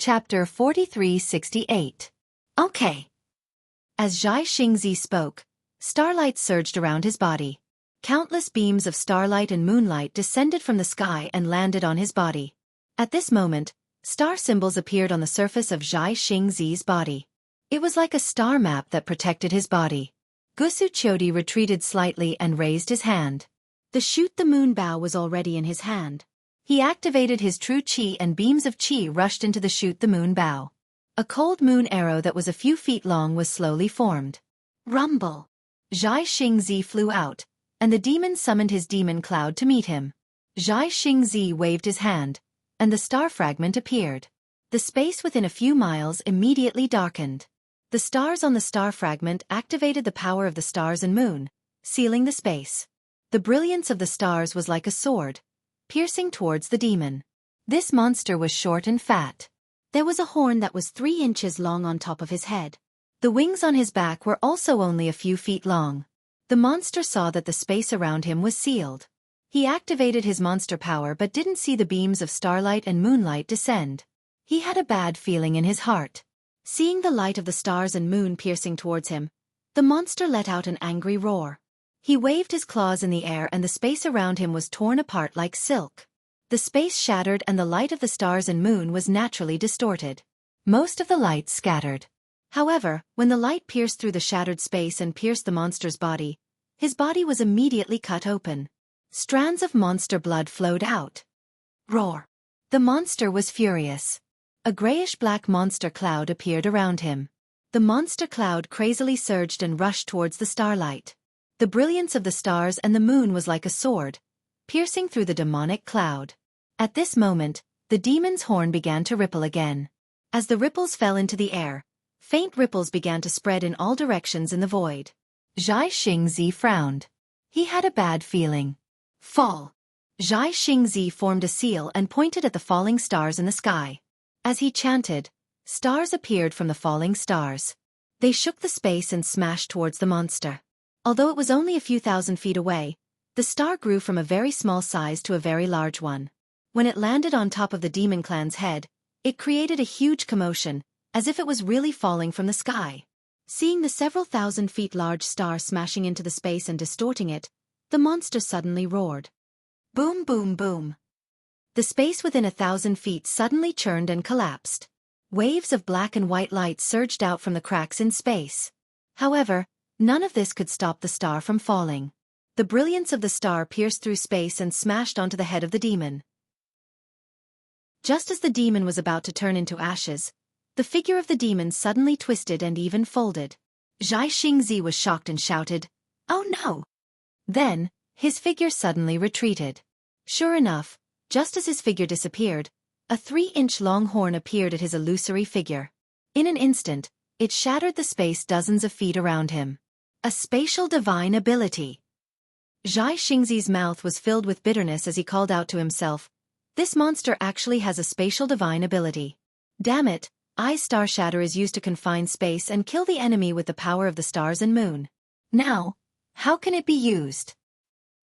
Chapter 4368. Okay. As Xianxia spoke, starlight surged around his body. Countless beams of starlight and moonlight descended from the sky and landed on his body. At this moment, star symbols appeared on the surface of Xianxia's body. It was like a star map that protected his body. Wuxia retreated slightly and raised his hand. The shoot the moon bow was already in his hand. He activated his true qi and beams of qi rushed into the shoot the moon bow. A cold moon arrow that was a few feet long was slowly formed. Rumble! Xianxia flew out, and the demon summoned his demon cloud to meet him. Xianxia waved his hand, and the star fragment appeared. The space within a few miles immediately darkened. The stars on the star fragment activated the power of the stars and moon, sealing the space. The brilliance of the stars was like a sword, piercing towards the demon. This monster was short and fat. There was a horn that was 3 inches long on top of his head. The wings on his back were also only a few feet long. The monster saw that the space around him was sealed. He activated his monster power but didn't see the beams of starlight and moonlight descend. He had a bad feeling in his heart. Seeing the light of the stars and moon piercing towards him, the monster let out an angry roar. He waved his claws in the air and the space around him was torn apart like silk. The space shattered and the light of the stars and moon was naturally distorted. Most of the light scattered. However, when the light pierced through the shattered space and pierced the monster's body, his body was immediately cut open. Strands of monster blood flowed out. Roar! The monster was furious. A grayish-black monster cloud appeared around him. The monster cloud crazily surged and rushed towards the starlight. The brilliance of the stars and the moon was like a sword, piercing through the demonic cloud. At this moment, the demon's horn began to ripple again. As the ripples fell into the air, faint ripples began to spread in all directions in the void. Xianxia frowned. He had a bad feeling. Fall! Xianxia formed a seal and pointed at the falling stars in the sky. As he chanted, stars appeared from the falling stars. They shook the space and smashed towards the monster. Although it was only a few thousand feet away, the star grew from a very small size to a very large one. When it landed on top of the demon clan's head, it created a huge commotion, as if it was really falling from the sky. Seeing the several thousand feet large star smashing into the space and distorting it, the monster suddenly roared. Boom, boom, boom. The space within 1,000 feet suddenly churned and collapsed. Waves of black and white light surged out from the cracks in space. However, none of this could stop the star from falling. The brilliance of the star pierced through space and smashed onto the head of the demon. Just as the demon was about to turn into ashes, the figure of the demon suddenly twisted and even folded. Xianxia was shocked and shouted, "Oh no!" Then, his figure suddenly retreated. Sure enough, just as his figure disappeared, a 3-inch long horn appeared at his illusory figure. In an instant, it shattered the space dozens of feet around him. A spatial divine ability. Xianxia's mouth was filled with bitterness as he called out to himself, "This monster actually has a spatial divine ability. Damn it, Star Shatter is used to confine space and kill the enemy with the power of the stars and moon. Now, how can it be used?"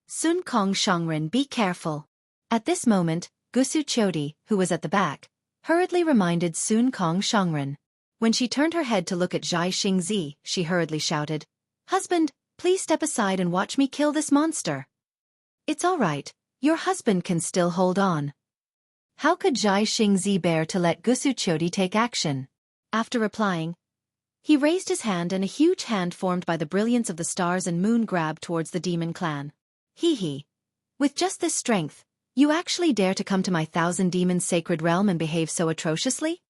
Sun Kong Shangren, be careful. At this moment, Wuxia, who was at the back, hurriedly reminded Sun Kong Shangren. When she turned her head to look at Xianxia, she hurriedly shouted, "Husband, please step aside and watch me kill this monster." "It's all right, your husband can still hold on." How could Xianxia bear to let Wuxia take action? After replying, he raised his hand and a huge hand formed by the brilliance of the stars and moon grabbed towards the demon clan. Hee. With just this strength, you actually dare to come to my 1,000 demons sacred realm and behave so atrociously?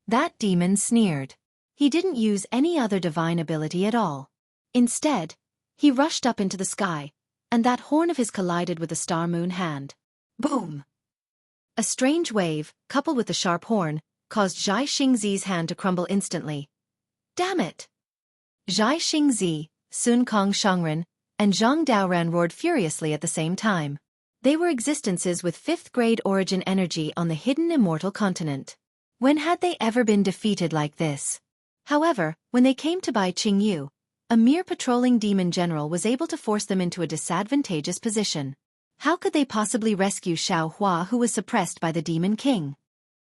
That demon sneered. He didn't use any other divine ability at all. Instead, he rushed up into the sky, and that horn of his collided with the star-moon hand. Boom! A strange wave, coupled with the sharp horn, caused Xianxia's hand to crumble instantly. Damn it! Xianxia, Sun Kong Shangren, and Zhang Daoran roared furiously at the same time. They were existences with 5th-grade origin energy on the hidden immortal continent. When had they ever been defeated like this? However, when they came to Bai Qingyu, a mere patrolling demon general was able to force them into a disadvantageous position. How could they possibly rescue Xiao Hua, who was suppressed by the demon king?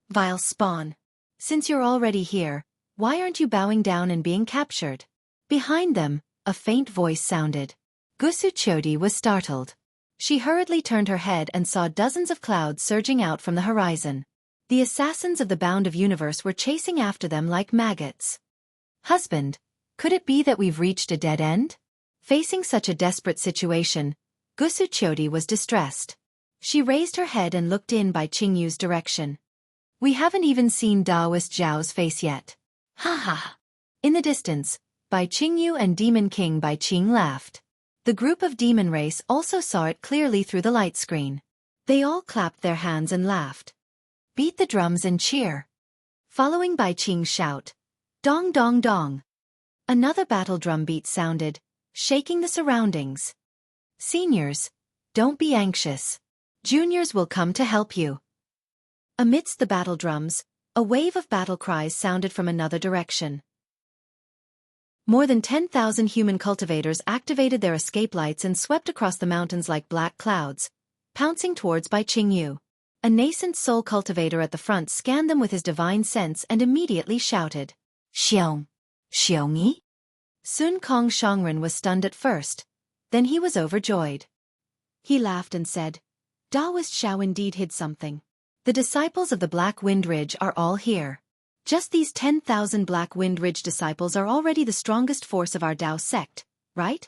Vile spawn. Since you're already here, why aren't you bowing down and being captured? Behind them, a faint voice sounded. Gusuchodi was startled. She hurriedly turned her head and saw dozens of clouds surging out from the horizon. The assassins of the Bound of Universe were chasing after them like maggots. Husband, could it be that we've reached a dead end? Facing such a desperate situation, Gusuchodi was distressed. She raised her head and looked in by Qingyu's direction. We haven't even seen Daoist Zhao's face yet. Ha ha. In the distance, Bai Qingyu and Demon King Bai Qing laughed. The group of demon race also saw it clearly through the light screen. They all clapped their hands and laughed. Beat the drums and cheer. Following Bai Qing's shout, dong dong dong. Another battle drum beat sounded, shaking the surroundings. Seniors, don't be anxious. Juniors will come to help you. Amidst the battle drums, a wave of battle cries sounded from another direction. More than 10,000 human cultivators activated their escape lights and swept across the mountains like black clouds, pouncing towards Bai Qingyu. A nascent soul cultivator at the front scanned them with his divine sense and immediately shouted, Xiong! Xiongyi? Sun Kong Shangren was stunned at first, then he was overjoyed. He laughed and said, Daoist Xiao indeed hid something. The disciples of the Black Wind Ridge are all here. Just these 10,000 Black Wind Ridge disciples are already the strongest force of our Dao sect, right?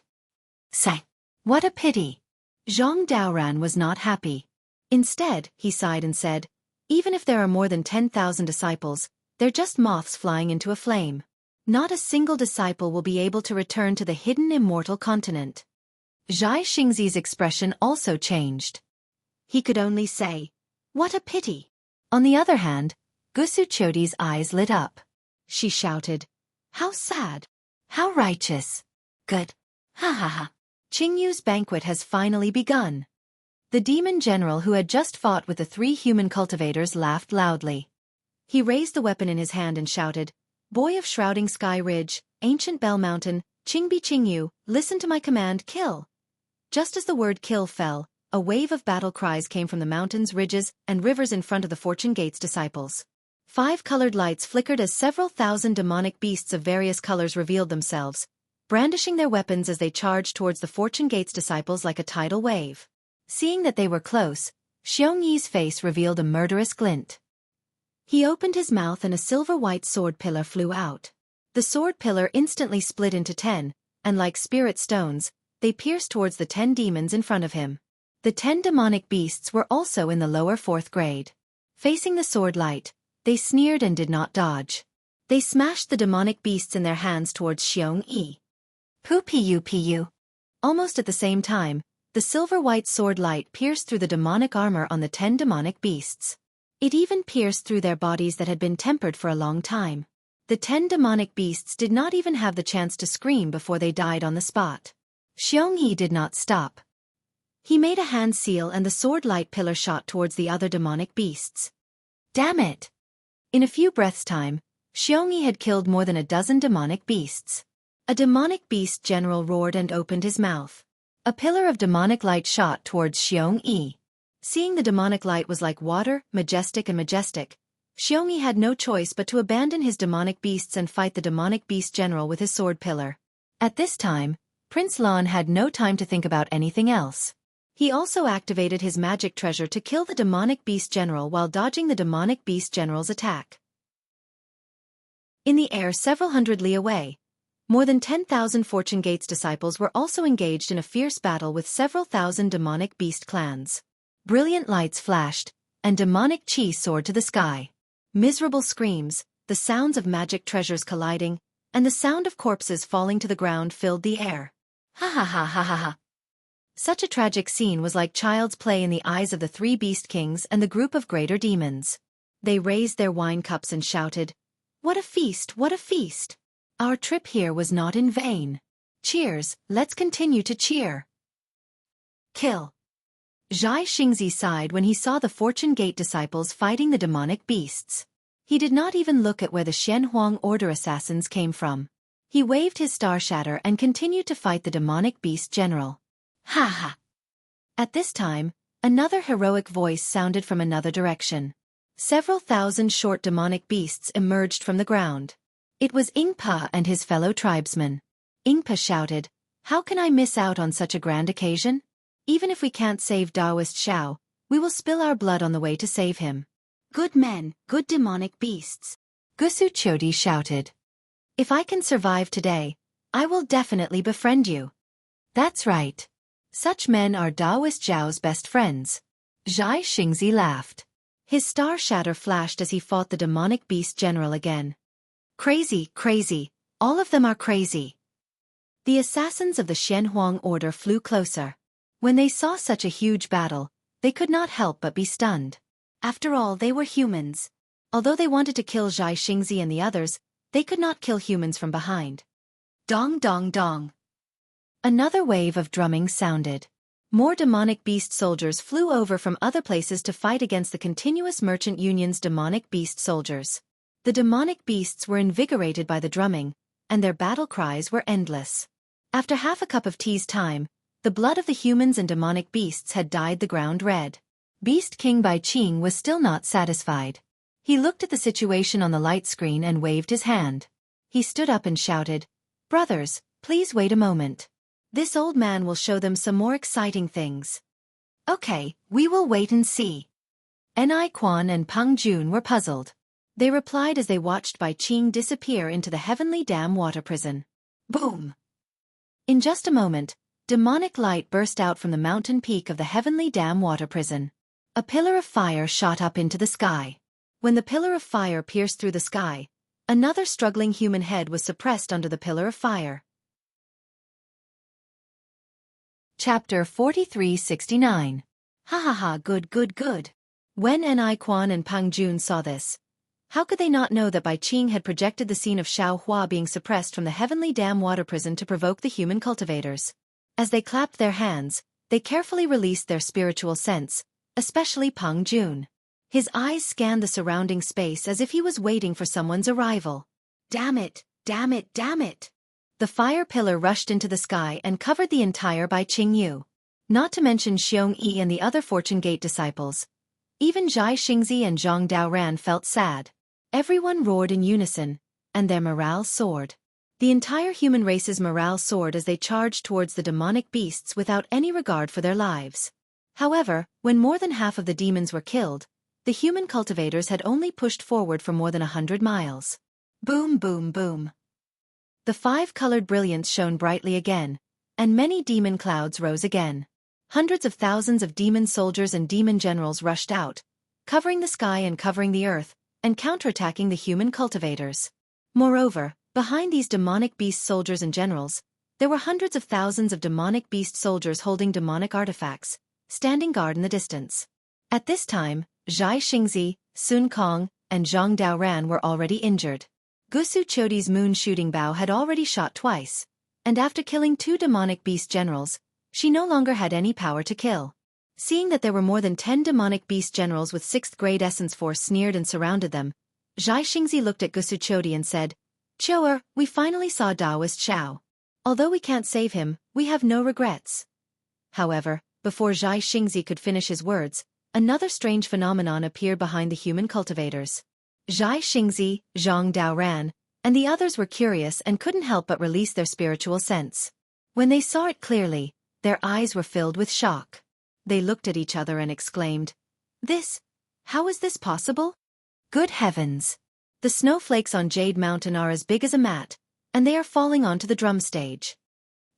Say, what a pity. Zhang Daoran was not happy. Instead, he sighed and said, even if there are more than 10,000 disciples, they're just moths flying into a flame. Not a single disciple will be able to return to the hidden immortal continent. Zhai Xingzi's expression also changed. He could only say, what a pity. On the other hand, Gusuchodi's eyes lit up. She shouted, how sad. How righteous. Good. Ha ha ha. Qingyu's banquet has finally begun. The demon general who had just fought with the 3 human cultivators laughed loudly. He raised the weapon in his hand and shouted, Boy of Shrouding Sky Ridge, Ancient Bell Mountain, Qingbi Qingyu, listen to my command, kill. Just as the word kill fell, a wave of battle cries came from the mountains, ridges, and rivers in front of the Fortune Gate's disciples. 5 colored lights flickered as several thousand demonic beasts of various colors revealed themselves, brandishing their weapons as they charged towards the Fortune Gate's disciples like a tidal wave. Seeing that they were close, Xiongyi's face revealed a murderous glint. He opened his mouth and a silver-white sword pillar flew out. The sword pillar instantly split into 10, and like spirit stones, they pierced towards the 10 demons in front of him. The 10 demonic beasts were also in the lower 4th grade. Facing the sword light, they sneered and did not dodge. They smashed the demonic beasts in their hands towards Xiongyi. Pu. Almost at the same time, the silver-white sword light pierced through the demonic armor on the 10 demonic beasts. It even pierced through their bodies that had been tempered for a long time. The 10 demonic beasts did not even have the chance to scream before they died on the spot. Xiongyi did not stop. He made a hand seal and the sword light pillar shot towards the other demonic beasts. Damn it! In a few breaths' time, Xiongyi had killed more than a dozen demonic beasts. A demonic beast general roared and opened his mouth. A pillar of demonic light shot towards Xiongyi. Seeing the demonic light was like water, majestic, Xiongyi had no choice but to abandon his demonic beasts and fight the demonic beast general with his sword pillar. At this time, Prince Lan had no time to think about anything else. He also activated his magic treasure to kill the demonic beast general while dodging the demonic beast general's attack. In the air several hundred li away, more than 10,000 Fortune Gate's disciples were also engaged in a fierce battle with several thousand demonic beast clans. Brilliant lights flashed, and demonic chi soared to the sky. Miserable screams, the sounds of magic treasures colliding, and the sound of corpses falling to the ground filled the air. Ha ha ha ha ha ha. Such a tragic scene was like child's play in the eyes of the 3 beast kings and the group of greater demons. They raised their wine cups and shouted, what a feast, what a feast! Our trip here was not in vain. Cheers, let's continue to cheer. Kill. Zhai Xingzi sighed when he saw the Fortune Gate disciples fighting the demonic beasts. He did not even look at where the Shenhuang Order assassins came from. He waved his star shatter and continued to fight the demonic beast general. Ha ha! At this time, another heroic voice sounded from another direction. Several thousand short demonic beasts emerged from the ground. It was Ingpa and his fellow tribesmen. Ingpa shouted, "How can I miss out on such a grand occasion? Even if we can't save Taoist Xiao, we will spill our blood on the way to save him." "Good men, good demonic beasts," Gusuchodi shouted. "If I can survive today, I will definitely befriend you." "That's right. Such men are Taoist Zhao's best friends." Xianxia laughed. His star shatter flashed as he fought the demonic beast general again. "Crazy, crazy, all of them are crazy." The assassins of the Shenhuang order flew closer. When they saw such a huge battle, they could not help but be stunned. After all, they were humans. Although they wanted to kill Xianxia and the others, they could not kill humans from behind. Dong dong dong. Another wave of drumming sounded. More demonic beast soldiers flew over from other places to fight against the continuous merchant union's demonic beast soldiers. The demonic beasts were invigorated by the drumming, and their battle cries were endless. After half a cup of tea's time, the blood of the humans and demonic beasts had dyed the ground red. Beast King Bai Qing was still not satisfied. He looked at the situation on the light screen and waved his hand. He stood up and shouted, "Brothers, please wait a moment. This old man will show them some more exciting things." "Okay, we will wait and see." Ni Quan and Peng Jun were puzzled. They replied as they watched Bai Qing disappear into the Heavenly Dam water prison. Boom! In just a moment, demonic light burst out from the mountain peak of the Heavenly Dam water prison. A pillar of fire shot up into the sky. When the pillar of fire pierced through the sky, another struggling human head was suppressed under the pillar of fire. Chapter 4369. Ha ha ha, good good good. When Ni Quan and Peng Jun saw this, how could they not know that Bai Qing had projected the scene of Xiao Hua being suppressed from the Heavenly Dam water prison to provoke the human cultivators? As they clapped their hands, they carefully released their spiritual sense, especially Peng Jun. His eyes scanned the surrounding space as if he was waiting for someone's arrival. Damn it, damn it, damn it! The fire pillar rushed into the sky and covered the entire Bai Qing Yu. Not to mention Xiong Yi and the other Fortune Gate disciples. Even Xianxia and Zhang Daoran felt sad. Everyone roared in unison, and their morale soared. The entire human race's morale soared as they charged towards the demonic beasts without any regard for their lives. However, when more than half of the demons were killed, the human cultivators had only pushed forward for more than 100 miles. Boom boom boom. The five-colored brilliance shone brightly again, and many demon clouds rose again. Hundreds of thousands of demon soldiers and demon generals rushed out, covering the sky and covering the earth, and counterattacking the human cultivators. Moreover, behind these demonic beast soldiers and generals, there were hundreds of thousands of demonic beast soldiers holding demonic artifacts, standing guard in the distance. At this time, Xianxia, Sun Kong, and Zhang Daoran were already injured. Gusu Chodi's moon shooting bow had already shot twice, and after killing 2 demonic beast generals, she no longer had any power to kill. Seeing that there were more than 10 demonic beast generals with 6th grade essence force sneered and surrounded them, Xianxia looked at Gusu Chodi and said, "Cho'er, we finally saw Taoist Xiao. Although we can't save him, we have no regrets." However, before Xianxia could finish his words, another strange phenomenon appeared behind the human cultivators. Xianxia, Zhang Daoran, and the others were curious and couldn't help but release their spiritual sense. When they saw it clearly, their eyes were filled with shock. They looked at each other and exclaimed, How is this possible? Good heavens! The snowflakes on Jade Mountain are as big as a mat, and they are falling onto the drum stage."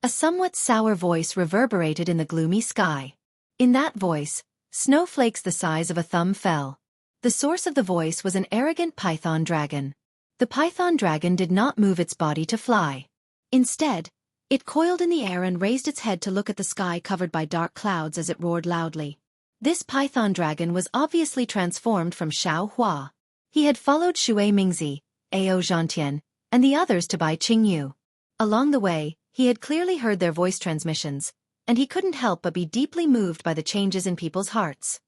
A somewhat sour voice reverberated in the gloomy sky. In that voice, snowflakes the size of a thumb fell. The source of the voice was an arrogant python dragon. The python dragon did not move its body to fly. Instead, it coiled in the air and raised its head to look at the sky covered by dark clouds as it roared loudly. This python dragon was obviously transformed from Xiao Hua. He had followed Shui Mingzi, Ao Zhantian, and the others to Bai Qing Yu. Along the way, he had clearly heard their voice transmissions, and he couldn't help but be deeply moved by the changes in people's hearts.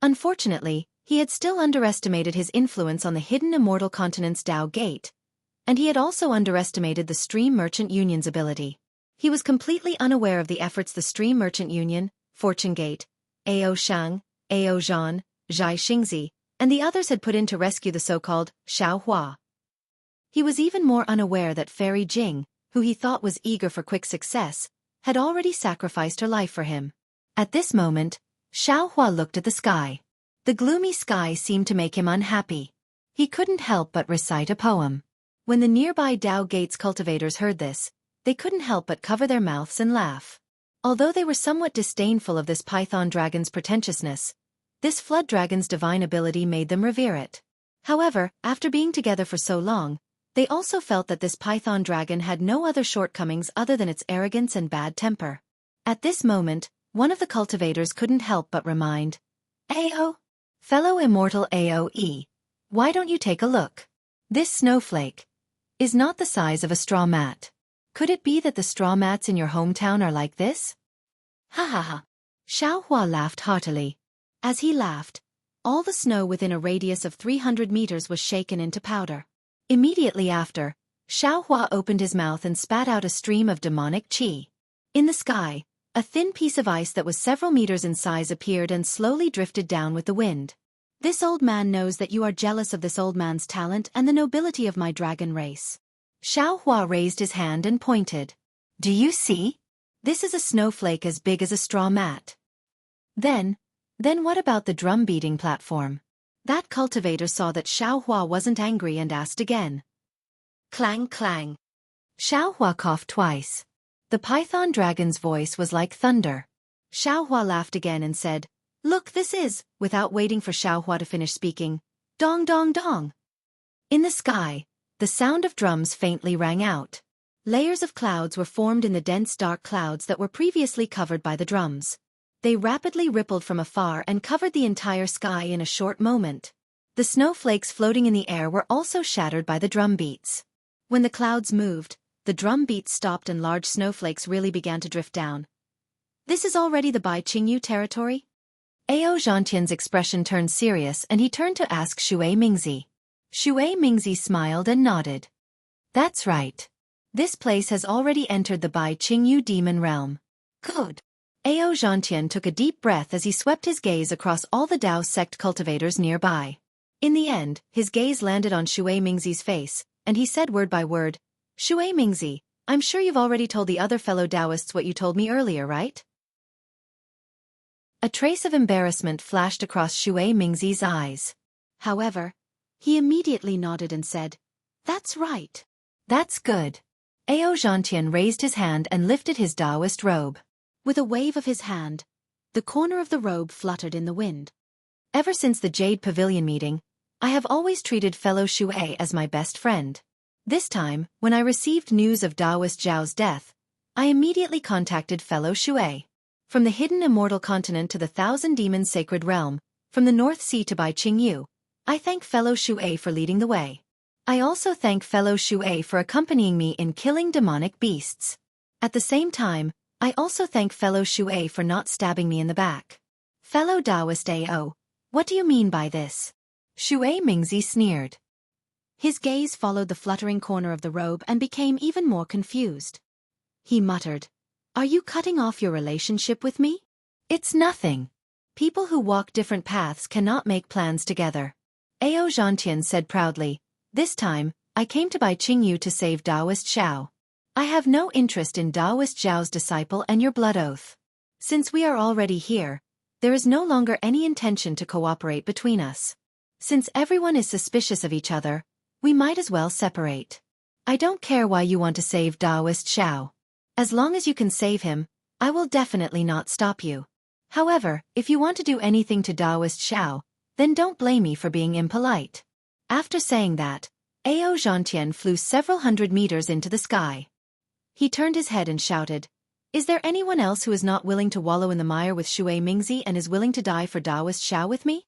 Unfortunately, he had still underestimated his influence on the hidden immortal continent's Dao Gate, and he had also underestimated the Stream Merchant Union's ability. He was completely unaware of the efforts the Stream Merchant Union, Fortune Gate, Ao Shang, Ao Zhan, Xianxia, and the others had put in to rescue the so-called Xiaohua. He was even more unaware that Fairy Jing, who he thought was eager for quick success, had already sacrificed her life for him. At this moment, Xiaohua looked at the sky. The gloomy sky seemed to make him unhappy. He couldn't help but recite a poem. When the nearby Dao Gates cultivators heard this, they couldn't help but cover their mouths and laugh. Although they were somewhat disdainful of this python dragon's pretentiousness, this flood dragon's divine ability made them revere it. However, after being together for so long, they also felt that this python dragon had no other shortcomings other than its arrogance and bad temper. At this moment, one of the cultivators couldn't help but remind, "Ao, fellow immortal Aoe, why don't you take a look? This snowflake is not the size of a straw mat. Could it be that the straw mats in your hometown are like this?" Ha ha ha. Xiaohua laughed heartily. As he laughed, all the snow within a radius of 300 meters was shaken into powder. Immediately after, Xiaohua opened his mouth and spat out a stream of demonic qi. In the sky, a thin piece of ice that was several meters in size appeared and slowly drifted down with the wind. "This old man knows that you are jealous of this old man's talent and the nobility of my dragon race." Xiaohua raised his hand and pointed. "Do you see? This is a snowflake as big as a straw mat." Then what about the drum-beating platform? That cultivator saw that Xiaohua wasn't angry and asked again. Clang clang. Xiaohua coughed twice. The python dragon's voice was like thunder. Xiaohua laughed again and said, "Look, this is," without waiting for Xiaohua to finish speaking, "dong dong dong." In the sky, the sound of drums faintly rang out. Layers of clouds were formed in the dense dark clouds that were previously covered by the drums. They rapidly rippled from afar and covered the entire sky in a short moment. The snowflakes floating in the air were also shattered by the drum beats. When the clouds moved, the drum beats stopped and large snowflakes really began to drift down. "This is already the Bai Qingyu territory?" Ao Zhantian's expression turned serious and he turned to ask Shui Mingzi. Shui Mingzi smiled and nodded. "That's right. This place has already entered the Bai Qingyu demon realm." "Good." Ao Zhantian took a deep breath as he swept his gaze across all the Dao sect cultivators nearby. In the end, his gaze landed on Shui Mingzi's face, and he said word by word, "Shui Mingzi, I'm sure you've already told the other fellow Taoists what you told me earlier, right?" A trace of embarrassment flashed across Shui Mingzi's eyes. However, he immediately nodded and said, "That's right." "That's good." Ao Zhantian raised his hand and lifted his Taoist robe. With a wave of his hand, the corner of the robe fluttered in the wind. "Ever since the Jade Pavilion meeting, I have always treated fellow Shui as my best friend. This time, when I received news of Taoist Zhao's death, I immediately contacted fellow Shui. From the hidden immortal continent to the Thousand Demons Sacred Realm, from the North Sea to Bai Qingyu, I thank fellow Shui for leading the way. I also thank fellow Shui for accompanying me in killing demonic beasts. At the same time, I also thank fellow Shui for not stabbing me in the back." "Fellow Taoist Ao, what do you mean by this?" Shui Mingzi sneered. His gaze followed the fluttering corner of the robe and became even more confused. He muttered, "Are you cutting off your relationship with me?" "It's nothing. People who walk different paths cannot make plans together." Ao Zhantian said proudly, "This time, I came to Bai Qingyu to save Taoist Xiao. I have no interest in Taoist Zhao's disciple and your blood oath. Since we are already here, there is no longer any intention to cooperate between us. Since everyone is suspicious of each other, we might as well separate. I don't care why you want to save Taoist Xiao. As long as you can save him, I will definitely not stop you. However, if you want to do anything to Taoist Xiao, then don't blame me for being impolite." After saying that, Ao Zhantian flew several hundred meters into the sky. He turned his head and shouted, "Is there anyone else who is not willing to wallow in the mire with Shui Mingzi and is willing to die for Taoist Xiao with me?"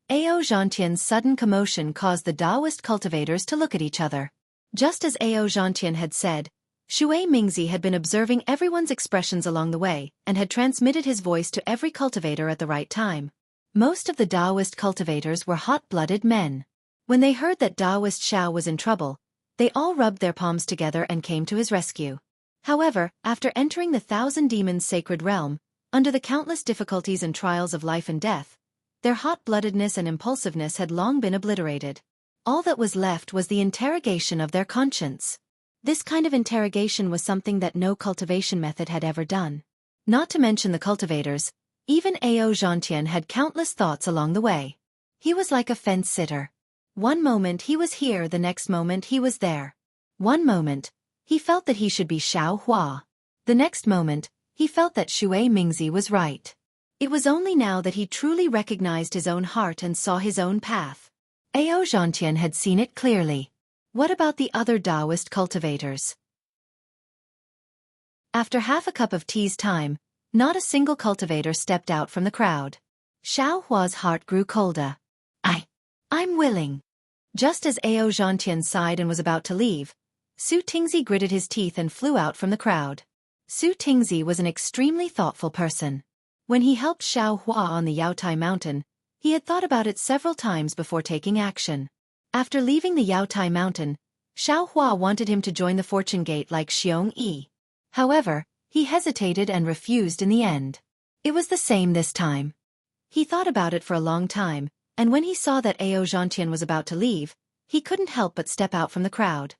Ao Zhantian's sudden commotion caused the Taoist cultivators to look at each other. Just as Ao Zhantian had said, Shui Mingzi had been observing everyone's expressions along the way and had transmitted his voice to every cultivator at the right time. Most of the Taoist cultivators were hot-blooded men. When they heard that Taoist Xiao was in trouble, they all rubbed their palms together and came to his rescue. However, after entering the Thousand Demons Sacred Realm, under the countless difficulties and trials of life and death, Their hot-bloodedness and impulsiveness had long been obliterated. All that was left was the interrogation of their conscience. This kind of interrogation was something that no cultivation method had ever done. Not to mention the cultivators, even Xianxia had countless thoughts along the way. He was like a fence-sitter. One moment he was here, the next moment he was there. One moment, he felt that he should be Xiao Hua. The next moment, he felt that Shui Mingzi was right. It was only now that he truly recognized his own heart and saw his own path. Xianxia had seen it clearly. What about the other Taoist cultivators? After half a cup of tea's time, not a single cultivator stepped out from the crowd. Xiao Hua's heart grew colder. I'm willing. Just as Xianxia sighed and was about to leave, Su Tingzi gritted his teeth and flew out from the crowd. Su Tingzi was an extremely thoughtful person. When he helped Xiao Hua on the Yaotai Mountain, he had thought about it several times before taking action. After leaving the Yaotai Mountain, Xiao Hua wanted him to join the Fortune Gate like Xiong Yi. However, he hesitated and refused in the end. It was the same this time. He thought about it for a long time, and when he saw that Xianxia was about to leave, he couldn't help but step out from the crowd.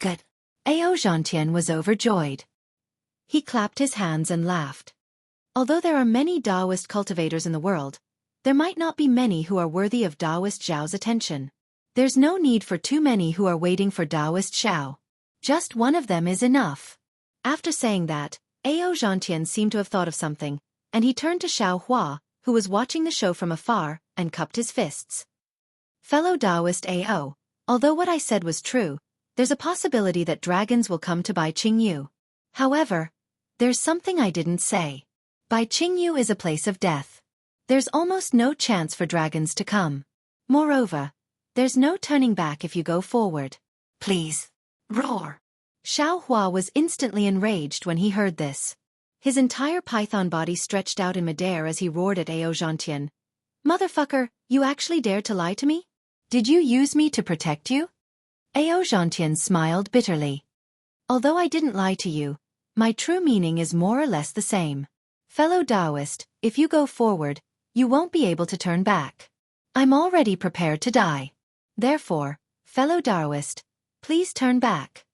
Good. Xianxia was overjoyed. He clapped his hands and laughed. Although there are many Taoist cultivators in the world, there might not be many who are worthy of Taoist Zhao's attention. There's no need for too many who are waiting for Taoist Zhao. Just one of them is enough. After saying that, Xianxia seemed to have thought of something, and he turned to Xiao Hua, who was watching the show from afar, and cupped his fists. Fellow Taoist Ao, although what I said was true, there's a possibility that dragons will come to Bai Qingyu. However, there's something I didn't say. Bai Qingyu is a place of death. There's almost no chance for dragons to come. Moreover, there's no turning back if you go forward. Please. Roar. Xiao Hua was instantly enraged when he heard this. His entire python body stretched out in midair as he roared at Xianxia. Motherfucker, you actually dared to lie to me? Did you use me to protect you? Xianxia smiled bitterly. Although I didn't lie to you, my true meaning is more or less the same. Fellow Taoist, if you go forward, you won't be able to turn back. I'm already prepared to die. Therefore, fellow Taoist, please turn back.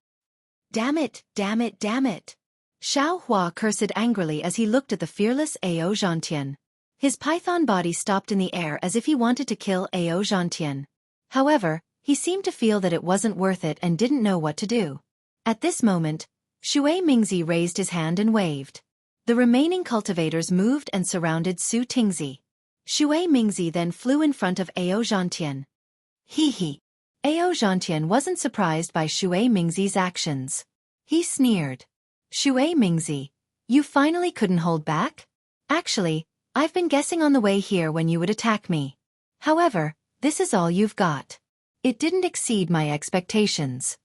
Damn it, damn it, damn it. Xiao Hua cursed angrily as he looked at the fearless Xianxia. His python body stopped in the air as if he wanted to kill Xianxia. However, he seemed to feel that it wasn't worth it and didn't know what to do. At this moment, Shui Mingzi raised his hand and waved. The remaining cultivators moved and surrounded Su Tingzi. Shui Mingzi then flew in front of Xianxia. Hee. Xianxia wasn't surprised by Shui Mingzi's actions. He sneered. Shui Mingzi, you finally couldn't hold back? Actually, I've been guessing on the way here when you would attack me. However, this is all you've got. It didn't exceed my expectations.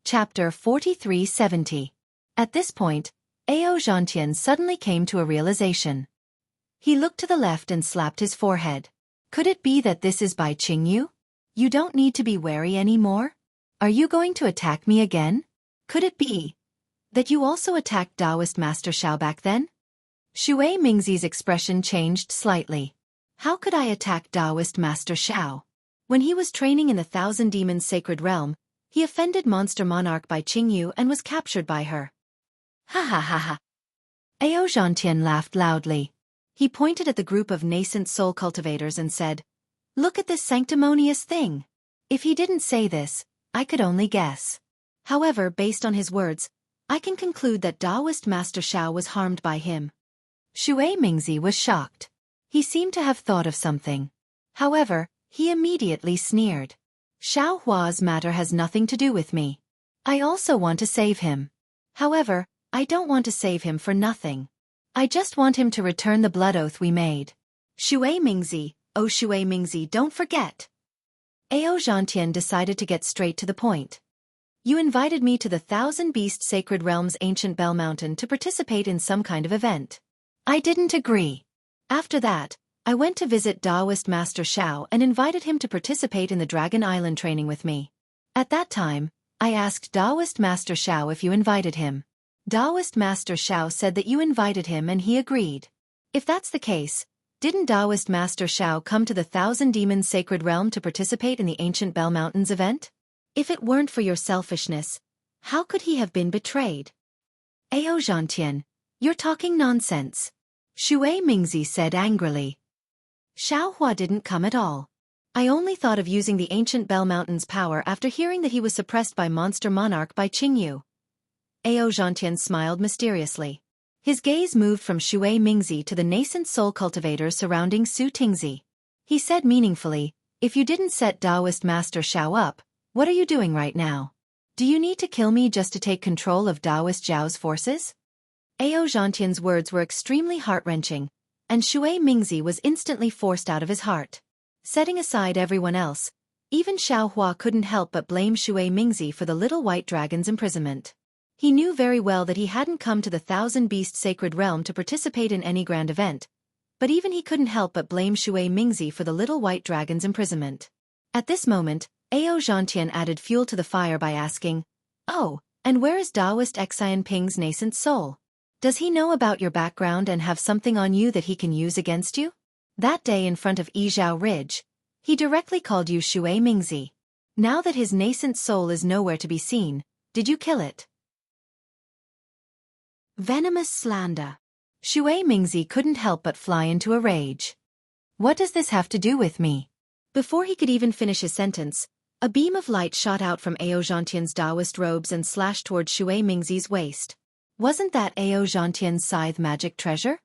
Chapter 4370. At this point, Xianxia suddenly came to a realization. He looked to the left and slapped his forehead. Could it be that this is Bai Qingyu? You don't need to be wary anymore? Are you going to attack me again? Could it be that you also attacked Taoist Master Xiao back then? Shui Mingzi's expression changed slightly. How could I attack Taoist Master Xiao? When he was training in the Thousand Demons Sacred Realm, he offended Monster Monarch Bai Qingyu and was captured by her. Ha ha ha ha. Xianxia laughed loudly. He pointed at the group of nascent soul cultivators and said, "Look at this sanctimonious thing." If he didn't say this, I could only guess. However, based on his words, I can conclude that Taoist Master Xiao was harmed by him. Shui Mingzi was shocked. He seemed to have thought of something. However, he immediately sneered. Xiao Hua's matter has nothing to do with me. I also want to save him. However, I don't want to save him for nothing. I just want him to return the blood oath we made. Shui Mingzi, oh Shui Mingzi, don't forget. Xianxia decided to get straight to the point. You invited me to the Thousand Beast Sacred Realm's ancient Bell Mountain to participate in some kind of event. I didn't agree. After that, I went to visit Taoist Master Xiao and invited him to participate in the Dragon Island training with me. At that time, I asked Taoist Master Xiao if you invited him. Taoist Master Xiao said that you invited him and he agreed. If that's the case, didn't Taoist Master Shao come to the Thousand Demons Sacred Realm to participate in the Ancient Bell Mountains event? If it weren't for your selfishness, how could he have been betrayed? Ao Zhantian, you're talking nonsense. Shui Mingzi said angrily. Xiaohua didn't come at all. I only thought of using the Ancient Bell Mountain's power after hearing that he was suppressed by Monster Monarch by Qingyu. Ao Zhantian smiled mysteriously. His gaze moved from Shui Mingzi to the nascent soul cultivators surrounding Su Tingzi. He said meaningfully, if you didn't set Taoist Master Shao up, what are you doing right now? Do you need to kill me just to take control of Taoist Zhao's forces? Ao Zhantian's words were extremely heart-wrenching, and Shui Mingzi was instantly forced out of his heart. Setting aside everyone else, even Xiaohua couldn't help but blame Shui Mingzi for the little white dragon's imprisonment. He knew very well that he hadn't come to the Thousand Beast Sacred Realm to participate in any grand event, but even he couldn't help but blame Shui Mingzi for the little white dragon's imprisonment. At this moment, Ao Zhantian added fuel to the fire by asking, "Oh, and where is Taoist Xian Ping's nascent soul? Does he know about your background and have something on you that he can use against you? That day in front of Yizhao Ridge, he directly called you Shui Mingzi. Now that his nascent soul is nowhere to be seen, did you kill it?" Venomous slander. Shui Mingzi couldn't help but fly into a rage. What does this have to do with me? Before he could even finish his sentence, a beam of light shot out from Ao Zhantian's Taoist robes and slashed toward Shui Mingzi's waist. Wasn't that Ao Zhantian's scythe magic treasure?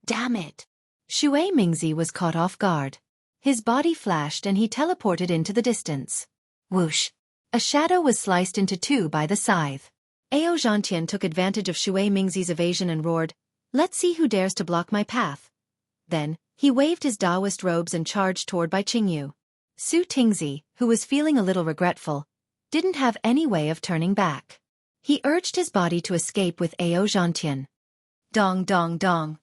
Damn it! Shui Mingzi was caught off guard. His body flashed and he teleported into the distance. Whoosh! A shadow was sliced into two by the scythe. Ao Zhantian took advantage of Shui Mingzi's evasion and roared, "Let's see who dares to block my path." Then, he waved his Taoist robes and charged toward Bai Qingyu. Su Tingzi, who was feeling a little regretful, didn't have any way of turning back. He urged his body to escape with Ao Zhantian. Dong dong dong.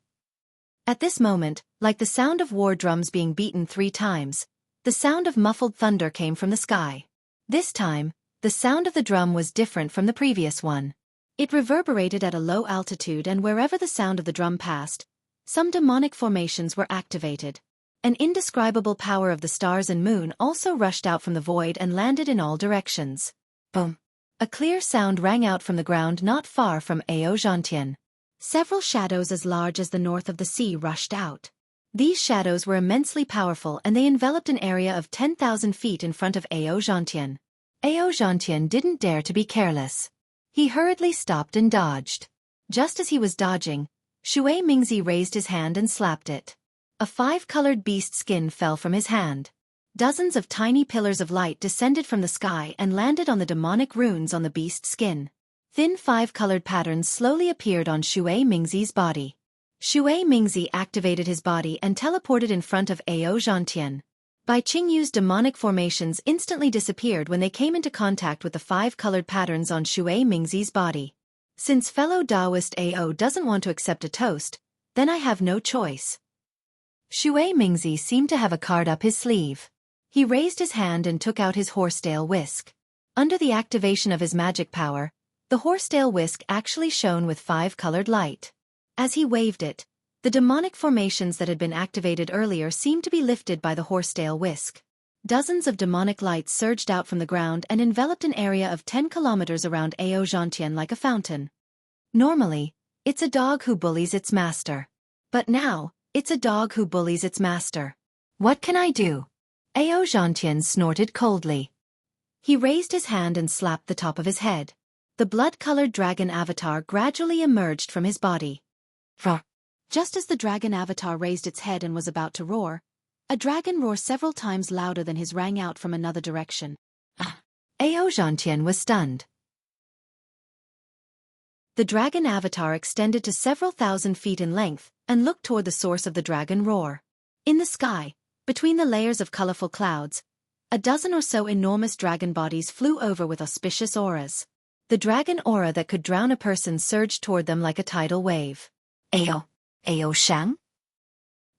At this moment, like the sound of war drums being beaten 3 times, the sound of muffled thunder came from the sky. This time, the sound of the drum was different from the previous one. It reverberated at a low altitude, and wherever the sound of the drum passed, some demonic formations were activated. An indescribable power of the stars and moon also rushed out from the void and landed in all directions. Boom! A clear sound rang out from the ground not far from Ao Zhantian. Several shadows as large as the north of the sea rushed out. These shadows were immensely powerful, and they enveloped an area of 10,000 feet in front of Ao Zhantian. Ao Zhantian didn't dare to be careless. He hurriedly stopped and dodged. Just as he was dodging, Shui Mingzi raised his hand and slapped it. A 5-colored beast skin fell from his hand. Dozens of tiny pillars of light descended from the sky and landed on the demonic runes on the beast skin. Thin 5-colored patterns slowly appeared on Shui Mingzi's body. Shui Mingzi activated his body and teleported in front of Ao Zhantian. Bai Qingyu's demonic formations instantly disappeared when they came into contact with the 5-colored patterns on Shui Mingzi's body. Since fellow Taoist Ao doesn't want to accept a toast, then I have no choice. Shui Mingzi seemed to have a card up his sleeve. He raised his hand and took out his horsetail whisk. Under the activation of his magic power, the horsetail whisk actually shone with 5-colored light. As he waved it, the demonic formations that had been activated earlier seemed to be lifted by the horsetail whisk. Dozens of demonic lights surged out from the ground and enveloped an area of 10 kilometers around Ao Zhantian like a fountain. Normally, it's a dog who bullies its master. But now, it's a dog who bullies its master. What can I do? Ao Zhantian snorted coldly. He raised his hand and slapped the top of his head. The blood-colored dragon avatar gradually emerged from his body. Roar! Just as the dragon avatar raised its head and was about to roar, a dragon roar several times louder than his rang out from another direction. Ao Zhantian was stunned. The dragon avatar extended to several thousand feet in length and looked toward the source of the dragon roar. In the sky, between the layers of colorful clouds, a dozen or so enormous dragon bodies flew over with auspicious auras. The dragon aura that could drown a person surged toward them like a tidal wave. Ao Shang?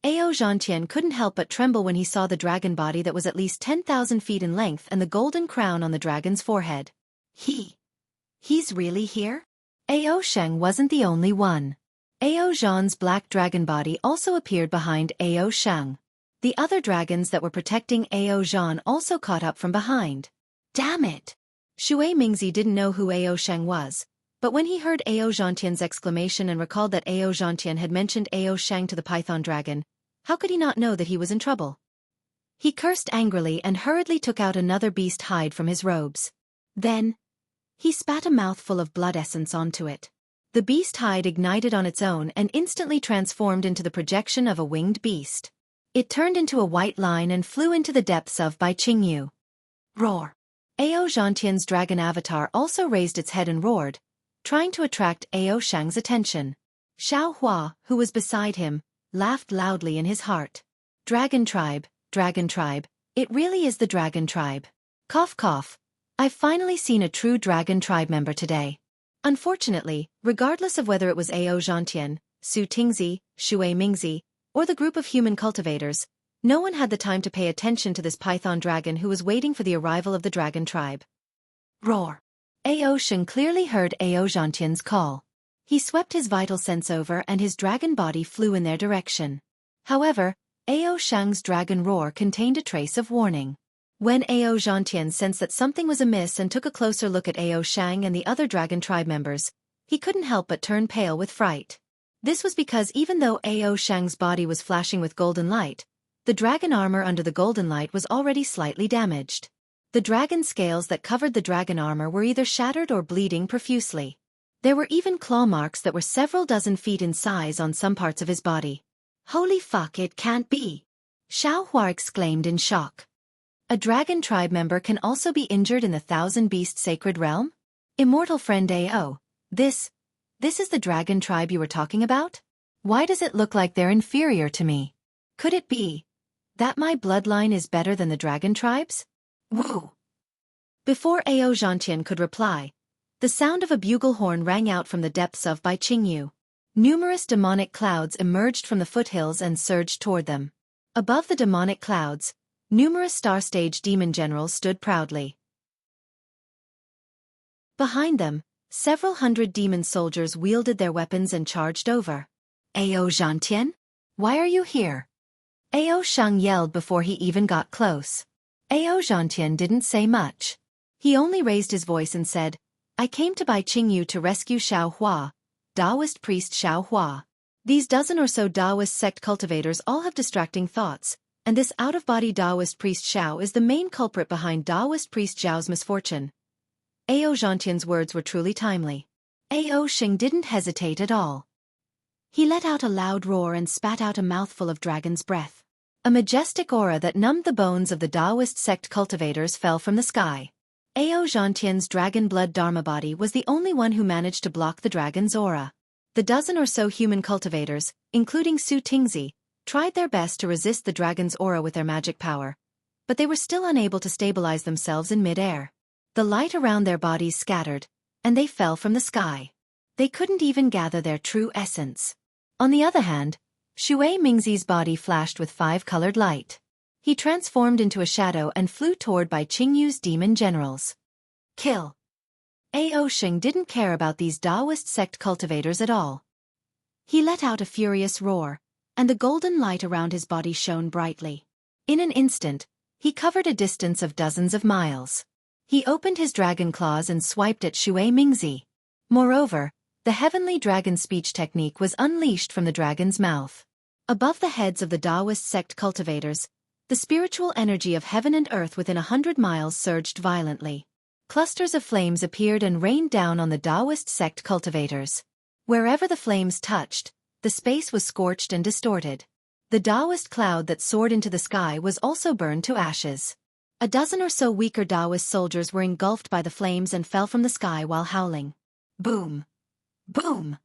Ao Zhantian couldn't help but tremble when he saw the dragon body that was at least 10,000 feet in length and the golden crown on the dragon's forehead. He's really here? Ao Shang wasn't the only one. Ao Zhan's black dragon body also appeared behind Ao Shang. The other dragons that were protecting Ao Zhan also caught up from behind. Damn it! Shui Mingzi didn't know who Ao Shang was, but when he heard Ao Zhantian's exclamation and recalled that Ao Zhantian had mentioned Ao Shang to the python dragon, how could he not know that he was in trouble? He cursed angrily and hurriedly took out another beast hide from his robes. Then, he spat a mouthful of blood essence onto it. The beast hide ignited on its own and instantly transformed into the projection of a winged beast. It turned into a white line and flew into the depths of Bai Qingyu. Roar! Ao Zhantian's dragon avatar also raised its head and roared, trying to attract Ao Shang's attention. Xiao Hua, who was beside him, laughed loudly in his heart. Dragon tribe, it really is the dragon tribe. Cough cough. I've finally seen a true dragon tribe member today. Unfortunately, regardless of whether it was Ao Zhantian, Su Tingzi, Shui Mingzi, or the group of human cultivators, no one had the time to pay attention to this python dragon who was waiting for the arrival of the dragon tribe. Roar! Ao Shang clearly heard Ao Zhantian's call. He swept his vital sense over and his dragon body flew in their direction. However, Ao Shang's dragon roar contained a trace of warning. When Ao Zhantian sensed that something was amiss and took a closer look at Ao Shang and the other dragon tribe members, he couldn't help but turn pale with fright. This was because even though Ao Shang's body was flashing with golden light, the dragon armor under the golden light was already slightly damaged. The dragon scales that covered the dragon armor were either shattered or bleeding profusely. There were even claw marks that were several dozen feet in size on some parts of his body. Holy fuck, it can't be! Xiao Hua exclaimed in shock. A dragon tribe member can also be injured in the Thousand Beast Sacred Realm? Immortal friend Ao, this is the dragon tribe you were talking about? Why does it look like they're inferior to me? Could it be that my bloodline is better than the dragon tribes? Woo! Before Ao Zhantian could reply, the sound of a bugle horn rang out from the depths of Bai Qingyu. Numerous demonic clouds emerged from the foothills and surged toward them. Above the demonic clouds, numerous star-stage demon generals stood proudly. Behind them, several hundred demon soldiers wielded their weapons and charged over. Ao Zhantian? Why are you here? Ao Shang yelled before he even got close. Ao Zhantian didn't say much. He only raised his voice and said, I came to Bai Qingyu to rescue Xiao Hua, Taoist priest Xiao Hua. These dozen or so Taoist sect cultivators all have distracting thoughts, and this out-of-body Taoist priest Xiao is the main culprit behind Taoist priest Zhao's misfortune. Ao Zhantian's words were truly timely. Ao Shang didn't hesitate at all. He let out a loud roar and spat out a mouthful of dragon's breath. A majestic aura that numbed the bones of the Taoist sect cultivators fell from the sky. Ao Zhantian's dragon blood dharma body was the only one who managed to block the dragon's aura. The dozen or so human cultivators, including Su Tingzi, tried their best to resist the dragon's aura with their magic power, but they were still unable to stabilize themselves in mid-air. The light around their bodies scattered, and they fell from the sky. They couldn't even gather their true essence. On the other hand, Shui Mingzi's body flashed with five-colored light. He transformed into a shadow and flew toward Bai Qingyu's demon generals. Kill! Ao Shang didn't care about these Taoist sect cultivators at all. He let out a furious roar, and the golden light around his body shone brightly. In an instant, he covered a distance of dozens of miles. He opened his dragon claws and swiped at Shui Mingzi. Moreover, the heavenly dragon speech technique was unleashed from the dragon's mouth. Above the heads of the Taoist sect cultivators, the spiritual energy of heaven and earth within 100 miles surged violently. Clusters of flames appeared and rained down on the Taoist sect cultivators. Wherever the flames touched, the space was scorched and distorted. The Taoist cloud that soared into the sky was also burned to ashes. A dozen or so weaker Taoist soldiers were engulfed by the flames and fell from the sky while howling. Boom! Boom!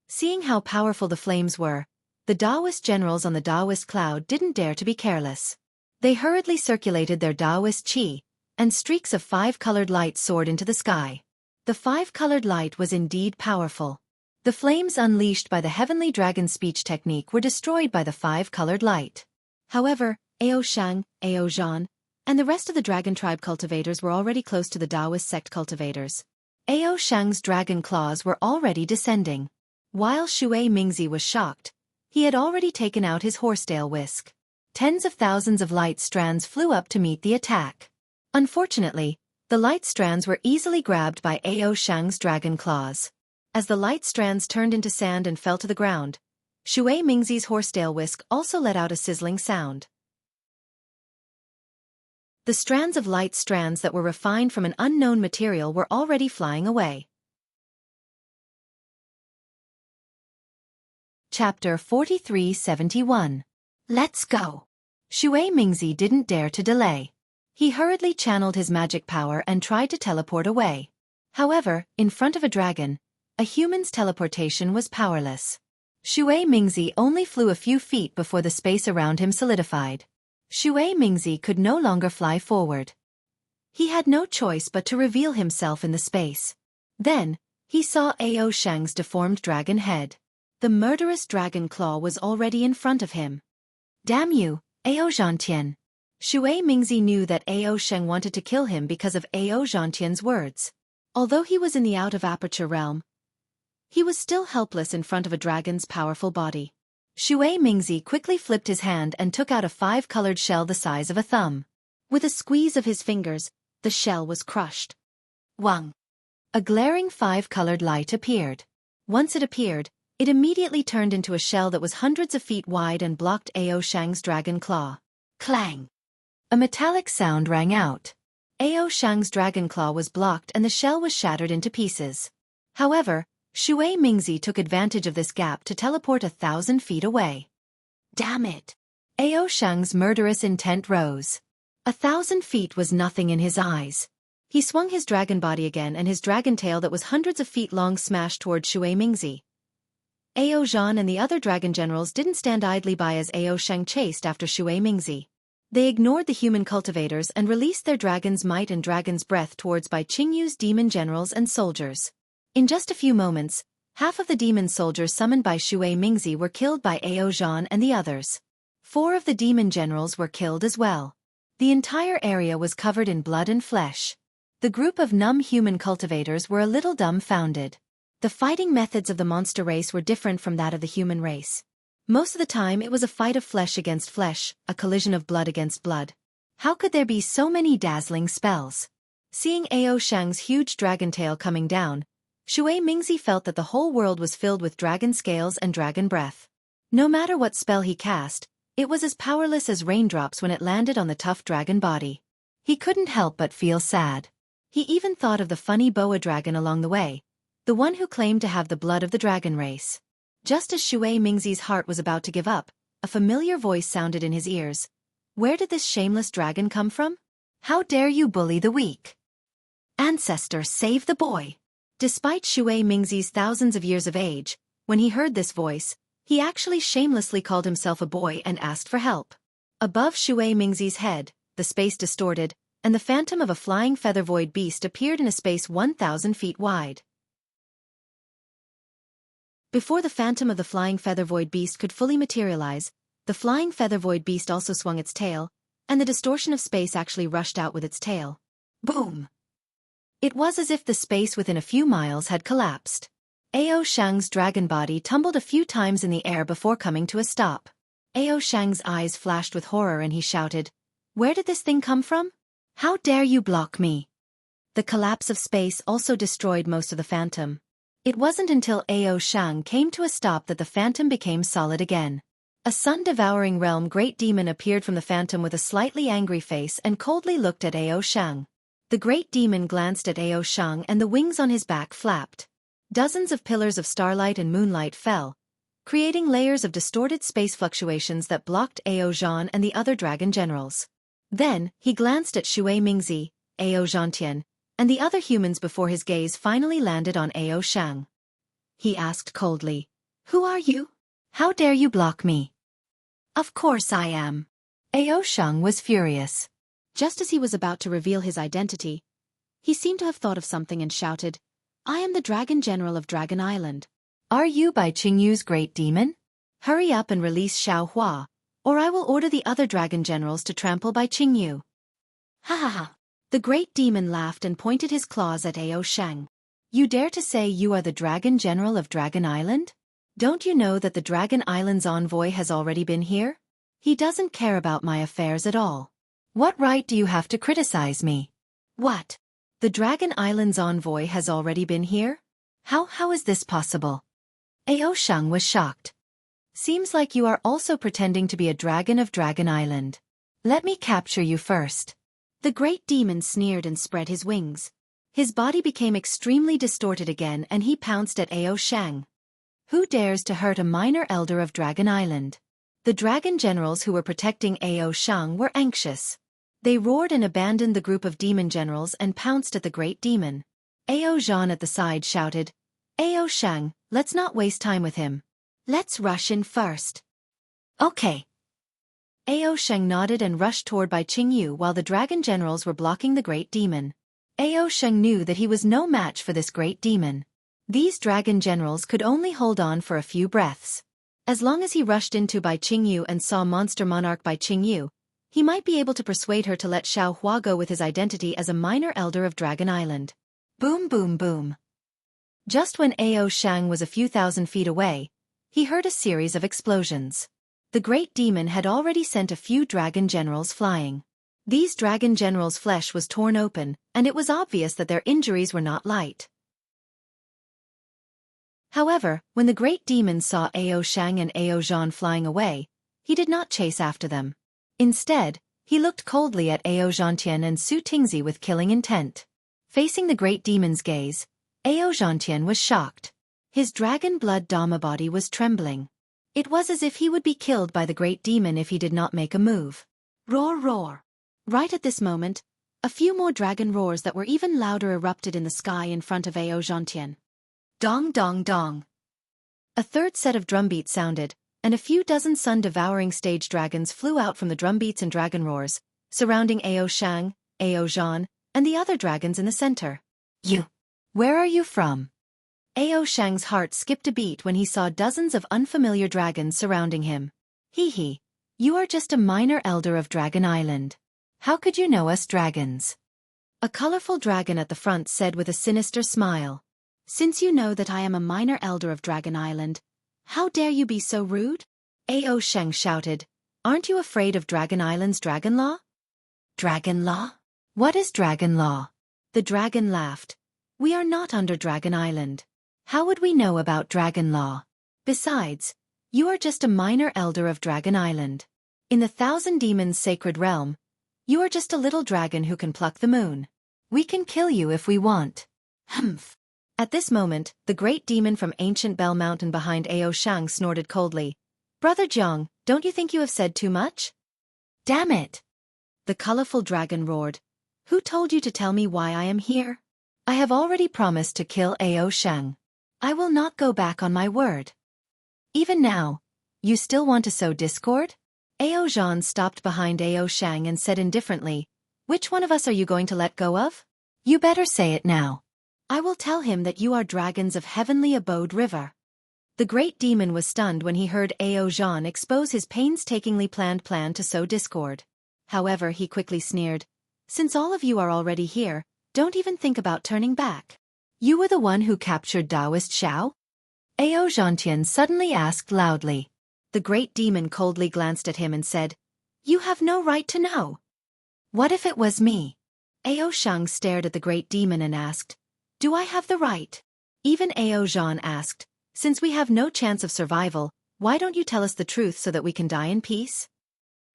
Seeing how powerful the flames were, the Taoist generals on the Taoist cloud didn't dare to be careless. They hurriedly circulated their Taoist qi, and streaks of five-colored light soared into the sky. The five-colored light was indeed powerful. The flames unleashed by the heavenly dragon speech technique were destroyed by the five-colored light. However, Ao Shang, Ao Zhan, and the rest of the dragon tribe cultivators were already close to the Taoist sect cultivators. Ao Shang's dragon claws were already descending. While Shui Mingzi was shocked, he had already taken out his horsetail whisk. Tens of thousands of light strands flew up to meet the attack. Unfortunately, the light strands were easily grabbed by Ao Shang's dragon claws. As the light strands turned into sand and fell to the ground, Shui Mingzi's horsetail whisk also let out a sizzling sound. The strands of light strands that were refined from an unknown material were already flying away. Chapter 4371. Let's go. Shui Mingzi didn't dare to delay. He hurriedly channeled his magic power and tried to teleport away. However, in front of a dragon, a human's teleportation was powerless. Shui Mingzi only flew a few feet before the space around him solidified. Shui Mingzi could no longer fly forward. He had no choice but to reveal himself in the space. Then, he saw Ao Shang's deformed dragon head. The murderous dragon claw was already in front of him. Damn you, Ao Zhantian. Shui Mingzi knew that Ao Sheng wanted to kill him because of Ao Zhantian's words. Although he was in the out-of-aperture realm, he was still helpless in front of a dragon's powerful body. Shui Mingzi quickly flipped his hand and took out a 5-colored shell the size of a thumb. With a squeeze of his fingers, the shell was crushed. Wang! A glaring 5-colored light appeared. Once it appeared, it immediately turned into a shell that was hundreds of feet wide and blocked Ao Shang's dragon claw. Clang! A metallic sound rang out. Ao Shang's dragon claw was blocked and the shell was shattered into pieces. However, Shui Mingzi took advantage of this gap to teleport 1,000 feet away. Damn it! Ao Shang's murderous intent rose. 1,000 feet was nothing in his eyes. He swung his dragon body again and his dragon tail that was hundreds of feet long smashed toward Shui Mingzi. Ao Zhan and the other dragon generals didn't stand idly by as Ao Shang chased after Shui Mingzi. They ignored the human cultivators and released their dragon's might and dragon's breath towards Bai Qingyu's demon generals and soldiers. In just a few moments, half of the demon soldiers summoned by Shui Mingzi were killed by Ao Zhan and the others. 4 of the demon generals were killed as well. The entire area was covered in blood and flesh. The group of numb human cultivators were a little dumbfounded. The fighting methods of the monster race were different from that of the human race. Most of the time it was a fight of flesh against flesh, a collision of blood against blood. How could there be so many dazzling spells? Seeing Ao Shang's huge dragon tail coming down, Shui Mingzi felt that the whole world was filled with dragon scales and dragon breath. No matter what spell he cast, it was as powerless as raindrops when it landed on the tough dragon body. He couldn't help but feel sad. He even thought of the funny boa dragon along the way, the one who claimed to have the blood of the dragon race. Just as Shui Mingzi's heart was about to give up, a familiar voice sounded in his ears. Where did this shameless dragon come from? How dare you bully the weak? Ancestor, save the boy! Despite Shui Mingzi's thousands of years of age, when he heard this voice, he actually shamelessly called himself a boy and asked for help. Above Shui Mingzi's head, the space distorted, and the phantom of a flying feather void beast appeared in a space 1,000 feet wide. Before the phantom of the flying feather void beast could fully materialize, the flying feather void beast also swung its tail, and the distortion of space actually rushed out with its tail. Boom! It was as if the space within a few miles had collapsed. Ao Shang's dragon body tumbled a few times in the air before coming to a stop. Ao Shang's eyes flashed with horror and he shouted, "Where did this thing come from? How dare you block me?" The collapse of space also destroyed most of the phantom. It wasn't until Ao Shang came to a stop that the phantom became solid again. A sun-devouring realm great demon appeared from the phantom with a slightly angry face and coldly looked at Ao Shang. The great demon glanced at Ao Shang and the wings on his back flapped. Dozens of pillars of starlight and moonlight fell, creating layers of distorted space fluctuations that blocked Ao Zhan and the other dragon generals. Then, he glanced at Shui Mingzi, Ao Zhantian, and the other humans before his gaze finally landed on Ao Shang. He asked coldly, "Who are you? How dare you block me?" "Of course I am." Ao Shang was furious. Just as he was about to reveal his identity, he seemed to have thought of something and shouted, "I am the Dragon General of Dragon Island." "Are you Bai Qingyu's great demon? Hurry up and release Xiao Hua, or I will order the other dragon generals to trample Bai Qingyu." "Ha ha ha." The great demon laughed and pointed his claws at Ao Shang. "You dare to say you are the Dragon General of Dragon Island? Don't you know that the Dragon Island's envoy has already been here? He doesn't care about my affairs at all. What right do you have to criticize me? What? The Dragon Island's envoy has already been here? How is this possible? Ao Shang was shocked. Seems like you are also pretending to be a dragon of Dragon Island. Let me capture you first. The great demon sneered and spread his wings. His body became extremely distorted again and he pounced at Ao Shang. Who dares to hurt a minor elder of Dragon Island? The dragon generals who were protecting Ao Shang were anxious. They roared and abandoned the group of demon generals and pounced at the great demon. Ao Zhan at the side shouted, Ao Shang, let's not waste time with him. Let's rush in first. Okay. Ao Shang nodded and rushed toward Bai Qingyu while the dragon generals were blocking the great demon. Ao Shang knew that he was no match for this great demon. These dragon generals could only hold on for a few breaths. As long as he rushed into Bai Qingyu and saw monster monarch Bai Qingyu, he might be able to persuade her to let Xiao Hua go with his identity as a minor elder of Dragon Island. Boom boom boom. Just when Ao Shang was a few thousand feet away, he heard a series of explosions. The great demon had already sent a few dragon generals flying. These dragon generals' flesh was torn open, and it was obvious that their injuries were not light. However, when the great demon saw Ao Shang and Ao Zhan flying away, he did not chase after them. Instead, he looked coldly at Ao Zhantian and Su Tingzi with killing intent. Facing the great demon's gaze, Ao Zhantian was shocked. His dragon blood Dharma body was trembling. It was as if he would be killed by the great demon if he did not make a move. Roar roar. Right at this moment, a few more dragon roars that were even louder erupted in the sky in front of Ao Zhantian. Dong dong dong. A third set of drumbeats sounded, and a few dozen sun-devouring stage dragons flew out from the drumbeats and dragon roars, surrounding Ao Shang, Ao Zhan, and the other dragons in the center. You. Where are you from? Ao Shang's heart skipped a beat when he saw dozens of unfamiliar dragons surrounding him. Hee hee. You are just a minor elder of Dragon Island. How could you know us dragons? A colorful dragon at the front said with a sinister smile. Since you know that I am a minor elder of Dragon Island, how dare you be so rude? Ao Shang shouted. Aren't you afraid of Dragon Island's dragon law? Dragon law? What is dragon law? The dragon laughed. We are not under Dragon Island. How would we know about dragon law? Besides, you are just a minor elder of Dragon Island. In the Thousand Demons' sacred realm, you are just a little dragon who can pluck the moon. We can kill you if we want. Humph. At this moment, the great demon from ancient Bell Mountain behind Ao Shang snorted coldly. Brother Jiang, don't you think you have said too much? Damn it! The colorful dragon roared. Who told you to tell me why I am here? I have already promised to kill Ao Shang. I will not go back on my word. Even now, you still want to sow discord? Ao Zhan stopped behind Ao Shang and said indifferently, which one of us are you going to let go of? You better say it now. I will tell him that you are dragons of heavenly abode river. The great demon was stunned when he heard Ao Zhan expose his painstakingly planned plan to sow discord. However, he quickly sneered, since all of you are already here, don't even think about turning back. You were the one who captured Taoist Xiao? Ao Zhantian suddenly asked loudly. The great demon coldly glanced at him and said, You have no right to know. What if it was me? Ao Shang stared at the great demon and asked, Do I have the right? Even Ao Zhan asked, Since we have no chance of survival, why don't you tell us the truth so that we can die in peace?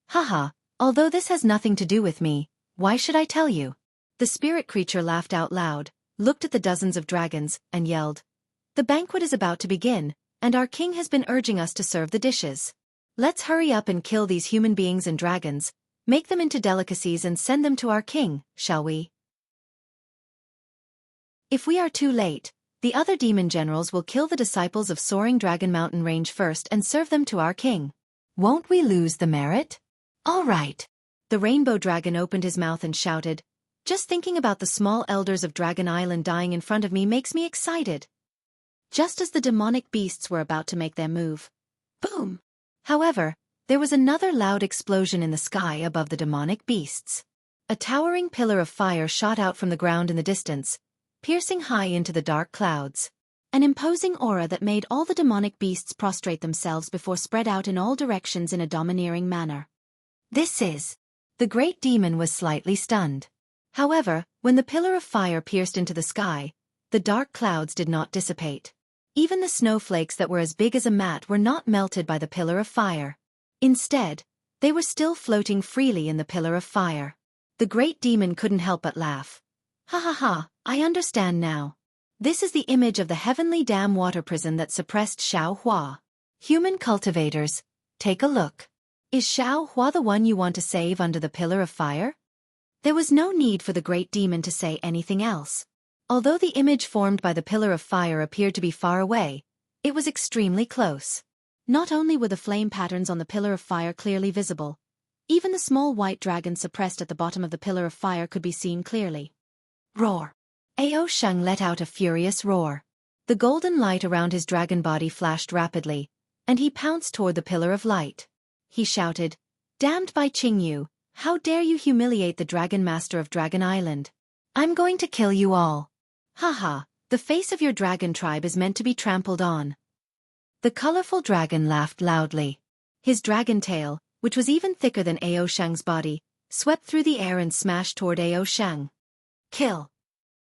Haha, although this has nothing to do with me, why should I tell you? The spirit creature laughed out loud, looked at the dozens of dragons, and yelled, The banquet is about to begin, and our king has been urging us to serve the dishes. Let's hurry up and kill these human beings and dragons, make them into delicacies and send them to our king, shall we? If we are too late, the other demon generals will kill the disciples of Soaring Dragon Mountain Range first and serve them to our king. Won't we lose the merit? All right. The rainbow dragon opened his mouth and shouted, Just thinking about the small elders of Dragon Island dying in front of me makes me excited. Just as the demonic beasts were about to make their move. Boom! However, there was another loud explosion in the sky above the demonic beasts. A towering pillar of fire shot out from the ground in the distance, piercing high into the dark clouds. An imposing aura that made all the demonic beasts prostrate themselves before spread out in all directions in a domineering manner. This is. The great demon was slightly stunned. However, when the pillar of fire pierced into the sky, the dark clouds did not dissipate. Even the snowflakes that were as big as a mat were not melted by the pillar of fire. Instead, they were still floating freely in the pillar of fire. The great demon couldn't help but laugh. Ha ha ha, I understand now. This is the image of the heavenly dam water prison that suppressed Xiao Hua. Human cultivators, take a look. Is Xiao Hua the one you want to save under the pillar of fire? There was no need for the great demon to say anything else. Although the image formed by the pillar of fire appeared to be far away, it was extremely close. Not only were the flame patterns on the pillar of fire clearly visible, even the small white dragon suppressed at the bottom of the pillar of fire could be seen clearly. Roar! Ao Sheng let out a furious roar. The golden light around his dragon body flashed rapidly, and he pounced toward the pillar of light. He shouted, "Damned by Jianghu, how dare you humiliate the Dragon Master of Dragon Island? I'm going to kill you all. Haha, the face of your dragon tribe is meant to be trampled on." The colorful dragon laughed loudly. His dragon tail, which was even thicker than Ao Sheng's body, swept through the air and smashed toward Ao Sheng. Kill!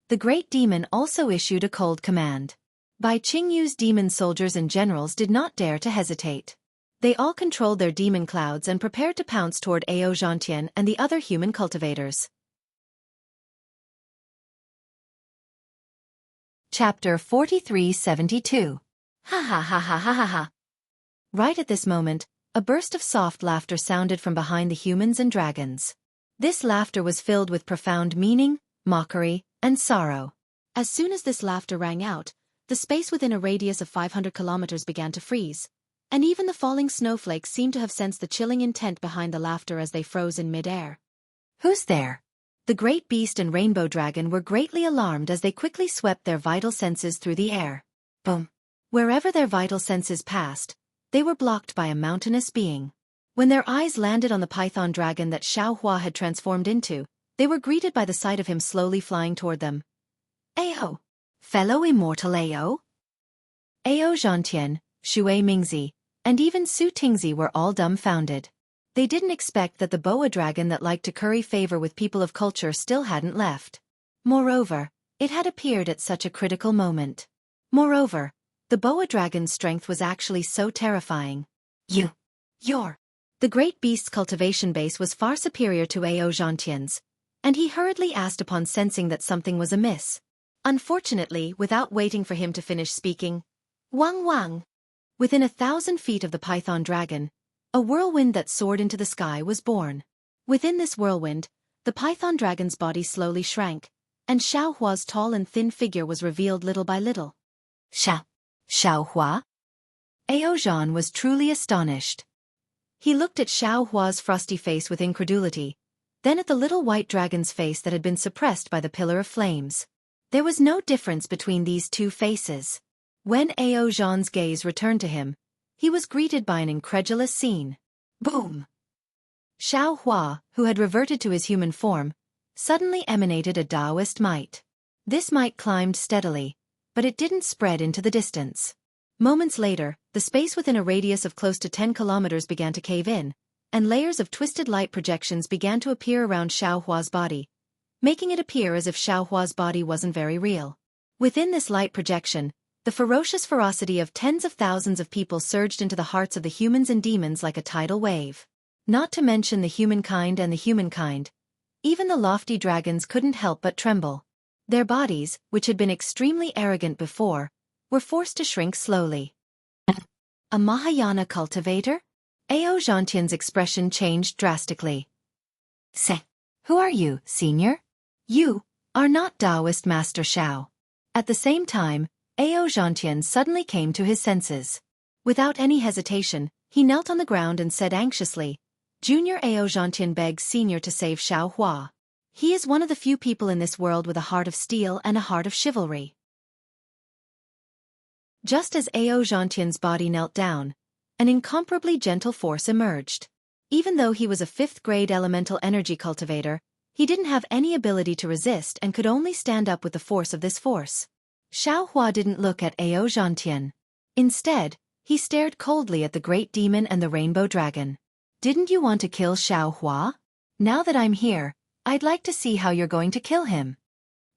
The great demon also issued a cold command. Bai Qingyu's demon soldiers and generals did not dare to hesitate. They all controlled their demon clouds and prepared to pounce toward Ao Zhantian and the other human cultivators. Chapter 4372. Ha ha ha ha ha ha ha. Right at this moment, a burst of soft laughter sounded from behind the humans and dragons. This laughter was filled with profound meaning, mockery, and sorrow. As soon as this laughter rang out, the space within a radius of 500 kilometers began to freeze, and even the falling snowflakes seemed to have sensed the chilling intent behind the laughter as they froze in mid-air. Who's there? The great beast and rainbow dragon were greatly alarmed as they quickly swept their vital senses through the air. Boom! Wherever their vital senses passed, they were blocked by a mountainous being. When their eyes landed on the python dragon that Xiao Hua had transformed into, they were greeted by the sight of him slowly flying toward them. Ao! Fellow Immortal Ao? Ao Zhantian, Xue Mingzi, and even Su Tingzi were all dumbfounded. They didn't expect that the boa dragon that liked to curry favor with people of culture still hadn't left. Moreover, it had appeared at such a critical moment. Moreover, the boa dragon's strength was actually so terrifying. The great beast's cultivation base was far superior to Ao Zhantian's, and he hurriedly asked upon sensing that something was amiss. Unfortunately, without waiting for him to finish speaking, Wang Wang! Within 1,000 feet of the python dragon, a whirlwind that soared into the sky was born. Within this whirlwind, the python dragon's body slowly shrank, and Xiao Hua's tall and thin figure was revealed little by little. Xiao Hua? Ao Zhan was truly astonished. He looked at Xiao Hua's frosty face with incredulity, then at the little white dragon's face that had been suppressed by the pillar of flames. There was no difference between these two faces. When Ao Zhan's gaze returned to him, he was greeted by an incredulous scene. Boom! Xiao Hua, who had reverted to his human form, suddenly emanated a Taoist might. This might climbed steadily, but it didn't spread into the distance. Moments later, the space within a radius of close to 10 kilometers began to cave in, and layers of twisted light projections began to appear around Xiao Hua's body, making it appear as if Xiao Hua's body wasn't very real. Within this light projection, the ferocious ferocity of tens of thousands of people surged into the hearts of the humans and demons like a tidal wave. Not to mention the humankind and the humankind. Even the lofty dragons couldn't help but tremble. Their bodies, which had been extremely arrogant before, were forced to shrink slowly. A Mahayana cultivator? Ao Zhantian's expression changed drastically. Who are you, senior? You are not Taoist Master Xiao. At the same time, Ao Zhantian suddenly came to his senses. Without any hesitation, he knelt on the ground and said anxiously, Junior Ao Zhantian begs Senior to save Xiao Hua. He is one of the few people in this world with a heart of steel and a heart of chivalry. Just as Ao Zhantian's body knelt down, an incomparably gentle force emerged. Even though he was a 5th-grade elemental energy cultivator, he didn't have any ability to resist and could only stand up with the force of this force. Xiaohua didn't look at Ao Zhantian. Instead, he stared coldly at the great demon and the rainbow dragon. Didn't you want to kill Xiaohua? Now that I'm here, I'd like to see how you're going to kill him.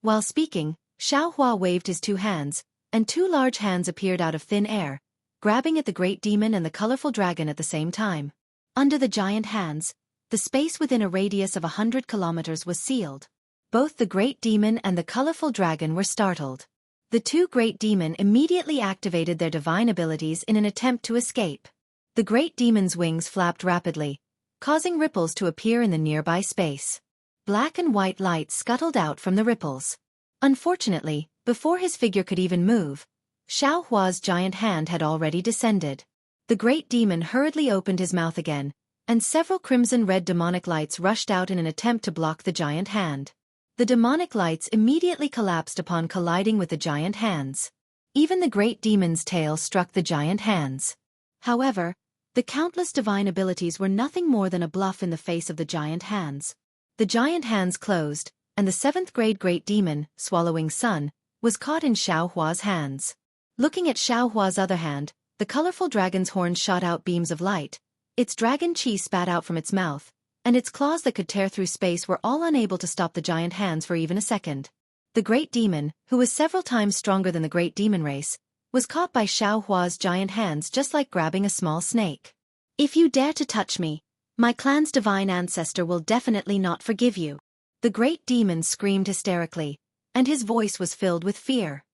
While speaking, Xiaohua waved his two hands, and two large hands appeared out of thin air, grabbing at the great demon and the colorful dragon at the same time. Under the giant hands, the space within a radius of 100 kilometers was sealed. Both the great demon and the colorful dragon were startled. The two great demon immediately activated their divine abilities in an attempt to escape. The great demon's wings flapped rapidly, causing ripples to appear in the nearby space. Black and white light scuttled out from the ripples. Unfortunately, before his figure could even move, Xiaohua's giant hand had already descended. The great demon hurriedly opened his mouth again, and several crimson-red demonic lights rushed out in an attempt to block the giant hand. The demonic lights immediately collapsed upon colliding with the giant hands. Even the great demon's tail struck the giant hands. However, the countless divine abilities were nothing more than a bluff in the face of the giant hands. The giant hands closed, and the 7th-grade great demon, swallowing sun, was caught in Xiaohua's hands. Looking at Xiaohua's other hand, the colorful dragon's horns shot out beams of light, its dragon chi spat out from its mouth, and its claws that could tear through space were all unable to stop the giant hands for even a second. The great demon, who was several times stronger than the great demon race, was caught by Xiaohua's giant hands just like grabbing a small snake. If you dare to touch me, my clan's divine ancestor will definitely not forgive you. The great demon screamed hysterically, and his voice was filled with fear.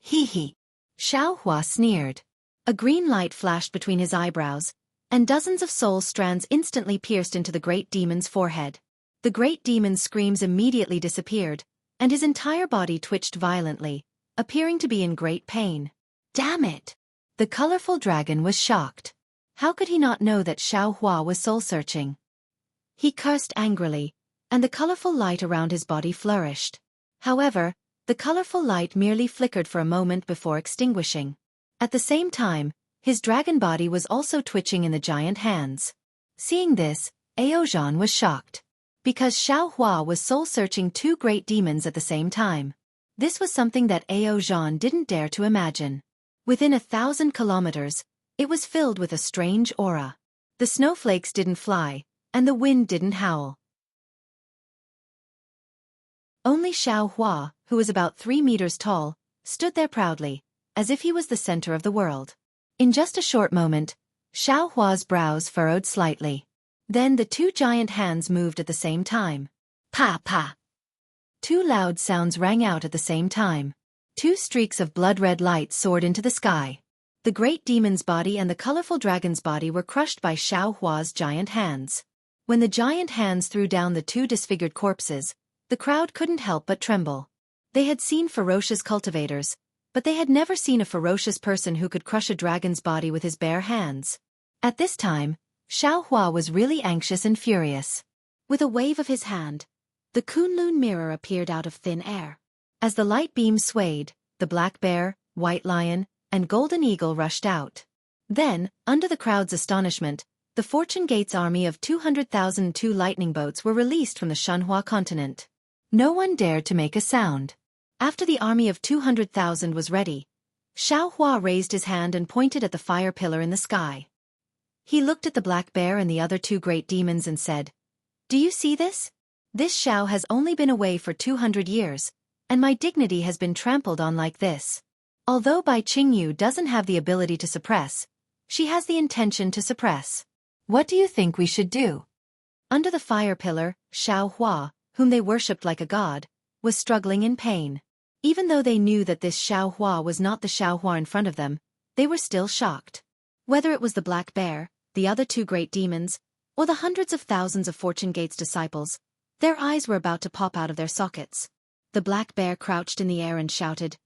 Hee hee. Xiaohua sneered. A green light flashed between his eyebrows, and dozens of soul strands instantly pierced into the great demon's forehead. The great demon's screams immediately disappeared, and his entire body twitched violently, appearing to be in great pain. Damn it! The colorful dragon was shocked. How could he not know that Xiaohua was soul-searching? He cursed angrily, and the colorful light around his body flourished. However, the colorful light merely flickered for a moment before extinguishing. At the same time, his dragon body was also twitching in the giant hands. Seeing this, Aozhan was shocked. Because Xiaohua was soul-searching two great demons at the same time. This was something that Aozhan didn't dare to imagine. Within 1,000 kilometers, it was filled with a strange aura. The snowflakes didn't fly, and the wind didn't howl. Only Xiaohua, who was about 3 meters tall, stood there proudly, as if he was the center of the world. In just a short moment, Xiaohua's brows furrowed slightly. Then the two giant hands moved at the same time. Pa pa! Two loud sounds rang out at the same time. Two streaks of blood-red light soared into the sky. The great demon's body and the colorful dragon's body were crushed by Xiaohua's giant hands. When the giant hands threw down the two disfigured corpses, the crowd couldn't help but tremble. They had seen ferocious cultivators, but they had never seen a ferocious person who could crush a dragon's body with his bare hands. At this time, Xiaohua was really anxious and furious. With a wave of his hand, the Kunlun mirror appeared out of thin air. As the light beam swayed, the black bear, white lion, and golden eagle rushed out. Then, under the crowd's astonishment, the Fortune Gates army of 200,002 lightning boats were released from the Shenhua continent. No one dared to make a sound. After the army of 200,000 was ready, Xiaohua raised his hand and pointed at the fire pillar in the sky. He looked at the black bear and the other two great demons and said, "Do you see this? This Xiao has only been away for 200 years, and my dignity has been trampled on like this. Although Bai Qingyu doesn't have the ability to suppress, she has the intention to suppress. What do you think we should do?" Under the fire pillar, Xiaohua, whom they worshipped like a god, was struggling in pain. Even though they knew that this Xiaohua was not the Xiaohua in front of them, they were still shocked. Whether it was the black bear, the other two great demons, or the hundreds of thousands of Fortune Gates disciples, their eyes were about to pop out of their sockets. The black bear crouched in the air and shouted,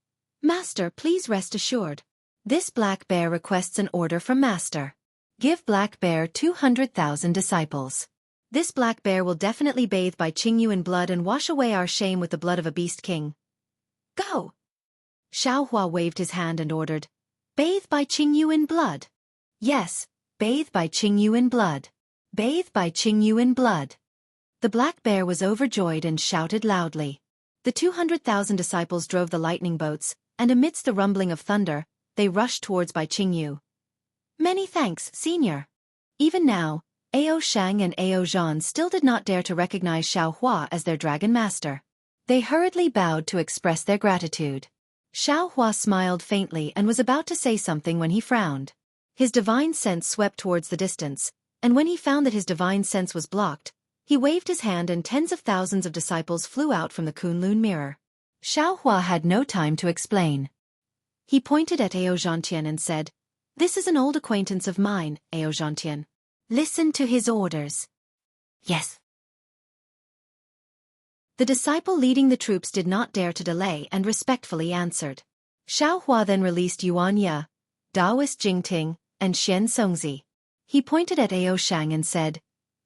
"Master, please rest assured. This black bear requests an order from Master. Give black bear 200,000 disciples. This black bear will definitely bathe Bai Qingyu in blood and wash away our shame with the blood of a beast king. Go!" Xiaohua waved his hand and ordered, "Bathe Bai Qingyu in blood." Yes, bathe Bai Qingyu in blood. Bathe Bai Qingyu in blood. The black bear was overjoyed and shouted loudly. The 200,000 disciples drove the lightning boats, and amidst the rumbling of thunder, they rushed towards Bai Qingyu. "Many thanks, senior." Even now, Ao Shang and Ao Zhan still did not dare to recognize Xiao Hua as their dragon master. They hurriedly bowed to express their gratitude. Xiao Hua smiled faintly and was about to say something when he frowned. His divine sense swept towards the distance, and when he found that his divine sense was blocked, he waved his hand and tens of thousands of disciples flew out from the Kunlun mirror. Xiao Hua had no time to explain. He pointed at Ao Zhantian and said, "This is an old acquaintance of mine, Ao Zhantian. Listen to his orders." "Yes." The disciple leading the troops did not dare to delay and respectfully answered. Xiao Hua then released Yuan Ye, Daoist Jingting, and Xian Songzi. He pointed at Ao Shang and said,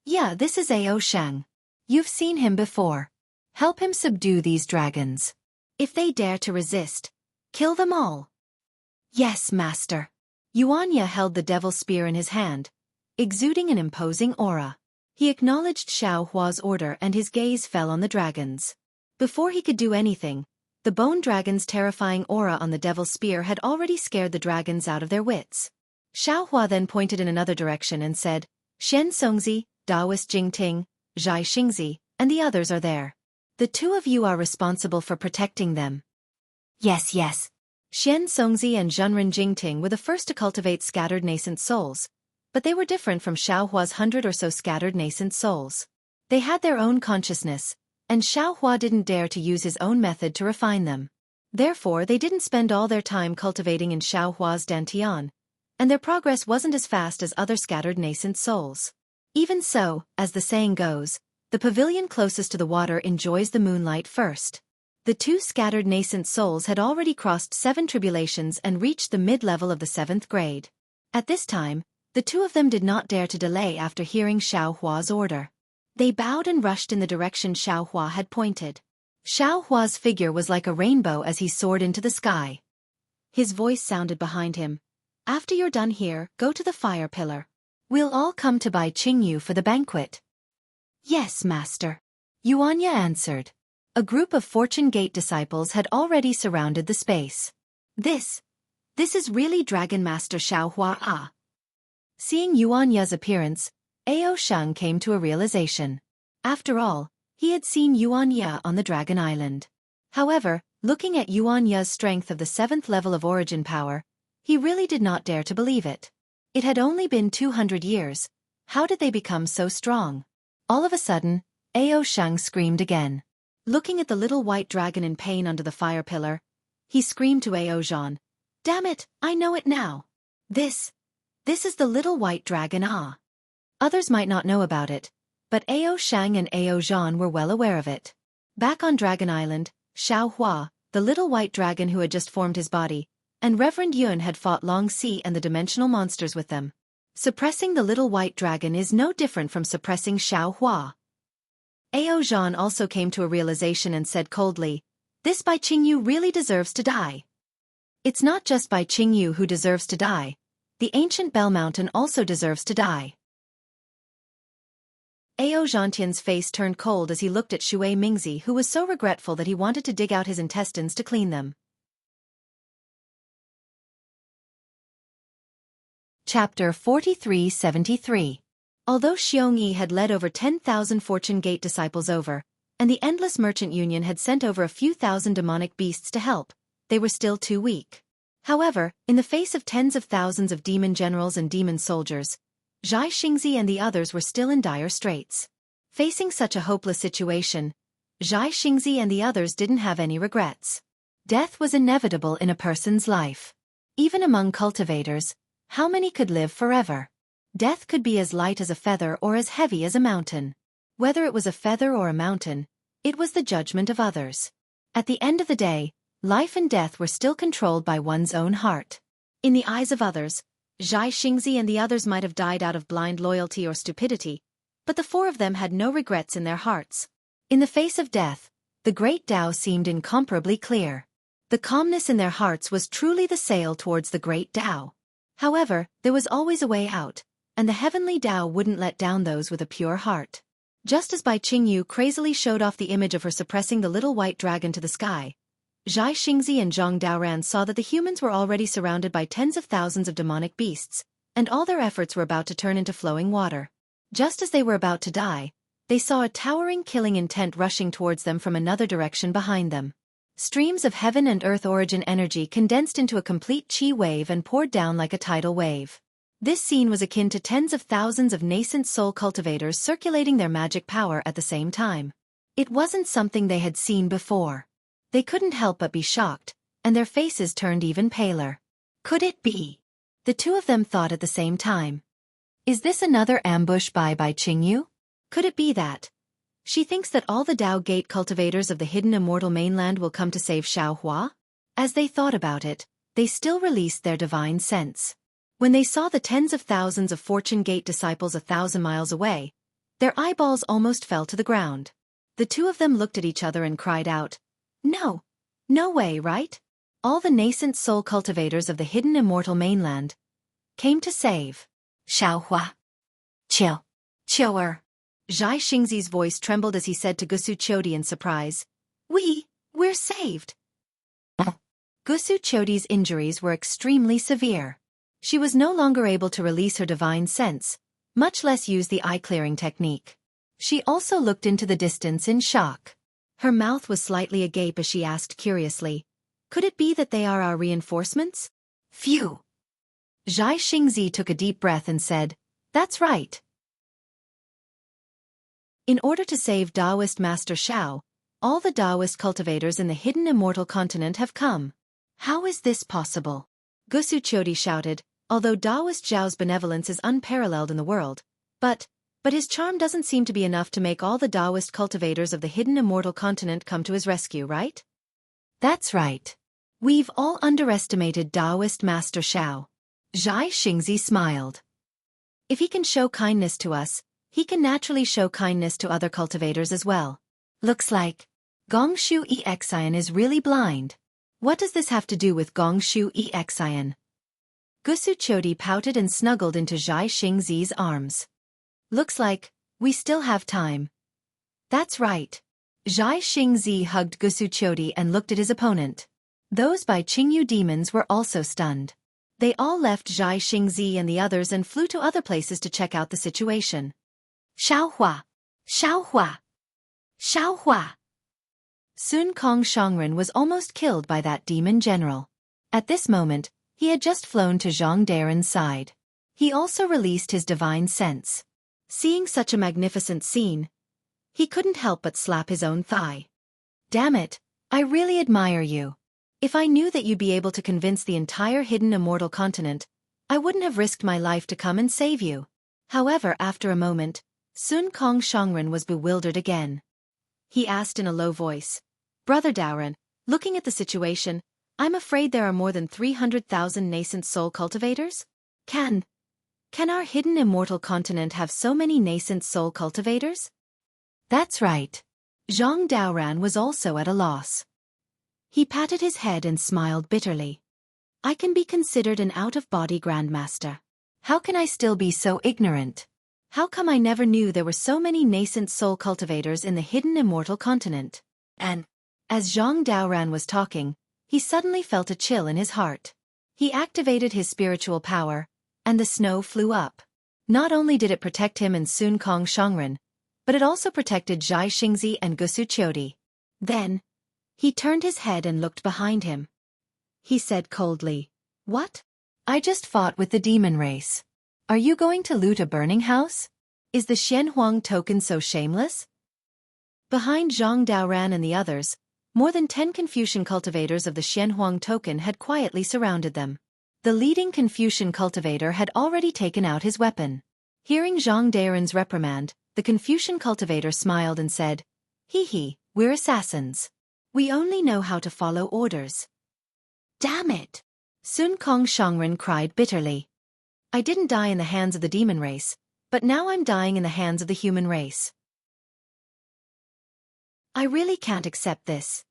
"Yeah, this is Ao Shang. You've seen him before. Help him subdue these dragons. If they dare to resist, kill them all." "Yes, master." Yuan Ye held the devil spear in his hand, exuding an imposing aura. He acknowledged Xiao Hua's order and his gaze fell on the dragons. Before he could do anything, the bone dragon's terrifying aura on the devil's spear had already scared the dragons out of their wits. Xiao Hua then pointed in another direction and said, "Xian Songzi, Daoist Jingting, Xianxia, and the others are there. The two of you are responsible for protecting them." "Yes, yes." Xian Songzi and Zhenren Jingting were the first to cultivate scattered nascent souls, but they were different from Xiao Hua's 100 or so scattered nascent souls. They had their own consciousness, and Xiao Hua didn't dare to use his own method to refine them. Therefore they didn't spend all their time cultivating in Xiao Hua's dantian, and their progress wasn't as fast as other scattered nascent souls. Even so, as the saying goes, the pavilion closest to the water enjoys the moonlight first. The two scattered nascent souls had already crossed 7 tribulations and reached the mid-level of the 7th grade. At this time, the two of them did not dare to delay after hearing Xiao Hua's order. They bowed and rushed in the direction Xiao Hua had pointed. Xiao Hua's figure was like a rainbow as he soared into the sky. His voice sounded behind him. "After you're done here, go to the fire pillar. We'll all come to Bai Qingyu for the banquet." "Yes, master," Yuan Ye answered. A group of Fortune Gate disciples had already surrounded the space. This is really Dragon Master Xiao Hua ah. Seeing Yuan Ye's appearance, Ao Shang came to a realization. After all, he had seen Yuan Ye on the Dragon Island. However, looking at Yuan Ye's strength of the 7th level of origin power, he really did not dare to believe it. It had only been 200 years. How did they become so strong? All of a sudden, Ao Shang screamed again. Looking at the little white dragon in pain under the fire pillar, he screamed to Ao Zhan, "Damn it, I know it now. This is the little white dragon ah." Others might not know about it, but Ao Shang and Ao Zhan were well aware of it. Back on Dragon Island, Xiao Hua, the little white dragon who had just formed his body, and Reverend Yun had fought Long Si and the dimensional monsters with them. Suppressing the little white dragon is no different from suppressing Xiao Hua. Ao Zhan also came to a realization and said coldly, "This Bai Qingyu really deserves to die." It's not just Bai Qingyu who deserves to die. The ancient Bell Mountain also deserves to die. Ao Zhantian's face turned cold as he looked at Shui Mingzi, who was so regretful that he wanted to dig out his intestines to clean them. Chapter 4373. Although Xiongyi had led over 10,000 Fortune Gate disciples over, and the Endless Merchant Union had sent over a few thousand demonic beasts to help, they were still too weak. However, in the face of tens of thousands of demon generals and demon soldiers, Xianxia and the others were still in dire straits. Facing such a hopeless situation, Xianxia and the others didn't have any regrets. Death was inevitable in a person's life. Even among cultivators, how many could live forever? Death could be as light as a feather or as heavy as a mountain. Whether it was a feather or a mountain, it was the judgment of others. At the end of the day, life and death were still controlled by one's own heart. In the eyes of others, Xianxia and the others might have died out of blind loyalty or stupidity, but the four of them had no regrets in their hearts. In the face of death, the great Tao seemed incomparably clear. The calmness in their hearts was truly the sail towards the great Tao. However, there was always a way out, and the heavenly Tao wouldn't let down those with a pure heart. Just as Bai Qingyu crazily showed off the image of her suppressing the little white dragon to the sky, Xianxia and Zhang Daoran saw that the humans were already surrounded by tens of thousands of demonic beasts, and all their efforts were about to turn into flowing water. Just as they were about to die, they saw a towering killing intent rushing towards them from another direction behind them. Streams of heaven and earth origin energy condensed into a complete chi wave and poured down like a tidal wave. This scene was akin to tens of thousands of nascent soul cultivators circulating their magic power at the same time. It wasn't something they had seen before. They couldn't help but be shocked, and their faces turned even paler. Could it be? The two of them thought at the same time. Is this another ambush by Jianghu? Could it be that she thinks that all the Dao Gate cultivators of the hidden immortal mainland will come to save Xiaohua? As they thought about it, they still released their divine sense. When they saw the tens of thousands of Fortune Gate disciples 1,000 miles away, their eyeballs almost fell to the ground. The two of them looked at each other and cried out, "No! No way, right? All the nascent soul cultivators of the hidden immortal mainland came to save Xiaohua. Chill. Chiller." Xianxia's voice trembled as he said to Gusu in surprise, We're saved." Gusu injuries were extremely severe. She was no longer able to release her divine sense, much less use the eye-clearing technique. She also looked into the distance in shock. Her mouth was slightly agape as she asked curiously, "Could it be that they are our reinforcements?" Phew! Xianxia took a deep breath and said, "That's right." In order to save Taoist Master Xiao, all the Taoist cultivators in the hidden immortal continent have come. How is this possible? Gusu shouted, although Taoist Zhao's benevolence is unparalleled in the world, but his charm doesn't seem to be enough to make all the Taoist cultivators of the hidden immortal continent come to his rescue, right? That's right. We've all underestimated Taoist Master Xiao. Xianxia smiled. If he can show kindness to us, he can naturally show kindness to other cultivators as well. Looks like Gongshu Exian is really blind. What does this have to do with Gongshu Exian? Gusu pouted and snuggled into Xianxia's arms. Looks like we still have time. That's right. Xianxia hugged Gusu and looked at his opponent. Those by Jianghu demons were also stunned. They all left Xianxia and the others and flew to other places to check out the situation. Xiaohua! Xiaohua! Xiaohua! Sun Kong Shangren was almost killed by that demon general. At this moment, he had just flown to Zhang Daren's side. He also released his divine sense. Seeing such a magnificent scene, he couldn't help but slap his own thigh. Damn it, I really admire you. If I knew that you'd be able to convince the entire hidden immortal continent, I wouldn't have risked my life to come and save you. However, after a moment, Sun Kong Shangren was bewildered again. He asked in a low voice, "Brother Daoran, looking at the situation, I'm afraid there are more than 300,000 nascent soul cultivators? Can our hidden immortal continent have so many nascent soul cultivators?" That's right. Zhang Daoran was also at a loss. He patted his head and smiled bitterly. I can be considered an out-of-body grandmaster. How can I still be so ignorant? How come I never knew there were so many nascent soul cultivators in the hidden immortal continent? And, as Zhang Daoran was talking, he suddenly felt a chill in his heart. He activated his spiritual power, and the snow flew up. Not only did it protect him and Sun Kong Shangren, but it also protected Xianxia and Gusu. Then, he turned his head and looked behind him. He said coldly, "What? I just fought with the demon race. Are you going to loot a burning house? Is the Xianhuang token so shameless?" Behind Zhang Daoran and the others, more than 10 Confucian cultivators of the Xianhuang token had quietly surrounded them. The leading Confucian cultivator had already taken out his weapon. Hearing Zhang Daoran's reprimand, the Confucian cultivator smiled and said, "Hee, we're assassins. We only know how to follow orders." Damn it! Sun Kong Shangren cried bitterly. I didn't die in the hands of the demon race, but now I'm dying in the hands of the human race. I really can't accept this.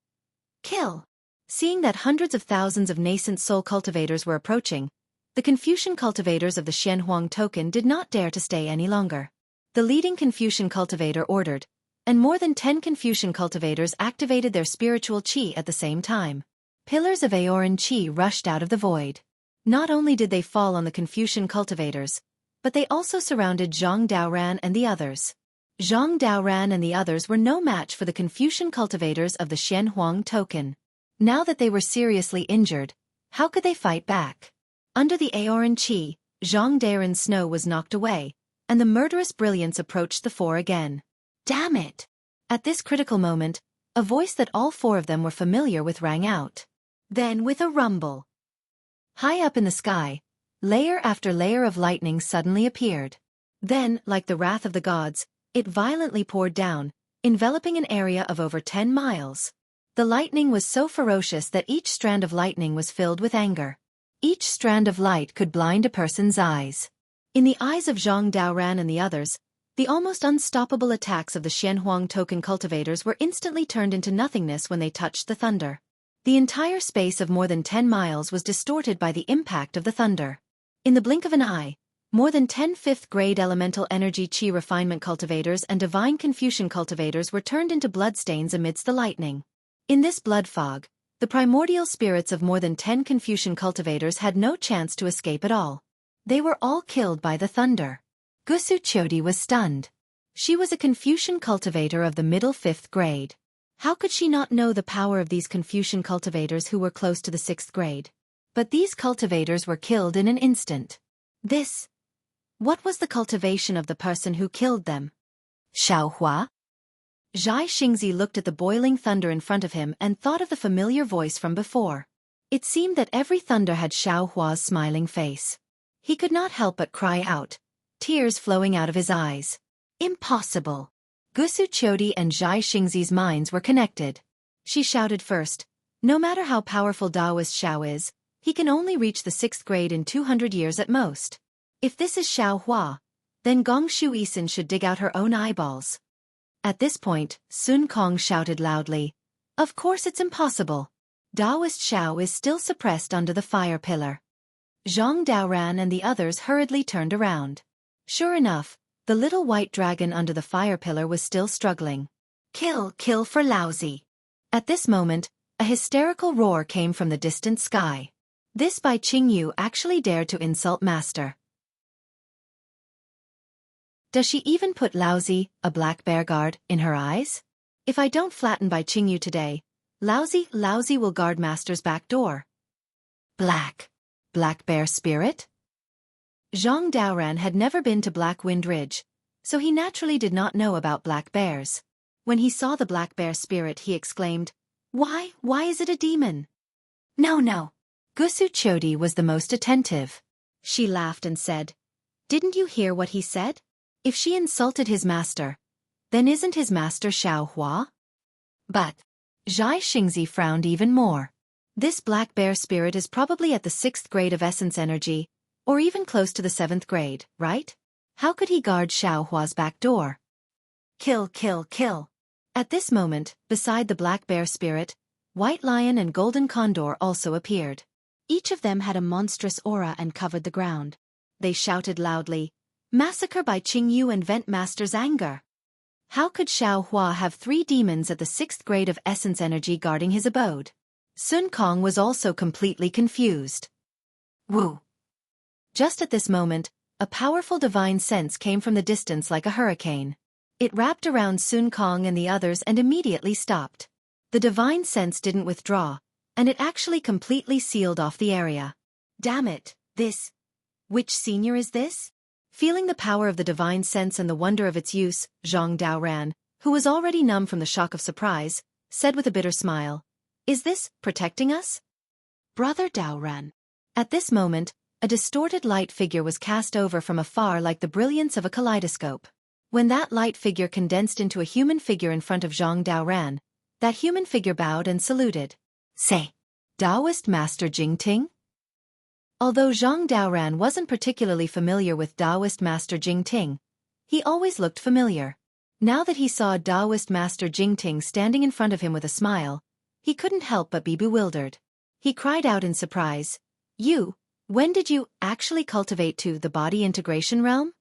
Kill! Seeing that hundreds of thousands of nascent soul cultivators were approaching, the Confucian cultivators of the Xianhuang token did not dare to stay any longer. The leading Confucian cultivator ordered, and more than 10 Confucian cultivators activated their spiritual qi at the same time. Pillars of Aoran qi rushed out of the void. Not only did they fall on the Confucian cultivators, but they also surrounded Zhang Daoran and the others. Zhang Daoran and the others were no match for the Confucian cultivators of the Xianhuang token. Now that they were seriously injured, how could they fight back? Under the Aoran qi, Zhang Daoran's snow was knocked away, and the murderous brilliance approached the four again. Damn it! At this critical moment, a voice that all four of them were familiar with rang out. Then with a rumble, high up in the sky, layer after layer of lightning suddenly appeared. Then, like the wrath of the gods, it violently poured down, enveloping an area of over 10 miles. The lightning was so ferocious that each strand of lightning was filled with anger. Each strand of light could blind a person's eyes. In the eyes of Zhang Daoran and the others, the almost unstoppable attacks of the Xianhuang token cultivators were instantly turned into nothingness when they touched the thunder. The entire space of more than 10 miles was distorted by the impact of the thunder. In the blink of an eye, more than 10 fifth-grade elemental energy qi refinement cultivators and divine Confucian cultivators were turned into bloodstains amidst the lightning. In this blood fog, the primordial spirits of more than 10 Confucian cultivators had no chance to escape at all. They were all killed by the thunder. Gusu was stunned. She was a Confucian cultivator of the middle 5th grade. How could she not know the power of these Confucian cultivators who were close to the 6th grade? But these cultivators were killed in an instant. What was the cultivation of the person who killed them? Xiaohua? Xianxia looked at the boiling thunder in front of him and thought of the familiar voice from before. It seemed that every thunder had Xiaohua's smiling face. He could not help but cry out, tears flowing out of his eyes. Impossible! Gusu and Xianxia's minds were connected. She shouted first, no matter how powerful Taoist Xiao is, he can only reach the 6th grade in 200 years at most. If this is Xiaohua, then Gongshu Isin should dig out her own eyeballs. At this point, Sun Kong shouted loudly, of course it's impossible. Taoist Xiao is still suppressed under the fire pillar. Zhang Daoran and the others hurriedly turned around. Sure enough, the little white dragon under the fire pillar was still struggling. Kill for lousy. At this moment, a hysterical roar came from the distant sky. This Bai Qingyu actually dared to insult Master. Does she even put lousy, a black bear guard, in her eyes? If I don't flatten Bai Qingyu today, lousy will guard Master's back door. Black bear spirit? Zhang Daoran had never been to Black Wind Ridge, so he naturally did not know about black bears. When he saw the black bear spirit, he exclaimed, Why is it a demon? No. Gusu was the most attentive. She laughed and said, Didn't you hear what he said? If she insulted his master, then isn't his master Xiaohua? But Xianxia frowned even more. This black bear spirit is probably at the 6th grade of essence energy, or even close to the 7th grade, right? How could he guard Xiaohua's back door? Kill. At this moment, beside the black bear spirit, White Lion and Golden Condor also appeared. Each of them had a monstrous aura and covered the ground. They shouted loudly, Massacre Bai Qingyu and vent Master's anger. How could Xiaohua have 3 demons at the 6th grade of essence energy guarding his abode? Sun Kong was also completely confused. Woo! Just at this moment, a powerful divine sense came from the distance like a hurricane. It wrapped around Sun Kong and the others and immediately stopped. The divine sense didn't withdraw, and it actually completely sealed off the area. Damn it, which senior is this? Feeling the power of the divine sense and the wonder of its use, Zhang Daoran, who was already numb from the shock of surprise, said with a bitter smile, Is this protecting us? Brother Daoran. At this moment, a distorted light figure was cast over from afar like the brilliance of a kaleidoscope. When that light figure condensed into a human figure in front of Zhang Daoran, that human figure bowed and saluted. Say, Taoist Master Jingting? Although Zhang Daoran wasn't particularly familiar with Taoist Master Jingting, he always looked familiar. Now that he saw Taoist Master Jingting standing in front of him with a smile, he couldn't help but be bewildered. He cried out in surprise, When did you actually cultivate to the body integration realm?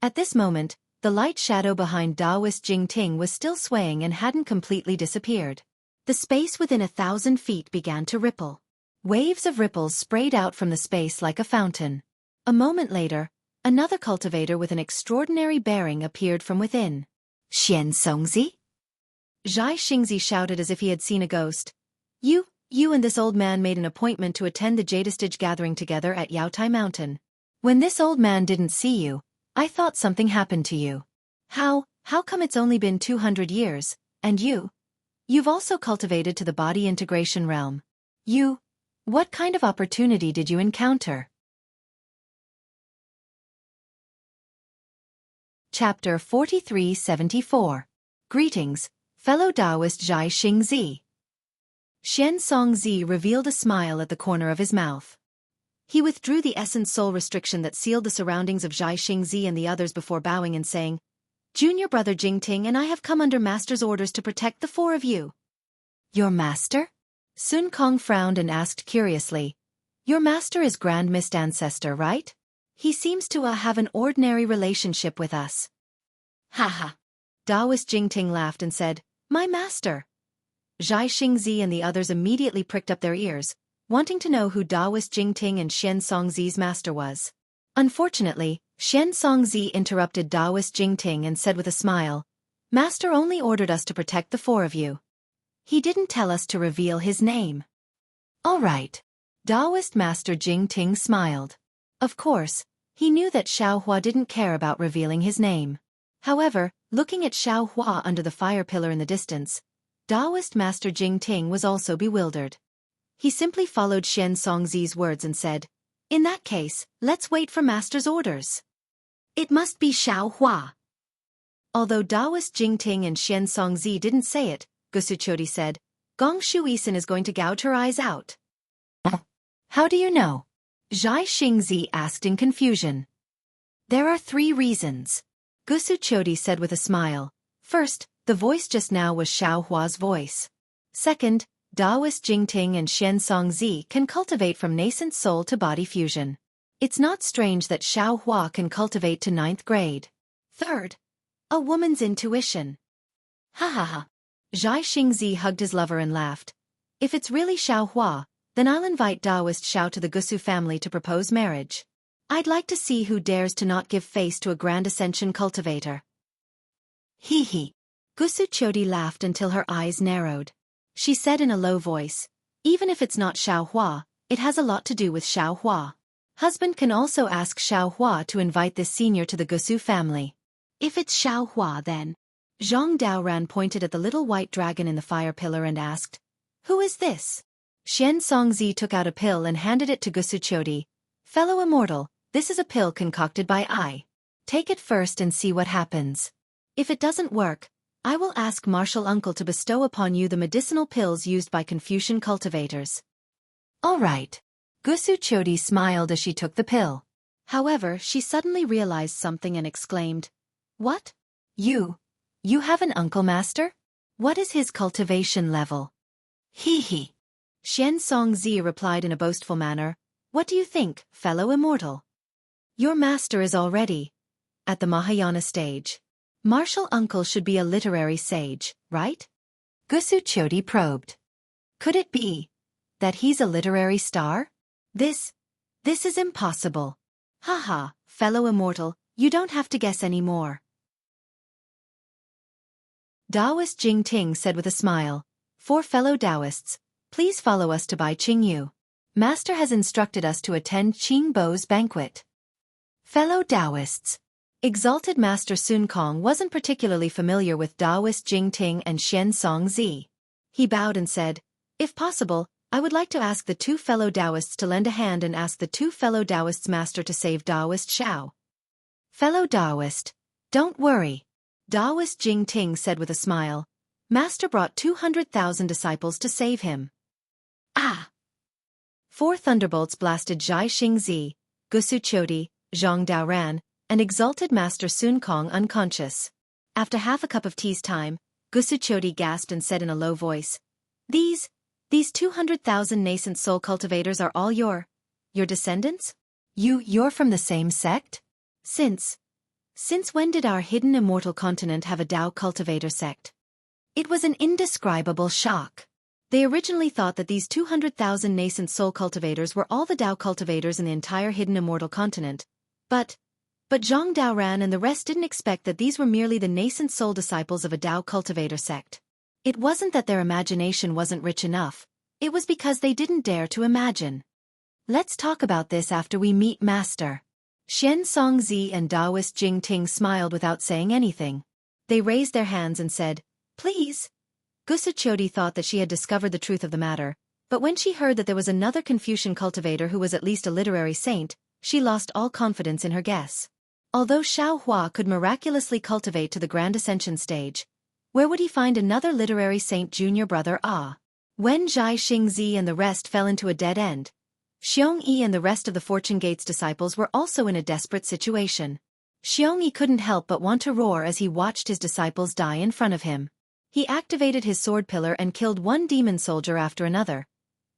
At this moment, the light shadow behind Taoist Jingting was still swaying and hadn't completely disappeared. The space within 1,000 feet began to ripple. Waves of ripples sprayed out from the space like a fountain. A moment later, another cultivator with an extraordinary bearing appeared from within. Xianxia? Xianxia shouted as if he had seen a ghost. You and this old man made an appointment to attend the Jadestage gathering together at Yaotai Mountain. When this old man didn't see you, I thought something happened to you. How come it's only been 200 years, and you've also cultivated to the body integration realm? What kind of opportunity did you encounter? Chapter 4374. Greetings, fellow Taoist Xianxia. Xianxia revealed a smile at the corner of his mouth. He withdrew the essence soul restriction that sealed the surroundings of Xianxia and the others before bowing and saying, Junior brother Jingting and I have come under Master's orders to protect the four of you. Your master? Sun Kong frowned and asked curiously, Your master is Grand Mist Ancestor, right? He seems to have an ordinary relationship with us. Ha. Taoist Jingting laughed and said, My master. Xianxia and the others immediately pricked up their ears, wanting to know who Taoist Jingting and Xianxongzi's master was. Unfortunately, Xianxongzi interrupted Taoist Jingting and said with a smile, Master only ordered us to protect the four of you. He didn't tell us to reveal his name. All right. Taoist Master Jingting smiled. Of course, he knew that Xiaohua didn't care about revealing his name. However, looking at Xiaohua under the fire pillar in the distance, Taoist Master Jingting was also bewildered. He simply followed Xianxongzi's words and said, In that case, let's wait for Master's orders. It must be Xiaohua. Although Taoist Jingting and Xianxongzi didn't say it, Gusuchodi said, Gong Shuisen is going to gouge her eyes out. How do you know? Xianxia asked in confusion. There are 3 reasons. Gusuchodi said with a smile. First, the voice just now was Xiaohua's voice. Second, Taoist Jingting and Xianxongzi can cultivate from nascent soul to body fusion. It's not strange that Xiaohua can cultivate to 9th grade. Third, a woman's intuition. Ha. Xianxia hugged his lover and laughed. If it's really Xiaohua, then I'll invite Taoist Xiao to the Gusu family to propose marriage. I'd like to see who dares to not give face to a Grand Ascension cultivator. He. Gusuchodi laughed until her eyes narrowed. She said in a low voice, Even if it's not Xiaohua, it has a lot to do with Xiaohua. Husband can also ask Xiaohua to invite this senior to the Gusu family. If it's Xiaohua then. Zhang Daoran pointed at the little white dragon in the fire pillar and asked, Who is this? Xianxongzi took out a pill and handed it to Gusuchodi. Fellow Immortal, this is a pill concocted by I. Take it first and see what happens. If it doesn't work, I will ask Martial Uncle to bestow upon you the medicinal pills used by Confucian cultivators. All right. Gusuchodi smiled as she took the pill. However, she suddenly realized something and exclaimed, What? You have an uncle master? What is his cultivation level? He. Xianxongzi replied in a boastful manner, What do you think, fellow Immortal? Your master is already at the Mahayana stage. Martial Uncle should be a literary sage, right? Gusuchodi probed. Could it be that he's a literary star? This is impossible. Haha, fellow Immortal, you don't have to guess any more. Taoist Jingting said with a smile, For fellow Taoists, please follow us to Bai Qingyu. Master has instructed us to attend Qingbo's banquet. Fellow Taoists. Exalted Master Sun Kong wasn't particularly familiar with Taoist Jingting and Xianxongzi. He bowed and said, If possible, I would like to ask the 2 fellow Taoists to lend a hand and ask the 2 fellow Taoists master to save Taoist Xiao. Fellow Taoist, don't worry. Taoist Jingting said with a smile. Master brought 200,000 disciples to save him. 4 thunderbolts blasted Xianxia, Gusuchodi, Zhang Daoran, and exalted Master Sun Kong unconscious. After half a cup of tea's time, Gusuchodi gasped and said in a low voice, These 200,000 nascent soul cultivators are all your descendants? You're from the same sect? Since Since when did our hidden immortal continent have a Tao cultivator sect? It was an indescribable shock. They originally thought that these 200,000 nascent soul cultivators were all the Tao cultivators in the entire hidden immortal continent. But Zhang Daoran and the rest didn't expect that these were merely the nascent soul disciples of a Tao cultivator sect. It wasn't that their imagination wasn't rich enough, it was because they didn't dare to imagine. Let's talk about this after we meet Master. Xianxia and Taoist Jing Ting smiled without saying anything. They raised their hands and said, "Please." Gusichodi thought that she had discovered the truth of the matter, but when she heard that there was another Confucian cultivator who was at least a literary saint, she lost all confidence in her guess. Although Xiao Hua could miraculously cultivate to the Grand Ascension stage, where would he find another literary saint junior brother? When Xianxia and the rest fell into a dead end, Xiongyi and the rest of the Fortune Gates disciples were also in a desperate situation. Xiongyi couldn't help but want to roar as he watched his disciples die in front of him. He activated his sword pillar and killed one demon soldier after another.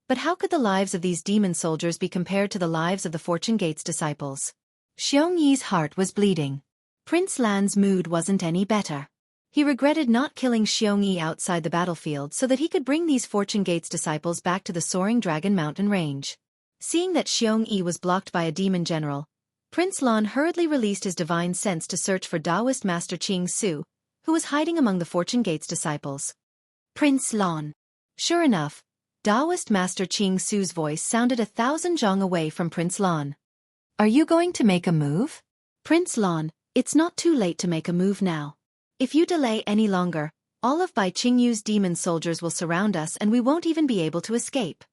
But how could the lives of these demon soldiers be compared to the lives of the Fortune Gates disciples? Xiongyi's heart was bleeding. Prince Lan's mood wasn't any better. He regretted not killing Xiongyi outside the battlefield so that he could bring these Fortune Gates disciples back to the Soaring Dragon Mountain range. Seeing that Xiongyi was blocked by a demon general, Prince Lan hurriedly released his divine sense to search for Taoist Master Qing Su, who was hiding among the Fortune Gates disciples. Prince Lan. Sure enough, Taoist Master Qing Su's voice sounded 1,000 zhang away from Prince Lan. "Are you going to make a move?" "Prince Lan, it's not too late to make a move now. If you delay any longer, all of Bai Qingyu's demon soldiers will surround us and we won't even be able to escape."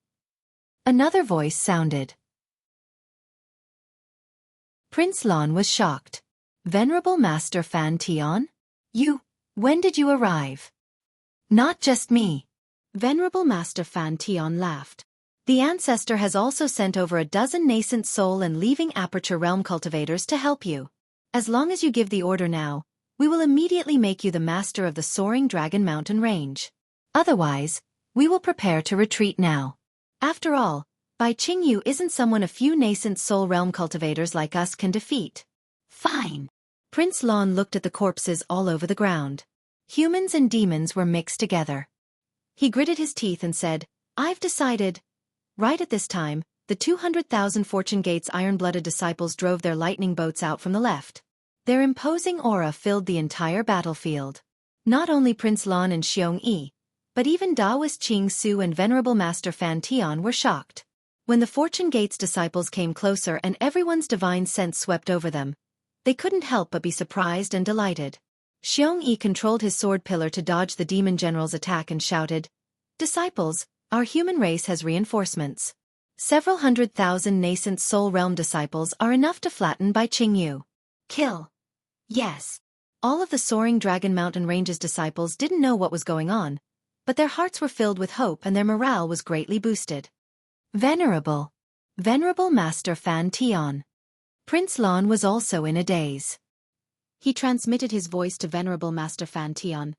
Another voice sounded. Prince Lan was shocked. "Venerable Master Fan Tian? When did you arrive?" "Not just me." Venerable Master Fan Tian laughed. "The Ancestor has also sent over a dozen nascent soul and leaving aperture realm cultivators to help you. As long as you give the order now, we will immediately make you the master of the Soaring Dragon Mountain range. Otherwise, we will prepare to retreat now. After all, Bai Qingyu isn't someone a few nascent soul realm cultivators like us can defeat." "Fine." Prince Lan looked at the corpses all over the ground. Humans and demons were mixed together. He gritted his teeth and said, "I've decided." Right at this time, the 200,000 Fortune Gates iron-blooded disciples drove their lightning boats out from the left. Their imposing aura filled the entire battlefield. Not only Prince Lan and Xiongyi, but even Taoist Qing Su and Venerable Master Fan Tian were shocked. When the Fortune Gates disciples came closer and everyone's divine sense swept over them, they couldn't help but be surprised and delighted. Xiongyi controlled his sword pillar to dodge the demon general's attack and shouted, "Disciples, our human race has reinforcements. Several 100,000 nascent soul realm disciples are enough to flatten Bai Qingyu. Kill." Yes. All of the Soaring Dragon Mountain Range's disciples didn't know what was going on, but their hearts were filled with hope and their morale was greatly boosted. Venerable Master Fan Tian. Prince Lan was also in a daze. He transmitted his voice to Venerable Master Fan Tian.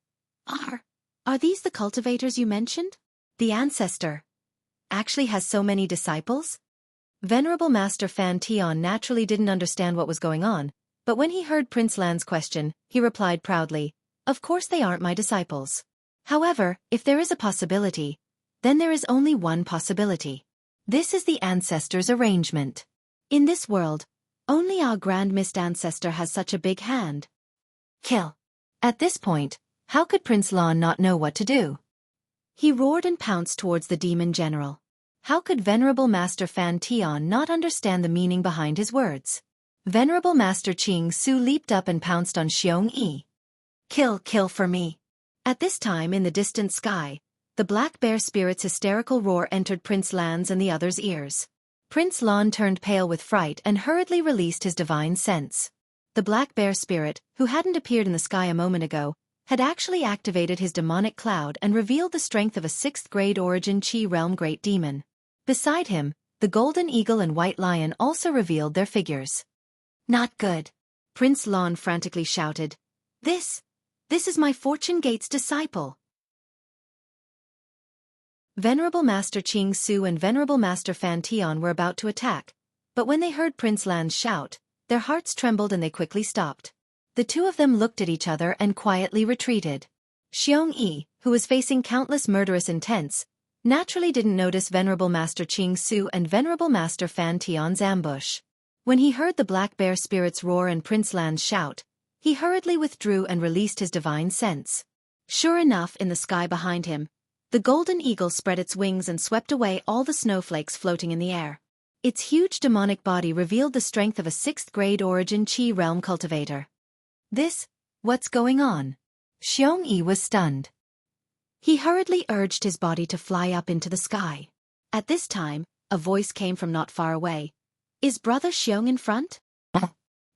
Are these the cultivators you mentioned? The Ancestor actually has so many disciples?" Venerable Master Fan Tian naturally didn't understand what was going on, but when he heard Prince Lan's question, he replied proudly, "Of course they aren't my disciples. However, if there is a possibility, then there is only one possibility. This is the Ancestor's arrangement. In this world, only our Grand Mist Ancestor has such a big hand. Kill." At this point, how could Prince Lan not know what to do? He roared and pounced towards the demon general. How could Venerable Master Fan Tian not understand the meaning behind his words? Venerable Master Qing Su leaped up and pounced on Xiongyi. Kill for me." At this time in the distant sky, the black bear spirit's hysterical roar entered Prince Lan's and the others' ears. Prince Lan turned pale with fright and hurriedly released his divine sense. The black bear spirit, who hadn't appeared in the sky a moment ago, had actually activated his demonic cloud and revealed the strength of a 6th-grade origin Qi realm great demon. Beside him, the golden eagle and white lion also revealed their figures. "Not good," Prince Lan frantically shouted. This is my Fortune Gates disciple." Venerable Master Qing Su and Venerable Master Fan Tian were about to attack, but when they heard Prince Lan's shout, their hearts trembled and they quickly stopped. The two of them looked at each other and quietly retreated. Xianxia, who was facing countless murderous intents, naturally didn't notice Venerable Master Qing Su and Venerable Master Fan Tian's ambush. When he heard the Black Bear spirits roar and Prince Lan's shout, he hurriedly withdrew and released his divine sense. Sure enough, in the sky behind him, the golden eagle spread its wings and swept away all the snowflakes floating in the air. Its huge demonic body revealed the strength of a 6th-grade origin Qi realm cultivator. What's going on? Xianxia was stunned. He hurriedly urged his body to fly up into the sky. At this time, a voice came from not far away. Is Brother Xiong in front?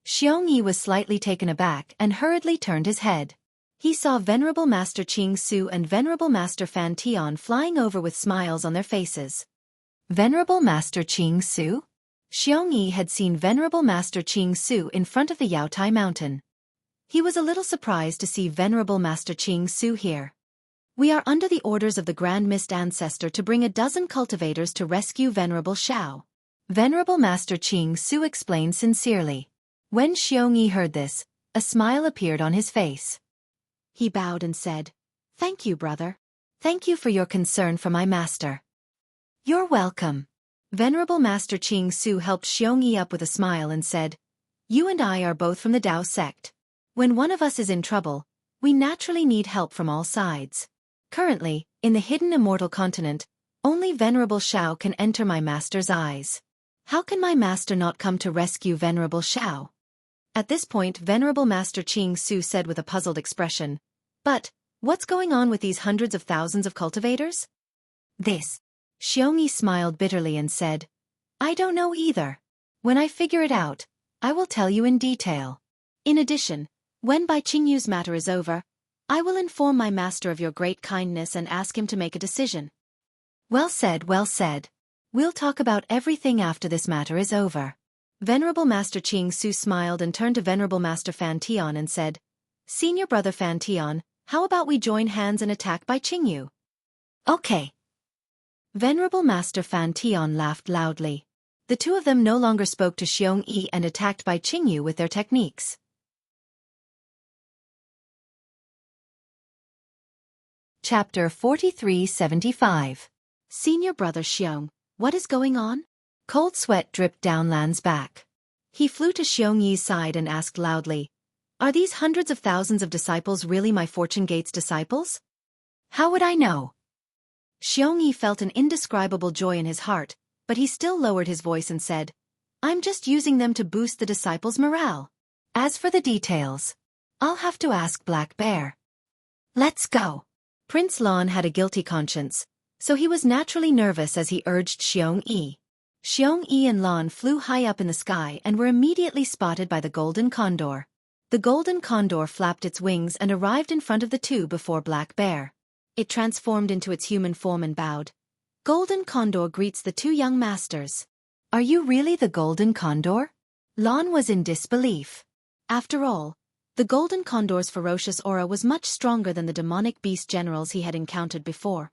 Xianxia was slightly taken aback and hurriedly turned his head. He saw Venerable Master Qing Su and Venerable Master Fan Tian flying over with smiles on their faces. Venerable Master Qing Su? Xianxia had seen Venerable Master Qing Su in front of the Yaotai Mountain. He was a little surprised to see Venerable Master Qing Su here. We are under the orders of the Grand Mist Ancestor to bring 12 cultivators to rescue Venerable Xiao. Venerable Master Qing Su explained sincerely. When Xianxia heard this, a smile appeared on his face. He bowed and said, "Thank you, brother. Thank you for your concern for my master." "You're welcome." Venerable Master Qing Su helped Xianxia up with a smile and said, "You and I are both from the Dao sect. When one of us is in trouble, we naturally need help from all sides. Currently, in the hidden Immortal continent, only Venerable Xiao can enter my master's eyes. How can my master not come to rescue Venerable Xiao?" At this point, Venerable Master Qing Su said with a puzzled expression, "But, what's going on with these hundreds of thousands of cultivators?" Xianxia smiled bitterly and said, "I don't know either. When I figure it out, I will tell you in detail. In addition, when Bai Qingyu's matter is over, I will inform my master of your great kindness and ask him to make a decision." Well said, well said. We'll talk about everything after this matter is over." Venerable Master Qing Su smiled and turned to Venerable Master Fan Tian and said, "Senior Brother Fan Tian, how about we join hands and attack Bai Qingyu?" "Okay." Venerable Master Fan Tian laughed loudly. The two of them no longer spoke to Xianxia and attacked Bai Qingyu with their techniques. Chapter 4375. Senior Brother Xiong, what is going on? Cold sweat dripped down Lan's back. He flew to Xianxia's side and asked loudly, "Are these hundreds of thousands of disciples really my Fortune Gate's disciples?" "How would I know?" Xianxia felt an indescribable joy in his heart, but he still lowered his voice and said, "I'm just using them to boost the disciples' morale. As for the details, I'll have to ask Black Bear." "Let's go." Prince Lan had a guilty conscience, so he was naturally nervous as he urged Xianxia. Xianxia and Lan flew high up in the sky and were immediately spotted by the golden condor. The golden condor flapped its wings and arrived in front of the two before Black Bear. It transformed into its human form and bowed. Golden Condor greets the two young masters. "Are you really the Golden Condor?" Lan was in disbelief. After all, the Golden Condor's ferocious aura was much stronger than the demonic beast generals he had encountered before.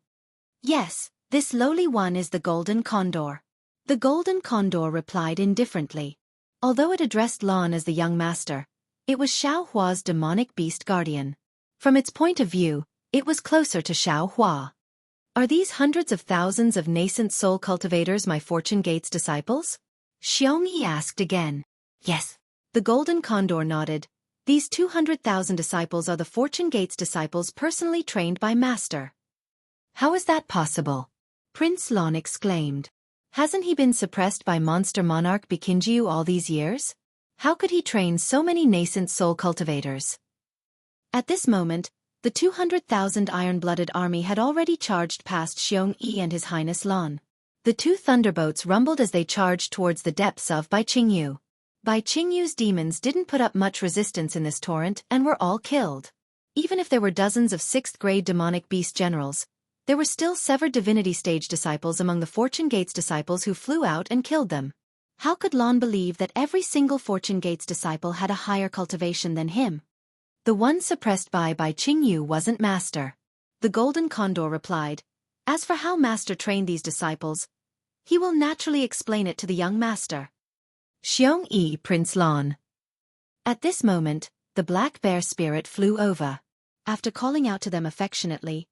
"Yes, this lowly one is the Golden Condor." The Golden Condor replied indifferently. Although it addressed Lan as the young master, it was Xiao Hua's demonic beast guardian. From its point of view, it was closer to Xiao Hua. "Are these hundreds of thousands of nascent soul cultivators my Fortune Gate's disciples?" Xianxia asked again. "Yes." The Golden Condor nodded. "These 200,000 disciples are the Fortune Gate's disciples personally trained by Master." "How is that possible?" Prince Lan exclaimed. "Hasn't he been suppressed by Monster Monarch Bikinjiu all these years? How could he train so many nascent soul cultivators?" At this moment, the 200,000 iron-blooded army had already charged past Xianxia and His Highness Lan. The two thunderbolts rumbled as they charged towards the depths of Bai Qingyu. Bai Qingyu's demons didn't put up much resistance in this torrent and were all killed. Even if there were dozens of 6th-grade demonic beast generals, there were still severed divinity stage disciples among the Fortune Gate's disciples who flew out and killed them. How could Lan believe that every single Fortune Gate's disciple had a higher cultivation than him? The one suppressed by Bai Qingyu wasn't Master. The Golden Condor replied, "As for how Master trained these disciples, he will naturally explain it to the young Master." Xianxia, Prince Lan. At this moment, the black bear spirit flew over. After calling out to them affectionately,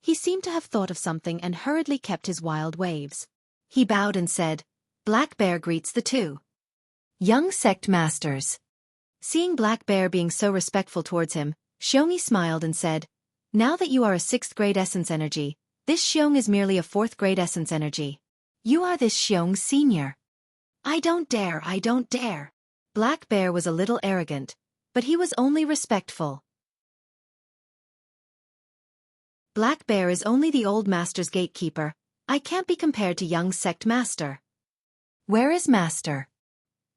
he seemed to have thought of something and hurriedly kept his wild waves. He bowed and said, "Black Bear greets the two young sect masters." Seeing Black Bear being so respectful towards him, Xianxia smiled and said, "Now that you are a 6th grade essence energy, this Xiong is merely a 4th grade essence energy. You are this Xiong's senior." I don't dare. Black Bear was a little arrogant, but he was only respectful. Black Bear is only the old master's gatekeeper. I can't be compared to young sect master. Where is master?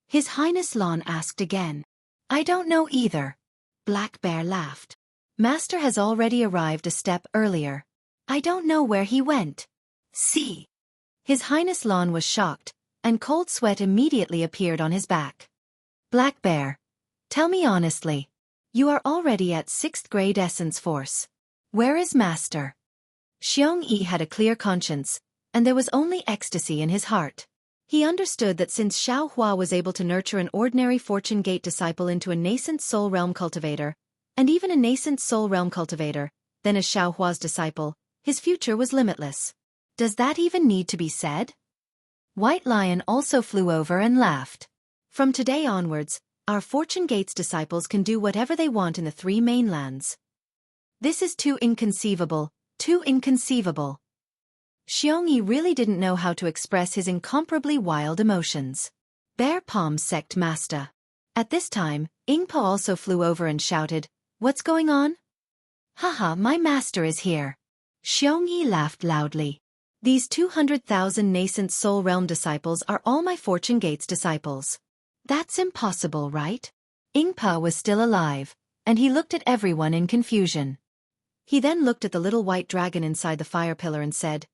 His Highness Lon asked again. I don't know either. Black Bear laughed. Master has already arrived a step earlier. I don't know where he went. See. His Highness Lon was shocked, and cold sweat immediately appeared on his back. Black Bear, tell me honestly. You are already at 6th grade essence force. Where is master? Xianxia had a clear conscience, and there was only ecstasy in his heart. He understood that since Xiao Hua was able to nurture an ordinary Fortune Gate disciple into a nascent Soul Realm cultivator, and even a nascent Soul Realm cultivator, then as Xiao Hua's disciple, his future was limitless. Does that even need to be said? White Lion also flew over and laughed. From today onwards, our Fortune Gate's disciples can do whatever they want in the 3 mainlands. This is too inconceivable, too inconceivable. Xianxia really didn't know how to express his incomparably wild emotions. Bear Palm Sect Master. At this time, Ingpo also flew over and shouted, "What's going on?" "Haha, my master is here." Xianxia laughed loudly. "These 200,000 nascent Soul Realm disciples are all my Fortune Gates disciples. That's impossible, right?" Ingpo was still alive, and he looked at everyone in confusion. He then looked at the little white dragon inside the fire pillar and said,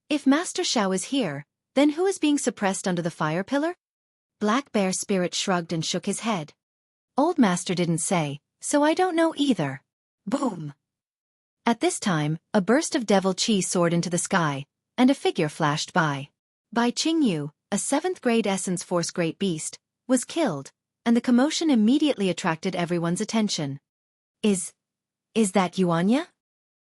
"If Master Xiao is here, then who is being suppressed under the fire pillar?" Black Bear Spirit shrugged and shook his head. "Old Master didn't say, so I don't know either." Boom! At this time, a burst of devil chi soared into the sky, and a figure flashed by. Jianghu, a 7th grade essence force great beast, was killed, and the commotion immediately attracted everyone's attention. Is that Yuanya?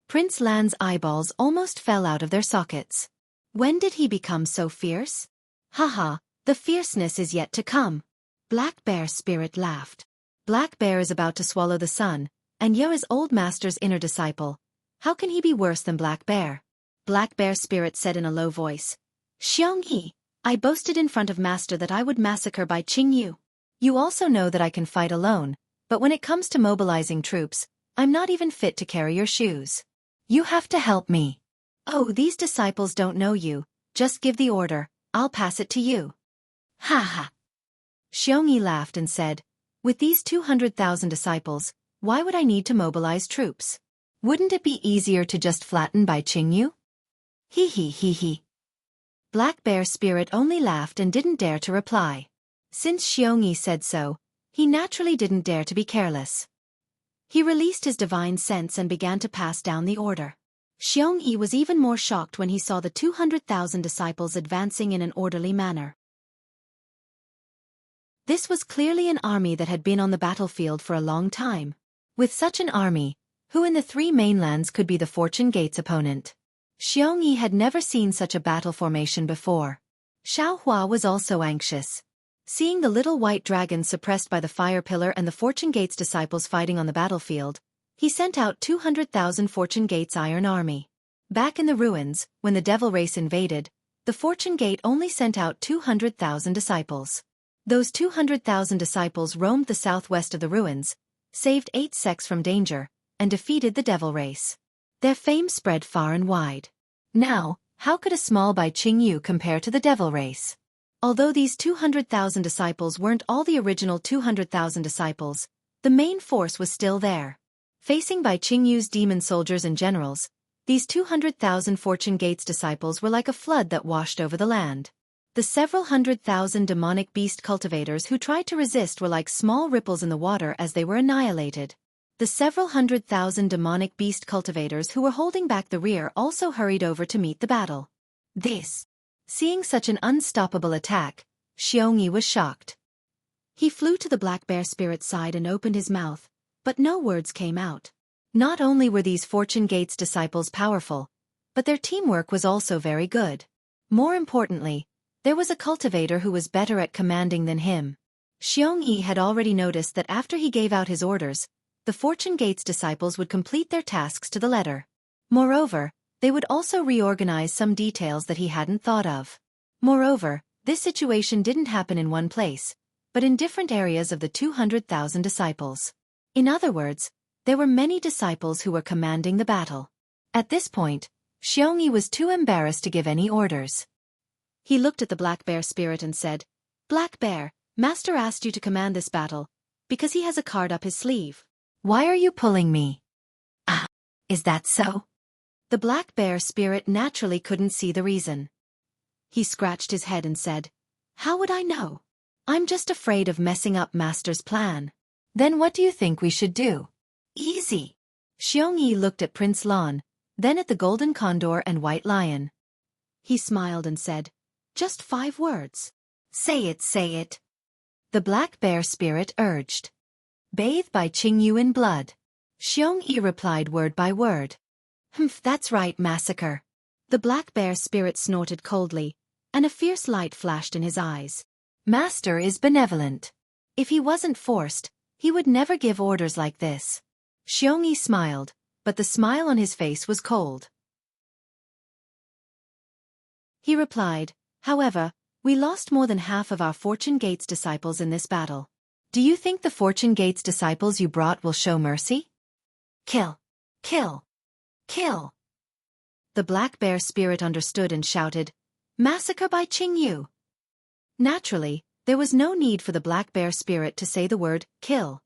Prince Lan's eyeballs almost fell out of their sockets. When did he become so fierce? Haha, the fierceness is yet to come. Black Bear Spirit laughed. Black Bear is about to swallow the sun, and you're his old master's inner disciple. How can he be worse than Black Bear? Black Bear Spirit said in a low voice. "Xianxia, I boasted in front of master that I would massacre Jianghu. You also know that I can fight alone, but when it comes to mobilizing troops, I'm not even fit to carry your shoes. You have to help me." "Oh, these disciples don't know you, just give the order, I'll pass it to you." Ha ha. Xianxia laughed and said, "With these 200,000 disciples, why would I need to mobilize troops? Wouldn't it be easier to just flatten Jianghu?" He. Black Bear Spirit only laughed and didn't dare to reply. Since Xianxia said so, he naturally didn't dare to be careless. He released his divine sense and began to pass down the order. Xianxia was even more shocked when he saw the 200,000 disciples advancing in an orderly manner. This was clearly an army that had been on the battlefield for a long time. With such an army, who in the 3 mainlands could be the Fortune Gates opponent? Xianxia had never seen such a battle formation before. Xiao Hua was also anxious. Seeing the little white dragon suppressed by the fire pillar and the Fortune Gates disciples fighting on the battlefield, he sent out 200,000 Fortune Gates Iron Army. Back in the ruins, when the devil race invaded, the Fortune Gate only sent out 200,000 disciples. Those 200,000 disciples roamed the southwest of the ruins, saved 8 sects from danger, and defeated the devil race. Their fame spread far and wide. Now, how could a small Jianghu compare to the devil race? Although these 200,000 disciples weren't all the original 200,000 disciples, the main force was still there. Facing Jianghu's demon soldiers and generals, these 200,000 Fortune Gates disciples were like a flood that washed over the land. The several 100,000 demonic beast cultivators who tried to resist were like small ripples in the water as they were annihilated. The several 100,000 demonic beast cultivators who were holding back the rear also hurried over to meet the battle. Seeing such an unstoppable attack, Xianxia was shocked. He flew to the black bear spirit's side and opened his mouth, but no words came out. Not only were these Fortune Gates disciples powerful, but their teamwork was also very good. More importantly, there was a cultivator who was better at commanding than him. Xianxia had already noticed that after he gave out his orders, the Fortune Gates disciples would complete their tasks to the letter. Moreover, they would also reorganize some details that he hadn't thought of. Moreover, this situation didn't happen in one place, but in different areas of the 200,000 disciples. In other words, there were many disciples who were commanding the battle. At this point, Xianxia was too embarrassed to give any orders. He looked at the black bear spirit and said, "Black bear, Master asked you to command this battle, because he has a card up his sleeve." "Why are you pulling me?" "Ah, is that so?" The black bear spirit naturally couldn't see the reason. He scratched his head and said, "How would I know? I'm just afraid of messing up Master's plan." "Then what do you think we should do?" "Easy." Xianxia looked at Prince Lan, then at the golden condor and white lion. He smiled and said, "Just 5 words." Say it, say it." The black bear spirit urged. "Bathe by Jianghu in blood." Xianxia replied word by word. "Humph, that's right, massacre." The black bear spirit snorted coldly, and a fierce light flashed in his eyes. Master is benevolent. If he wasn't forced, he would never give orders like this. Xianxia smiled, but the smile on his face was cold. He replied, "However, we lost more than half of our Fortune Gates disciples in this battle. Do you think the Fortune Gates disciples you brought will show mercy?" "Kill! Kill! Kill!" The black bear spirit understood and shouted, "Massacre by Jianghu!" Naturally, there was no need for the black bear spirit to say the word, "kill."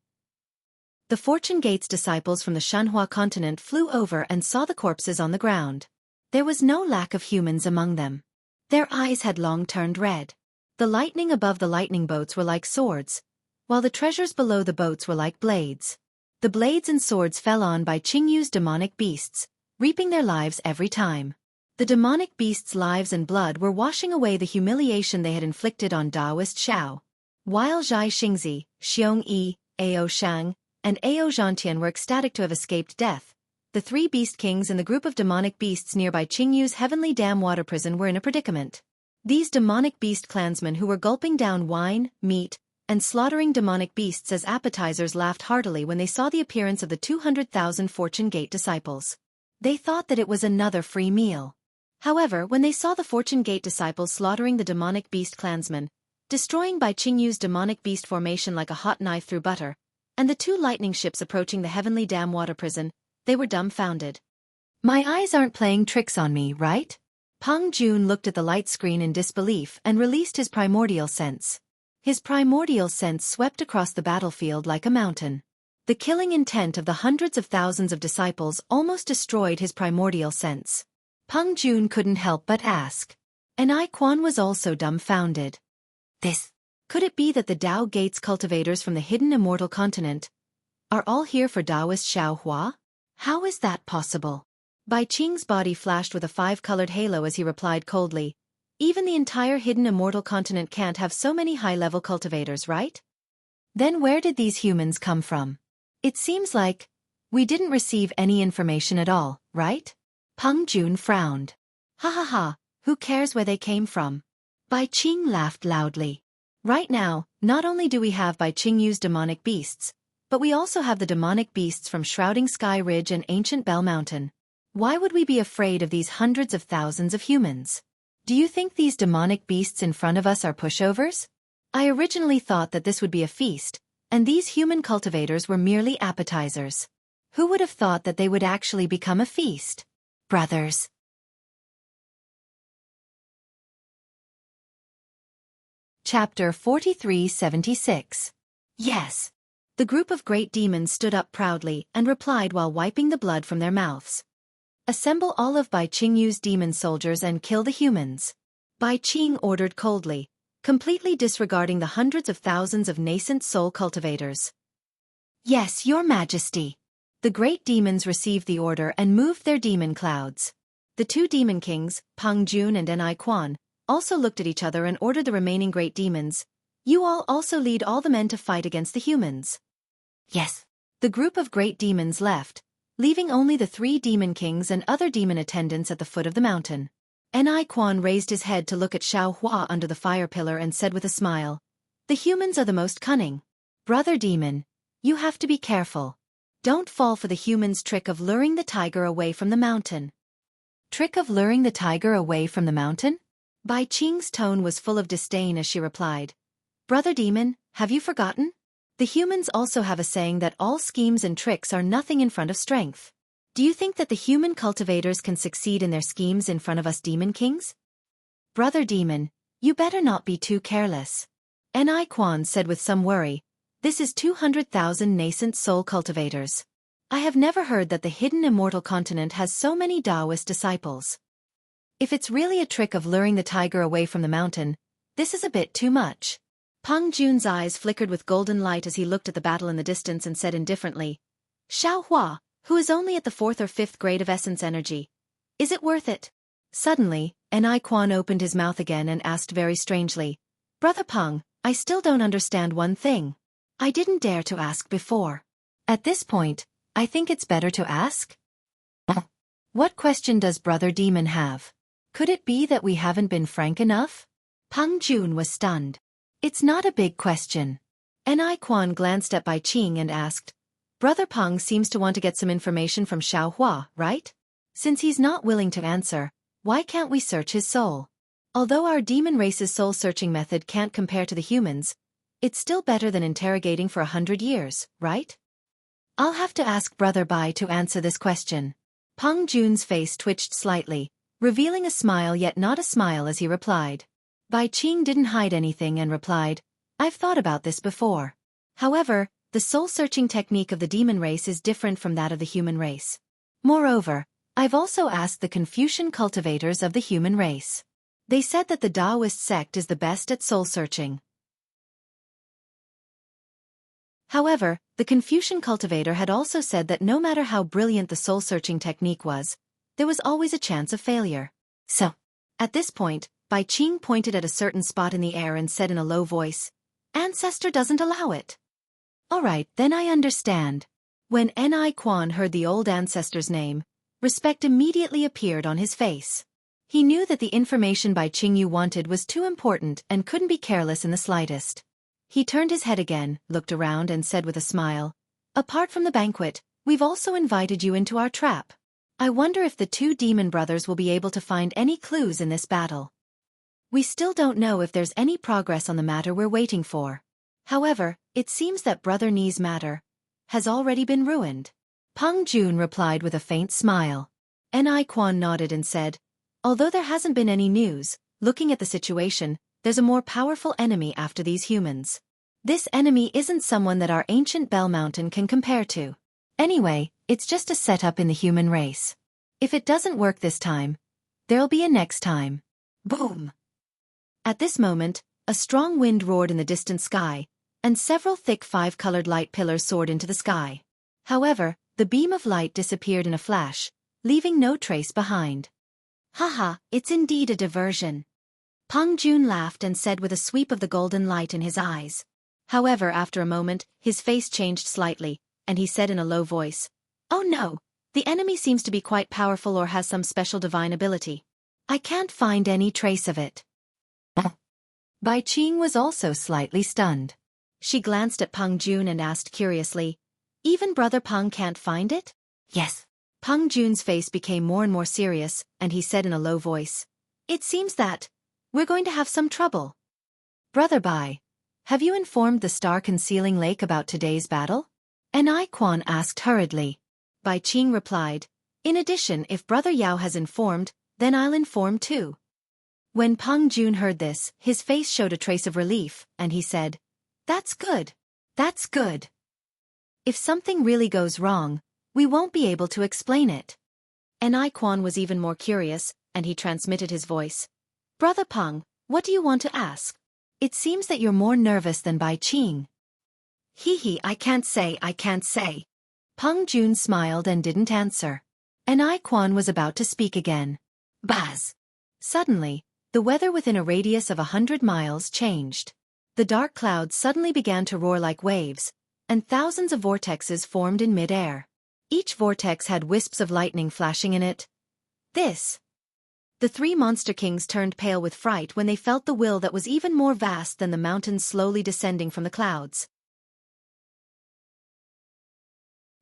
The Fortune Gates disciples from the Shanhua continent flew over and saw the corpses on the ground. There was no lack of humans among them. Their eyes had long turned red. The lightning above the lightning boats were like swords, while the treasures below the boats were like blades. The blades and swords fell on by Jianghu's demonic beasts, reaping their lives every time. The demonic beasts' lives and blood were washing away the humiliation they had inflicted on Taoist Xiao. While Xianxia, Xianxia, Ao Shang, and Ao Zhantian were ecstatic to have escaped death, the 3 beast kings and the group of demonic beasts nearby Jianghu's heavenly dam water prison were in a predicament. These demonic beast clansmen who were gulping down wine, meat, and slaughtering demonic beasts as appetizers laughed heartily when they saw the appearance of the 200,000 Fortune Gate disciples. They thought that it was another free meal. However, when they saw the Fortune Gate disciples slaughtering the demonic beast clansmen, destroying by Jianghu's demonic beast formation like a hot knife through butter, and the 2 lightning ships approaching the heavenly dam water prison, they were dumbfounded. "My eyes aren't playing tricks on me, right?" Peng Jun looked at the light screen in disbelief and released his primordial sense. His primordial sense swept across the battlefield like a mountain. The killing intent of the hundreds of thousands of disciples almost destroyed his primordial sense. Peng Jun couldn't help but ask. And I Quan was also dumbfounded. Could it be that the Tao Gates cultivators from the hidden Immortal continent are all here for Taoist Xiao Hua? How is that possible? Bai Qing's body flashed with a 5-colored halo as he replied coldly, "Even the entire hidden Immortal continent can't have so many high-level cultivators, right? Then where did these humans come from? It seems like we didn't receive any information at all, right?" Peng Jun frowned. "Ha ha ha, who cares where they came from?" Bai Qing laughed loudly. "Right now, not only do we have Bai Qingyu's demonic beasts, but we also have the demonic beasts from Shrouding Sky Ridge and Ancient Bell Mountain. Why would we be afraid of these hundreds of thousands of humans? Do you think these demonic beasts in front of us are pushovers? I originally thought that this would be a feast, and these human cultivators were merely appetizers. Who would have thought that they would actually become a feast? Brothers." Chapter 4376. Yes. The group of great demons stood up proudly and replied while wiping the blood from their mouths. "Assemble all of Bai Qingyu's demon soldiers and kill the humans." Bai Qing ordered coldly, completely disregarding the hundreds of thousands of nascent soul cultivators. "Yes, Your Majesty." The great demons received the order and moved their demon clouds. The 2 demon kings, Peng Jun and Ni Quan, also looked at each other and ordered the remaining great demons, You all also lead all the men to fight against the humans. Yes. The group of great demons left, leaving only the 3 demon kings and other demon attendants at the foot of the mountain. Ni Quan raised his head to look at Xiaohua under the fire pillar and said with a smile, "The humans are the most cunning. Brother demon, you have to be careful. Don't fall for the humans' trick of luring the tiger away from the mountain." Trick of luring the tiger away from the mountain? Bai Qing's tone was full of disdain as she replied, "Brother demon, have you forgotten? The humans also have a saying that all schemes and tricks are nothing in front of strength. Do you think that the human cultivators can succeed in their schemes in front of us demon kings? Brother demon, you better not be too careless." Ni Quan said with some worry, "This is 200,000 nascent soul cultivators. I have never heard that the hidden immortal continent has so many Taoist disciples. If it's really a trick of luring the tiger away from the mountain, this is a bit too much." Peng Jun's eyes flickered with golden light as he looked at the battle in the distance and said indifferently, "Xiaohua, who is only at the 4th or 5th grade of essence energy. Is it worth it?" Suddenly, Ni Quan opened his mouth again and asked very strangely, "Brother Peng, I still don't understand one thing. I didn't dare to ask before. At this point, I think it's better to ask." What question does Brother Demon have? Could it be that we haven't been frank enough? Peng Jun was stunned. It's not a big question. Ni Quan glanced at Bai Qing and asked, "Brother Peng seems to want to get some information from Xiaohua, right? Since he's not willing to answer, why can't we search his soul? Although our demon race's soul-searching method can't compare to the humans, it's still better than interrogating for 100 years, right? I'll have to ask Brother Bai to answer this question." Peng Jun's face twitched slightly, revealing a smile yet not a smile as he replied. Bai Qing didn't hide anything and replied, "I've thought about this before. However, the soul-searching technique of the demon race is different from that of the human race. Moreover, I've also asked the Confucian cultivators of the human race. They said that the Taoist sect is the best at soul-searching. However, the Confucian cultivator had also said that no matter how brilliant the soul-searching technique was, there was always a chance of failure. So, at this point, Bai Qing pointed at a certain spot in the air and said in a low voice, "Ancestor doesn't allow it." "All right, then I understand." When Ni Quan heard the old ancestor's name, respect immediately appeared on his face. He knew that the information Bai Qingyu wanted was too important and couldn't be careless in the slightest. He turned his head again, looked around and said with a smile, "Apart from the banquet, we've also invited you into our trap. I wonder if the 2 demon brothers will be able to find any clues in this battle. We still don't know if there's any progress on the matter we're waiting for. However, it seems that Brother Ni's matter has already been ruined." Peng Jun replied with a faint smile. Ni Quan nodded and said, "Although there hasn't been any news, looking at the situation, there's a more powerful enemy after these humans. This enemy isn't someone that our ancient Bell Mountain can compare to. Anyway, it's just a setup in the human race. If it doesn't work this time, there'll be a next time." Boom! At this moment, a strong wind roared in the distant sky, and several thick 5-colored light pillars soared into the sky. However, the beam of light disappeared in a flash, leaving no trace behind. "Haha, it's indeed a diversion." Peng Jun laughed and said with a sweep of the golden light in his eyes. However, after a moment, his face changed slightly, and he said in a low voice, "Oh no, the enemy seems to be quite powerful or has some special divine ability. I can't find any trace of it." Bai Qing was also slightly stunned. She glanced at Peng Jun and asked curiously, "Even Brother Peng can't find it?" "Yes." Peng Jun's face became more and more serious, and he said in a low voice, "It seems that we're going to have some trouble." "Brother Bai, have you informed the star-concealing lake about today's battle?" Ni Quan asked hurriedly. Bai Qing replied, "In addition, if Brother Yao has informed, then I'll inform too." When Peng Jun heard this, his face showed a trace of relief, and he said, "That's good. That's good. If something really goes wrong, we won't be able to explain it." Ni Quan was even more curious, and he transmitted his voice. "Brother Peng, what do you want to ask? It seems that you're more nervous than Bai Qing." "Hee, I can't say. Peng Jun smiled and didn't answer. Ni Quan was about to speak again. Buzz! Suddenly, the weather within a radius of 100 miles changed. The dark clouds suddenly began to roar like waves, and thousands of vortexes formed in mid-air. Each vortex had wisps of lightning flashing in it. The three monster kings turned pale with fright when they felt the will that was even more vast than the mountains slowly descending from the clouds.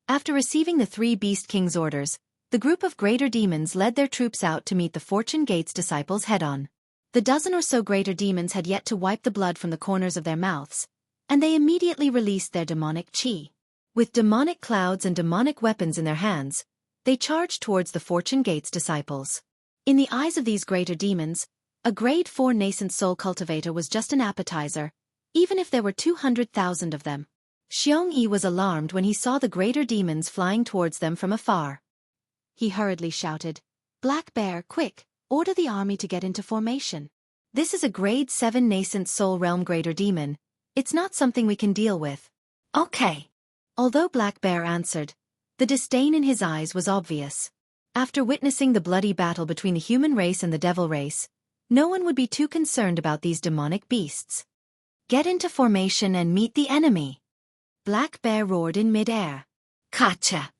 After receiving the three beast kings' orders, the group of greater demons led their troops out to meet the Fortune Gate's disciples head-on. The dozen or so greater demons had yet to wipe the blood from the corners of their mouths, and they immediately released their demonic chi. With demonic clouds and demonic weapons in their hands, they charged towards the Fortune Gate's disciples. In the eyes of these greater demons, a grade 4 nascent soul cultivator was just an appetizer, even if there were 200,000 of them. Xianxia was alarmed when he saw the greater demons flying towards them from afar. He hurriedly shouted, "Black Bear, quick, order the army to get into formation. This is a grade 7 nascent soul realm greater demon. It's not something we can deal with." "Okay." Although Black Bear answered, the disdain in his eyes was obvious. After witnessing the bloody battle between the human race and the devil race, no one would be too concerned about these demonic beasts. "Get into formation and meet the enemy." Black Bear roared in mid-air. "Gotcha!"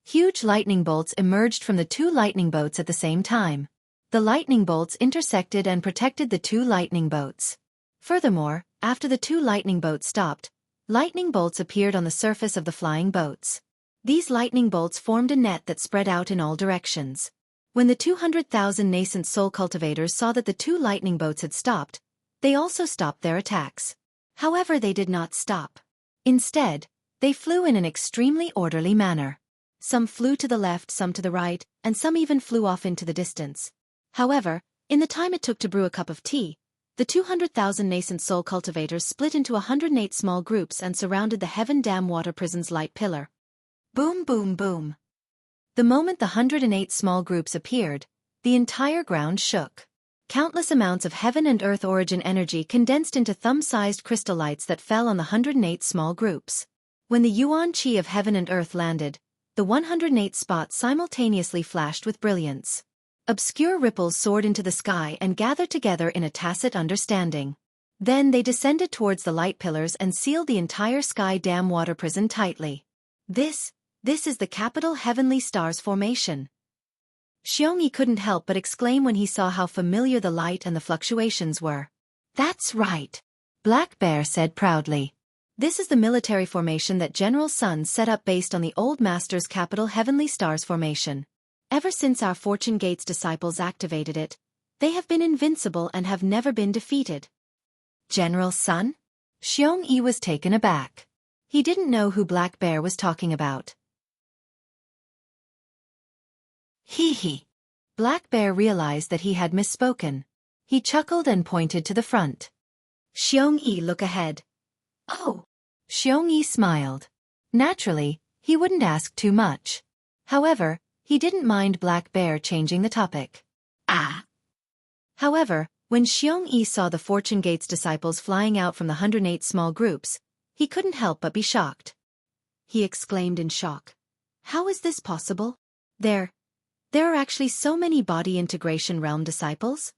Huge lightning bolts emerged from the two lightning boats at the same time. The lightning bolts intersected and protected the two lightning boats. Furthermore, after the two lightning boats stopped, lightning bolts appeared on the surface of the flying boats. These lightning bolts formed a net that spread out in all directions. When the 200,000 nascent soul cultivators saw that the two lightning boats had stopped, they also stopped their attacks. However, they did not stop. Instead, they flew in an extremely orderly manner. Some flew to the left, some to the right, and some even flew off into the distance. However, in the time it took to brew a cup of tea, the 200,000 nascent soul cultivators split into 108 small groups and surrounded the Heaven Dam Water Prison's light pillar. Boom, boom, boom. The moment the 108 small groups appeared, the entire ground shook. Countless amounts of heaven and earth origin energy condensed into thumb-sized crystal lights that fell on the 108 small groups. When the yuan qi of heaven and earth landed, the 108 spots simultaneously flashed with brilliance. Obscure ripples soared into the sky and gathered together in a tacit understanding. Then they descended towards the light pillars and sealed the entire sky dam water prison tightly. This is the capital Heavenly Stars formation. Xianxia couldn't help but exclaim when he saw how familiar the light and the fluctuations were. "That's right," Black Bear said proudly. "This is the military formation that General Sun set up based on the Old Master's capital Heavenly Stars formation. Ever since our Fortune Gate's disciples activated it, they have been invincible and have never been defeated." "General Sun?" Xianxia was taken aback. He didn't know who Black Bear was talking about. Hee. Black Bear realized that he had misspoken. He chuckled and pointed to the front. "Xianxia, look ahead." "Oh." Xianxia smiled. Naturally, he wouldn't ask too much. However, he didn't mind Black Bear changing the topic. However, when Xianxia saw the Fortune Gate's disciples flying out from the 108 small groups, he couldn't help but be shocked. He exclaimed in shock. "How is this possible? There are actually so many body integration realm disciples?"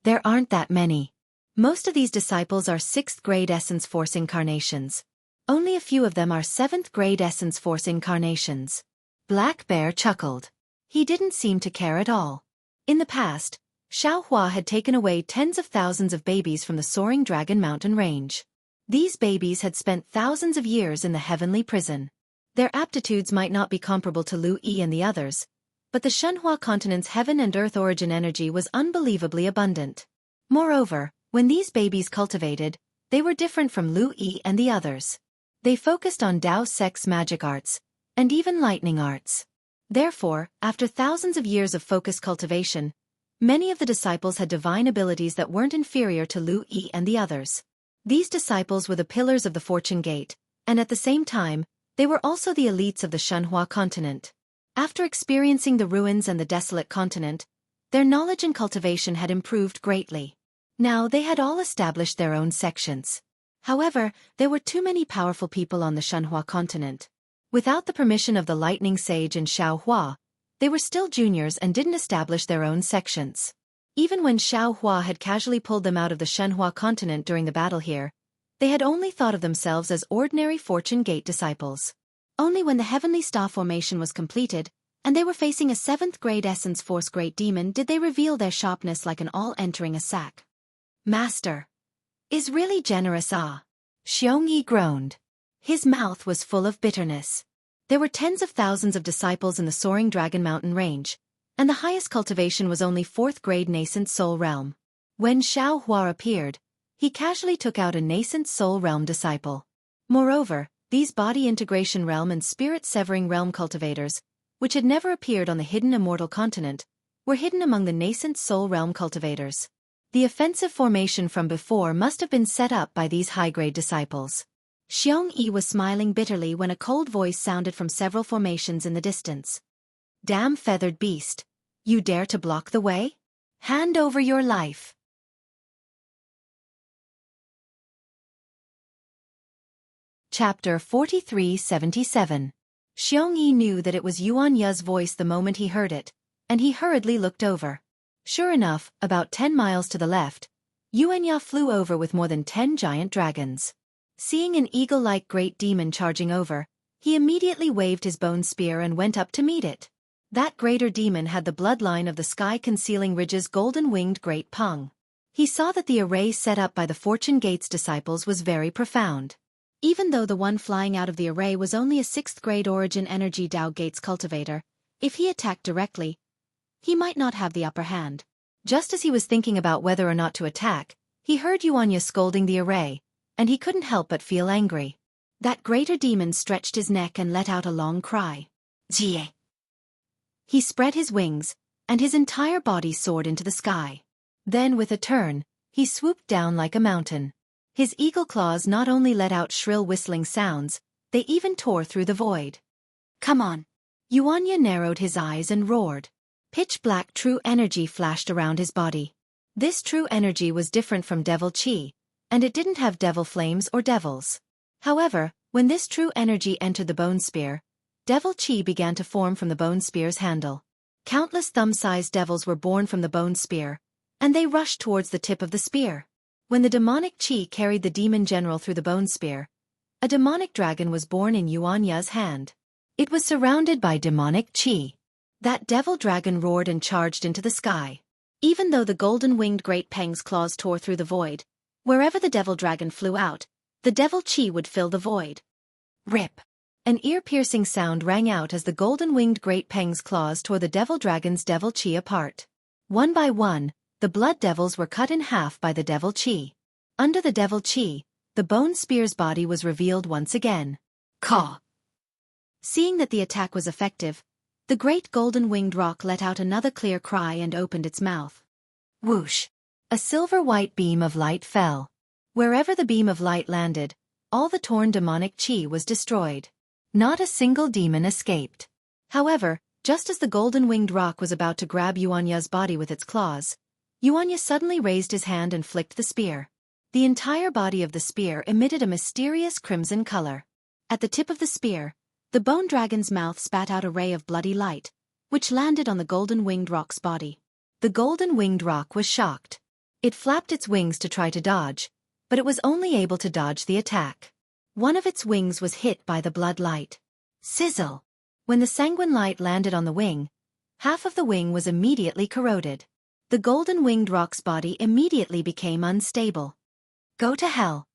There aren't that many. Most of these disciples are 6th grade Essence Force incarnations. Only a few of them are 7th grade Essence Force incarnations. Black Bear chuckled. He didn't seem to care at all. In the past, Xiaohua had taken away tens of thousands of babies from the soaring Dragon Mountain range. These babies had spent thousands of years in the heavenly prison. Their aptitudes might not be comparable to Lu Yi and the others, but the Shenhua continent's heaven and earth origin energy was unbelievably abundant. Moreover, when these babies cultivated, they were different from Lu Yi and the others. They focused on Dao sex magic arts, and even lightning arts. Therefore, after thousands of years of focused cultivation, many of the disciples had divine abilities that weren't inferior to Lu Yi and the others. These disciples were the pillars of the Fortune Gate, and at the same time, they were also the elites of the Shenhua continent. After experiencing the ruins and the desolate continent, their knowledge and cultivation had improved greatly. Now they had all established their own sections. However, there were too many powerful people on the Shenhua continent. Without the permission of the Lightning Sage and Xiaohua, they were still juniors and didn't establish their own sections. Even when Xiao Hua had casually pulled them out of the Shenhua continent during the battle here, they had only thought of themselves as ordinary Fortune Gate disciples. Only when the Heavenly Star formation was completed, and they were facing a 7th grade Essence Force Great Demon, did they reveal their sharpness like an all entering a sack. Master is really generous, ah. Xiongyi groaned. His mouth was full of bitterness. There were tens of thousands of disciples in the soaring Dragon Mountain range, and the highest cultivation was only 4th grade Nascent Soul Realm. When Xiao Hua appeared, he casually took out a Nascent Soul Realm disciple. Moreover, these Body Integration Realm and Spirit Severing Realm cultivators, which had never appeared on the hidden Immortal continent, were hidden among the Nascent Soul Realm cultivators. The offensive formation from before must have been set up by these high-grade disciples. Xiongyi was smiling bitterly when a cold voice sounded from several formations in the distance. Damn feathered beast! You dare to block the way? Hand over your life! Chapter 4377. Xiongyi knew that it was Yuan Ye's voice the moment he heard it, and he hurriedly looked over. Sure enough, about 10 miles to the left, Yuan Ye flew over with more than 10 giant dragons. Seeing an eagle-like great demon charging over, he immediately waved his bone spear and went up to meet it. That greater demon had the bloodline of the sky-concealing ridge's golden-winged Great Peng. He saw that the array set up by the Fortune Gate's disciples was very profound. Even though the one flying out of the array was only a 6th grade Origin Energy Dao Gates cultivator, if he attacked directly, he might not have the upper hand. Just as he was thinking about whether or not to attack, he heard Yuan Ye scolding the array, and he couldn't help but feel angry. That greater demon stretched his neck and let out a long cry. Jie! He spread his wings, and his entire body soared into the sky. Then with a turn, he swooped down like a mountain. His eagle claws not only let out shrill whistling sounds, they even tore through the void. Come on! Yuan Ye narrowed his eyes and roared. Pitch-black true energy flashed around his body. This true energy was different from devil chi, and it didn't have devil flames or devils. However, when this true energy entered the bone spear, devil chi began to form from the bone spear's handle. Countless thumb-sized devils were born from the bone spear, and they rushed towards the tip of the spear. When the demonic chi carried the demon general through the bone spear, a demonic dragon was born in Yuan Ye's hand. It was surrounded by demonic chi. That devil dragon roared and charged into the sky. Even though the golden-winged Great Peng's claws tore through the void, wherever the devil dragon flew out, the devil chi would fill the void. Rip! An ear-piercing sound rang out as the golden-winged Great Peng's claws tore the devil dragon's devil chi apart. One by one, the blood devils were cut in half by the devil chi. Under the devil chi, the bone spear's body was revealed once again. Caw! Seeing that the attack was effective, the great golden-winged rock let out another clear cry and opened its mouth. Whoosh! A silver-white beam of light fell. Wherever the beam of light landed, all the torn demonic chi was destroyed. Not a single demon escaped. However, just as the golden-winged rock was about to grab Yuan Ye's body with its claws, Yuan Ye suddenly raised his hand and flicked the spear. The entire body of the spear emitted a mysterious crimson color. At the tip of the spear, the bone dragon's mouth spat out a ray of bloody light, which landed on the golden-winged rock's body. The golden-winged rock was shocked. It flapped its wings to try to dodge, but it was only able to dodge the attack. One of its wings was hit by the blood light. Sizzle! When the sanguine light landed on the wing, half of the wing was immediately corroded. The golden-winged rock's body immediately became unstable. Go to hell!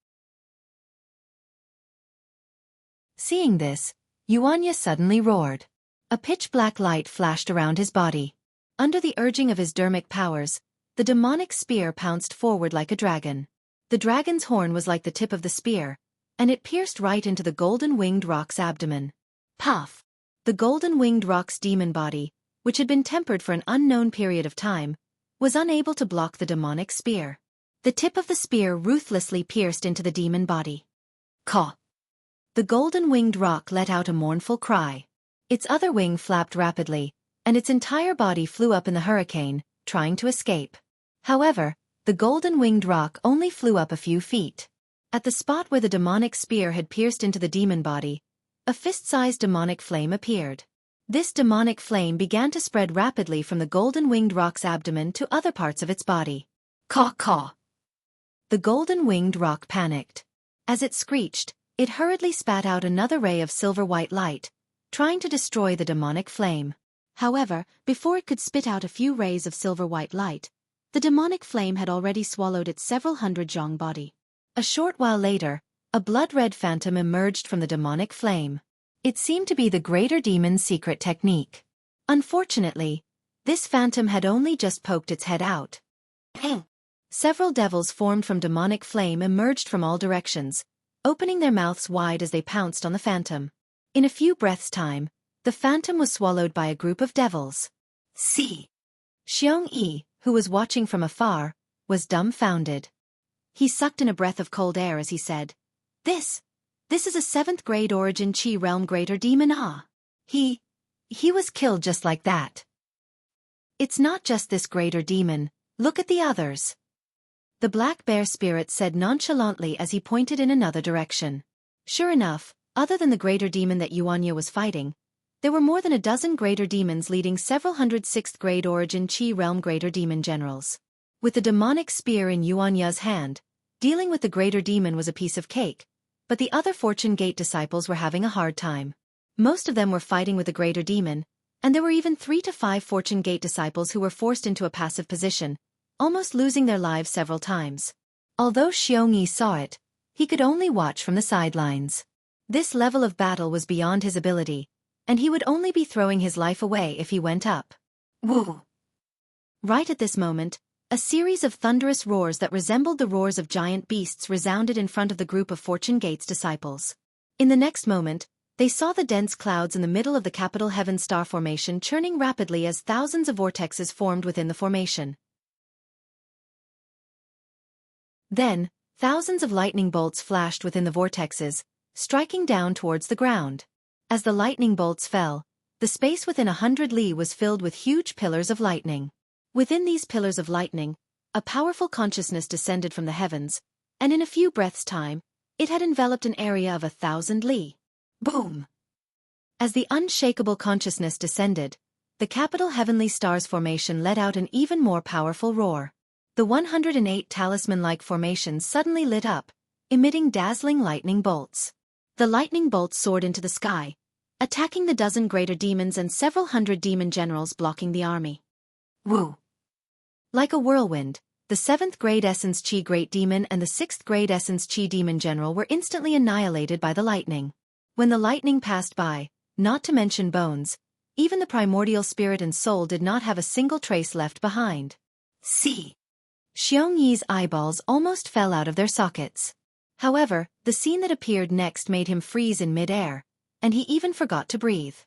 Seeing this, Yuan Ye suddenly roared. A pitch-black light flashed around his body. Under the urging of his dermic powers, the demonic spear pounced forward like a dragon. The dragon's horn was like the tip of the spear, and it pierced right into the golden-winged rock's abdomen. Puff! The golden-winged rock's demon body, which had been tempered for an unknown period of time, was unable to block the demonic spear. The tip of the spear ruthlessly pierced into the demon body. Caw! The golden-winged rock let out a mournful cry. Its other wing flapped rapidly, and its entire body flew up in the hurricane, trying to escape. However, the golden-winged rock only flew up a few feet. At the spot where the demonic spear had pierced into the demon body, a fist-sized demonic flame appeared. This demonic flame began to spread rapidly from the golden-winged rock's abdomen to other parts of its body. Caw caw. The golden-winged rock panicked. As it screeched, it hurriedly spat out another ray of silver-white light, trying to destroy the demonic flame. However, before it could spit out a few rays of silver-white light, the demonic flame had already swallowed its several hundred zhong body. A short while later, a blood-red phantom emerged from the demonic flame. It seemed to be the greater demon's secret technique. Unfortunately, this phantom had only just poked its head out. Several devils formed from demonic flame emerged from all directions, opening their mouths wide as they pounced on the phantom. In a few breaths' time, the phantom was swallowed by a group of devils. See. Xianxia, who was watching from afar, was dumbfounded. He sucked in a breath of cold air as he said, This is a 7th grade origin Qi realm greater demon He was killed just like that. It's not just this greater demon, look at the others. The black bear spirit said nonchalantly as he pointed in another direction. Sure enough, other than the greater demon that Xianxia was fighting, there were more than a dozen greater demons leading several hundred 6th grade origin Qi realm greater demon generals. With the demonic spear in Xianxia's hand, dealing with the greater demon was a piece of cake, but the other Fortune Gate disciples were having a hard time. Most of them were fighting with the greater demon, and there were even 3 to 5 Fortune Gate disciples who were forced into a passive position, almost losing their lives several times. Although Xianxia saw it, he could only watch from the sidelines. This level of battle was beyond his ability, and he would only be throwing his life away if he went up. Woo! Right at this moment, a series of thunderous roars that resembled the roars of giant beasts resounded in front of the group of Fortune Gate's disciples. In the next moment, they saw the dense clouds in the middle of the capital heaven star formation churning rapidly as thousands of vortexes formed within the formation. Then, thousands of lightning bolts flashed within the vortexes, striking down towards the ground. As the lightning bolts fell, the space within 100 li was filled with huge pillars of lightning. Within these pillars of lightning, a powerful consciousness descended from the heavens, and in a few breaths' time, it had enveloped an area of 1,000 li. Boom! As the unshakable consciousness descended, the capital heavenly stars formation let out an even more powerful roar. The 108 talisman-like formations suddenly lit up, emitting dazzling lightning bolts. The lightning bolts soared into the sky, attacking the dozen greater demons and several hundred demon generals blocking the army. Woo! Like a whirlwind, the 7th grade Essence Qi Great Demon and the 6th grade Essence Qi Demon General were instantly annihilated by the lightning. When the lightning passed by, not to mention bones, even the primordial spirit and soul did not have a single trace left behind. See! Xianxia's eyeballs almost fell out of their sockets. However, the scene that appeared next made him freeze in mid-air, and he even forgot to breathe.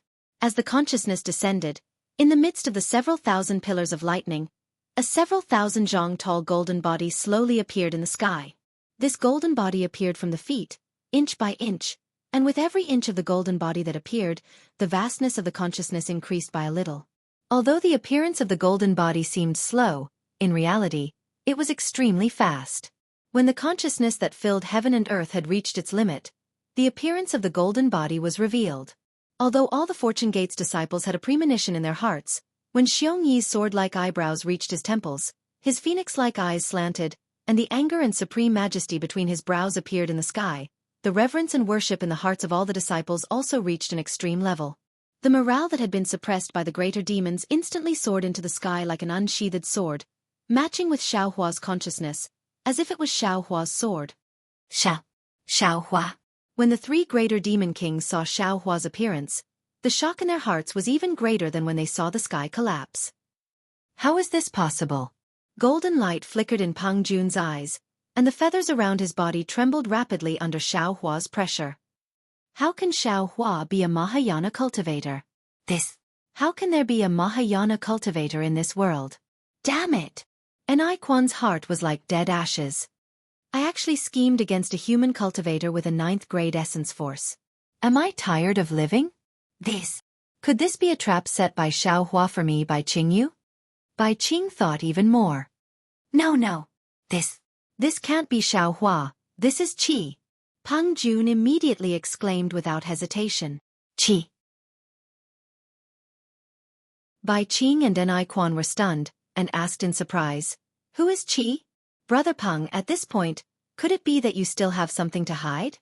As the consciousness descended, in the midst of the several thousand pillars of lightning, a several thousand zhong tall golden body slowly appeared in the sky. This golden body appeared from the feet, inch by inch, and with every inch of the golden body that appeared, the vastness of the consciousness increased by a little. Although the appearance of the golden body seemed slow, in reality, it was extremely fast. When the consciousness that filled heaven and earth had reached its limit, the appearance of the golden body was revealed. Although all the Fortune Gate's disciples had a premonition in their hearts, when Xianxia's sword-like eyebrows reached his temples, his phoenix-like eyes slanted, and the anger and supreme majesty between his brows appeared in the sky, the reverence and worship in the hearts of all the disciples also reached an extreme level. The morale that had been suppressed by the greater demons instantly soared into the sky like an unsheathed sword, matching with Xiaohua's consciousness, as if it was Xiaohua's sword. Xiaohua. When the 3 greater demon kings saw Xiaohua's appearance, the shock in their hearts was even greater than when they saw the sky collapse. How is this possible? Golden light flickered in Peng Jun's eyes, and the feathers around his body trembled rapidly under Xiaohua's pressure. How can Xiaohua be a Mahayana cultivator? How can there be a Mahayana cultivator in this world? Damn it! And Iquan's heart was like dead ashes. I actually schemed against a human cultivator with a 9th grade essence force. Am I tired of living? Could this be a trap set by Xiaohua for me by Qingyu? Bai Qing thought even more. No. This can't be Xiaohua, this is Qi. Peng Jun immediately exclaimed without hesitation. Qi. Bai Qing and Ni Quan were stunned, and asked in surprise, "Who is Qi?" "Brother Peng, at this point, could it be that you still have something to hide?"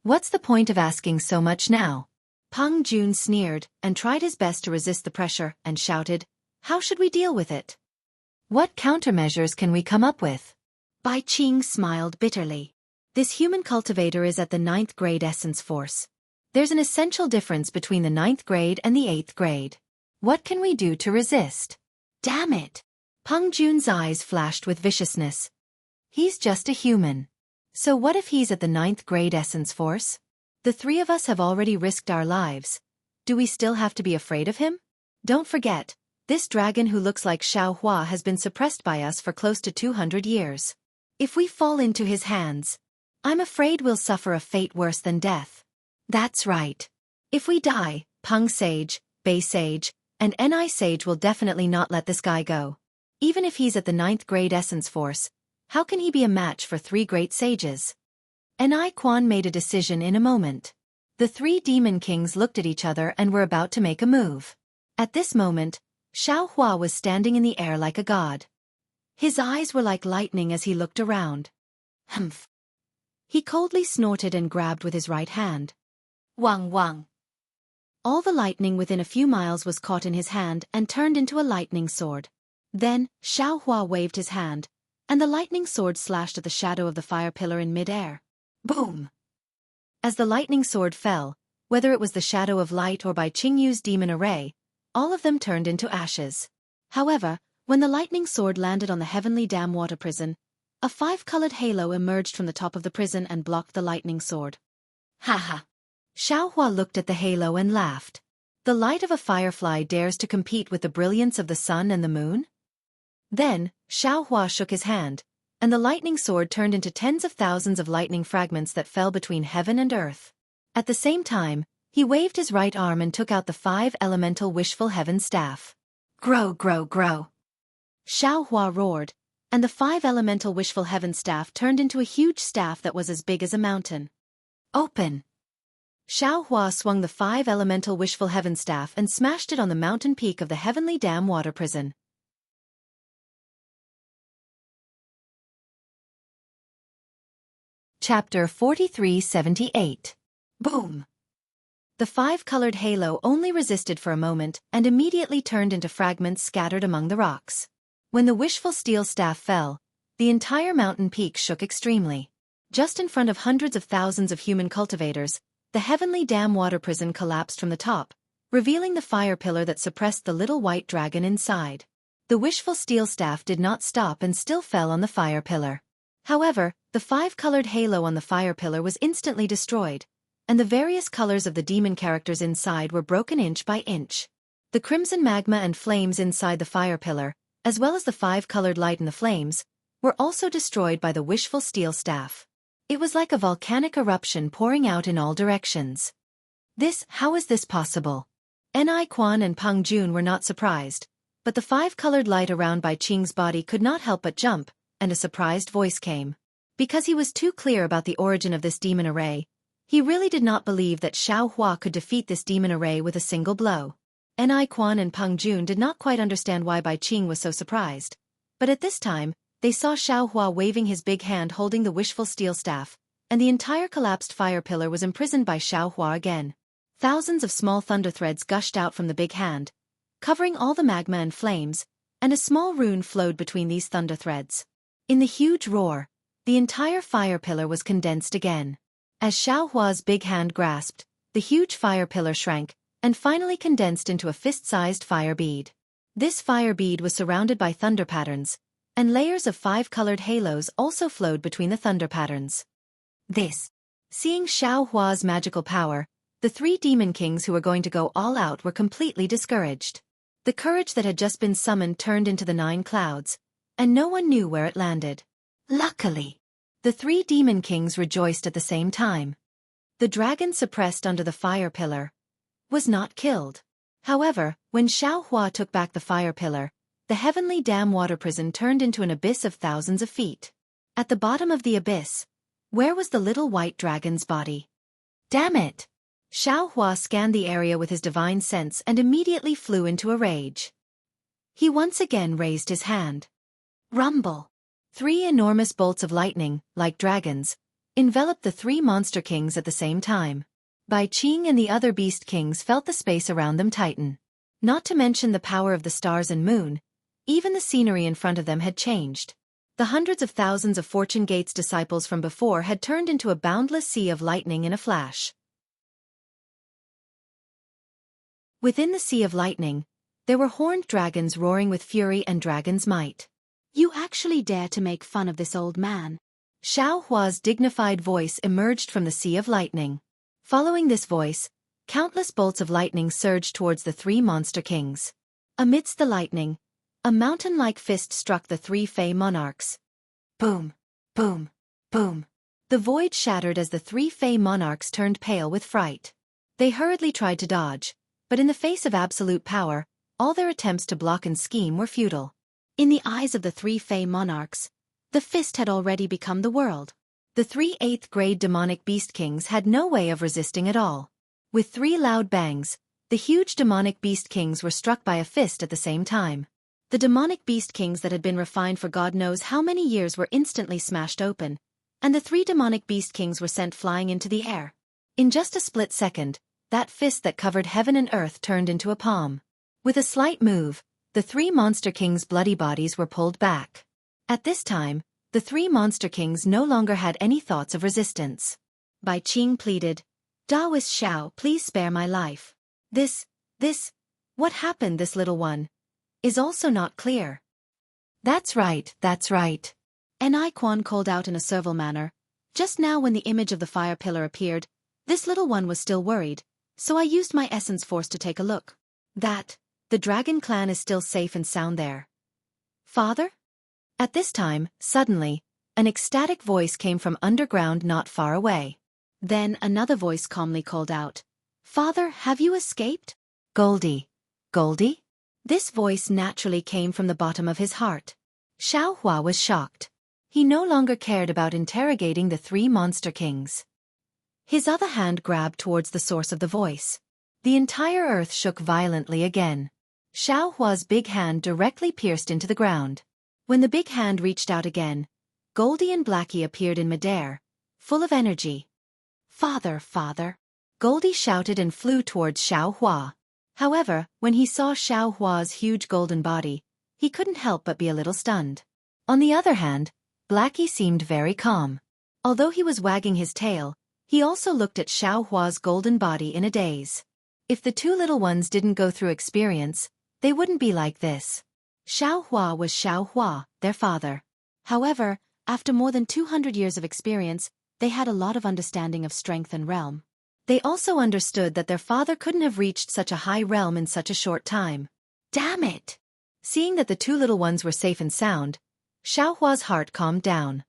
"What's the point of asking so much now?" Peng Jun sneered, and tried his best to resist the pressure, and shouted, "How should we deal with it? What countermeasures can we come up with?" Bai Qing smiled bitterly. "This human cultivator is at the 9th grade essence force. There's an essential difference between the 9th grade and the 8th grade. What can we do to resist?" "Damn it!" Peng Jun's eyes flashed with viciousness. "He's just a human. So what if he's at the 9th grade essence force? The three of us have already risked our lives. Do we still have to be afraid of him? Don't forget, this dragon who looks like Xiao Hua has been suppressed by us for close to 200 years. If we fall into his hands, I'm afraid we'll suffer a fate worse than death." "That's right. If we die, Peng Sage, Bei Sage, and Ni Sage will definitely not let this guy go. Even if he's at the 9th grade essence force, how can he be a match for 3 great sages?" Ni Quan made a decision in a moment. The 3 demon kings looked at each other and were about to make a move. At this moment, Xiao Hua was standing in the air like a god. His eyes were like lightning as he looked around. Humph. He coldly snorted and grabbed with his right hand. Wang wang. All the lightning within a few miles was caught in his hand and turned into a lightning sword. Then, Xiao Hua waved his hand, and the lightning sword slashed at the shadow of the fire pillar in mid-air. Boom! As the lightning sword fell, whether it was the shadow of light or by Qingyu's demon array, all of them turned into ashes. However, when the lightning sword landed on the heavenly dam water prison, a 5-colored halo emerged from the top of the prison and blocked the lightning sword. Ha ha! Xiao Hua looked at the halo and laughed. The light of a firefly dares to compete with the brilliance of the sun and the moon? Then, Xiao Hua shook his hand, and the lightning sword turned into tens of thousands of lightning fragments that fell between heaven and earth. At the same time, he waved his right arm and took out the 5-elemental wishful heaven staff. Grow, grow, grow! Xiao Hua roared, and the 5-elemental wishful heaven staff turned into a huge staff that was as big as a mountain. Open! Xiao Hua swung the 5-elemental wishful heaven staff and smashed it on the mountain peak of the heavenly dam water prison. Chapter 4378. Boom! The 5-colored halo only resisted for a moment and immediately turned into fragments scattered among the rocks. When the wishful steel staff fell, the entire mountain peak shook extremely. Just in front of hundreds of thousands of human cultivators, the heavenly dam water prison collapsed from the top, revealing the fire pillar that suppressed the little white dragon inside. The wishful steel staff did not stop and still fell on the fire pillar. However, the 5-colored halo on the fire pillar was instantly destroyed, and the various colors of the demon characters inside were broken inch by inch. The crimson magma and flames inside the fire pillar, as well as the 5-colored light in the flames, were also destroyed by the wishful steel staff. It was like a volcanic eruption pouring out in all directions. How is this possible? Ni Quan and Peng Jun were not surprised, but the 5-colored light around Bai Qing's body could not help but jump, and a surprised voice came. Because he was too clear about the origin of this demon array, he really did not believe that Xiao Hua could defeat this demon array with a single blow. Ni Quan and Peng Jun did not quite understand why Bai Qing was so surprised, but at this time, they saw Xiao Hua waving his big hand holding the wishful steel staff, and the entire collapsed fire pillar was imprisoned by Xiao Hua again. Thousands of small thunder threads gushed out from the big hand, covering all the magma and flames, and a small rune flowed between these thunder threads. In the huge roar, the entire fire pillar was condensed again. As Xiao Hua's big hand grasped, the huge fire pillar shrank, and finally condensed into a fist-sized fire bead. This fire bead was surrounded by thunder patterns, and layers of 5-colored halos also flowed between the thunder patterns. Seeing Xiao Hua's magical power, the 3 demon kings who were going to go all out were completely discouraged. The courage that had just been summoned turned into the 9 clouds, and no one knew where it landed. Luckily, the 3 demon kings rejoiced at the same time. The dragon suppressed under the fire pillar was not killed. However, when Xiao Hua took back the fire pillar, the heavenly dam water prison turned into an abyss of thousands of feet. At the bottom of the abyss, where was the little white dragon's body? Damn it! Xianxia scanned the area with his divine sense and immediately flew into a rage. He once again raised his hand. Rumble! 3 enormous bolts of lightning, like dragons, enveloped the 3 monster kings at the same time. Bai Qing and the other beast kings felt the space around them tighten. Not to mention the power of the stars and moon, even the scenery in front of them had changed. The hundreds of thousands of Fortune Gate's disciples from before had turned into a boundless sea of lightning in a flash. Within the sea of lightning, there were horned dragons roaring with fury and dragon's might. You actually dare to make fun of this old man? Xianxia's dignified voice emerged from the sea of lightning. Following this voice, countless bolts of lightning surged towards the 3 monster kings. Amidst the lightning, a mountain-like fist struck the 3 Fey monarchs. Boom! Boom! Boom! The void shattered as the 3 Fey monarchs turned pale with fright. They hurriedly tried to dodge, but in the face of absolute power, all their attempts to block and scheme were futile. In the eyes of the 3 Fey monarchs, the fist had already become the world. The 3 8th-grade demonic beast kings had no way of resisting at all. With 3 loud bangs, the huge demonic beast kings were struck by a fist at the same time. The demonic beast kings that had been refined for God knows how many years were instantly smashed open, and the 3 demonic beast kings were sent flying into the air. In just a split second, that fist that covered heaven and earth turned into a palm. With a slight move, the 3 monster kings' bloody bodies were pulled back. At this time, the 3 monster kings no longer had any thoughts of resistance. Bai Qing pleaded, Daoist Xiao, please spare my life. What happened, this little one? Is also not clear. That's right. An Quan called out in a servile manner. Just now when the image of the fire pillar appeared, this little one was still worried, so I used my essence force to take a look. The dragon clan is still safe and sound there. Father? At this time, suddenly, an ecstatic voice came from underground not far away. Then another voice calmly called out, Father, have you escaped? Goldie. This voice naturally came from the bottom of his heart. Xianxia was shocked. He no longer cared about interrogating the 3 monster kings. His other hand grabbed towards the source of the voice. The entire earth shook violently again. Xianxia's big hand directly pierced into the ground. When the big hand reached out again, Goldie and Blackie appeared in midair, full of energy. Father! Goldie shouted and flew towards Xianxia. However, when he saw Xianxia's huge golden body, he couldn't help but be a little stunned. On the other hand, Blackie seemed very calm. Although he was wagging his tail, he also looked at Xianxia's golden body in a daze. If the 2 little ones didn't go through experience, they wouldn't be like this. Xianxia was Xianxia, their father. However, after more than 200 years of experience, they had a lot of understanding of strength and realm. They also understood that their father couldn't have reached such a high realm in such a short time. Damn it! Seeing that the 2 little ones were safe and sound, Xiaohua's heart calmed down.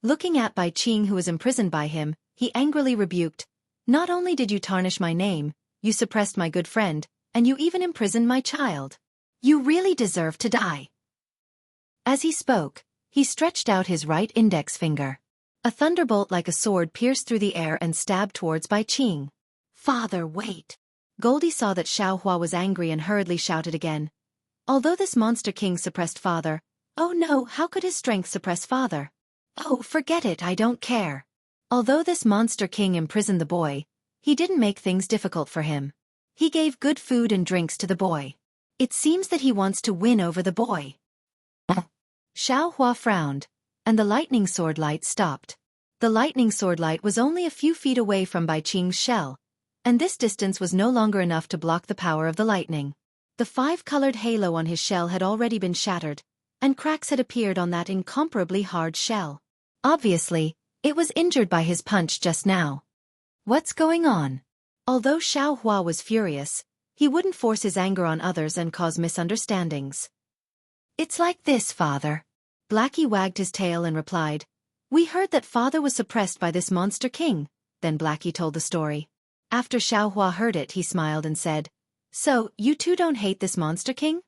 Looking at Bai Qing, who was imprisoned by him, he angrily rebuked, Not only did you tarnish my name, you suppressed my good friend, and you even imprisoned my child. You really deserve to die. As he spoke, he stretched out his right index finger. A thunderbolt like a sword pierced through the air and stabbed towards Bai Qing. Father, wait! Goldie saw that Xiaohua was angry and hurriedly shouted again. Although this monster king suppressed father, oh no, how could his strength suppress father? Oh, forget it, I don't care. Although this monster king imprisoned the boy, he didn't make things difficult for him. He gave good food and drinks to the boy. It seems that he wants to win over the boy. Xiaohua frowned, and the lightning sword light stopped. The lightning sword light was only a few feet away from Bai Qing's shell, and this distance was no longer enough to block the power of the lightning. The 5-colored halo on his shell had already been shattered, and cracks had appeared on that incomparably hard shell. Obviously, it was injured by his punch just now. What's going on? Although Xiaohua was furious, he wouldn't force his anger on others and cause misunderstandings. It's like this, father. Blackie wagged his tail and replied, We heard that father was suppressed by this monster king. Then Blackie told the story. After Xiaohua heard it, he smiled and said, So, you two don't hate this monster king?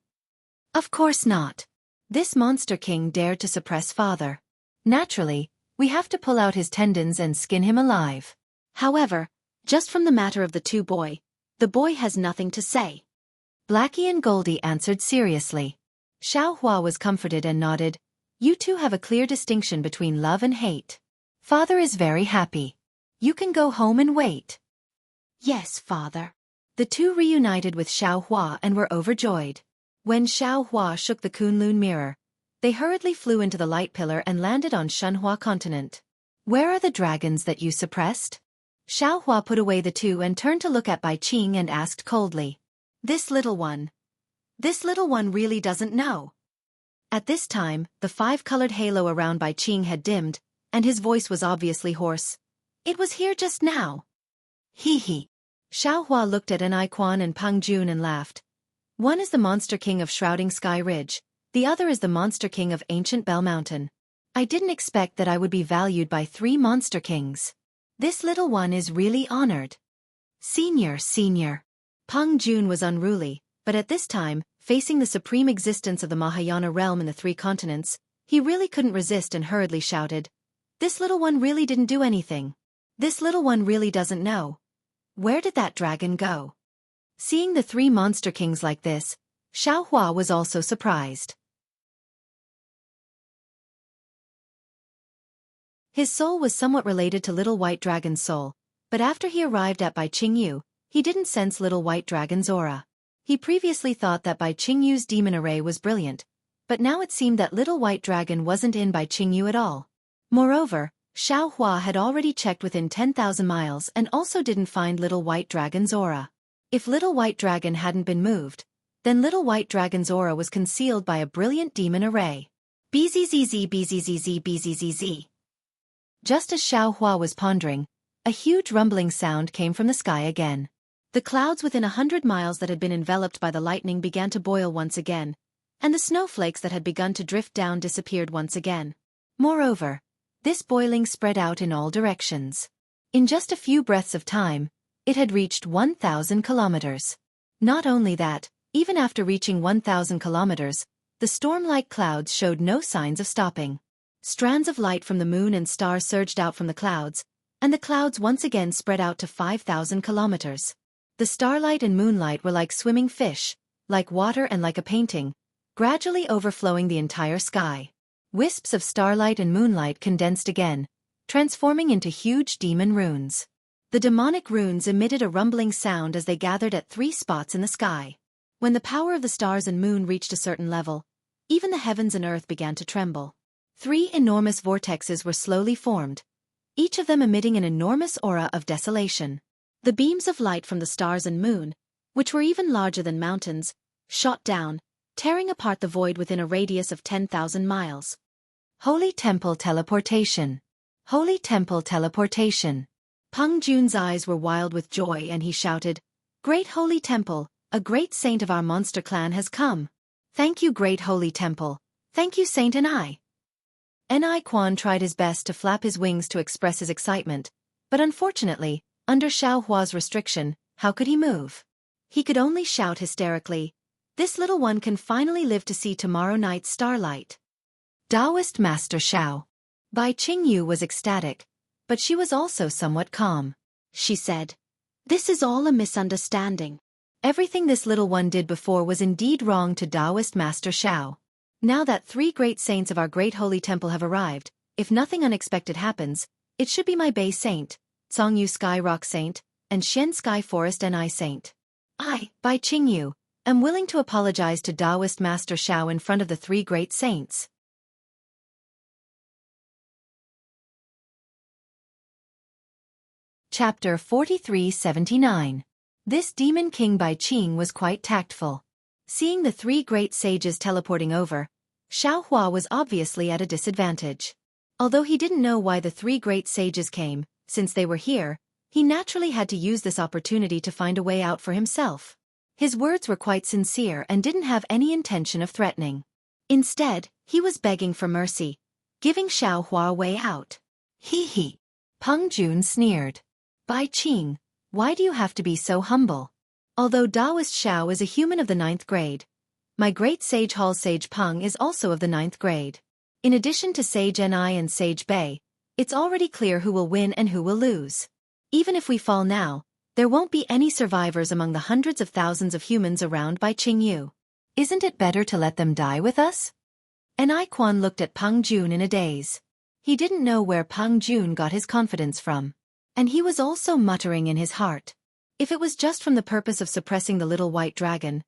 Of course not. This monster king dared to suppress father. Naturally, We have to pull out his tendons and skin him alive. However, just from the matter of the boy has nothing to say. Blackie and Goldie answered seriously. Xiao Hua was comforted and nodded. You two have a clear distinction between love and hate. Father is very happy. You can go home and wait. Yes, father. The two reunited with Xiao Hua and were overjoyed. When Xiao Hua shook the Kunlun mirror, they hurriedly flew into the light pillar and landed on Shenhua continent. Where are the dragons that you suppressed? Xiao Hua put away the two and turned to look at Bai Qing and asked coldly. This little one really doesn't know. At this time, the five-colored halo around Bai Qing had dimmed, and his voice was obviously hoarse. It was here just now. Hee hee. Xiao Hua looked at An Quan and Peng Jun and laughed. One is the Monster King of Shrouding Sky Ridge, the other is the Monster King of Ancient Bell Mountain. I didn't expect that I would be valued by 3 Monster Kings. This little one is really honored. Senior. Peng Jun was unruly, but at this time, facing the supreme existence of the Mahayana realm in the 3 continents, he really couldn't resist and hurriedly shouted. This little one really didn't do anything. This little one really doesn't know. Where did that dragon go? Seeing the 3 Monster Kings like this, Xiao Hua was also surprised. His soul was somewhat related to Little White Dragon's soul, but after he arrived at Bai Qingyu, he didn't sense Little White Dragon's aura. He previously thought that Bai Qingyu's demon array was brilliant, but now it seemed that Little White Dragon wasn't in Bai Qingyu at all. Moreover, Xiao Hua had already checked within 10,000 miles and also didn't find Little White Dragon's aura. If Little White Dragon hadn't been moved, then Little White Dragon's aura was concealed by a brilliant demon array. Bzzz. Just as Xiao Hua was pondering, a huge rumbling sound came from the sky again. The clouds within 100 miles that had been enveloped by the lightning began to boil once again, and the snowflakes that had begun to drift down disappeared once again. Moreover, this boiling spread out in all directions. In just a few breaths of time, it had reached 1,000 kilometers. Not only that, even after reaching 1,000 kilometers, the storm-like clouds showed no signs of stopping. Strands of light from the moon and stars surged out from the clouds, and the clouds once again spread out to 5,000 kilometers. The starlight and moonlight were like swimming fish, like water and like a painting, gradually overflowing the entire sky. Wisps of starlight and moonlight condensed again, transforming into huge demon runes. The demonic runes emitted a rumbling sound as they gathered at 3 spots in the sky. When the power of the stars and moon reached a certain level, even the heavens and earth began to tremble. 3 enormous vortexes were slowly formed, each of them emitting an enormous aura of desolation. The beams of light from the stars and moon, which were even larger than mountains, shot down, tearing apart the void within a radius of 10,000 miles. Holy Temple Teleportation. Holy Temple Teleportation. Peng Jun's eyes were wild with joy and he shouted, Great Holy Temple, a great saint of our monster clan has come. Thank you, Great Holy Temple. Thank you, Saint An Quan tried his best to flap his wings to express his excitement, but unfortunately, under Xiao Hua's restriction, how could he move? He could only shout hysterically, This little one can finally live to see tomorrow night's starlight. Taoist Master Xiao. Bai Qingyu was ecstatic, but she was also somewhat calm. She said, This is all a misunderstanding. Everything this little one did before was indeed wrong to Taoist Master Xiao. Now that 3 great saints of our great holy temple have arrived, if nothing unexpected happens, it should be my Bay Saint, Zhongyu Sky Rock Saint, and Xian Sky Forest Ni Saint. I, Bai Qingyu, am willing to apologize to Taoist Master Xiao in front of the 3 great saints. Chapter 4379. This demon king Bai Qing was quite tactful. Seeing the 3 great sages teleporting over, Xiao Hua was obviously at a disadvantage. Although he didn't know why the 3 great sages came, since they were here, he naturally had to use this opportunity to find a way out for himself. His words were quite sincere and didn't have any intention of threatening. Instead, he was begging for mercy, giving Xiao Hua a way out. Hee hee. Peng Jun sneered. Bai Qing, why do you have to be so humble? Although Taoist Xiao is a human of the 9th grade, my great sage Hall Sage Peng is also of the 9th grade. In addition to Sage Ni and Sage Bei, It's already clear who will win and who will lose. Even if we fall now, there won't be any survivors among the hundreds of thousands of humans around by Jianghu. Isn't it better to let them die with us? And Quan looked at Peng Jun in a daze. He didn't know where Peng Jun got his confidence from. And he was also muttering in his heart. If it was just from the purpose of suppressing the little white dragon,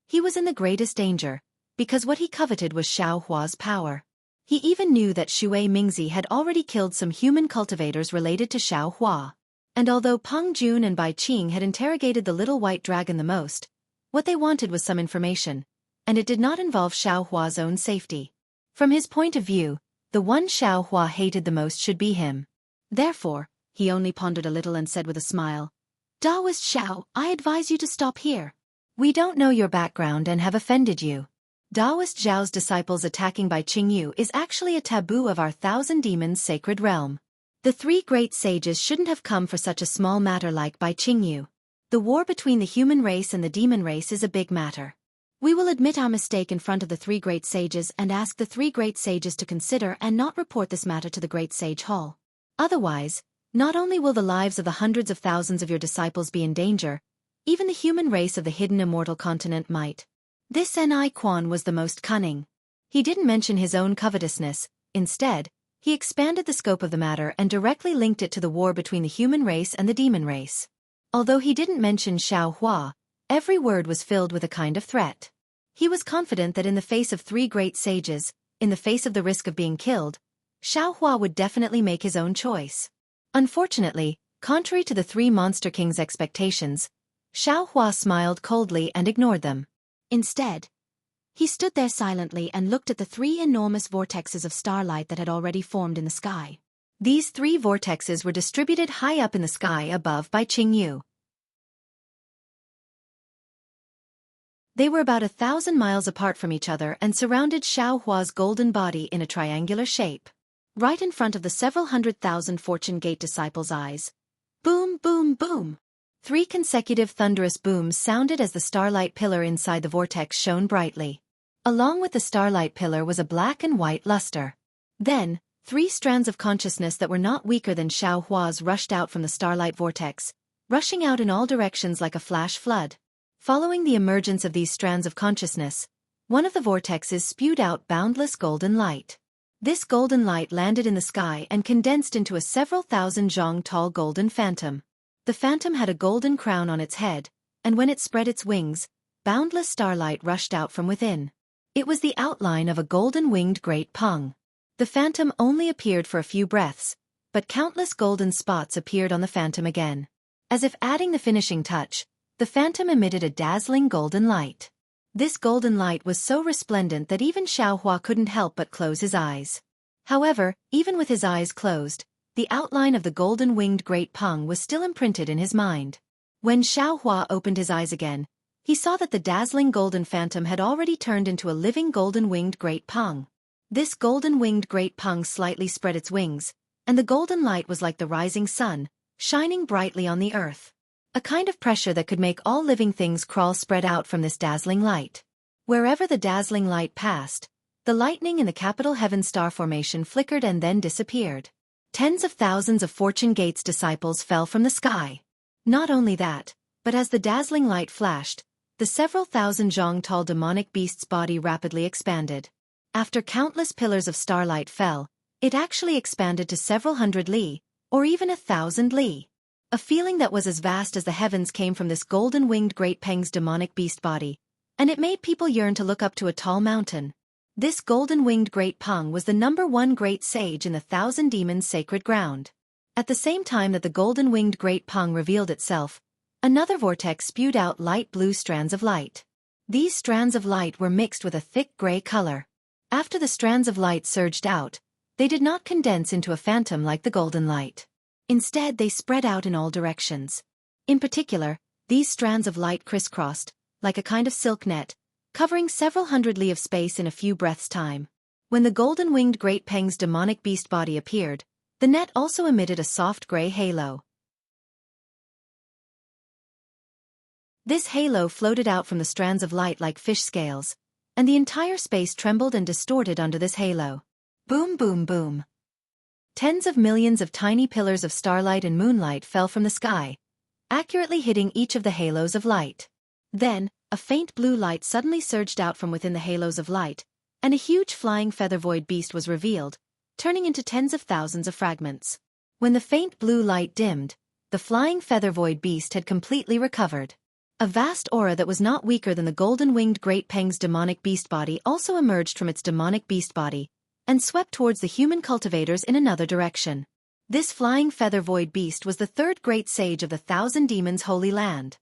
he was in the greatest danger, because what he coveted was Xiao Hua's power. He even knew that Xue Mingzi had already killed some human cultivators related to Xiao Hua. And although Peng Jun and Bai Qing had interrogated the little white dragon the most, what they wanted was some information, and it did not involve Xiao Hua's own safety. From his point of view, the one Xiao Hua hated the most should be him. Therefore, he only pondered a little and said with a smile, "Daoist Xiao, I advise you to stop here. We don't know your background and have offended you. Daoist Zhao's disciples attacking Bai Qingyu is actually a taboo of our thousand demons' sacred realm. The three great sages shouldn't have come for such a small matter like Bai Qingyu. The war between the human race and the demon race is a big matter. We will admit our mistake in front of the three great sages and ask the three great sages to consider and not report this matter to the great sage hall. Otherwise, not only will the lives of the hundreds of thousands of your disciples be in danger, even the human race of the hidden immortal continent might." This Quan was the most cunning. He didn't mention his own covetousness. Instead, he expanded the scope of the matter and directly linked it to the war between the human race and the demon race. Although he didn't mention Xiao Hua, every word was filled with a kind of threat. He was confident that in the face of three great sages, in the face of the risk of being killed, Xiao Hua would definitely make his own choice. Unfortunately, contrary to the three Monster Kings' expectations, Xiao Hua smiled coldly and ignored them. Instead, he stood there silently and looked at the three enormous vortexes of starlight that had already formed in the sky. These three vortexes were distributed high up in the sky above by Jianghu. They were about 1,000 miles apart from each other and surrounded Xiao Hua's golden body in a triangular shape. Right in front of the several 100,000 Fortune Gate disciples' eyes. Boom, boom, boom! 3 consecutive thunderous booms sounded as the starlight pillar inside the vortex shone brightly. Along with the starlight pillar was a black and white luster. Then, 3 strands of consciousness that were not weaker than Xiao Hua's rushed out from the starlight vortex, rushing out in all directions like a flash flood. Following the emergence of these strands of consciousness, one of the vortexes spewed out boundless golden light. This golden light landed in the sky and condensed into a several thousand zhang tall golden phantom. The phantom had a golden crown on its head, and when it spread its wings, boundless starlight rushed out from within. It was the outline of a golden-winged great Peng. The phantom only appeared for a few breaths, but countless golden spots appeared on the phantom again. As if adding the finishing touch, the phantom emitted a dazzling golden light. This golden light was so resplendent that even Xiao Hua couldn't help but close his eyes. However, even with his eyes closed, the outline of the golden-winged great Peng was still imprinted in his mind. When Xiao Hua opened his eyes again, he saw that the dazzling golden phantom had already turned into a living golden-winged great Peng. This golden-winged great Peng slightly spread its wings, and the golden light was like the rising sun, shining brightly on the earth. A kind of pressure that could make all living things crawl spread out from this dazzling light. Wherever the dazzling light passed, the lightning in the capital heaven star formation flickered and then disappeared. Tens of thousands of Fortune Gate's disciples fell from the sky. Not only that, but as the dazzling light flashed, the several thousand zhang tall demonic beast's body rapidly expanded. After countless pillars of starlight fell, it actually expanded to several hundred li, or even 1,000 li. A feeling that was as vast as the heavens came from this golden-winged great Peng's demonic beast body, and it made people yearn to look up to a tall mountain. This golden-winged great Peng was the #1 great sage in the thousand demons' sacred ground. At the same time that the golden-winged great Peng revealed itself, another vortex spewed out light blue strands of light. These strands of light were mixed with a thick gray color. After the strands of light surged out, they did not condense into a phantom like the golden light. Instead, they spread out in all directions. In particular, these strands of light crisscrossed, like a kind of silk net, covering several hundred li of space in a few breaths' time. When the golden-winged great Peng's demonic beast body appeared, the net also emitted a soft gray halo. This halo floated out from the strands of light like fish scales, and the entire space trembled and distorted under this halo. Boom, boom, boom. Tens of millions of tiny pillars of starlight and moonlight fell from the sky, accurately hitting each of the halos of light. Then, a faint blue light suddenly surged out from within the halos of light, and a huge flying feather-void beast was revealed, turning into tens of thousands of fragments. When the faint blue light dimmed, the flying feather-void beast had completely recovered. A vast aura that was not weaker than the golden-winged Great Peng's demonic beast body also emerged from its demonic beast body, and swept towards the human cultivators in another direction. This flying feather-void beast was the third great sage of the Thousand Demons' Holy Land.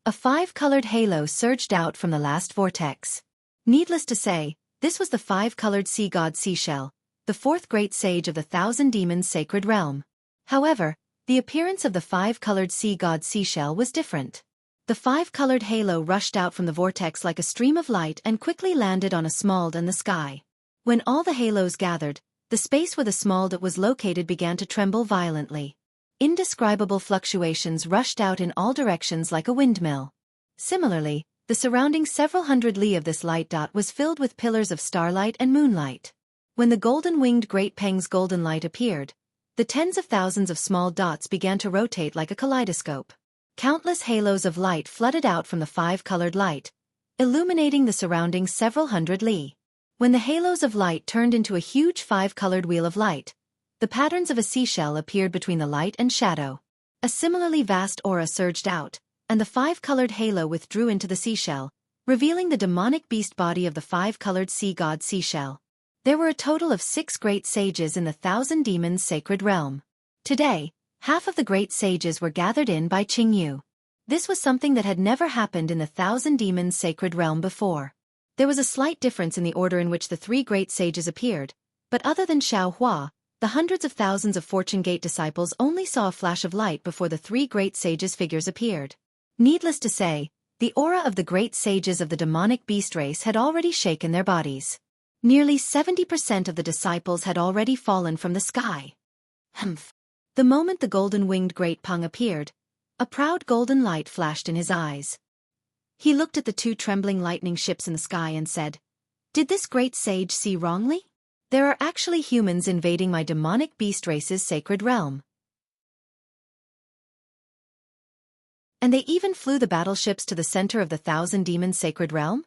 A five-colored halo surged out from the last vortex. Needless to say, this was the five-colored sea god Seashell, the fourth great sage of the Thousand Demons' sacred realm. However, the appearance of the five-colored sea god Seashell was different. The five-colored halo rushed out from the vortex like a stream of light and quickly landed on a smald in the sky. When all the halos gathered, the space where the smald was located began to tremble violently. Indescribable fluctuations rushed out in all directions like a windmill. Similarly, the surrounding several hundred li of this light dot was filled with pillars of starlight and moonlight. When the golden-winged Great Peng's golden light appeared, the tens of thousands of small dots began to rotate like a kaleidoscope. Countless halos of light flooded out from the five-colored light, illuminating the surrounding several hundred li. When the halos of light turned into a huge five-colored wheel of light, the patterns of a seashell appeared between the light and shadow. A similarly vast aura surged out, and the five-colored halo withdrew into the seashell, revealing the demonic beast body of the five-colored sea god Seashell. There were a total of 6 great sages in the Thousand Demons' sacred realm. Today, half of the great sages were gathered in by Jianghu. This was something that had never happened in the Thousand Demons' sacred realm before. There was a slight difference in the order in which the 3 great sages appeared, but other than Xianxia, the hundreds of thousands of Fortune Gate disciples only saw a flash of light before the 3 great sages' figures appeared. Needless to say, the aura of the great sages of the demonic beast race had already shaken their bodies. Nearly 70% of the disciples had already fallen from the sky. Humph. The moment the golden-winged Great Peng appeared, a proud golden light flashed in his eyes. He looked at the 2 trembling lightning ships in the sky and said, "Did this great sage see wrongly? There are actually humans invading my demonic beast race's sacred realm. And they even flew the battleships to the center of the Thousand Demons' sacred realm?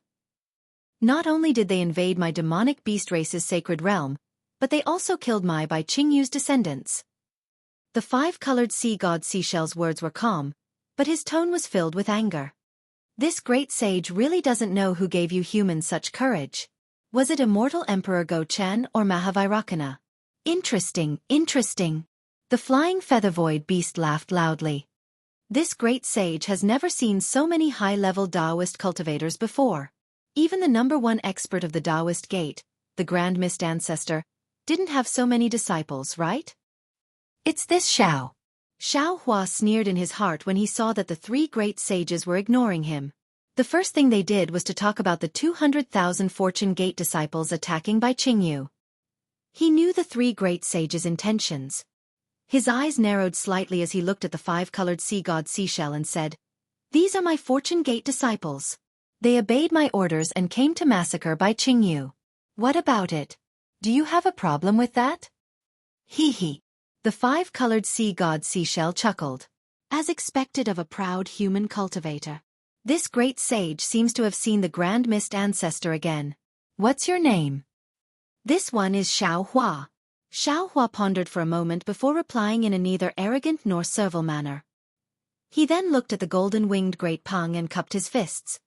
Not only did they invade my demonic beast race's sacred realm, but they also killed my by Qingyu's descendants." The five-colored sea god Seashell's words were calm, but his tone was filled with anger. This great sage really doesn't know who gave you humans such courage. Was it Immortal Emperor Go Chen or Mahavairakana? Interesting. The flying feather-void beast laughed loudly. This great sage has never seen so many high-level Taoist cultivators before. Even the #1 expert of the Taoist gate, the Grand Mist Ancestor, didn't have so many disciples, right? It's this Xiao. Xiaohua sneered in his heart when he saw that the 3 great sages were ignoring him. The first thing they did was to talk about the 200,000 Fortune Gate disciples attacking by Jianghu. He knew the 3 great sages' intentions. His eyes narrowed slightly as he looked at the 5-colored sea god Seashell and said, "These are my Fortune Gate disciples. They obeyed my orders and came to massacre by Jianghu. What about it? Do you have a problem with that?" Hee. The 5-colored sea god Seashell chuckled. As expected of a proud human cultivator, this great sage seems to have seen the Grand Mist Ancestor again. What's your name? This one is Xiaohua. Xiaohua pondered for a moment before replying in a neither arrogant nor servile manner. He then looked at the golden-winged Great Peng and cupped his fists.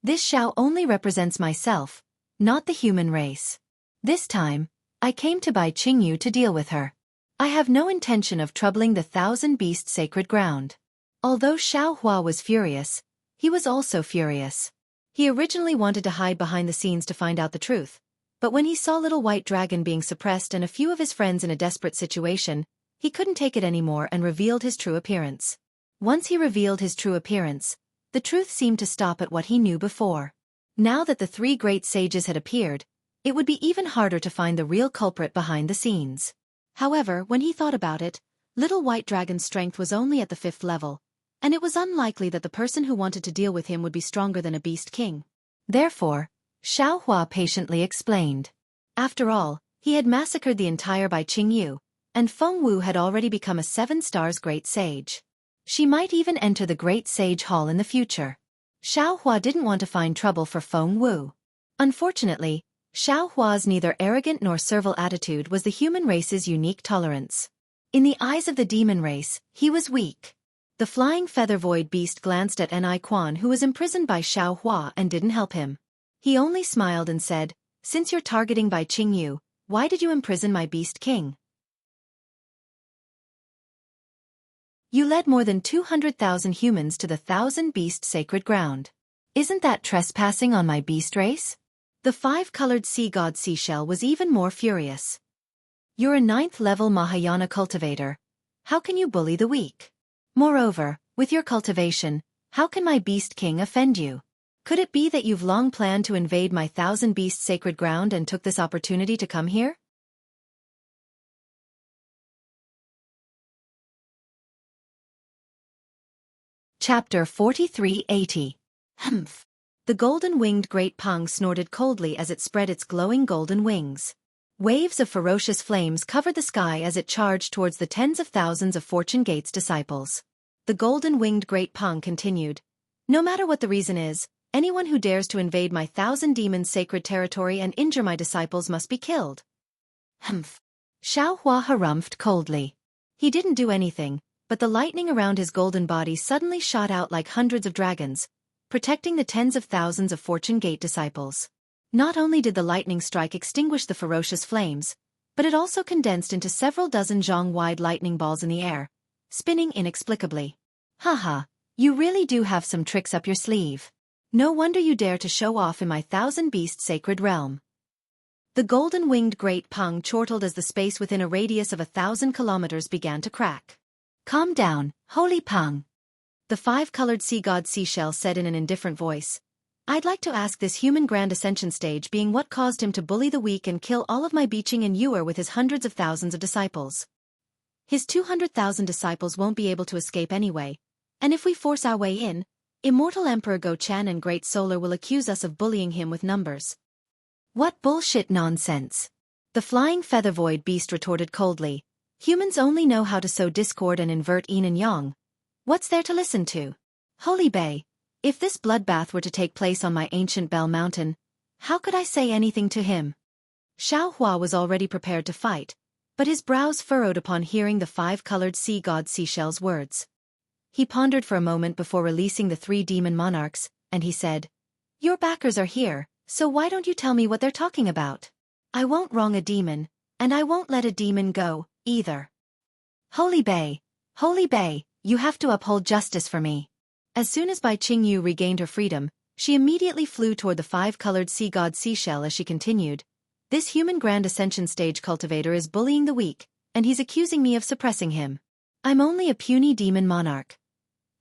This Xiao only represents myself, not the human race. This time, I came to Bai Qingyu to deal with her. I have no intention of troubling the Thousand Beasts' sacred ground. Although Xiaohua was furious, he was also furious. He originally wanted to hide behind the scenes to find out the truth, but when he saw Little White Dragon being suppressed and a few of his friends in a desperate situation, he couldn't take it anymore and revealed his true appearance. Once he revealed his true appearance, the truth seemed to stop at what he knew before. Now that the 3 great sages had appeared, it would be even harder to find the real culprit behind the scenes. However, when he thought about it, Little White Dragon's strength was only at the 5th level, and it was unlikely that the person who wanted to deal with him would be stronger than a beast king. Therefore, Xiaohua patiently explained. After all, he had massacred the entire Bai Qingyu, and Feng Wu had already become a 7 stars great sage. She might even enter the Great Sage Hall in the future. Xiao Hua didn't want to find trouble for Feng Wu. Unfortunately, Xiao Hua's neither arrogant nor servile attitude was the human race's unique tolerance. In the eyes of the demon race, he was weak. The flying feather void beast glanced at Ni Quan, who was imprisoned by Xiao Hua, and didn't help him. He only smiled and said, "Since you're targeting Bai Qingyu, why did you imprison my beast king? You led more than 200,000 humans to the Thousand Beast sacred ground. Isn't that trespassing on my beast race?" The 5-colored sea god seashell was even more furious. "You're a 9th-level Mahayana cultivator. How can you bully the weak? Moreover, with your cultivation, how can my beast king offend you? Could it be that you've long planned to invade my Thousand Beast sacred ground and took this opportunity to come here?" Chapter 4380. Humph. The golden-winged great pang snorted coldly as it spread its glowing golden wings. Waves of ferocious flames covered the sky as it charged towards the tens of thousands of Fortune Gate's disciples. The golden-winged great pang continued, "No matter what the reason is, anyone who dares to invade my 1,000 demons' sacred territory and injure my disciples must be killed." Humph. Xiao Hua harumphed coldly. He didn't do anything, but the lightning around his golden body suddenly shot out like hundreds of dragons, protecting the tens of thousands of Fortune Gate disciples. Not only did the lightning strike extinguish the ferocious flames, but it also condensed into several dozen zhong-wide lightning balls in the air, spinning inexplicably. "Haha, you really do have some tricks up your sleeve. No wonder you dare to show off in my 1,000-beast sacred realm." The golden-winged great pang chortled as the space within a radius of 1,000 kilometers began to crack. "Calm down, holy pang," the 5-colored sea god seashell said in an indifferent voice. "I'd like to ask this human grand ascension stage being what caused him to bully the weak and kill all of my Biqing and Yuer with his hundreds of thousands of disciples. His 200,000 disciples won't be able to escape anyway, and if we force our way in, Immortal Emperor Go Chan and Great Solar will accuse us of bullying him with numbers." "What bullshit nonsense," the flying feather void beast retorted coldly. "Humans only know how to sow discord and invert yin and yang. What's there to listen to? Holy Bay, if this bloodbath were to take place on my ancient Bell Mountain, how could I say anything to him?" Xiao Hua was already prepared to fight, but his brows furrowed upon hearing the 5-colored sea god seashell's words. He pondered for a moment before releasing the 3 demon monarchs, and he said, "Your backers are here, so why don't you tell me what they're talking about? I won't wrong a demon, and I won't let a demon go, either. Holy Bay, you have to uphold justice for me." As soon as Bai Qingyu regained her freedom, she immediately flew toward the 5-colored sea god seashell as she continued, "This human grand ascension stage cultivator is bullying the weak, and he's accusing me of suppressing him. I'm only a puny demon monarch.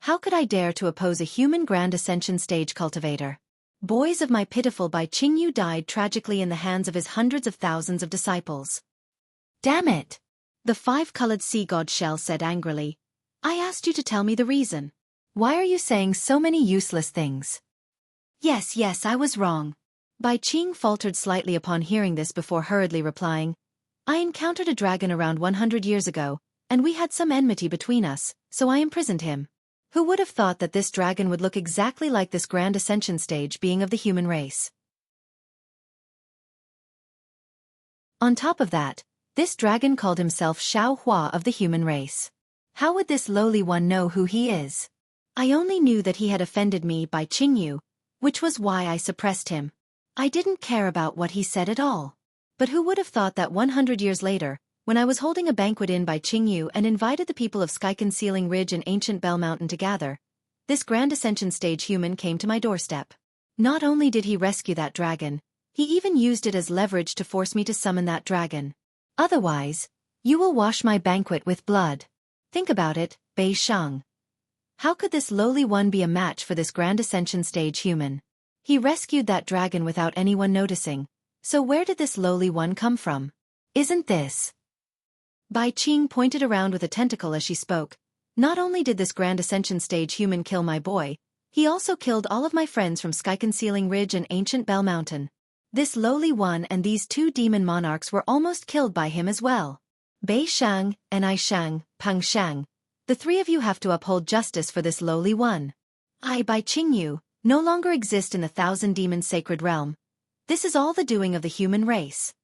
How could I dare to oppose a human grand ascension stage cultivator? Boys of my pitiful Bai Qingyu died tragically in the hands of his hundreds of thousands of disciples." "Damn it!" the 5-colored sea god shell said angrily. "I asked you to tell me the reason. Why are you saying so many useless things?" Yes, I was wrong." Bai Qing faltered slightly upon hearing this before hurriedly replying, "I encountered a dragon around 100 years ago, and we had some enmity between us, so I imprisoned him. Who would have thought that this dragon would look exactly like this grand ascension stage being of the human race? On top of that, this dragon called himself Xiao Hua of the human race. How would this lowly one know who he is? I only knew that he had offended me by Qingyu, which was why I suppressed him. I didn't care about what he said at all. But who would have thought that 100 years later, when I was holding a banquet in by Qingyu and invited the people of Skyconcealing Ridge and Ancient Bell Mountain to gather, this grand ascension stage human came to my doorstep. Not only did he rescue that dragon, he even used it as leverage to force me to summon that dragon. Otherwise, you will wash my banquet with blood. Think about it, Bei Shang. How could this lowly one be a match for this grand ascension stage human? He rescued that dragon without anyone noticing, so where did this lowly one come from? Isn't this?" Bai Qing pointed around with a tentacle as she spoke. "Not only did this grand ascension stage human kill my boy, he also killed all of my friends from Skyconcealing Ridge and Ancient Bell Mountain. This lowly one and these 2 demon monarchs were almost killed by him as well. Bei Shang, Ni Shang, Peng Shang, the three of you have to uphold justice for this lowly one. I, Bai Qingyu, no longer exist in the Thousand Demons Sacred Realm. This is all the doing of the human race.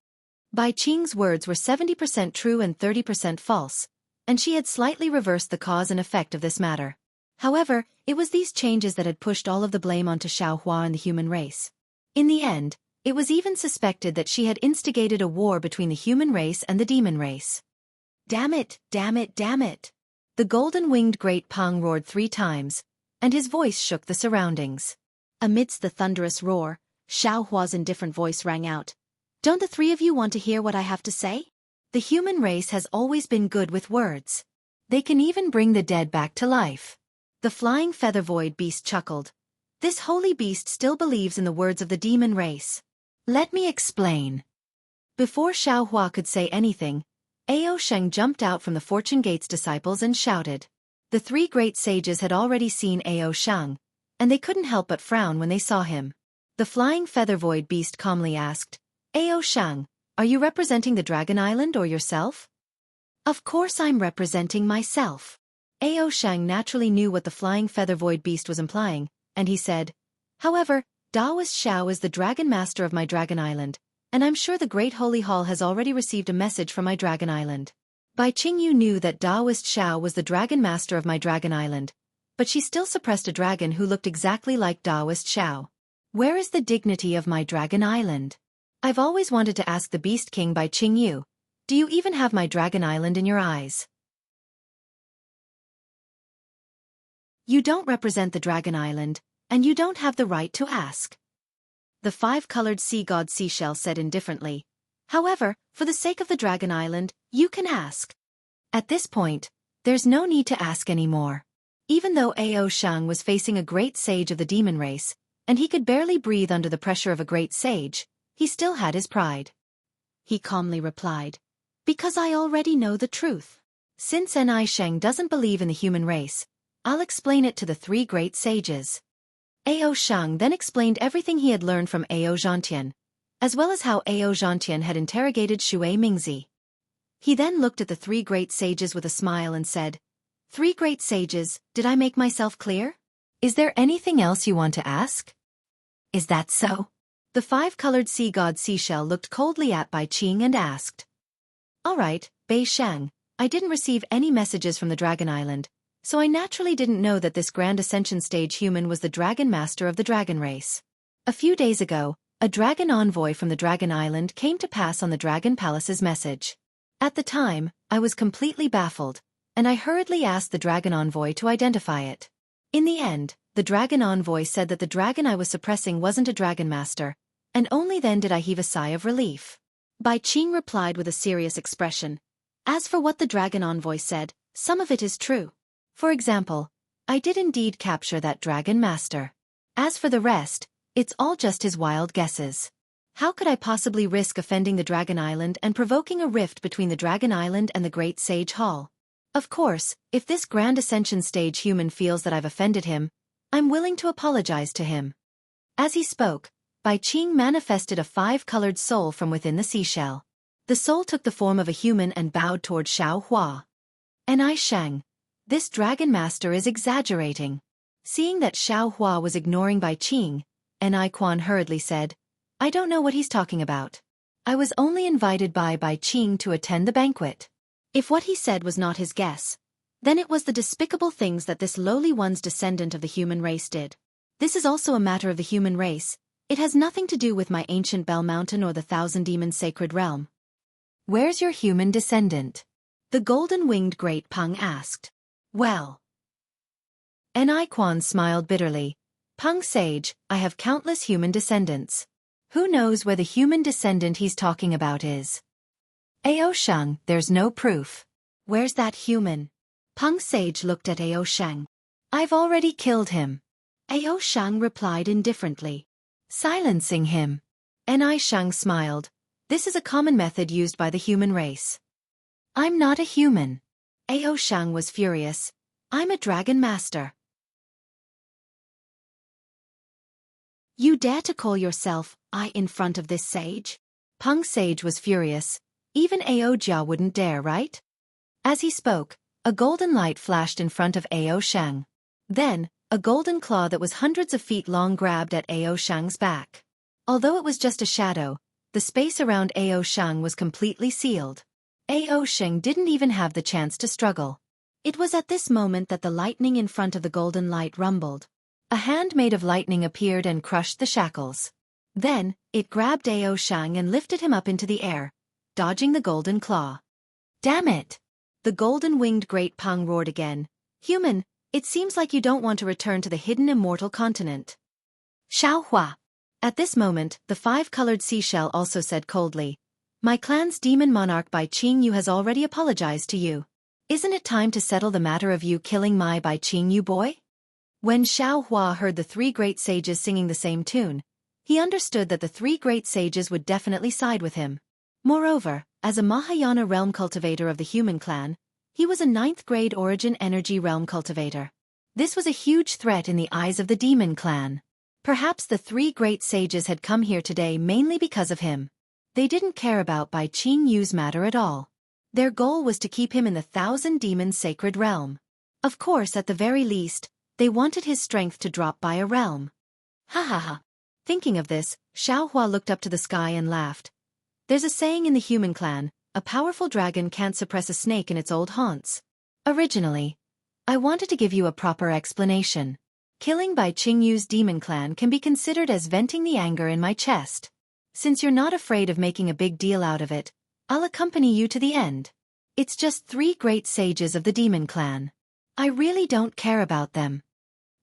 Bai Qing's words were 70% true and 30% false, and she had slightly reversed the cause and effect of this matter. However, it was these changes that had pushed all of the blame onto Xiao Hua and the human race. In the end, it was even suspected that she had instigated a war between the human race and the demon race. Damn it, damn it, damn it! The golden-winged great Pang roared 3 times, and his voice shook the surroundings. Amidst the thunderous roar, Xiao Hua's indifferent voice rang out. Don't the three of you want to hear what I have to say? The human race has always been good with words. They can even bring the dead back to life. The flying feather void beast chuckled. This holy beast still believes in the words of the demon race. Let me explain. Before Xiao Hua could say anything, Ao Sheng jumped out from the Fortune Gate's disciples and shouted. The 3 great sages had already seen Ao Sheng, and they couldn't help but frown when they saw him. The flying feather void beast calmly asked, Ao Sheng, are you representing the Dragon Island or yourself? Of course I'm representing myself. Ao Sheng naturally knew what the flying feather void beast was implying, and he said, however, Daoist Xiao is the Dragon Master of my Dragon Island, and I'm sure the Great Holy Hall has already received a message from my Dragon Island. Bai Qingyu knew that Daoist Xiao was the Dragon Master of my Dragon Island, but she still suppressed a dragon who looked exactly like Daoist Xiao. Where is the dignity of my Dragon Island? I've always wanted to ask the Beast King Bai Qingyu, do you even have my Dragon Island in your eyes? You don't represent the Dragon Island, and you don't have the right to ask. The 5-colored sea god Seashell said indifferently. However, for the sake of the Dragon Island, you can ask. At this point, there's no need to ask anymore. Even though Ao Shang was facing a great sage of the demon race, and he could barely breathe under the pressure of a great sage, he still had his pride. He calmly replied, because I already know the truth. Since Ni Sheng doesn't believe in the human race, I'll explain it to the 3 great sages. Ao Shang then explained everything he had learned from Ao Zhantian, as well as how Ao Zhantian had interrogated Shui Mingzi. He then looked at the 3 great sages with a smile and said, 3 great sages, did I make myself clear? Is there anything else you want to ask? Is that so? The 5-colored sea god Seashell looked coldly at Bai Qing and asked. All right, Bei Shang, I didn't receive any messages from the Dragon Island, so I naturally didn't know that this Grand Ascension Stage human was the Dragon Master of the Dragon race. A few days ago, a dragon envoy from the Dragon Island came to pass on the Dragon Palace's message. At the time, I was completely baffled, and I hurriedly asked the Dragon Envoy to identify it. In the end, the Dragon Envoy said that the dragon I was suppressing wasn't a Dragon Master, and only then did I heave a sigh of relief. Bai Qing replied with a serious expression. As for what the Dragon Envoy said, some of it is true. For example, I did indeed capture that Dragon Master. As for the rest, it's all just his wild guesses. How could I possibly risk offending the Dragon Island and provoking a rift between the Dragon Island and the Great Sage Hall? Of course, if this Grand Ascension Stage human feels that I've offended him, I'm willing to apologize to him. As he spoke, Bai Qing manifested a 5-colored soul from within the seashell. The soul took the form of a human and bowed toward Xiao Hua. Ni Sheng, this Dragon Master is exaggerating. Seeing that Xiao Hua was ignoring Bai Qing, Ni Quan hurriedly said, I don't know what he's talking about. I was only invited by Bai Qing to attend the banquet. If what he said was not his guess, then it was the despicable things that this lowly one's descendant of the human race did. This is also a matter of the human race. It has nothing to do with my ancient Bell Mountain or the Thousand Demons Sacred Realm. Where's your human descendant? The golden-winged great Peng asked. Well. Ni Quan smiled bitterly. Peng Sage, I have countless human descendants. Who knows where the human descendant he's talking about is? Ao Sheng, there's no proof. Where's that human? Peng Sage looked at Ao Sheng. I've already killed him. Ao Sheng replied indifferently. Silencing him. Ni Sheng smiled. This is a common method used by the human race. I'm not a human. Ao Sheng was furious. I'm a Dragon Master. You dare to call yourself I in front of this sage? Peng Sage was furious. Even Aojia wouldn't dare, right? As he spoke, a golden light flashed in front of Ao Shang. Then, a golden claw that was hundreds of feet long grabbed at Ao Shang's back. Although it was just a shadow, the space around Ao Shang was completely sealed. Ao Shang didn't even have the chance to struggle. It was at this moment that the lightning in front of the golden light rumbled. A hand made of lightning appeared and crushed the shackles. Then, it grabbed Ao Shang and lifted him up into the air, dodging the golden claw. Damn it! The golden-winged great Pang roared again. Human, it seems like you don't want to return to the hidden immortal continent. Xiaohua. At this moment, the five-colored seashell also said coldly, My clan's demon monarch Bai Qingyu has already apologized to you. Isn't it time to settle the matter of you killing my Bai Qingyu boy? When Xiaohua heard the three great sages singing the same tune, he understood that the three great sages would definitely side with him. Moreover, as a Mahayana realm cultivator of the human clan, he was a 9th-grade origin energy realm cultivator. This was a huge threat in the eyes of the demon clan. Perhaps the three great sages had come here today mainly because of him. They didn't care about Bai Qingyu's matter at all. Their goal was to keep him in the 1,000 demons sacred realm. Of course, at the very least, they wanted his strength to drop by a realm. Ha ha ha. Thinking of this, Xiaohua looked up to the sky and laughed. There's a saying in the human clan, a powerful dragon can't suppress a snake in its old haunts. Originally, I wanted to give you a proper explanation. Killing Bai Qingyu's demon clan can be considered as venting the anger in my chest. Since you're not afraid of making a big deal out of it, I'll accompany you to the end. It's just three great sages of the demon clan. I really don't care about them.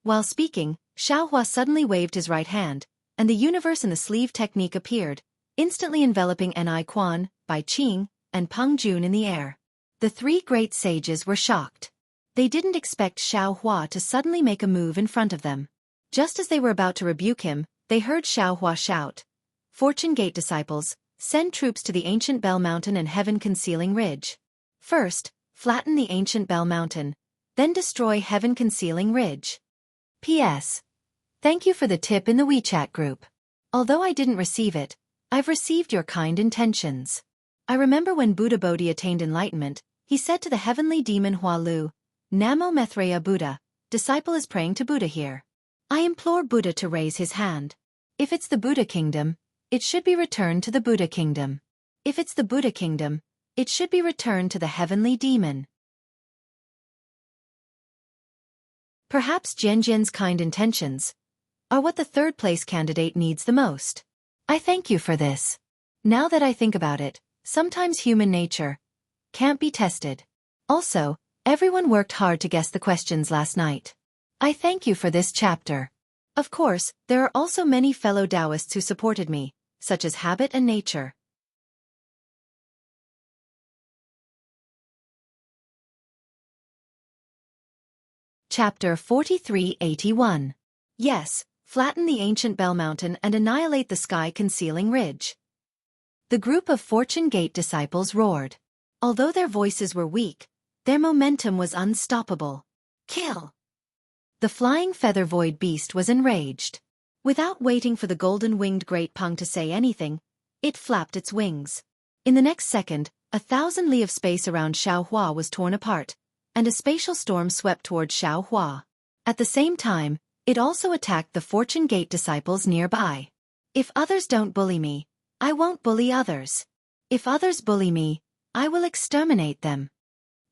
While speaking, Xiaohua suddenly waved his right hand, and the universe in the sleeve technique appeared, instantly enveloping Ni Quan, Bai Qing, and Peng Jun in the air. The three great sages were shocked. They didn't expect Xiaohua to suddenly make a move in front of them. Just as they were about to rebuke him, they heard Xiaohua shout, Fortune Gate disciples, send troops to the ancient Bell Mountain and heaven-concealing ridge. First, flatten the ancient Bell Mountain, then destroy heaven-concealing ridge. P.S. Thank you for the tip in the WeChat group. Although I didn't receive it, I've received your kind intentions. I remember when Buddha Bodhi attained enlightenment, he said to the heavenly demon Hua Lu, Namo Maitreya Buddha, disciple is praying to Buddha here. I implore Buddha to raise his hand. If it's the Buddha kingdom, it should be returned to the Buddha kingdom. If it's the Buddha kingdom, it should be returned to the heavenly demon. Perhaps Jianjian's kind intentions are what the third-place candidate needs the most. I thank you for this. Now that I think about it, sometimes human nature can't be tested. Also, everyone worked hard to guess the questions last night. I thank you for this chapter. Of course, there are also many fellow Taoists who supported me, such as Habit and Nature. Chapter 4381. Yes, flatten the ancient Bell Mountain and annihilate the sky-concealing ridge. The group of Fortune Gate disciples roared. Although their voices were weak, their momentum was unstoppable. Kill! The flying feather void beast was enraged. Without waiting for the golden-winged great Peng to say anything, it flapped its wings. In the next second, 1,000 li of space around Xiaohua was torn apart, and a spatial storm swept toward Xiaohua. At the same time, it also attacked the Fortune Gate disciples nearby. If others don't bully me, I won't bully others. If others bully me, I will exterminate them.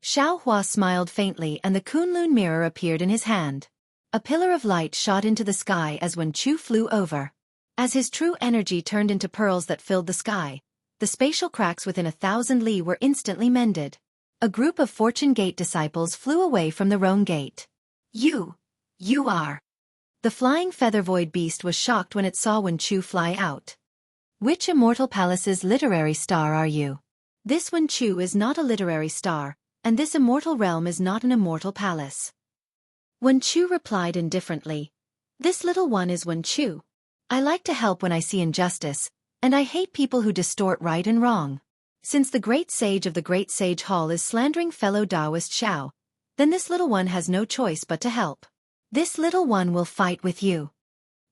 Xiaohua smiled faintly and the Kunlun mirror appeared in his hand. A pillar of light shot into the sky as Wen Chu flew over. As his true energy turned into pearls that filled the sky, the spatial cracks within 1,000 li were instantly mended. A group of Fortune Gate disciples flew away from the Rome Gate. You are. The flying feather void beast was shocked when it saw Wen Chu fly out. Which Immortal Palace's literary star are you? This Wen Chu is not a literary star, and this immortal realm is not an immortal palace. Wen Chu replied indifferently. This little one is Wen Chu. I like to help when I see injustice, and I hate people who distort right and wrong. Since the great sage of the Great Sage Hall is slandering fellow Taoist Xiao, then this little one has no choice but to help. This little one will fight with you.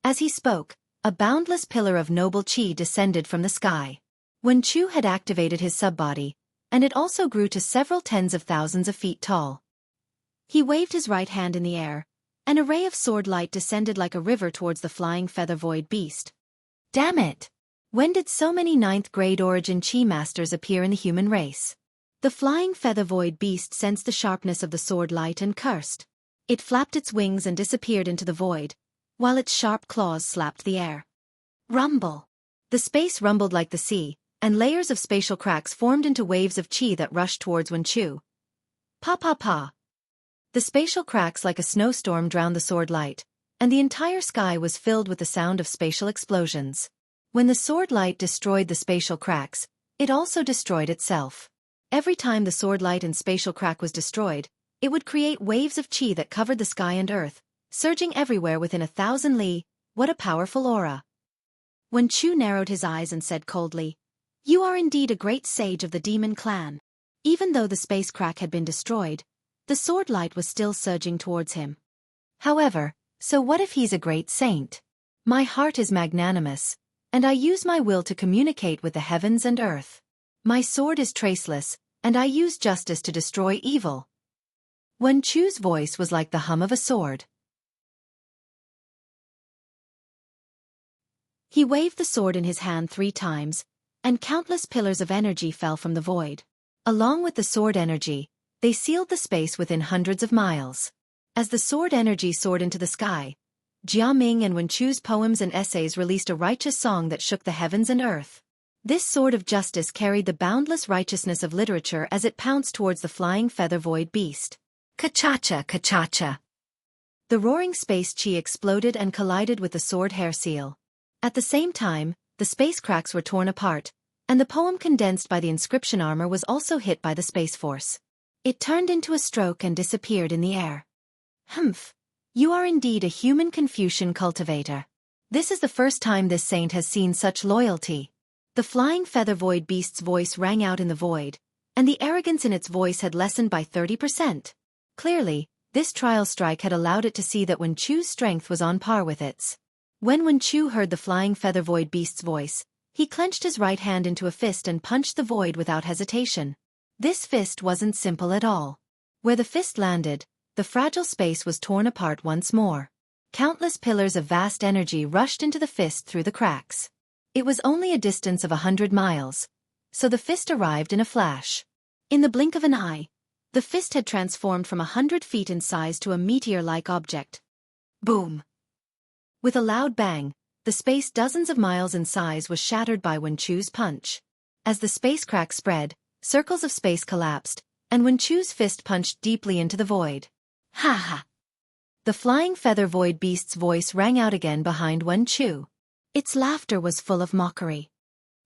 As he spoke, a boundless pillar of noble qi descended from the sky. Wen Chu had activated his subbody, and it also grew to several tens of thousands of feet tall. He waved his right hand in the air. An array of sword light descended like a river towards the flying feather void beast. Damn it! When did so many 9th grade origin Chi masters appear in the human race? The flying feather void beast sensed the sharpness of the sword light and cursed. It flapped its wings and disappeared into the void, while its sharp claws slapped the air. Rumble! The space rumbled like the sea, and layers of spatial cracks formed into waves of chi that rushed towards Wen Chu. Pa pa pa! The spatial cracks like a snowstorm drowned the sword light, and the entire sky was filled with the sound of spatial explosions. When the sword light destroyed the spatial cracks, it also destroyed itself. Every time the sword light and spatial crack was destroyed, it would create waves of chi that covered the sky and earth, surging everywhere within 1,000 li. What a powerful aura! Wen Chu narrowed his eyes and said coldly, "You are indeed a great sage of the demon clan." Even though the space crack had been destroyed, the sword light was still surging towards him. However, so what if he's a great saint? My heart is magnanimous, and I use my will to communicate with the heavens and earth. My sword is traceless, and I use justice to destroy evil. Wen Chu's voice was like the hum of a sword. He waved the sword in his hand 3 times, and countless pillars of energy fell from the void. Along with the sword energy, they sealed the space within hundreds of miles. As the sword energy soared into the sky, Jia Ming and Wen Chu's poems and essays released a righteous song that shook the heavens and earth. This sword of justice carried the boundless righteousness of literature as it pounced towards the flying feather void beast. Ka-cha-cha, ka-cha-cha. The roaring space chi exploded and collided with the sword hair seal. At the same time, the space cracks were torn apart, and the poem condensed by the inscription armor was also hit by the space force. It turned into a stroke and disappeared in the air. Humph! You are indeed a human Confucian cultivator. This is the first time this saint has seen such loyalty. The flying feather void beast's voice rang out in the void, and the arrogance in its voice had lessened by 30%. Clearly, this trial strike had allowed it to see that Wen Chu's strength was on par with its. When Wen Chu heard the flying feather void beast's voice, he clenched his right hand into a fist and punched the void without hesitation. This fist wasn't simple at all. Where the fist landed, the fragile space was torn apart once more. Countless pillars of vast energy rushed into the fist through the cracks. It was only a distance of 100 miles, so the fist arrived in a flash. In the blink of an eye, the fist had transformed from 100 feet in size to a meteor-like object. Boom! With a loud bang, the space dozens of miles in size was shattered by Wen Chu's punch. As the space crack spread, circles of space collapsed, and Wen Chu's fist punched deeply into the void. Ha ha! The flying feather void beast's voice rang out again behind Wen Chu. Its laughter was full of mockery.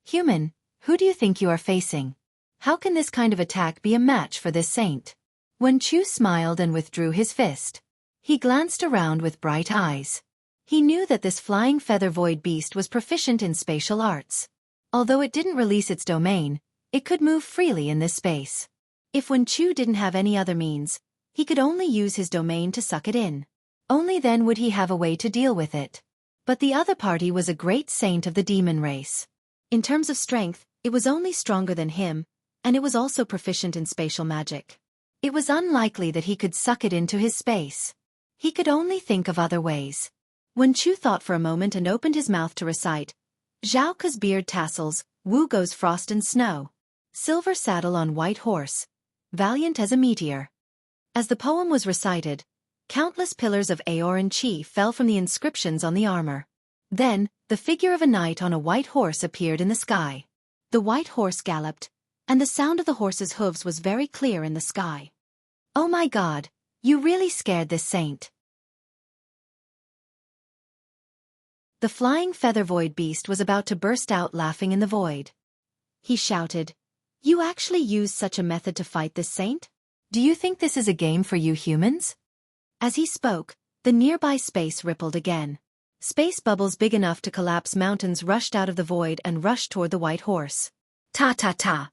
Human, who do you think you are facing? How can this kind of attack be a match for this saint? Wen Chu smiled and withdrew his fist. He glanced around with bright eyes. He knew that this flying feather void beast was proficient in spatial arts. Although it didn't release its domain, it could move freely in this space. If Wen Chu didn't have any other means, he could only use his domain to suck it in. Only then would he have a way to deal with it. But the other party was a great saint of the demon race. In terms of strength, it was only stronger than him, and it was also proficient in spatial magic. It was unlikely that he could suck it into his space. He could only think of other ways. Wen Chu thought for a moment and opened his mouth to recite, Zhao Ke's beard tassels, Wu Go's frost and snow. Silver saddle on white horse, valiant as a meteor. As the poem was recited, countless pillars of aor and chi fell from the inscriptions on the armor. Then, the figure of a knight on a white horse appeared in the sky. The white horse galloped, and the sound of the horse's hooves was very clear in the sky. Oh my God, you really scared this saint. The flying feather void beast was about to burst out laughing in the void. He shouted, You actually used such a method to fight this saint? Do you think this is a game for you humans? As he spoke, the nearby space rippled again. Space bubbles big enough to collapse mountains rushed out of the void and rushed toward the white horse. Ta-ta-ta.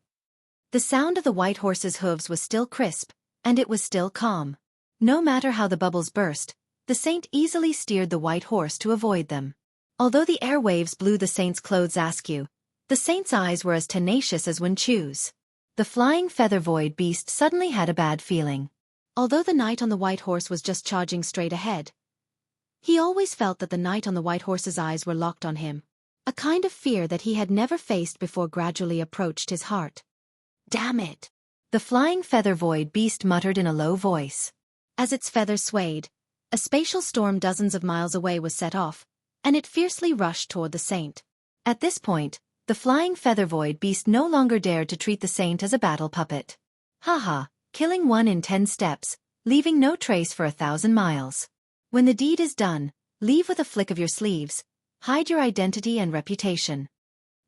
The sound of the white horse's hooves was still crisp, and it was still calm. No matter how the bubbles burst, the saint easily steered the white horse to avoid them. Although the airwaves blew the saint's clothes askew, The saint's eyes were as tenacious as Wenchu's. The flying feather void beast suddenly had a bad feeling. Although the knight on the white horse was just charging straight ahead, he always felt that the knight on the white horse's eyes were locked on him. A kind of fear that he had never faced before gradually approached his heart. Damn it! The flying feather void beast muttered in a low voice. As its feathers swayed, a spatial storm dozens of miles away was set off, and it fiercely rushed toward the saint. At this point, the flying feather void beast no longer dared to treat the saint as a battle puppet. Haha, killing one in 10 steps, leaving no trace for 1,000 miles. When the deed is done, leave with a flick of your sleeves, hide your identity and reputation.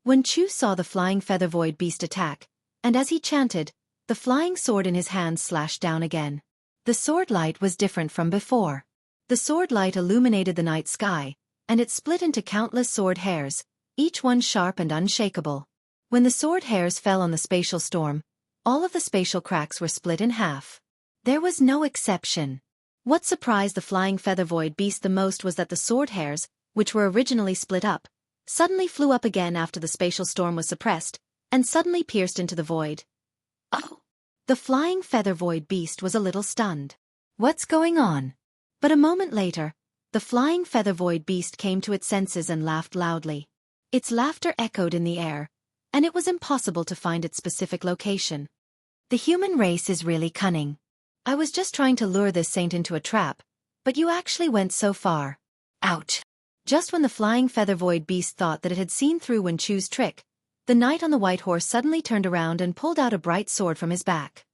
Wenchu saw the flying feather void beast attack, and as he chanted, the flying sword in his hand slashed down again. The sword light was different from before. The sword light illuminated the night sky, and it split into countless sword hairs, each one sharp and unshakable. When the sword hairs fell on the spatial storm, all of the spatial cracks were split in half. There was no exception. What surprised the flying feather void beast the most was that the sword hairs, which were originally split up, suddenly flew up again after the spatial storm was suppressed, and suddenly pierced into the void. Oh! The flying feather void beast was a little stunned. What's going on? But a moment later, the flying feather void beast came to its senses and laughed loudly. Its laughter echoed in the air, and it was impossible to find its specific location. The human race is really cunning. I was just trying to lure this saint into a trap, but you actually went so far. Ouch! Just when the flying feather void beast thought that it had seen through Wenchu's trick, the knight on the white horse suddenly turned around and pulled out a bright sword from his back.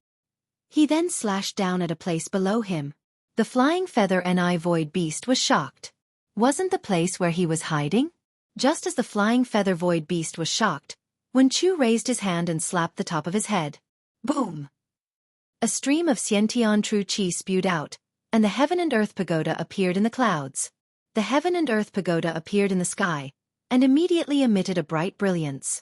He then slashed down at a place below him. The flying feather void beast was shocked. Wasn't the place where he was hiding? Just as the flying feather void beast was shocked, Wenchu raised his hand and slapped the top of his head. Boom! A stream of Xiantian true qi spewed out, and the heaven and earth pagoda appeared in the clouds. The heaven and earth pagoda appeared in the sky, and immediately emitted a bright brilliance.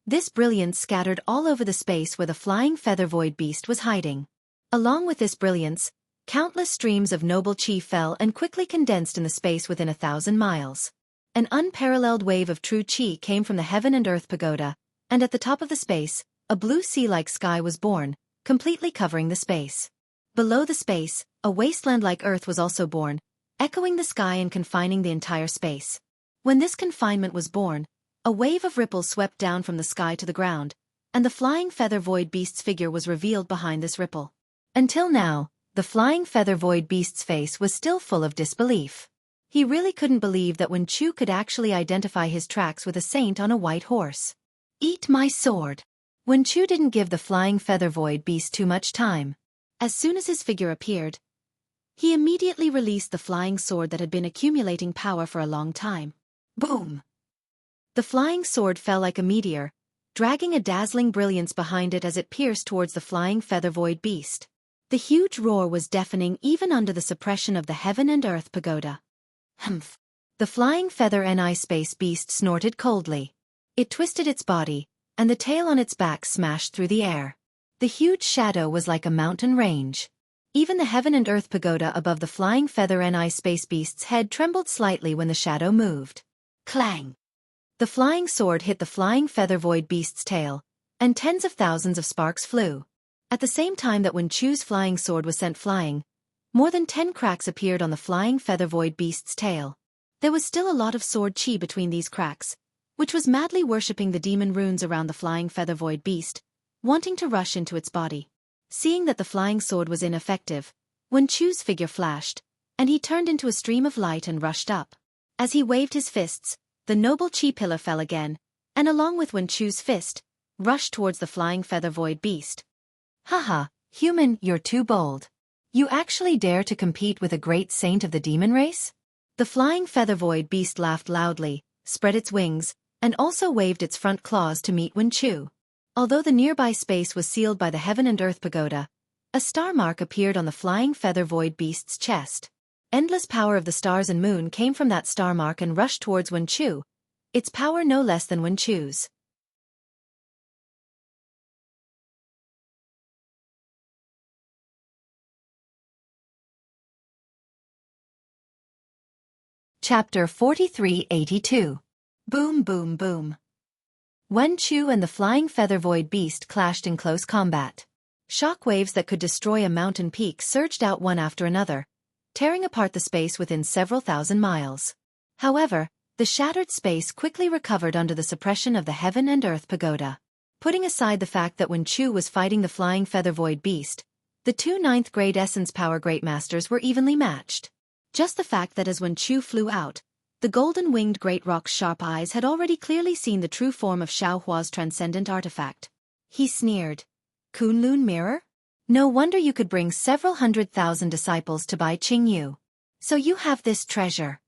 This brilliance scattered all over the space where the flying feather void beast was hiding. Along with this brilliance, countless streams of noble qi fell and quickly condensed in the space within 1,000 miles. An unparalleled wave of true qi came from the heaven and earth pagoda, and at the top of the space, a blue sea-like sky was born, completely covering the space. Below the space, a wasteland like earth was also born, echoing the sky and confining the entire space. When this confinement was born, a wave of ripples swept down from the sky to the ground, and the flying feather void beast's figure was revealed behind this ripple. Until now, the flying feather void beast's face was still full of disbelief. He really couldn't believe that Wenchu could actually identify his tracks with a saint on a white horse. Eat my sword! Wenchu didn't give the flying feather void beast too much time. As soon as his figure appeared, he immediately released the flying sword that had been accumulating power for a long time. Boom! The flying sword fell like a meteor, dragging a dazzling brilliance behind it as it pierced towards the flying feather void beast. The huge roar was deafening even under the suppression of the heaven and earth pagoda. Humph! The flying feather space beast snorted coldly. It twisted its body, and the tail on its back smashed through the air. The huge shadow was like a mountain range. Even the heaven and earth pagoda above the flying feather space beast's head trembled slightly when the shadow moved. Clang! The flying sword hit the flying feather void beast's tail, and tens of thousands of sparks flew. At the same time that Wenchu's flying sword was sent flying, more than 10 cracks appeared on the flying feather void beast's tail. There was still a lot of sword qi between these cracks, which was madly worshipping the demon runes around the flying feather void beast, wanting to rush into its body. Seeing that the flying sword was ineffective, Wenchu's figure flashed, and he turned into a stream of light and rushed up. As he waved his fists, the noble qi pillar fell again, and along with Wenchu's fist, rushed towards the flying feather void beast. Haha, human, you're too bold. You actually dare to compete with a great saint of the demon race? The flying feather void beast laughed loudly, spread its wings, and also waved its front claws to meet Wenchu. Although the nearby space was sealed by the heaven and earth pagoda, a star mark appeared on the flying feather void beast's chest. Endless power of the stars and moon came from that star mark and rushed towards Wenchu, its power no less than Wenchu's. Chapter 4382. Boom boom boom. Wen Chu and the flying feather void beast clashed in close combat. Shock waves that could destroy a mountain peak surged out one after another, tearing apart the space within several thousand miles. However, the shattered space quickly recovered under the suppression of the heaven and earth pagoda. Putting aside the fact that Wen Chu was fighting the flying feather void beast, the two ninth-grade essence power great masters were evenly matched. Just the fact that as Wen Chu flew out, the golden-winged great rock's sharp eyes had already clearly seen the true form of Xiaohua's transcendent artifact. He sneered. Kunlun mirror? No wonder you could bring several 100,000 disciples to buy Jianghu. So you have this treasure.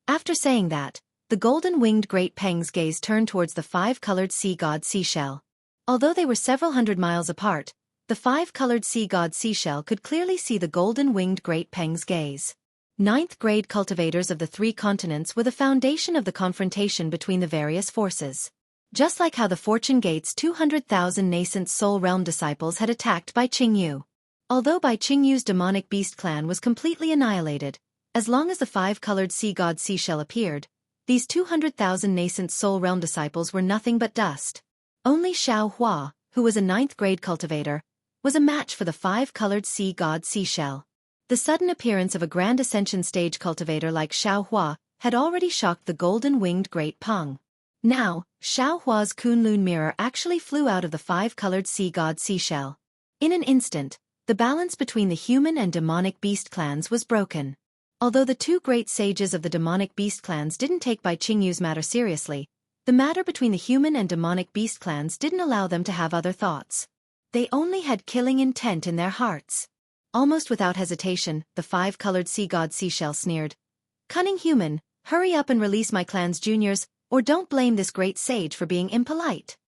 After saying that, the golden-winged great Peng's gaze turned towards the five-colored sea god seashell. Although they were several hundred miles apart, the five-colored sea god seashell could clearly see the golden-winged great Peng's gaze. Ninth-grade cultivators of the three continents were the foundation of the confrontation between the various forces. Just like how the Fortune Gate's 200,000 nascent Soul Realm disciples had attacked Bai Qingyu. Although Bai Qingyu's demonic beast clan was completely annihilated, as long as the five-colored sea god seashell appeared, these 200,000 nascent Soul Realm disciples were nothing but dust. Only Xiaohua, who was a ninth-grade cultivator, was a match for the five-colored sea god seashell. The sudden appearance of a Grand Ascension stage cultivator like Xiaohua had already shocked the golden-winged great Peng. Now, Xiaohua's Kunlun mirror actually flew out of the five-colored sea god seashell. In an instant, the balance between the human and demonic beast clans was broken. Although the two great sages of the demonic beast clans didn't take Bai Qingyu's matter seriously, the matter between the human and demonic beast clans didn't allow them to have other thoughts. They only had killing intent in their hearts. Almost without hesitation, the five-colored sea god seashell sneered. Cunning human, hurry up and release my clan's juniors, or don't blame this great sage for being impolite.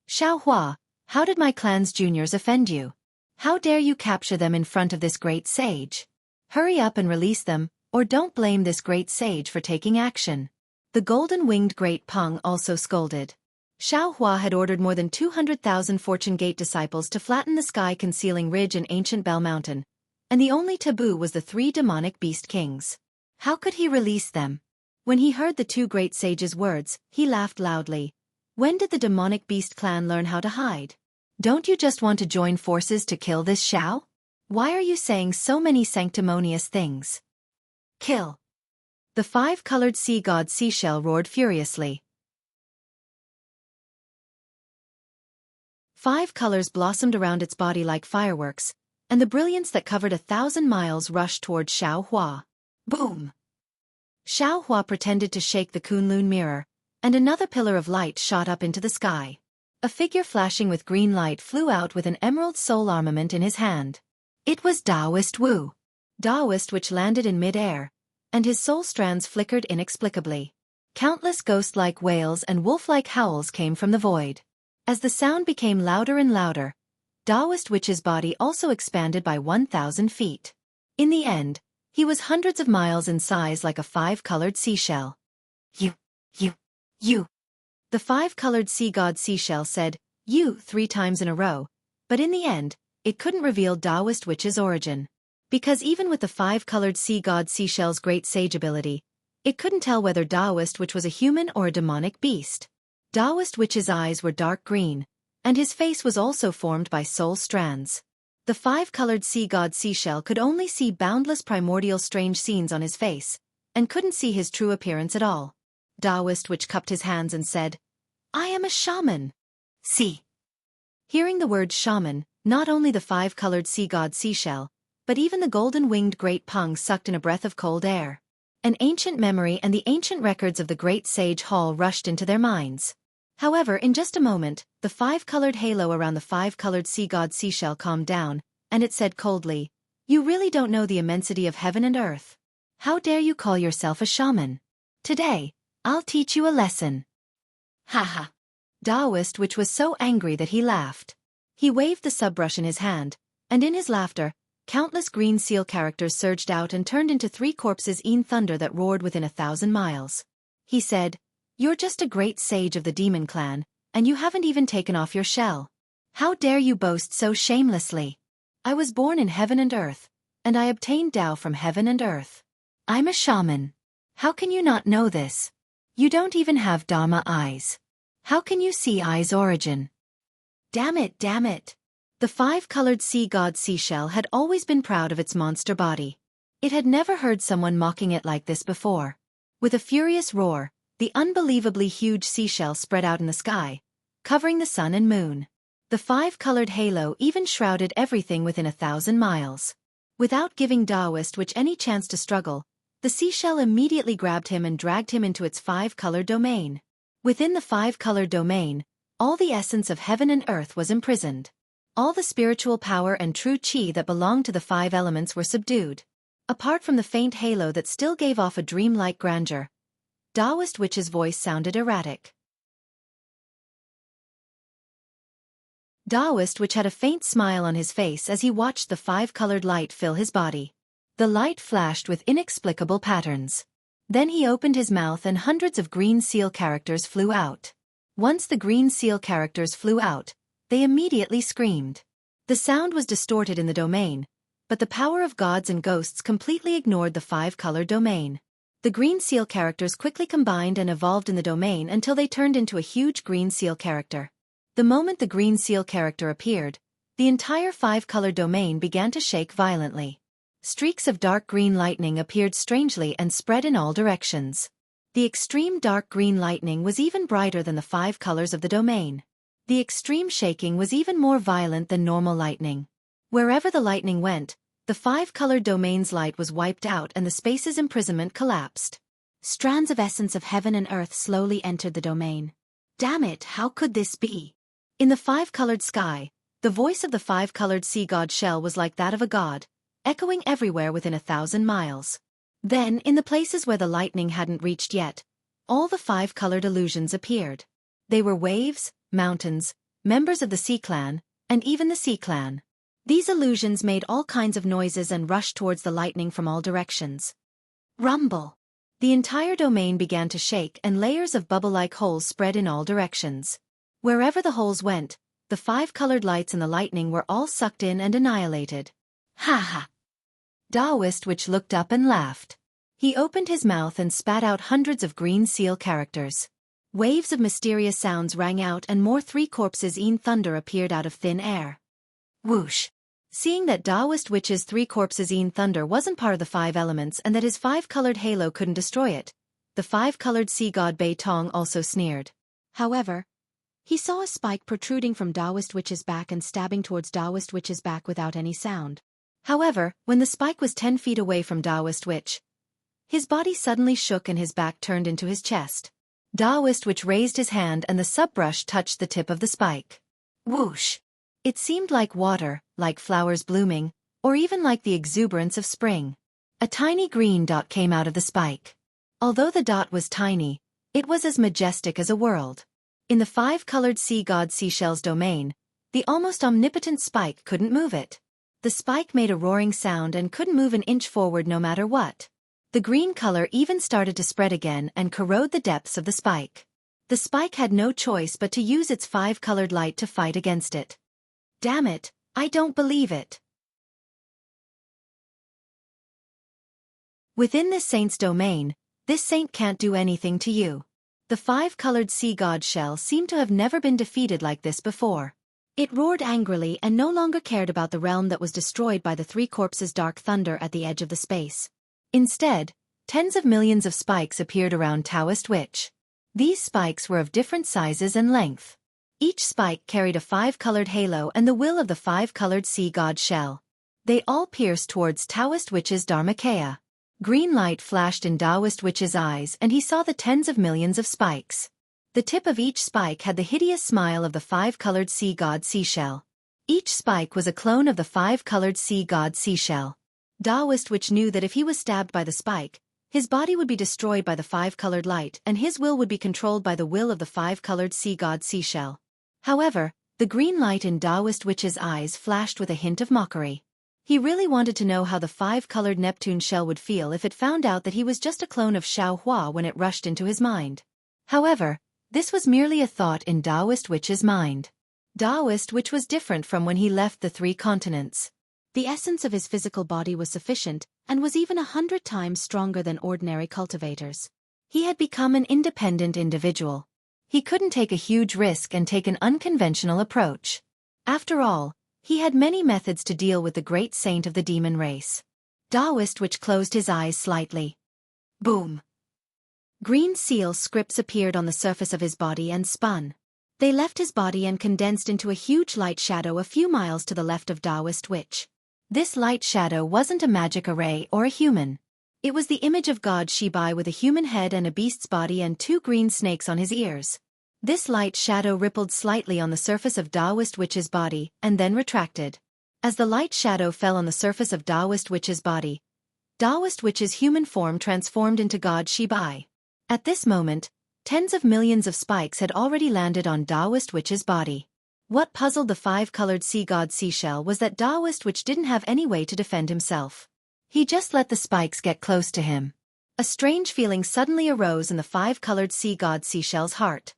Xiaohua, how did my clan's juniors offend you? How dare you capture them in front of this great sage? Hurry up and release them, or don't blame this great sage for taking action. The golden-winged great Peng also scolded. Xiaohua had ordered more than 200,000 Fortune Gate disciples to flatten the sky-concealing ridge in ancient Bell Mountain, and the only taboo was the three demonic beast kings. How could he release them? When he heard the two great sages' words, he laughed loudly. When did the demonic beast clan learn how to hide? Don't you just want to join forces to kill this Xiao? Why are you saying so many sanctimonious things? Kill! The five-colored sea god seashell roared furiously. 5 colors blossomed around its body like fireworks, and the brilliance that covered 1,000 miles rushed toward Xiaohua. Boom! Xiaohua pretended to shake the Kunlun mirror, and another pillar of light shot up into the sky. A figure flashing with green light flew out with an emerald soul armament in his hand. It was Taoist Wu. Taoist, which landed in mid-air, and his soul strands flickered inexplicably. Countless ghost-like wails and wolf-like howls came from the void. As the sound became louder and louder, Taoist Witch's body also expanded by 1,000 feet. In the end, he was hundreds of miles in size like a five-colored seashell. You. The five-colored sea god seashell said, you 3 times in a row, but in the end, it couldn't reveal Taoist Witch's origin. Because even with the five-colored sea god seashell's great sage ability, it couldn't tell whether Taoist Witch was a human or a demonic beast. Taoist Witch's eyes were dark green, and his face was also formed by soul strands. The five-colored sea god seashell could only see boundless primordial strange scenes on his face, and couldn't see his true appearance at all. Taoist Witch cupped his hands and said, I am a shaman. See. Hearing the word shaman, not only the five-colored sea god seashell, but even the golden-winged great Peng sucked in a breath of cold air. An ancient memory and the ancient records of the great sage hall rushed into their minds. However, in just a moment, the five-colored halo around the five-colored sea god seashell calmed down, and it said coldly, You really don't know the immensity of heaven and earth. How dare you call yourself a shaman? Today, I'll teach you a lesson. Ha ha. Taoist Witch was so angry that he laughed. He waved the subbrush in his hand, and in his laughter, countless green seal characters surged out and turned into 3 corpses in thunder that roared within 1,000 miles. He said, You're just a great sage of the demon clan, and you haven't even taken off your shell. How dare you boast so shamelessly? I was born in heaven and earth, and I obtained Tao from heaven and earth. I'm a shaman. How can you not know this? You don't even have Dharma eyes. How can you see eyes' origin? Damn it, damn it. The five-colored sea god seashell had always been proud of its monster body. It had never heard someone mocking it like this before. With a furious roar, the unbelievably huge seashell spread out in the sky, covering the sun and moon. The five-colored halo even shrouded everything within 1,000 miles. Without giving Taoist Witch any chance to struggle, the seashell immediately grabbed him and dragged him into its five-colored domain. Within the five-colored domain, all the essence of heaven and earth was imprisoned. All the spiritual power and true chi that belonged to the five elements were subdued. Apart from the faint halo that still gave off a dreamlike grandeur, Taoist Witch's voice sounded erratic. Taoist Witch had a faint smile on his face as he watched the five-colored light fill his body. The light flashed with inexplicable patterns. Then he opened his mouth and hundreds of green seal characters flew out. Once the green seal characters flew out, they immediately screamed. The sound was distorted in the domain, but the power of gods and ghosts completely ignored the five-colored domain. The green seal characters quickly combined and evolved in the domain until they turned into a huge green seal character. The moment the green seal character appeared, the entire five-colored domain began to shake violently. Streaks of dark green lightning appeared strangely and spread in all directions. The extreme dark green lightning was even brighter than the five colors of the domain. The extreme shaking was even more violent than normal lightning. Wherever the lightning went, the five-colored domain's light was wiped out and the space's imprisonment collapsed. Strands of essence of heaven and earth slowly entered the domain. Damn it, how could this be? In the five-colored sky, the voice of the five-colored sea god shell was like that of a god, echoing everywhere within 1,000 miles. Then, in the places where the lightning hadn't reached yet, all the five-colored illusions appeared. They were waves, mountains, members of the Sea Clan, and even the Sea Clan. These illusions made all kinds of noises and rushed towards the lightning from all directions. Rumble! The entire domain began to shake and layers of bubble-like holes spread in all directions. Wherever the holes went, the five-colored lights and the lightning were all sucked in and annihilated. Ha ha! Taoist Witch looked up and laughed. He opened his mouth and spat out hundreds of green seal characters. Waves of mysterious sounds rang out and more three corpses in thunder appeared out of thin air. Whoosh! Seeing that Taoist Witch's three corpses in thunder wasn't part of the five elements and that his five-colored halo couldn't destroy it, the five-colored sea god Bei Tong also sneered. However, he saw a spike protruding from Taoist Witch's back and stabbing towards Taoist Witch's back without any sound. However, when the spike was 10 feet away from Taoist Witch, his body suddenly shook and his back turned into his chest. Taoist Witch raised his hand and the subbrush touched the tip of the spike. Whoosh! It seemed like water, like flowers blooming, or even like the exuberance of spring. A tiny green dot came out of the spike. Although the dot was tiny, it was as majestic as a world. In the five-colored sea god seashell's domain, the almost omnipotent spike couldn't move it. The spike made a roaring sound and couldn't move an inch forward no matter what. The green color even started to spread again and corrode the depths of the spike. The spike had no choice but to use its five-colored light to fight against it. Damn it, I don't believe it. Within this saint's domain, this saint can't do anything to you. The five-colored sea god shell seemed to have never been defeated like this before. It roared angrily and no longer cared about the realm that was destroyed by the three corpses' dark thunder at the edge of the space. Instead, tens of millions of spikes appeared around Taoist Witch. These spikes were of different sizes and length. Each spike carried a five-colored halo and the will of the five-colored sea god shell. They all pierced towards Taoist Witch's Dharmakaya. Green light flashed in Taoist Witch's eyes and he saw the tens of millions of spikes. The tip of each spike had the hideous smile of the five-colored sea god seashell. Each spike was a clone of the five-colored sea god seashell. Taoist Witch knew that if he was stabbed by the spike, his body would be destroyed by the five-colored light and his will would be controlled by the will of the five-colored sea god seashell. However, the green light in Taoist Witch's eyes flashed with a hint of mockery. He really wanted to know how the five-colored Neptune shell would feel if it found out that he was just a clone of Xiao Hua when it rushed into his mind. However, this was merely a thought in Taoist Witch's mind. Taoist Witch was different from when he left the three continents. The essence of his physical body was sufficient, and was even 100 times stronger than ordinary cultivators. He had become an independent individual. He couldn't take a huge risk and take an unconventional approach. After all, he had many methods to deal with the great saint of the demon race. Taoist Witch closed his eyes slightly. Boom! Green seal scripts appeared on the surface of his body and spun. They left his body and condensed into a huge light shadow a few miles to the left of Taoist Witch. This light shadow wasn't a magic array or a human. It was the image of God Shibai with a human head and a beast's body and 2 green snakes on his ears. This light shadow rippled slightly on the surface of Taoist Witch's body and then retracted. As the light shadow fell on the surface of Taoist Witch's body, Taoist Witch's human form transformed into God Shibai. At this moment, tens of millions of spikes had already landed on Taoist Witch's body. What puzzled the 5-colored sea god Seashell was that Taoist Witch didn't have any way to defend himself. He just let the spikes get close to him. A strange feeling suddenly arose in the 5-colored sea god Seashell's heart.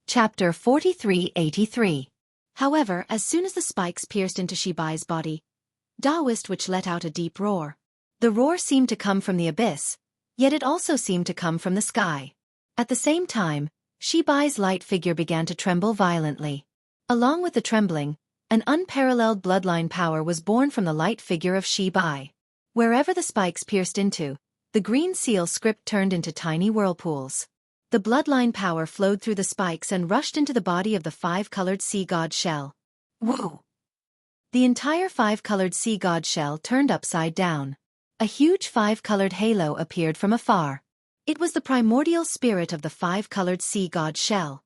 Chapter 4383. However, as soon as the spikes pierced into Shibai's body, Taoist Witch let out a deep roar. The roar seemed to come from the abyss, yet it also seemed to come from the sky. At the same time, Shibai's light figure began to tremble violently. Along with the trembling, an unparalleled bloodline power was born from the light figure of Shibai. Wherever the spikes pierced into, the green seal script turned into tiny whirlpools. The bloodline power flowed through the spikes and rushed into the body of the 5-colored sea god shell. Whoa! The entire 5-colored sea god shell turned upside down. A huge 5-colored halo appeared from afar. It was the primordial spirit of the 5-colored sea god shell.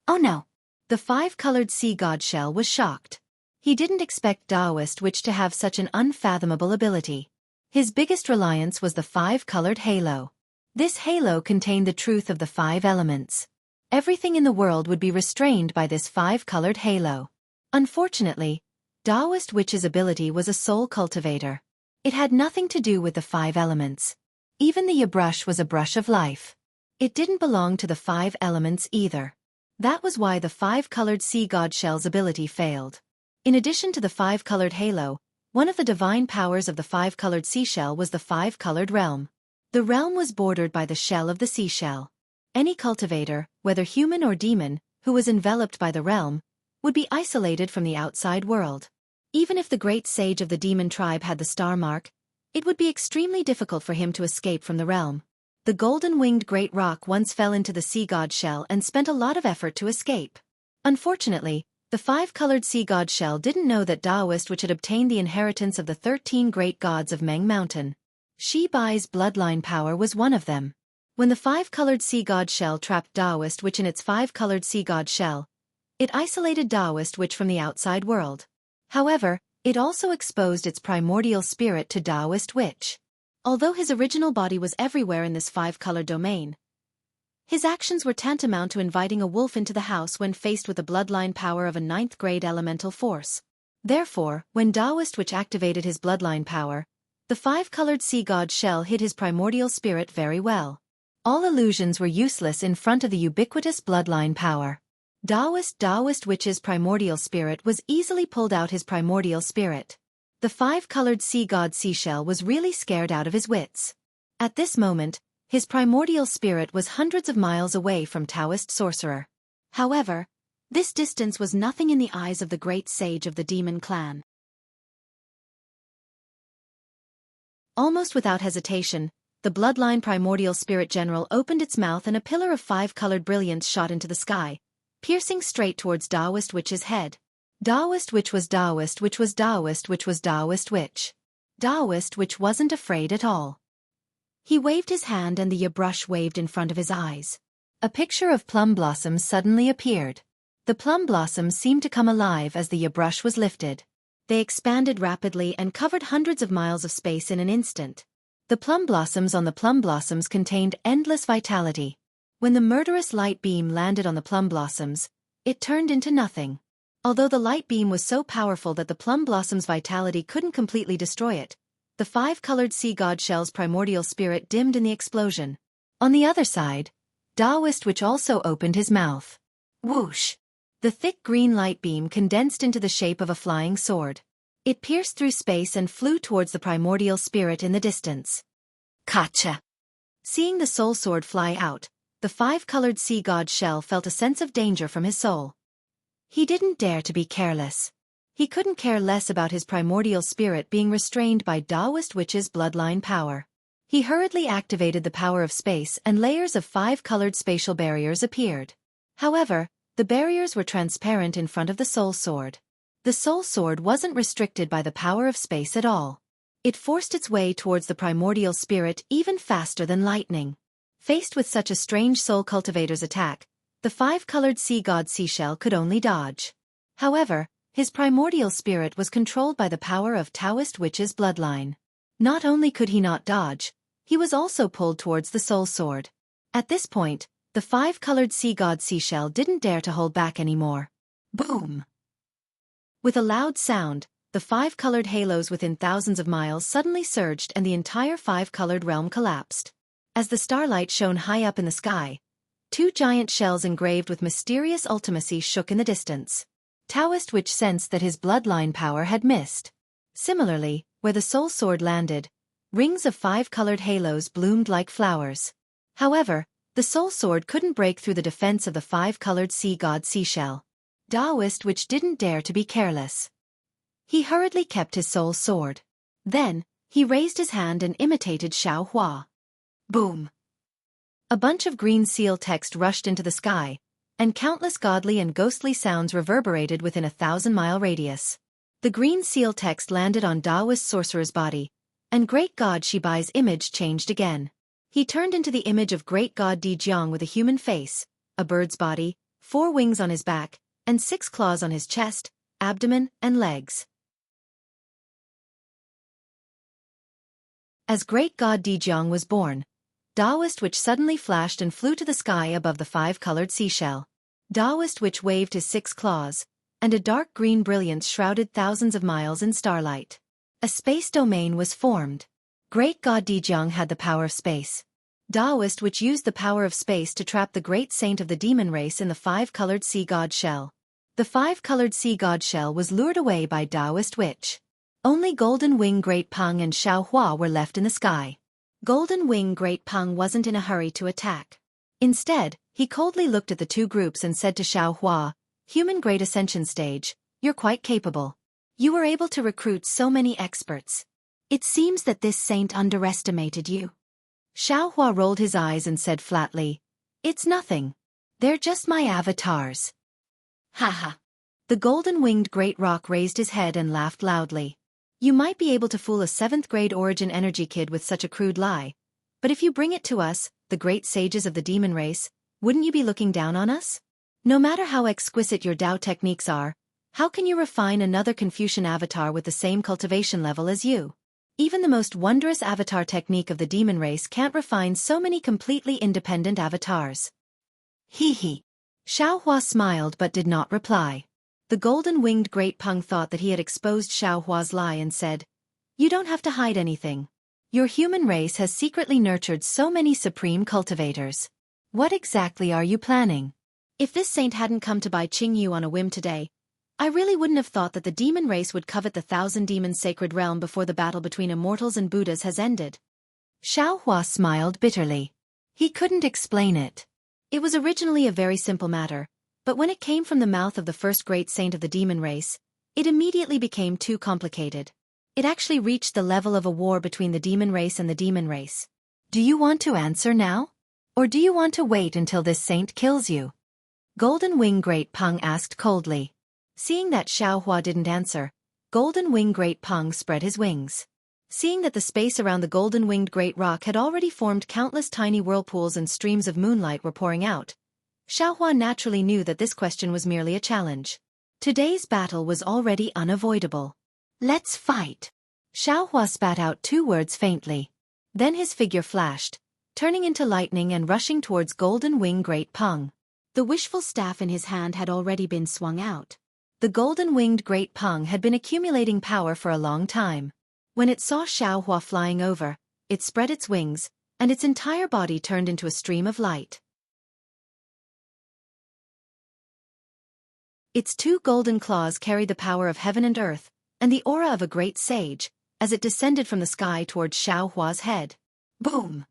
Oh no! The 5-colored sea god shell was shocked. He didn't expect Taoist Witch to have such an unfathomable ability. His biggest reliance was the 5-colored halo. This halo contained the truth of the 5 elements. Everything in the world would be restrained by this 5-colored halo. Unfortunately, Taoist Witch's ability was a soul cultivator. It had nothing to do with the 5 elements. Even the brush was a brush of life. It didn't belong to the 5 elements either. That was why the 5-colored sea god shell's ability failed. In addition to the 5-colored halo, one of the divine powers of the 5-colored seashell was the 5-colored realm. The realm was bordered by the shell of the seashell. Any cultivator, whether human or demon, who was enveloped by the realm, would be isolated from the outside world. Even if the great sage of the demon tribe had the star mark, it would be extremely difficult for him to escape from the realm. The golden-winged great rock once fell into the sea god shell and spent a lot of effort to escape. Unfortunately, the 5-colored sea god shell didn't know that Taoist Witch had obtained the inheritance of the 13 great gods of Meng Mountain. Shibai's bloodline power was one of them. When the 5-colored sea god shell trapped Taoist Witch in its 5-colored sea god shell, it isolated Taoist Witch from the outside world. However, it also exposed its primordial spirit to Taoist Witch. Although his original body was everywhere in this 5-colored domain, his actions were tantamount to inviting a wolf into the house when faced with the bloodline power of a 9th-grade elemental force. Therefore, when Taoist Witch activated his bloodline power, the 5-colored sea god shell hid his primordial spirit very well. All illusions were useless in front of the ubiquitous bloodline power. Taoist Witch's primordial spirit was easily pulled out his primordial spirit. The 5-colored sea god seashell was really scared out of his wits. At this moment, his primordial spirit was hundreds of miles away from Taoist sorcerer. However, this distance was nothing in the eyes of the great sage of the demon clan. Almost without hesitation, the bloodline primordial spirit general opened its mouth and a pillar of 5-colored brilliance shot into the sky, piercing straight towards Taoist Witch's head. Taoist Witch was Taoist Witch was Taoist Witch was Taoist Witch. Taoist Witch wasn't afraid at all. He waved his hand and the brush waved in front of his eyes. A picture of plum blossoms suddenly appeared. The plum blossoms seemed to come alive as the brush was lifted. They expanded rapidly and covered hundreds of miles of space in an instant. The plum blossoms on the plum blossoms contained endless vitality. When the murderous light beam landed on the plum blossoms, it turned into nothing. Although the light beam was so powerful that the plum blossom's vitality couldn't completely destroy it, the 5-colored sea god shell's primordial spirit dimmed in the explosion. On the other side, Taoist Witch also opened his mouth. Whoosh! The thick green light beam condensed into the shape of a flying sword. It pierced through space and flew towards the primordial spirit in the distance. Gotcha! Seeing the soul sword fly out, the five-colored sea god Shell felt a sense of danger from his soul. He didn't dare to be careless. He couldn't care less about his primordial spirit being restrained by Taoist witch's bloodline power. He hurriedly activated the power of space and layers of five-colored spatial barriers appeared. However, the barriers were transparent in front of the soul sword. The soul sword wasn't restricted by the power of space at all. It forced its way towards the primordial spirit even faster than lightning. Faced with such a strange soul cultivator's attack, the five-colored sea god Seashell could only dodge. However, his primordial spirit was controlled by the power of Taoist witch's bloodline. Not only could he not dodge, he was also pulled towards the soul sword. At this point, the five-colored sea god Seashell didn't dare to hold back anymore. Boom! With a loud sound, the five-colored halos within thousands of miles suddenly surged and the entire five-colored realm collapsed. As the starlight shone high up in the sky, two giant shells engraved with mysterious ultimacy shook in the distance. Taoist Witch sensed that his bloodline power had missed. Similarly, where the soul sword landed, rings of five-colored halos bloomed like flowers. However, the soul sword couldn't break through the defense of the five-colored sea god Seashell. Taoist Witch didn't dare to be careless. He hurriedly kept his soul sword. Then, he raised his hand and imitated Xianxia. Boom! A bunch of green seal text rushed into the sky, and countless godly and ghostly sounds reverberated within a 1,000-mile radius. The green seal text landed on Taoist sorcerer's body, and Great God Shibai's image changed again. He turned into the image of Great God Jianghu with a human face, a bird's body, 4 wings on his back, and 6 claws on his chest, abdomen, and legs. As Great God Jianghu was born, Taoist Witch suddenly flashed and flew to the sky above the five-colored seashell. Taoist Witch waved his 6 claws, and a dark green brilliance shrouded thousands of miles in starlight. A space domain was formed. Great God Jianghu had the power of space. Taoist Witch used the power of space to trap the great saint of the demon race in the five-colored sea god shell. The five-colored sea god shell was lured away by Taoist Witch. Only Golden Wing Great Peng and Xiaohua were left in the sky. Golden Wing Great Peng wasn't in a hurry to attack. Instead, he coldly looked at the two groups and said to Xiaohua, "Human Great Ascension Stage, you're quite capable. You were able to recruit so many experts. It seems that this saint underestimated you." Xiaohua rolled his eyes and said flatly, "It's nothing. They're just my avatars." Haha. The golden-winged great rock raised his head and laughed loudly. "You might be able to fool a 7th-grade origin energy kid with such a crude lie, but if you bring it to us, the great sages of the demon race, wouldn't you be looking down on us? No matter how exquisite your Tao techniques are, how can you refine another Confucian avatar with the same cultivation level as you? Even the most wondrous avatar technique of the demon race can't refine so many completely independent avatars." Hee hee. Xiaohua smiled but did not reply. The golden-winged Great Peng thought that he had exposed Xiaohua's lie and said, "You don't have to hide anything. Your human race has secretly nurtured so many supreme cultivators. What exactly are you planning? If this saint hadn't come to buy Qingyu on a whim today, I really wouldn't have thought that the demon race would covet the 1,000 demons sacred realm before the battle between immortals and Buddhas has ended." Xiaohua smiled bitterly. He couldn't explain it. It was originally a very simple matter, but when it came from the mouth of the first great saint of the demon race, it immediately became too complicated. It actually reached the level of a war between the demon race and the demon race. "Do you want to answer now? Or do you want to wait until this saint kills you?" Golden Wing Great Peng asked coldly. Seeing that Xiaohua didn't answer, Golden Wing Great Peng spread his wings. Seeing that the space around the golden-winged great rock had already formed countless tiny whirlpools and streams of moonlight were pouring out, Xiaohua naturally knew that this question was merely a challenge. Today's battle was already unavoidable. "Let's fight." Xiaohua spat out 2 words faintly. Then his figure flashed, turning into lightning and rushing towards Golden Wing Great Peng. The wishful staff in his hand had already been swung out. The golden-winged Great Peng had been accumulating power for a long time. When it saw Xiaohua flying over, it spread its wings, and its entire body turned into a stream of light. Its two golden claws carried the power of heaven and earth, and the aura of a great sage, as it descended from the sky towards Xiao Hua's head. Boom!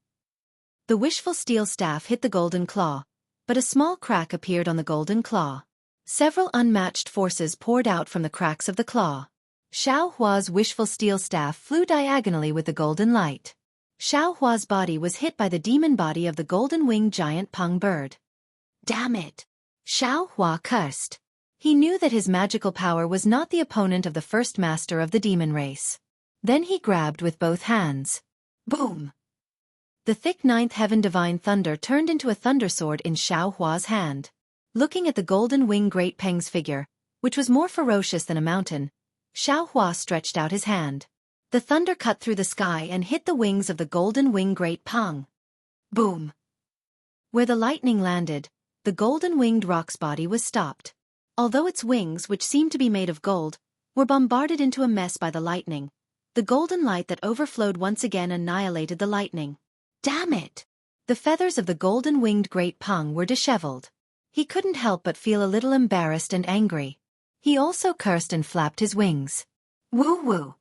The wishful steel staff hit the golden claw, but a small crack appeared on the golden claw. Several unmatched forces poured out from the cracks of the claw. Xiao Hua's wishful steel staff flew diagonally with the golden light. Xiao Hua's body was hit by the demon body of the golden-winged giant Peng bird. Damn it! Xiao Hua cursed. He knew that his magical power was not the opponent of the first master of the demon race. Then he grabbed with both hands. Boom! The thick ninth heaven divine thunder turned into a thundersword in Xiao Hua's hand. Looking at the golden wing great Peng's figure, which was more ferocious than a mountain, Xiao Hua stretched out his hand. The thunder cut through the sky and hit the wings of the golden wing great Peng. Boom! Where the lightning landed, the golden-winged rock's body was stopped. Although its wings, which seemed to be made of gold, were bombarded into a mess by the lightning, the golden light that overflowed once again annihilated the lightning. Damn it! The feathers of the golden-winged great Peng were disheveled. He couldn't help but feel a little embarrassed and angry. He also cursed and flapped his wings. Woo-woo!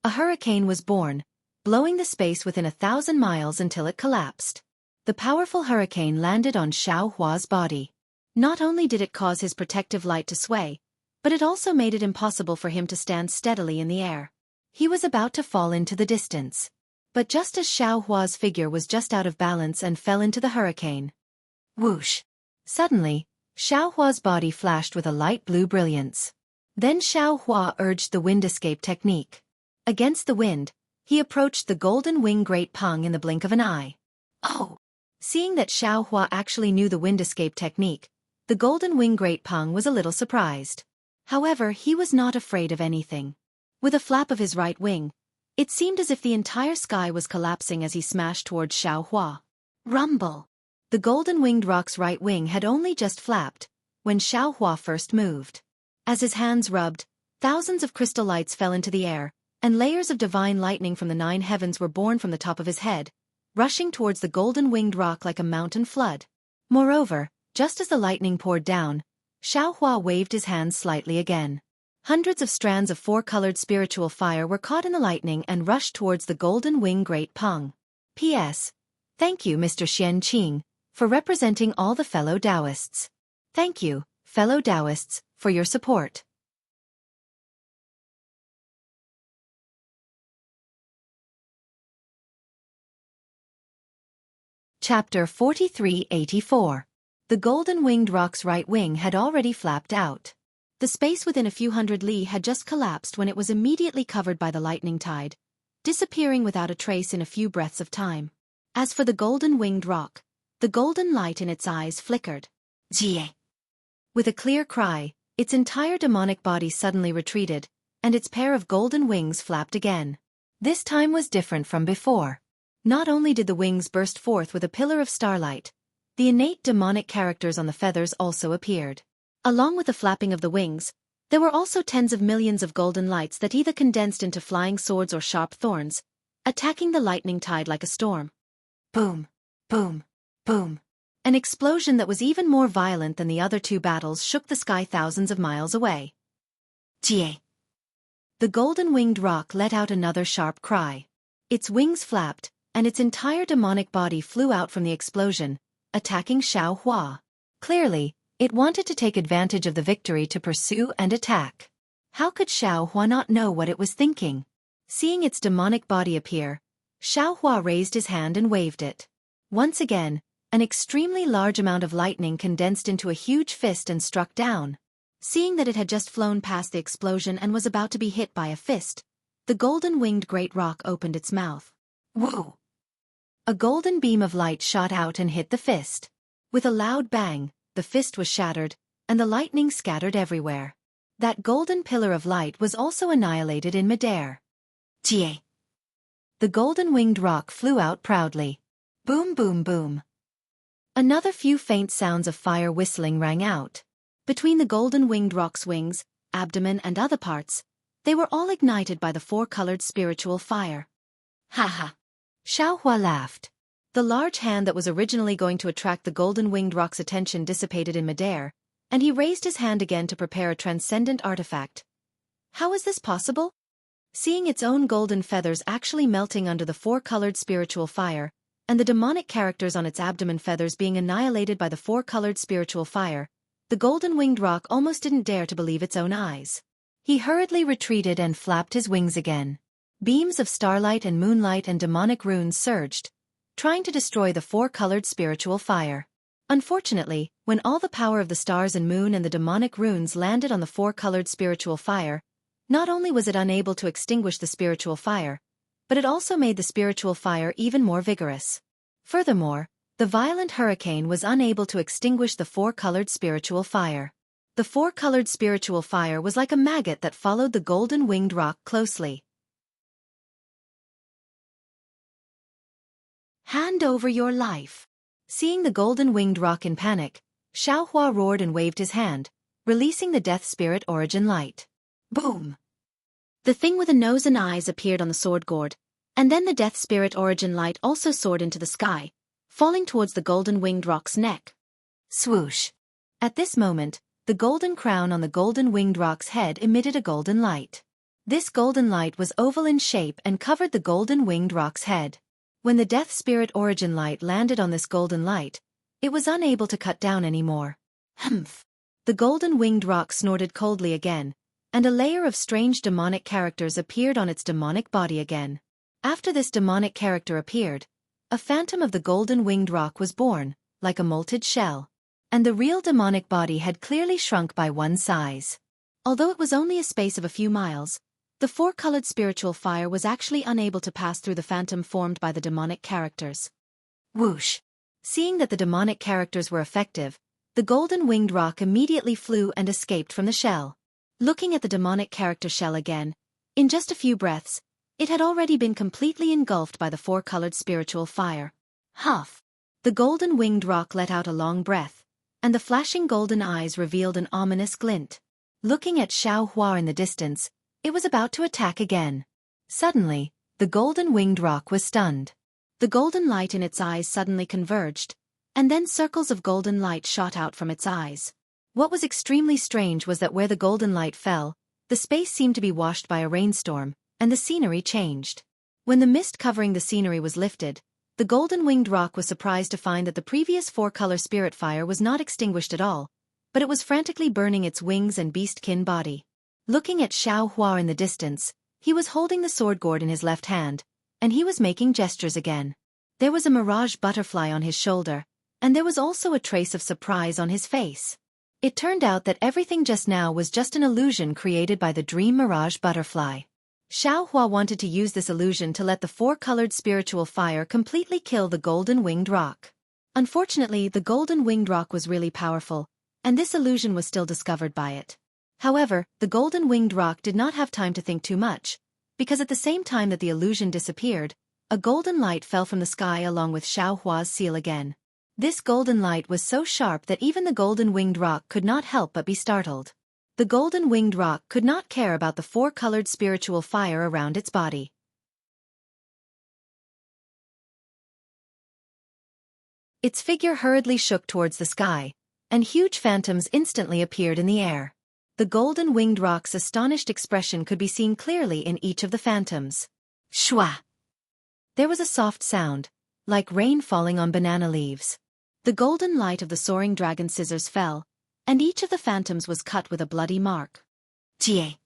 A hurricane was born, blowing the space within 1,000 miles until it collapsed. The powerful hurricane landed on Xiao Hua's body. Not only did it cause his protective light to sway, but it also made it impossible for him to stand steadily in the air. He was about to fall into the distance. But just as Xiao Hua's figure was just out of balance and fell into the hurricane. Whoosh! Suddenly, Xiao Hua's body flashed with a light blue brilliance. Then Xiao Hua urged the wind escape technique. Against the wind, he approached the golden wing great Peng in the blink of an eye. Oh! Seeing that Xiao Hua actually knew the wind escape technique, the golden wing great Peng was a little surprised. However, he was not afraid of anything. With a flap of his right wing, it seemed as if the entire sky was collapsing as he smashed towards Xiao Hua. Rumble! The golden-winged rock's right wing had only just flapped when Xiao Hua first moved. As his hands rubbed, thousands of crystal lights fell into the air, and layers of divine lightning from the 9 heavens were born from the top of his head, rushing towards the golden-winged rock like a mountain flood. Moreover, just as the lightning poured down, Xiao Hua waved his hands slightly again. Hundreds of strands of 4-colored spiritual fire were caught in the lightning and rushed towards the golden wing great Peng. P.S. Thank you, Mr. Xianxia, for representing all the fellow Taoists. Thank you, fellow Taoists, for your support. Chapter 4384. The golden-winged rock's right wing had already flapped out. The space within a few hundred li had just collapsed when it was immediately covered by the lightning tide, disappearing without a trace in a few breaths of time. As for the golden-winged rock, the golden light in its eyes flickered. Jie! With a clear cry, its entire demonic body suddenly retreated, and its pair of golden wings flapped again. This time was different from before. Not only did the wings burst forth with a pillar of starlight, the innate demonic characters on the feathers also appeared. Along with the flapping of the wings, there were also tens of millions of golden lights that either condensed into flying swords or sharp thorns, attacking the lightning tide like a storm. Boom! Boom! Boom! An explosion that was even more violent than the other two battles shook the sky thousands of miles away. Jie! The golden-winged rock let out another sharp cry. Its wings flapped, and its entire demonic body flew out from the explosion, attacking Xiao Hua. Clearly, it wanted to take advantage of the victory to pursue and attack. How could Xiao Hua not know what it was thinking? Seeing its demonic body appear, Xiao Hua raised his hand and waved it. Once again, an extremely large amount of lightning condensed into a huge fist and struck down. Seeing that it had just flown past the explosion and was about to be hit by a fist, the golden-winged great rock opened its mouth. Whoa! A golden beam of light shot out and hit the fist. With a loud bang, the fist was shattered, and the lightning scattered everywhere. That golden pillar of light was also annihilated in midair. Jie! The golden-winged rock flew out proudly. Boom boom boom. Another few faint sounds of fire whistling rang out. Between the golden-winged rock's wings, abdomen and other parts, they were all ignited by the 4-colored spiritual fire. Ha ha! Xiao Hua laughed. The large hand that was originally going to attract the golden-winged rock's attention dissipated in midair, and he raised his hand again to prepare a transcendent artifact. How is this possible? Seeing its own golden feathers actually melting under the four-colored spiritual fire, and the demonic characters on its abdomen feathers being annihilated by the four-colored spiritual fire, the golden-winged roc almost didn't dare to believe its own eyes. He hurriedly retreated and flapped his wings again. Beams of starlight and moonlight and demonic runes surged, trying to destroy the four-colored spiritual fire. Unfortunately, when all the power of the stars and moon and the demonic runes landed on the four-colored spiritual fire, not only was it unable to extinguish the spiritual fire, but it also made the spiritual fire even more vigorous. Furthermore, the violent hurricane was unable to extinguish the four-colored spiritual fire. The four-colored spiritual fire was like a maggot that followed the golden-winged roc closely. Hand over your life. Seeing the golden-winged roc in panic, Xianxia roared and waved his hand, releasing the death spirit origin light. Boom! The thing with a nose and eyes appeared on the sword gourd, and then the death spirit origin light also soared into the sky, falling towards the golden-winged roc's neck. Swoosh! At this moment, the golden crown on the golden-winged roc's head emitted a golden light. This golden light was oval in shape and covered the golden-winged roc's head. When the death spirit origin light landed on this golden light, it was unable to cut down anymore. Humph! The golden-winged roc snorted coldly again, and a layer of strange demonic characters appeared on its demonic body again. After this demonic character appeared, a phantom of the golden-winged roc was born, like a molted shell. And the real demonic body had clearly shrunk by one size. Although it was only a space of a few miles, the four-colored spiritual fire was actually unable to pass through the phantom formed by the demonic characters. Whoosh! Seeing that the demonic characters were effective, the golden-winged roc immediately flew and escaped from the shell. Looking at the demonic character shell again, in just a few breaths, it had already been completely engulfed by the four-colored spiritual fire. Huff! The golden-winged roc let out a long breath, and the flashing golden eyes revealed an ominous glint. Looking at Xianxia in the distance, it was about to attack again. Suddenly, the golden-winged roc was stunned. The golden light in its eyes suddenly converged, and then circles of golden light shot out from its eyes. What was extremely strange was that where the golden light fell, the space seemed to be washed by a rainstorm, and the scenery changed. When the mist covering the scenery was lifted, the golden-winged roc was surprised to find that the previous four-color spirit fire was not extinguished at all, but it was frantically burning its wings and beastkin body. Looking at Xianxia in the distance, he was holding the sword gourd in his left hand, and he was making gestures again. There was a mirage butterfly on his shoulder, and there was also a trace of surprise on his face. It turned out that everything just now was just an illusion created by the dream mirage butterfly. Xianxia wanted to use this illusion to let the four-colored spiritual fire completely kill the golden-winged roc. Unfortunately, the golden-winged roc was really powerful, and this illusion was still discovered by it. However, the golden-winged roc did not have time to think too much, because at the same time that the illusion disappeared, a golden light fell from the sky along with Xianxia's seal again. This golden light was so sharp that even the golden-winged roc could not help but be startled. The golden-winged roc could not care about the four-colored spiritual fire around its body. Its figure hurriedly shook towards the sky, and huge phantoms instantly appeared in the air. The golden-winged roc's astonished expression could be seen clearly in each of the phantoms. Shwa! There was a soft sound, like rain falling on banana leaves. The golden light of the soaring dragon scissors fell, and each of the phantoms was cut with a bloody mark. Jie!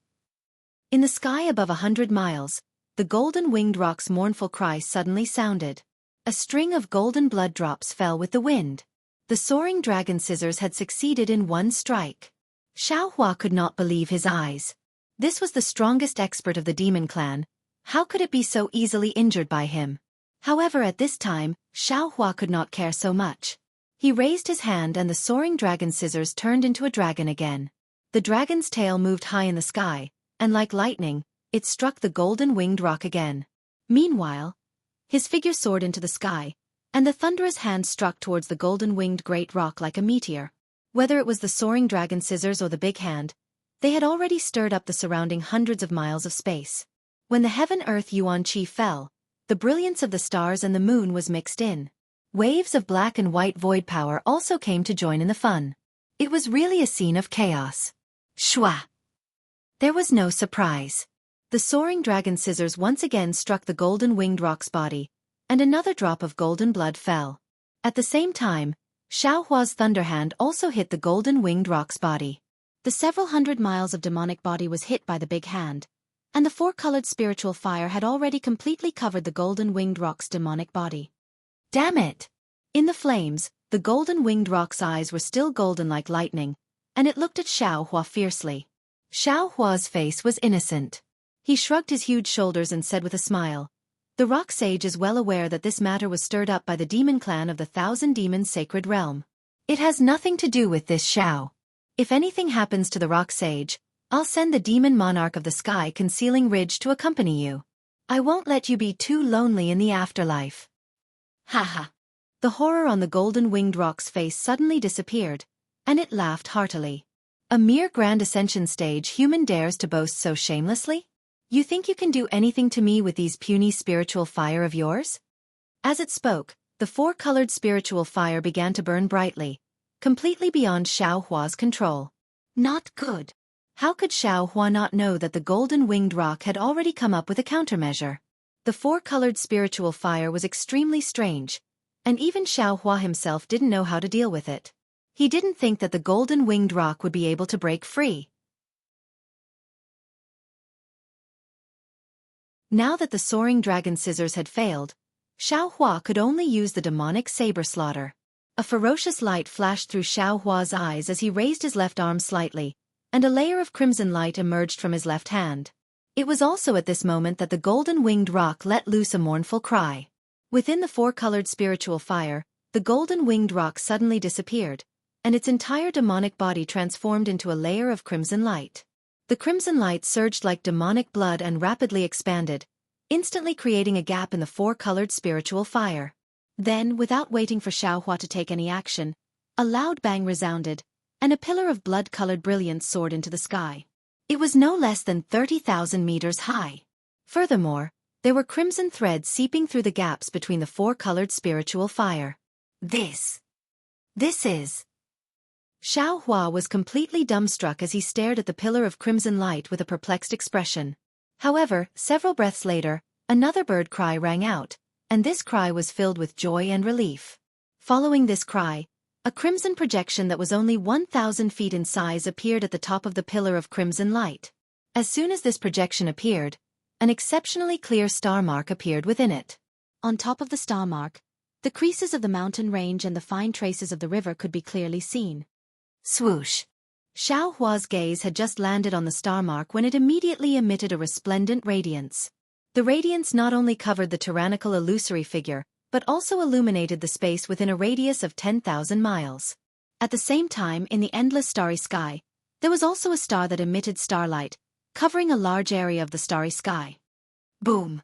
In the sky above 100 miles, the golden-winged roc's mournful cry suddenly sounded. A string of golden blood drops fell with the wind. The soaring dragon scissors had succeeded in one strike. Xianxia could not believe his eyes. This was the strongest expert of the demon clan. How could it be so easily injured by him? However, at this time, Xianxia could not care so much. He raised his hand and the soaring dragon scissors turned into a dragon again. The dragon's tail moved high in the sky, and like lightning, it struck the golden-winged roc again. Meanwhile, his figure soared into the sky, and the thunderous hand struck towards the golden-winged great roc like a meteor. Whether it was the soaring dragon scissors or the big hand, they had already stirred up the surrounding hundreds of miles of space. When the heaven-earth yuan qi fell, the brilliance of the stars and the moon was mixed in. Waves of black and white void power also came to join in the fun. It was really a scene of chaos. Shwa! There was no surprise. The soaring dragon scissors once again struck the golden-winged rock's body, and another drop of golden blood fell. At the same time, Xiaohua's thunderhand also hit the golden-winged rock's body. The several hundred miles of demonic body was hit by the big hand, and the four-colored spiritual fire had already completely covered the golden-winged rock's demonic body. Damn it! In the flames, the golden-winged rock's eyes were still golden like lightning, and it looked at Xiaohua fiercely. Xiaohua's face was innocent. He shrugged his huge shoulders and said with a smile, "The rock sage is well aware that this matter was stirred up by the demon clan of the Thousand Demons Sacred Realm. It has nothing to do with this Xiao. If anything happens to the rock sage, I'll send the demon monarch of the sky concealing ridge to accompany you. I won't let you be too lonely in the afterlife." Haha. The horror on the golden-winged rock's face suddenly disappeared, and it laughed heartily. A mere grand ascension stage human dares to boast so shamelessly? You think you can do anything to me with these puny spiritual fire of yours? As it spoke, the four-colored spiritual fire began to burn brightly, completely beyond Xiaohua's control. Not good. How could Xiaohua not know that the golden-winged rock had already come up with a countermeasure? The four-colored spiritual fire was extremely strange, and even Xiaohua himself didn't know how to deal with it. He didn't think that the golden-winged rock would be able to break free. Now that the soaring dragon scissors had failed, Xiaohua could only use the demonic saber slaughter. A ferocious light flashed through Xiaohua's eyes as he raised his left arm slightly, and a layer of crimson light emerged from his left hand. It was also at this moment that the golden-winged rock let loose a mournful cry. Within the four-colored spiritual fire, the golden-winged rock suddenly disappeared, and its entire demonic body transformed into a layer of crimson light. The crimson light surged like demonic blood and rapidly expanded, instantly creating a gap in the four-colored spiritual fire. Then, without waiting for Xiaohua to take any action, a loud bang resounded, and a pillar of blood-colored brilliance soared into the sky. It was no less than 30,000 meters high. Furthermore, there were crimson threads seeping through the gaps between the four-colored spiritual fire. This is... Xiaohua was completely dumbstruck as he stared at the pillar of crimson light with a perplexed expression. However, several breaths later, another bird cry rang out, and this cry was filled with joy and relief. Following this cry, a crimson projection that was only 1,000 feet in size appeared at the top of the pillar of crimson light. As soon as this projection appeared, an exceptionally clear star mark appeared within it. On top of the star mark, the creases of the mountain range and the fine traces of the river could be clearly seen. Swoosh! Xiaohua's gaze had just landed on the star mark when it immediately emitted a resplendent radiance. The radiance not only covered the tyrannical illusory figure, but also illuminated the space within a radius of 10,000 miles. At the same time, in the endless starry sky, there was also a star that emitted starlight, covering a large area of the starry sky. Boom!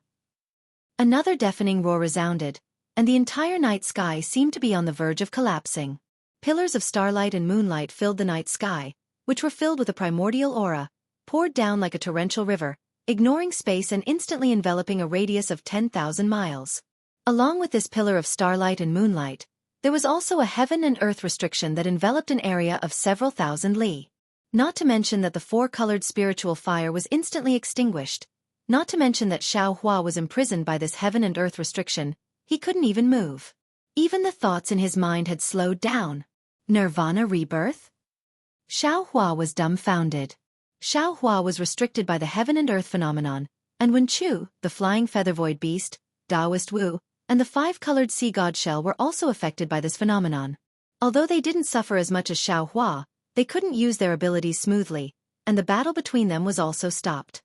Another deafening roar resounded, and the entire night sky seemed to be on the verge of collapsing. Pillars of starlight and moonlight filled the night sky, which were filled with a primordial aura, poured down like a torrential river, ignoring space and instantly enveloping a radius of 10,000 miles. Along with this pillar of starlight and moonlight, there was also a heaven and earth restriction that enveloped an area of several thousand li. Not to mention that the four-colored spiritual fire was instantly extinguished. Not to mention that Xiaohua was imprisoned by this heaven and earth restriction, he couldn't even move. Even the thoughts in his mind had slowed down. Nirvana rebirth? Xiaohua was dumbfounded. Xiaohua was restricted by the heaven and earth phenomenon, and when Chu, the flying feather-void beast, Taoist Wu, and the five-colored sea god shell were also affected by this phenomenon. Although they didn't suffer as much as Xiaohua, they couldn't use their abilities smoothly, and the battle between them was also stopped.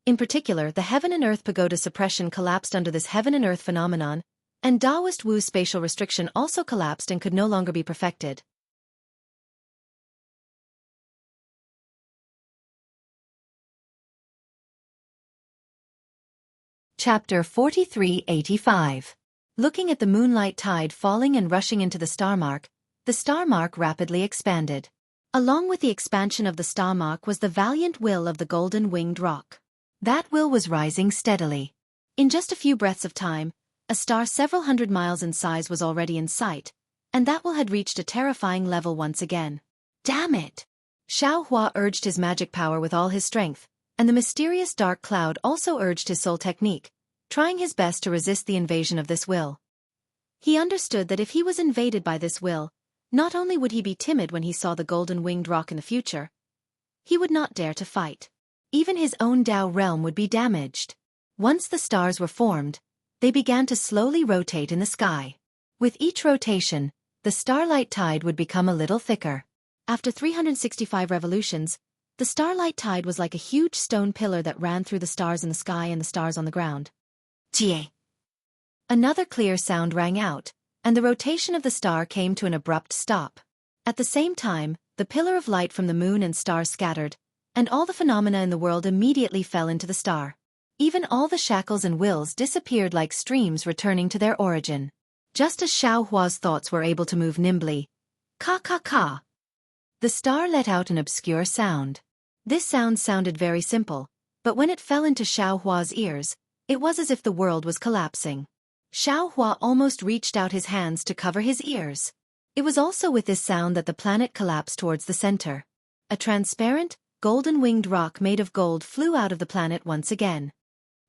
In particular, the heaven and earth pagoda suppression collapsed under this heaven and earth phenomenon, and Taoist Wu's spatial restriction also collapsed and could no longer be perfected. Chapter 4385. Looking at the moonlight tide falling and rushing into the star mark rapidly expanded. Along with the expansion of the star mark was the valiant will of the golden-winged rock. That will was rising steadily. In just a few breaths of time, A star several hundred miles in size was already in sight, and that one had reached a terrifying level once again. Damn it! Xiao Hua urged his magic power with all his strength, and the mysterious dark cloud also urged his soul technique, trying his best to resist the invasion of this will. He understood that if he was invaded by this will, not only would he be timid when he saw the golden-winged rock in the future, he would not dare to fight. Even his own Tao realm would be damaged. Once the stars were formed, they began to slowly rotate in the sky. With each rotation, the starlight tide would become a little thicker. After 365 revolutions, the starlight tide was like a huge stone pillar that ran through the stars in the sky and the stars on the ground. Tie. Another clear sound rang out, and the rotation of the star came to an abrupt stop. At the same time, the pillar of light from the moon and stars scattered, and all the phenomena in the world immediately fell into the star. Even all the shackles and wills disappeared like streams returning to their origin. Just as Xiao Hua's thoughts were able to move nimbly, ka, the star let out an obscure sound. This sound sounded very simple, but when it fell into Xiao Hua's ears, it was as if the world was collapsing. Xiao Hua almost reached out his hands to cover his ears. It was also with this sound that the planet collapsed towards the center. A transparent, golden-winged rock made of gold flew out of the planet once again.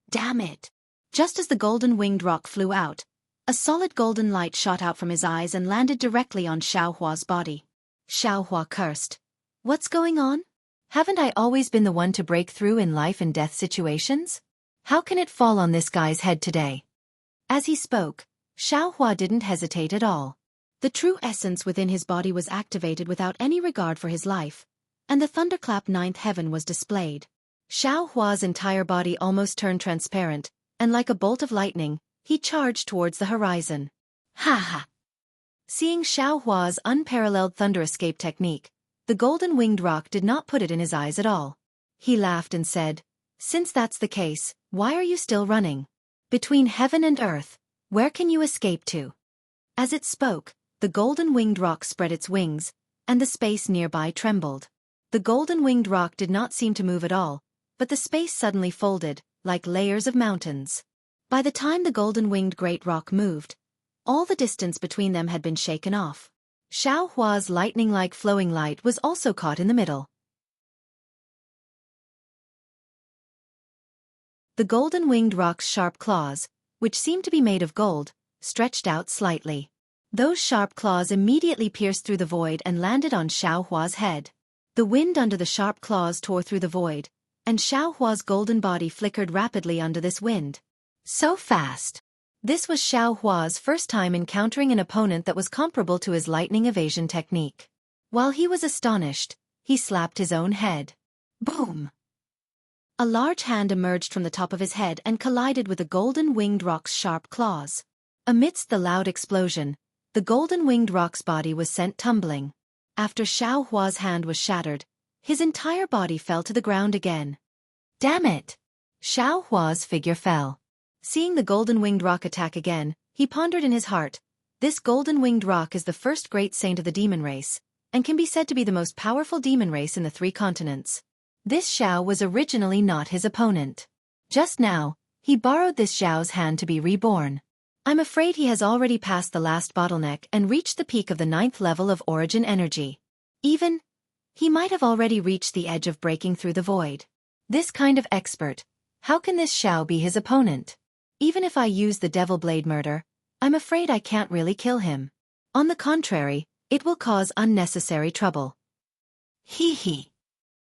Damn it! Just as the golden-winged rock flew out, a solid golden light shot out from his eyes and landed directly on Xiao Hua's body. Xiao Hua cursed. What's going on? Haven't I always been the one to break through in life and death situations? How can it fall on this guy's head today? As he spoke, Xiao Hua didn't hesitate at all. The true essence within his body was activated without any regard for his life, and the thunderclap ninth heaven was displayed. Xiao Hua's entire body almost turned transparent, and like a bolt of lightning, he charged towards the horizon. Ha ha! Seeing Xiao Hua's unparalleled thunder escape technique, the golden-winged rock did not put it in his eyes at all. He laughed and said, "Since that's the case, why are you still running? Between heaven and earth, where can you escape to?" As it spoke, the golden-winged rock spread its wings, and the space nearby trembled. The golden-winged rock did not seem to move at all, but the space suddenly folded, like layers of mountains. By the time the golden-winged great rock moved, all the distance between them had been shaken off. Xiao Hua's lightning-like flowing light was also caught in the middle. The golden-winged rock's sharp claws, which seemed to be made of gold, stretched out slightly. Those sharp claws immediately pierced through the void and landed on Xiao Hua's head. The wind under the sharp claws tore through the void, and Xiao Hua's golden body flickered rapidly under this wind. So fast! This was Xiao Hua's first time encountering an opponent that was comparable to his lightning evasion technique. While he was astonished, he slapped his own head. Boom! A large hand emerged from the top of his head and collided with the golden-winged rock's sharp claws. Amidst the loud explosion, the golden-winged rock's body was sent tumbling. After Xiao Hua's hand was shattered, his entire body fell to the ground again. Damn it! Xiao Hua's figure fell. Seeing the golden-winged rock attack again, he pondered in his heart, this golden-winged rock is the first great saint of the demon race, and can be said to be the most powerful demon race in the 3 continents. This Xiao was originally not his opponent. Just now, he borrowed this Xiao's hand to be reborn. I'm afraid he has already passed the last bottleneck and reached the peak of the 9th level of origin energy. Even, he might have already reached the edge of breaking through the void. This kind of expert, how can this Xiao be his opponent? Even if I use the Devil Blade murder, I'm afraid I can't really kill him. On the contrary, it will cause unnecessary trouble. Hee hee.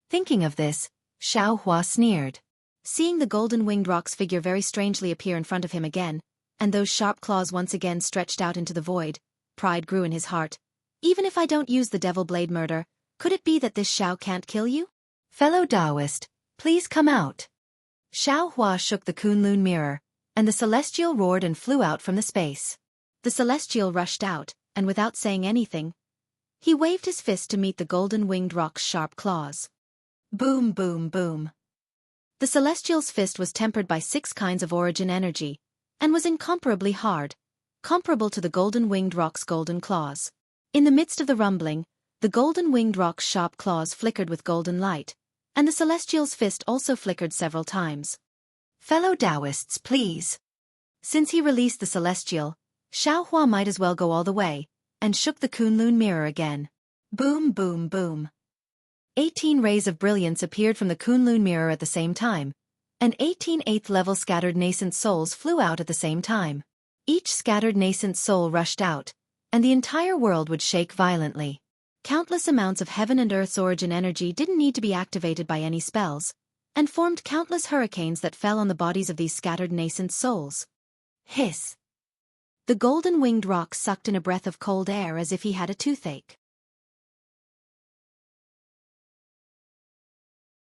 Thinking of this, Xiao Hua sneered. Seeing the golden-winged rock's figure very strangely appear in front of him again, and those sharp claws once again stretched out into the void, pride grew in his heart. Even if I don't use the Devil Blade murder, could it be that this Xiao can't kill you? Fellow Taoist, please come out. Xiao Hua shook the Kunlun mirror, and the celestial roared and flew out from the space. The celestial rushed out, and without saying anything, he waved his fist to meet the golden-winged rock's sharp claws. Boom, boom, boom. The celestial's fist was tempered by 6 kinds of origin energy, and was incomparably hard, comparable to the golden-winged rock's golden claws. In the midst of the rumbling, the golden-winged rock's sharp claws flickered with golden light, and the celestial's fist also flickered several times. Fellow Taoists, please. Since he released the celestial, Xiaohua might as well go all the way, and shook the Kunlun mirror again. Boom boom boom. 18 rays of brilliance appeared from the Kunlun mirror at the same time, and 18 8th-level scattered nascent souls flew out at the same time. Each scattered nascent soul rushed out, and the entire world would shake violently. Countless amounts of heaven and earth's origin energy didn't need to be activated by any spells, and formed countless hurricanes that fell on the bodies of these scattered nascent souls. Hiss! The golden-winged rock sucked in a breath of cold air as if he had a toothache.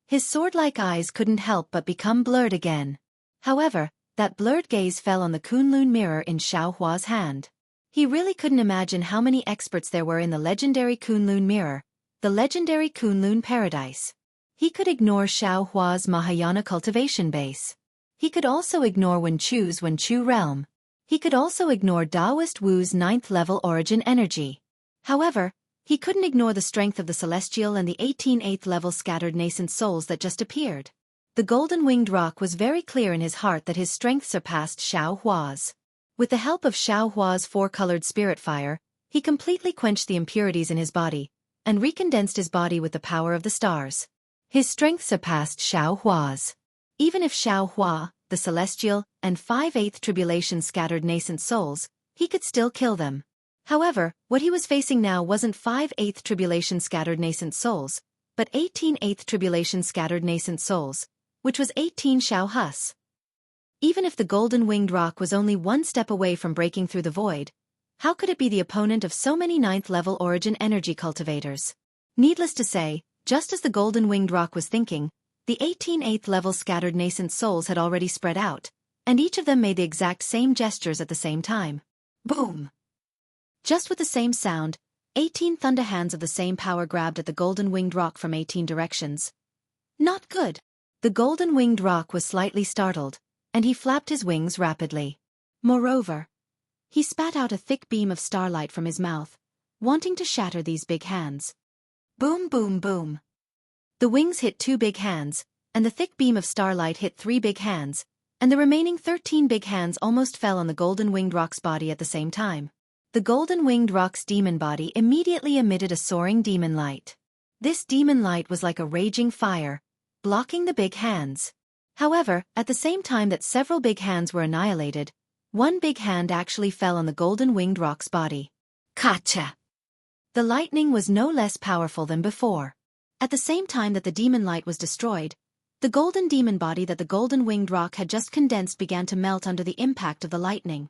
His sword-like eyes couldn't help but become blurred again. However, that blurred gaze fell on the Kunlun mirror in Xiaohua's hand. He really couldn't imagine how many experts there were in the legendary Kunlun mirror, the legendary Kunlun paradise. He could ignore Xiaohua's Mahayana cultivation base. He could also ignore Wenchu's Wenchu realm. He could also ignore Taoist Wu's 9th-level origin energy. However, he couldn't ignore the strength of the celestial and the 18 8th-level scattered nascent souls that just appeared. The golden-winged rock was very clear in his heart that his strength surpassed Xiaohua's. With the help of Xiaohua's four-colored spirit fire, he completely quenched the impurities in his body, and recondensed his body with the power of the stars. His strength surpassed Xiaohua's. Even if Xiaohua, the celestial, and 5/8 tribulation scattered nascent souls, he could still kill them. However, what he was facing now wasn't 5/8 tribulation scattered nascent souls, but 18/8 tribulation scattered nascent souls, which was 18 Xiaohus. Even if the golden-winged rock was only one step away from breaking through the void, how could it be the opponent of so many 9th-level origin energy cultivators? Needless to say, just as the golden-winged rock was thinking, the 18 8th-level scattered nascent souls had already spread out, and each of them made the exact same gestures at the same time. Boom! Just with the same sound, 18 thunder hands of the same power grabbed at the golden-winged rock from 18 directions. Not good. The golden-winged rock was slightly startled, and he flapped his wings rapidly. Moreover, he spat out a thick beam of starlight from his mouth, wanting to shatter these big hands. Boom boom boom. The wings hit 2 big hands, and the thick beam of starlight hit 3 big hands, and the remaining 13 big hands almost fell on the golden-winged rock's body at the same time. The golden-winged rock's demon body immediately emitted a soaring demon light. This demon light was like a raging fire, blocking the big hands. However, at the same time that several big hands were annihilated, one big hand actually fell on the golden-winged rock's body. Kacha! The lightning was no less powerful than before. At the same time that the demon light was destroyed, the golden demon body that the golden-winged rock had just condensed began to melt under the impact of the lightning.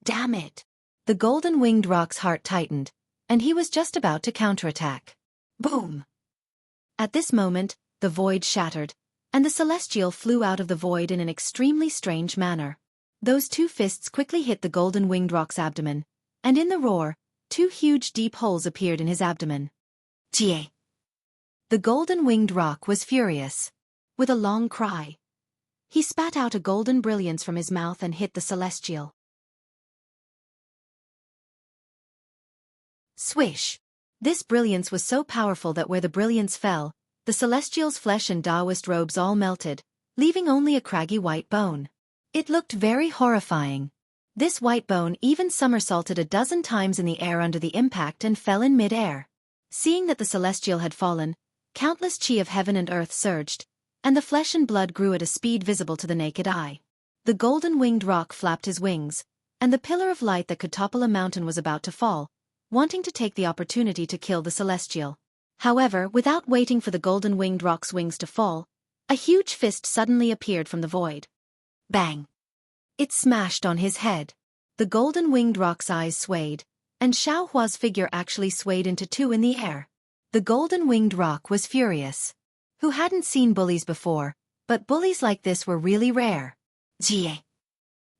Damn it! The golden-winged rock's heart tightened, and he was just about to counterattack. Boom! At this moment, the void shattered, and the celestial flew out of the void in an extremely strange manner. Those 2 fists quickly hit the golden-winged rock's abdomen, and in the roar, 2 huge deep holes appeared in his abdomen. Jie! The golden-winged rock was furious. With a long cry, he spat out a golden brilliance from his mouth and hit the celestial. Swish! This brilliance was so powerful that where the brilliance fell, the celestial's flesh and Taoist robes all melted, leaving only a craggy white bone. It looked very horrifying. This white bone even somersaulted a dozen times in the air under the impact and fell in mid-air. Seeing that the celestial had fallen, countless chi of heaven and earth surged, and the flesh and blood grew at a speed visible to the naked eye. The golden-winged rock flapped his wings, and the pillar of light that could topple a mountain was about to fall, wanting to take the opportunity to kill the celestial. However, without waiting for the golden-winged rock's wings to fall, a huge fist suddenly appeared from the void. Bang! It smashed on his head. The golden-winged rock's eyes swayed, and Xiaohua's figure actually swayed into 2 in the air. The golden-winged rock was furious. Who hadn't seen bullies before, but bullies like this were really rare. Jie!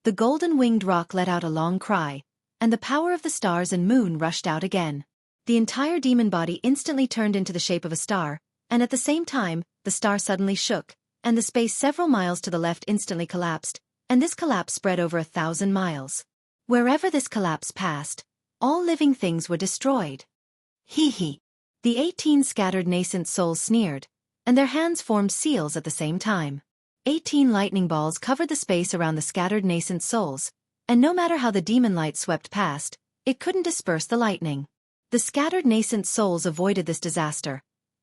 The golden-winged rock let out a long cry, and the power of the stars and moon rushed out again. The entire demon body instantly turned into the shape of a star, and at the same time, the star suddenly shook, and the space several miles to the left instantly collapsed, and this collapse spread over 1,000 miles. Wherever this collapse passed, all living things were destroyed. Hee hee! The 18 scattered nascent souls sneered, and their hands formed seals at the same time. 18 lightning balls covered the space around the scattered nascent souls, and no matter how the demon light swept past, it couldn't disperse the lightning. The scattered nascent souls avoided this disaster,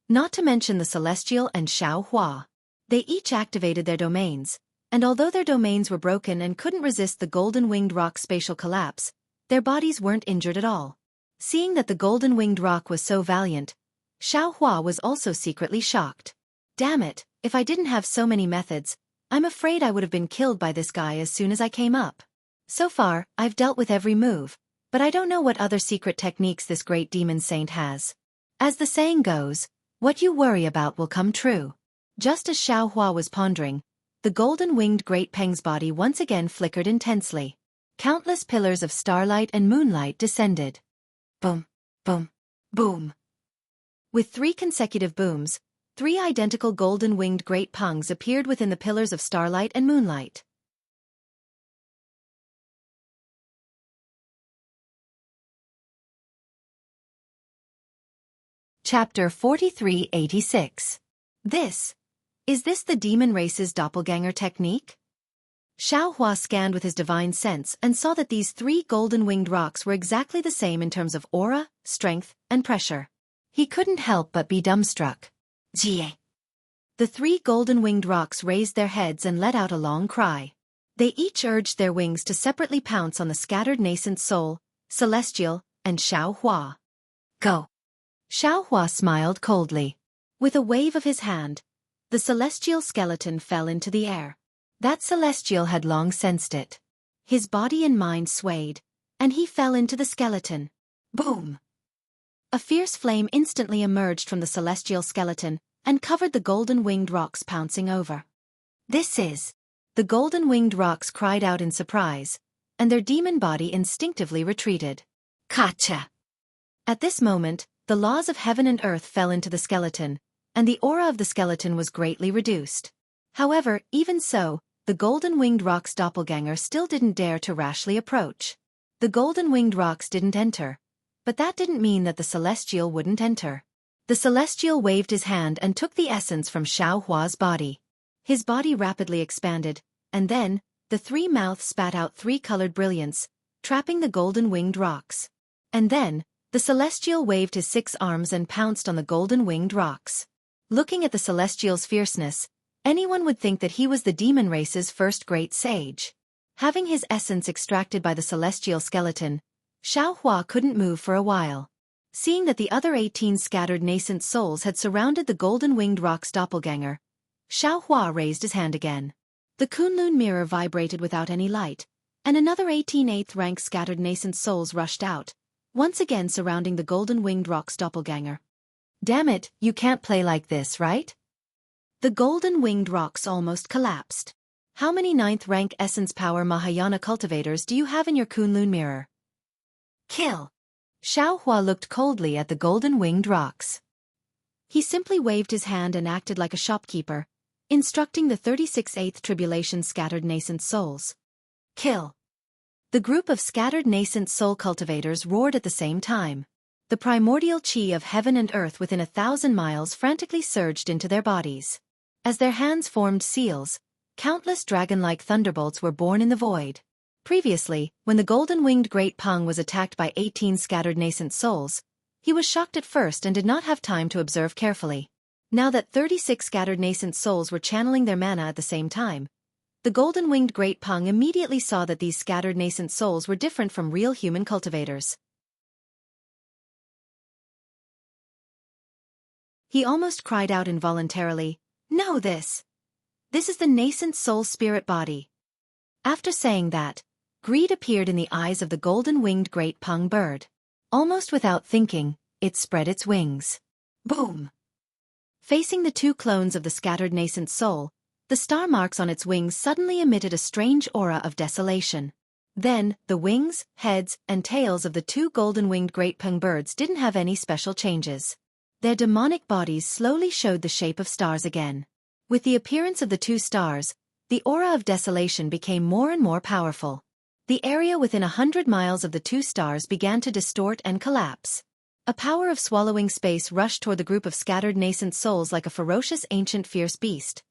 not to mention the Celestial and Xianxia. They each activated their domains, and although their domains were broken and couldn't resist the golden-winged rock's spatial collapse, their bodies weren't injured at all. Seeing that the golden-winged rock was so valiant, Xianxia was also secretly shocked. Damn it, if I didn't have so many methods, I'm afraid I would have been killed by this guy as soon as I came up. So far, I've dealt with every move, but I don't know what other secret techniques this great demon saint has. As the saying goes, what you worry about will come true. Just as Xianxia was pondering, the golden-winged great Peng's body once again flickered intensely. Countless pillars of starlight and moonlight descended. Boom, boom, boom. With 3 consecutive booms, 3 identical golden-winged great Pengs appeared within the pillars of starlight and moonlight. Chapter 4386. Is this the demon race's doppelganger technique? Xianxia scanned with his divine sense and saw that these 3 golden-winged rocks were exactly the same in terms of aura, strength, and pressure. He couldn't help but be dumbstruck. Jie. The 3 golden-winged rocks raised their heads and let out a long cry. They each urged their wings to separately pounce on the scattered nascent soul, Celestial, and Xianxia. Go. Xianxia smiled coldly. With a wave of his hand, the celestial skeleton fell into the air. That celestial had long sensed it. His body and mind swayed, and he fell into the skeleton. Boom! A fierce flame instantly emerged from the celestial skeleton and covered the golden-winged rocks pouncing over. The golden-winged rocks cried out in surprise, and their demon body instinctively retreated. Kacha! At this moment, the laws of heaven and earth fell into the skeleton, and the aura of the skeleton was greatly reduced. However, even so, the golden-winged rock's doppelganger still didn't dare to rashly approach. The golden-winged rocks didn't enter, but that didn't mean that the celestial wouldn't enter. The celestial waved his hand and took the essence from Xianhua's body. His body rapidly expanded, and then, the 3 mouths spat out 3 colored brilliance, trapping the golden-winged rocks. And then, the celestial waved his 6 arms and pounced on the golden-winged rocks. Looking at the celestial's fierceness, anyone would think that he was the demon race's first great sage. Having his essence extracted by the celestial skeleton, Xianxia couldn't move for a while. Seeing that the other 18 scattered nascent souls had surrounded the golden-winged rock's doppelganger, Xianxia raised his hand again. The Kunlun mirror vibrated without any light, and another 18 8th-rank scattered nascent souls rushed out, once again surrounding the golden-winged rock's doppelganger. Damn it, you can't play like this, right? The golden-winged rocks almost collapsed. How many 9th-rank essence power Mahayana cultivators do you have in your Kunlun mirror? Kill! Xianxia looked coldly at the golden-winged rocks. He simply waved his hand and acted like a shopkeeper, instructing the 36th tribulation scattered nascent souls. Kill! The group of scattered nascent soul cultivators roared at the same time. The primordial chi of heaven and earth within 1,000 miles frantically surged into their bodies. As their hands formed seals, countless dragon-like thunderbolts were born in the void. Previously, when the golden-winged great Peng was attacked by 18 scattered nascent souls, he was shocked at first and did not have time to observe carefully. Now that 36 scattered nascent souls were channeling their mana at the same time, the golden-winged great Peng immediately saw that these scattered nascent souls were different from real human cultivators. He almost cried out involuntarily, "No, this is the nascent soul spirit body." After saying that, greed appeared in the eyes of the golden-winged great Peng bird. Almost without thinking, it spread its wings. Boom! Facing the 2 clones of the scattered nascent soul, the star marks on its wings suddenly emitted a strange aura of desolation. Then, the wings, heads, and tails of the 2 golden-winged great Peng birds didn't have any special changes. Their demonic bodies slowly showed the shape of stars again. With the appearance of the 2 stars, the aura of desolation became more and more powerful. The area within 100 miles of the 2 stars began to distort and collapse. A power of swallowing space rushed toward the group of scattered nascent souls like a ferocious ancient fierce beast.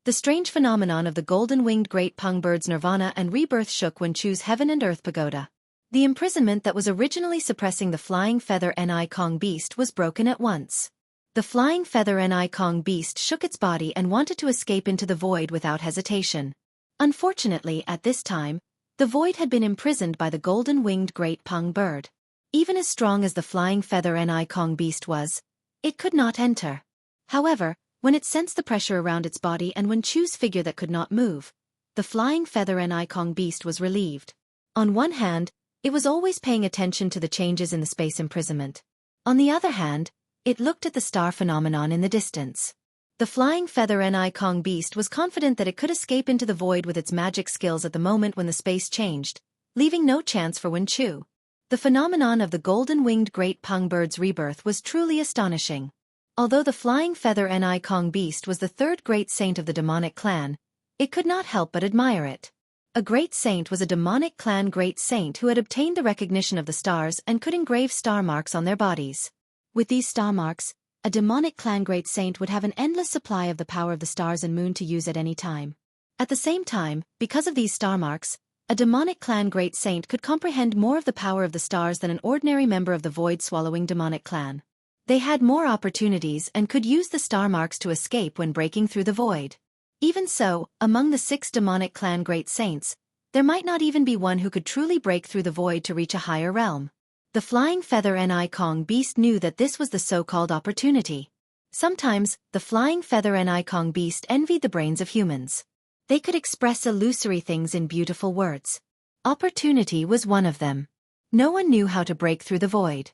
The strange phenomenon of the golden-winged great pung bird's nirvana and rebirth shook Wen Chu's heaven and earth pagoda. The imprisonment that was originally suppressing the flying feather Ni Kong beast was broken at once. The flying feather Ni Kong beast shook its body and wanted to escape into the void without hesitation. Unfortunately, at this time, the void had been imprisoned by the golden-winged great pung bird. Even as strong as the flying feather Ni Kong beast was, it could not enter. However, when it sensed the pressure around its body and Wen Chu's figure that could not move, the flying feather Ni Kong beast was relieved. On one hand, it was always paying attention to the changes in the space imprisonment. On the other hand, it looked at the star phenomenon in the distance. The flying feather Ni Kong beast was confident that it could escape into the void with its magic skills at the moment when the space changed, leaving no chance for Wen Chu. The phenomenon of the golden-winged great pung bird's rebirth was truly astonishing. Although the flying feather Ni Kong beast was the third great saint of the demonic clan, it could not help but admire it. A great saint was a demonic clan great saint who had obtained the recognition of the stars and could engrave star marks on their bodies. With these star marks, a demonic clan great saint would have an endless supply of the power of the stars and moon to use at any time. At the same time, because of these star marks, a demonic clan great saint could comprehend more of the power of the stars than an ordinary member of the void-swallowing demonic clan. They had more opportunities and could use the star marks to escape when breaking through the void. Even so, among the 6 demonic clan great saints, there might not even be one who could truly break through the void to reach a higher realm. The flying feather Ni Kong beast knew that this was the so-called opportunity. Sometimes, the flying feather Ni Kong beast envied the brains of humans. They could express illusory things in beautiful words. Opportunity was one of them. No one knew how to break through the void.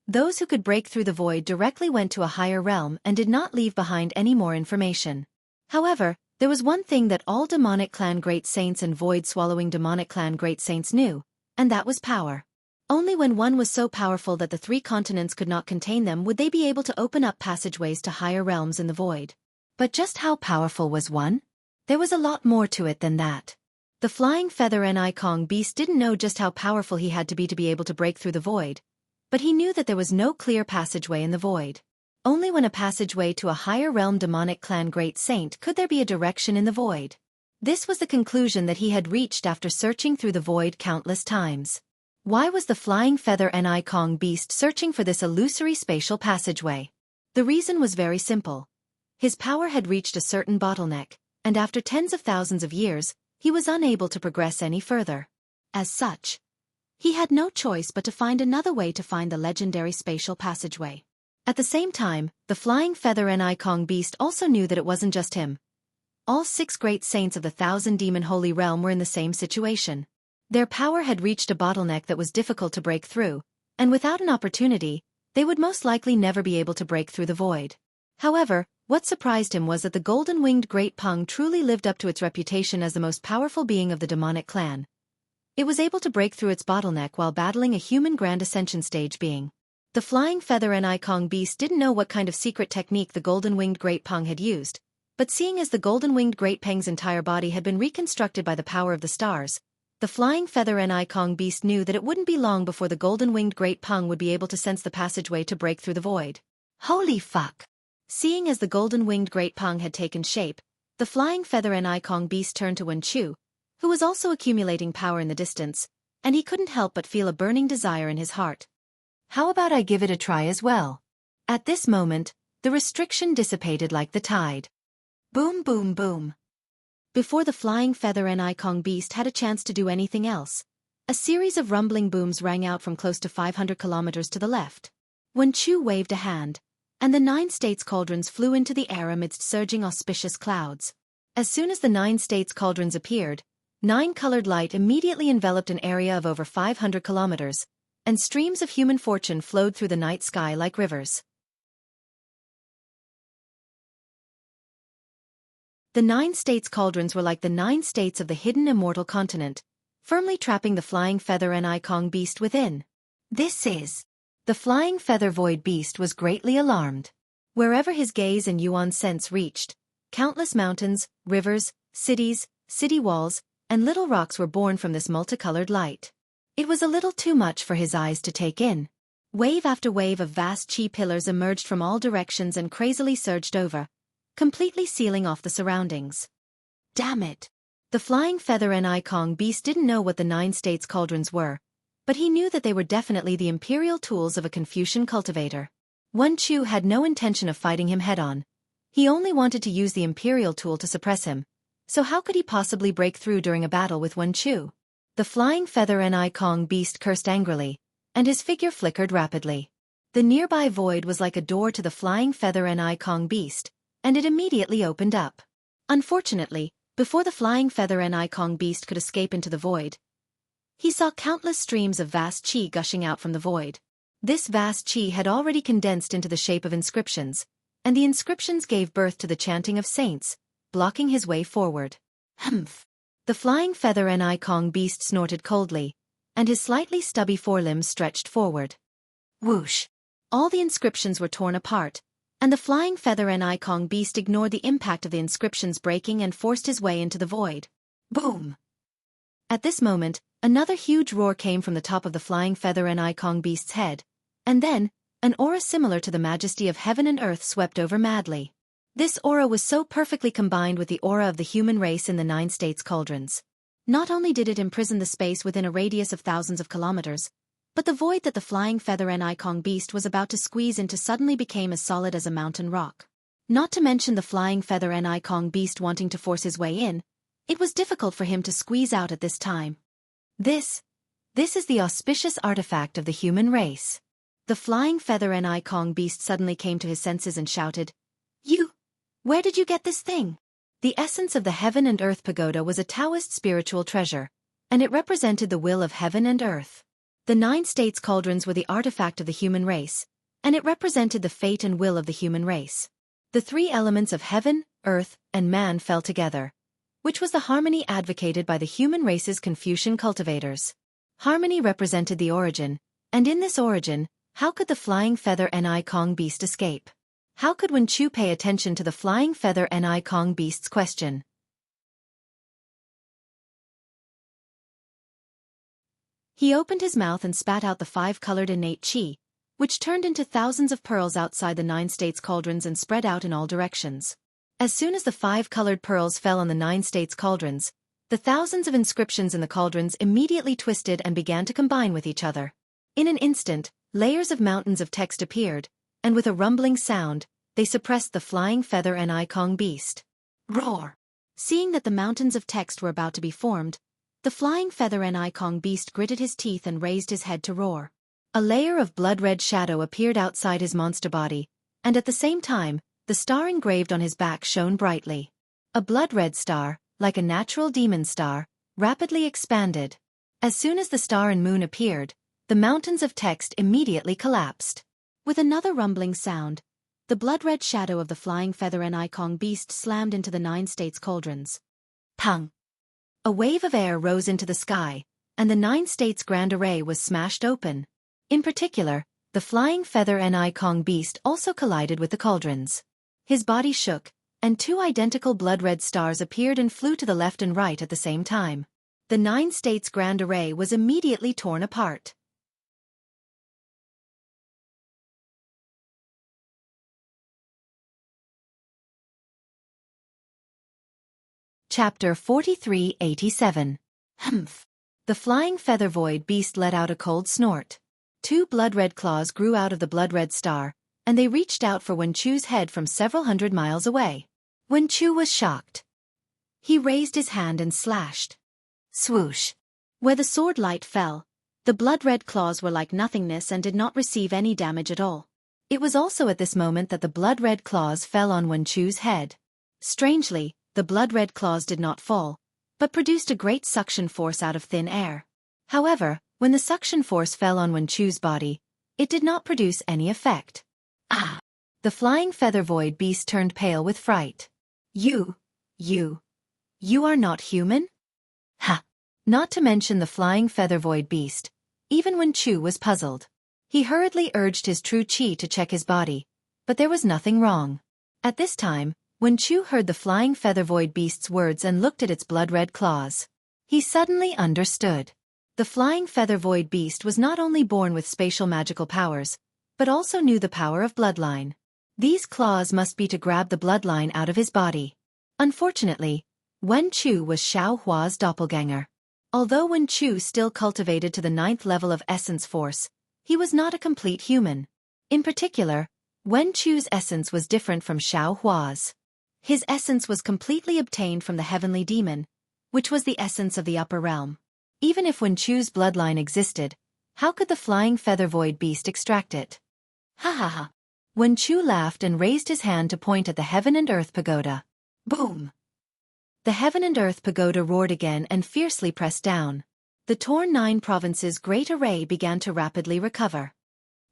Those who could break through the void directly went to a higher realm and did not leave behind any more information. However, there was one thing that all demonic clan great saints and void-swallowing demonic clan great saints knew, and that was power. Only when one was so powerful that the 3 continents could not contain them would they be able to open up passageways to higher realms in the void. But just how powerful was one? There was a lot more to it than that. The flying feather Ni Kong beast didn't know just how powerful he had to be able to break through the void, but he knew that there was no clear passageway in the void. Only when a passageway to a higher realm demonic clan great saint could there be a direction in the void. This was the conclusion that he had reached after searching through the void countless times. Why was the flying feather Ni Kong beast searching for this illusory spatial passageway? The reason was very simple. His power had reached a certain bottleneck, and after tens of thousands of years, he was unable to progress any further. As such, he had no choice but to find another way to find the legendary spatial passageway. At the same time, the flying feather Ni Kong beast also knew that it wasn't just him. All 6 great saints of the 1,000-demon holy realm were in the same situation. Their power had reached a bottleneck that was difficult to break through, and without an opportunity, they would most likely never be able to break through the void. However, what surprised him was that the golden-winged great pung truly lived up to its reputation as the most powerful being of the demonic clan. It was able to break through its bottleneck while battling a human Grand Ascension stage being. The flying feather Ni Kong beast didn't know what kind of secret technique the golden-winged great pung had used, but seeing as the golden-winged great pung's entire body had been reconstructed by the power of the stars, the flying feather Ni Kong beast knew that it wouldn't be long before the golden-winged great pung would be able to sense the passageway to break through the void. Holy fuck! Seeing as the golden-winged great pung had taken shape, the flying feather Ni Kong beast turned to Wen Chu, who was also accumulating power in the distance, and he couldn't help but feel a burning desire in his heart. How about I give it a try as well? At this moment, the restriction dissipated like the tide. Boom boom boom. Before the flying feather Ni Kong beast had a chance to do anything else, a series of rumbling booms rang out from close to 500 kilometers to the left. Wen Chu waved a hand, and the 9 states cauldrons flew into the air amidst surging auspicious clouds. As soon as the 9 states cauldrons appeared, 9-colored light immediately enveloped an area of over 500 kilometers, and streams of human fortune flowed through the night sky like rivers. The 9 states cauldrons were like the 9 states of the hidden immortal continent, firmly trapping the flying feather Ni Kong beast within. This is... The flying feather void beast was greatly alarmed. Wherever his gaze and yuan sense reached, countless mountains, rivers, cities, city walls, and little rocks were born from this multicolored light. It was a little too much for his eyes to take in. Wave after wave of vast chi pillars emerged from all directions and crazily surged over, completely sealing off the surroundings. Damn it! The flying feather and Ikong beast didn't know what the 9 states cauldrons were, but he knew that they were definitely the imperial tools of a Confucian cultivator. Wen Chu had no intention of fighting him head-on. He only wanted to use the imperial tool to suppress him, so how could he possibly break through during a battle with Wen Chu? The flying feather and Ikong beast cursed angrily, and his figure flickered rapidly. The nearby void was like a door to the flying feather and Ikong beast, and it immediately opened up. Unfortunately, before the flying feather and Ikong beast could escape into the void, he saw countless streams of vast qi gushing out from the void. This vast qi had already condensed into the shape of inscriptions, and the inscriptions gave birth to the chanting of saints, blocking his way forward. Humph! The flying feather and Ikong beast snorted coldly, and his slightly stubby forelimbs stretched forward. Whoosh! All the inscriptions were torn apart, and the flying feather and Ikong beast ignored the impact of the inscriptions breaking and forced his way into the void. Boom! At this moment, another huge roar came from the top of the flying feather and Ikong beast's head, and then, an aura similar to the majesty of heaven and earth swept over madly. This aura was so perfectly combined with the aura of the human race in the 9 states cauldrons. Not only did it imprison the space within a radius of thousands of kilometers, but the void that the flying feather and Ikong beast was about to squeeze into suddenly became as solid as a mountain rock. Not to mention the flying feather and Ikong beast wanting to force his way in, it was difficult for him to squeeze out at this time. This is the auspicious artifact of the human race. The flying feather and Ikong beast suddenly came to his senses and shouted, Where did you get this thing? The essence of the Heaven and Earth Pagoda was a Taoist spiritual treasure, and it represented the will of heaven and earth. The 9 states cauldrons were the artifact of the human race, and it represented the fate and will of the human race. The 3 elements of heaven, earth, and man fell together, which was the harmony advocated by the human race's Confucian cultivators. Harmony represented the origin, and in this origin, how could the flying feather and Ikong beast escape? How could Wen Chu pay attention to the flying feather and Ikong beast's question? He opened his mouth and spat out the 5-colored innate qi, which turned into thousands of pearls outside the 9 states cauldrons and spread out in all directions. As soon as the 5-colored pearls fell on the 9 states cauldrons, the thousands of inscriptions in the cauldrons immediately twisted and began to combine with each other. In an instant, layers of mountains of text appeared, and with a rumbling sound, they suppressed the flying feather and Ikong beast. Roar! Seeing that the mountains of text were about to be formed, the flying feather and Ikong beast gritted his teeth and raised his head to roar. A layer of blood-red shadow appeared outside his monster body, and at the same time, the star engraved on his back shone brightly. A blood-red star, like a natural demon star, rapidly expanded. As soon as the star and moon appeared, the mountains of text immediately collapsed. With another rumbling sound, the blood-red shadow of the flying feather and Ikong beast slammed into the 9 states cauldrons. Pang! A wave of air rose into the sky, and the 9 states grand array was smashed open. In particular, the flying feather and Ikong beast also collided with the cauldrons. His body shook, and 2 identical blood-red stars appeared and flew to the left and right at the same time. The 9 states grand array was immediately torn apart. Chapter 4387. Humph! The flying feather void beast let out a cold snort. 2 blood-red claws grew out of the blood-red star, and they reached out for Wen Chu's head from several hundred miles away. Wen Chu was shocked. He raised his hand and slashed. Swoosh! Where the sword light fell, the blood-red claws were like nothingness and did not receive any damage at all. It was also at this moment that the blood-red claws fell on Wen Chu's head. Strangely, the blood-red claws did not fall, but produced a great suction force out of thin air. However, when the suction force fell on Wen Chu's body, it did not produce any effect. Ah! The flying feather void beast turned pale with fright. You are not human? Ha! Not to mention the flying feather void beast, even Wen Chu was puzzled. He hurriedly urged his true qi to check his body, but there was nothing wrong. At this time, Wen Chu heard the flying feather void beast's words and looked at its blood-red claws. He suddenly understood. The flying feather void beast was not only born with spatial magical powers, but also knew the power of bloodline. These claws must be to grab the bloodline out of his body. Unfortunately, Wen Chu was Xiao Hua's doppelganger. Although Wen Chu still cultivated to the 9th level of essence force, he was not a complete human. In particular, Wen Chu's essence was different from Xiao Hua's. His essence was completely obtained from the heavenly demon, which was the essence of the upper realm. Even if Wen Chu's bloodline existed, how could the flying feather void beast extract it? Ha ha ha. Wen Chu laughed and raised his hand to point at the heaven and earth pagoda. Boom! The heaven and earth pagoda roared again and fiercely pressed down. The torn 9 provinces' great array began to rapidly recover.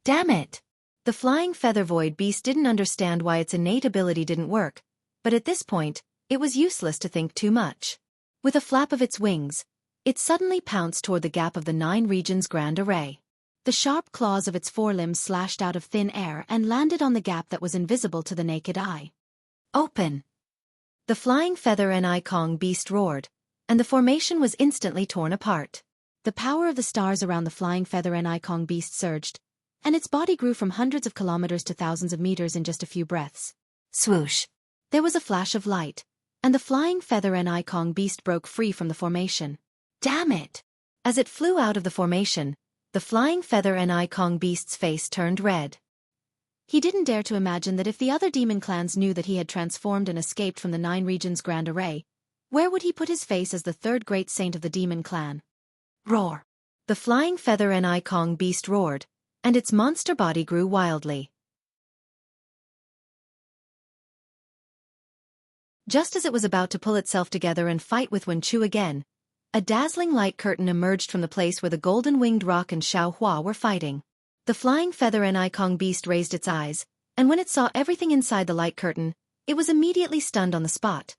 Damn it! The flying feather void beast didn't understand why its innate ability didn't work, but at this point, it was useless to think too much. With a flap of its wings, it suddenly pounced toward the gap of the 9 regions' grand array. The sharp claws of its forelimbs slashed out of thin air and landed on the gap that was invisible to the naked eye. Open! The flying feather Kong beast roared, and the formation was instantly torn apart. The power of the stars around the flying feather Kong beast surged, and its body grew from hundreds of kilometers to thousands of meters in just a few breaths. Swoosh! There was a flash of light, and the flying feather Kong beast broke free from the formation. Damn it! As it flew out of the formation, the flying feather Kong beast's face turned red. He didn't dare to imagine that if the other demon clans knew that he had transformed and escaped from the 9 regions' grand array, where would he put his face as the 3rd great saint of the demon clan? Roar! The flying feather Kong beast roared, and its monster body grew wildly. Just as it was about to pull itself together and fight with Wen Chu again, a dazzling light curtain emerged from the place where the golden-winged rock and Xiao Hua were fighting. The flying feather Kong beast raised its eyes, and when it saw everything inside the light curtain, it was immediately stunned on the spot.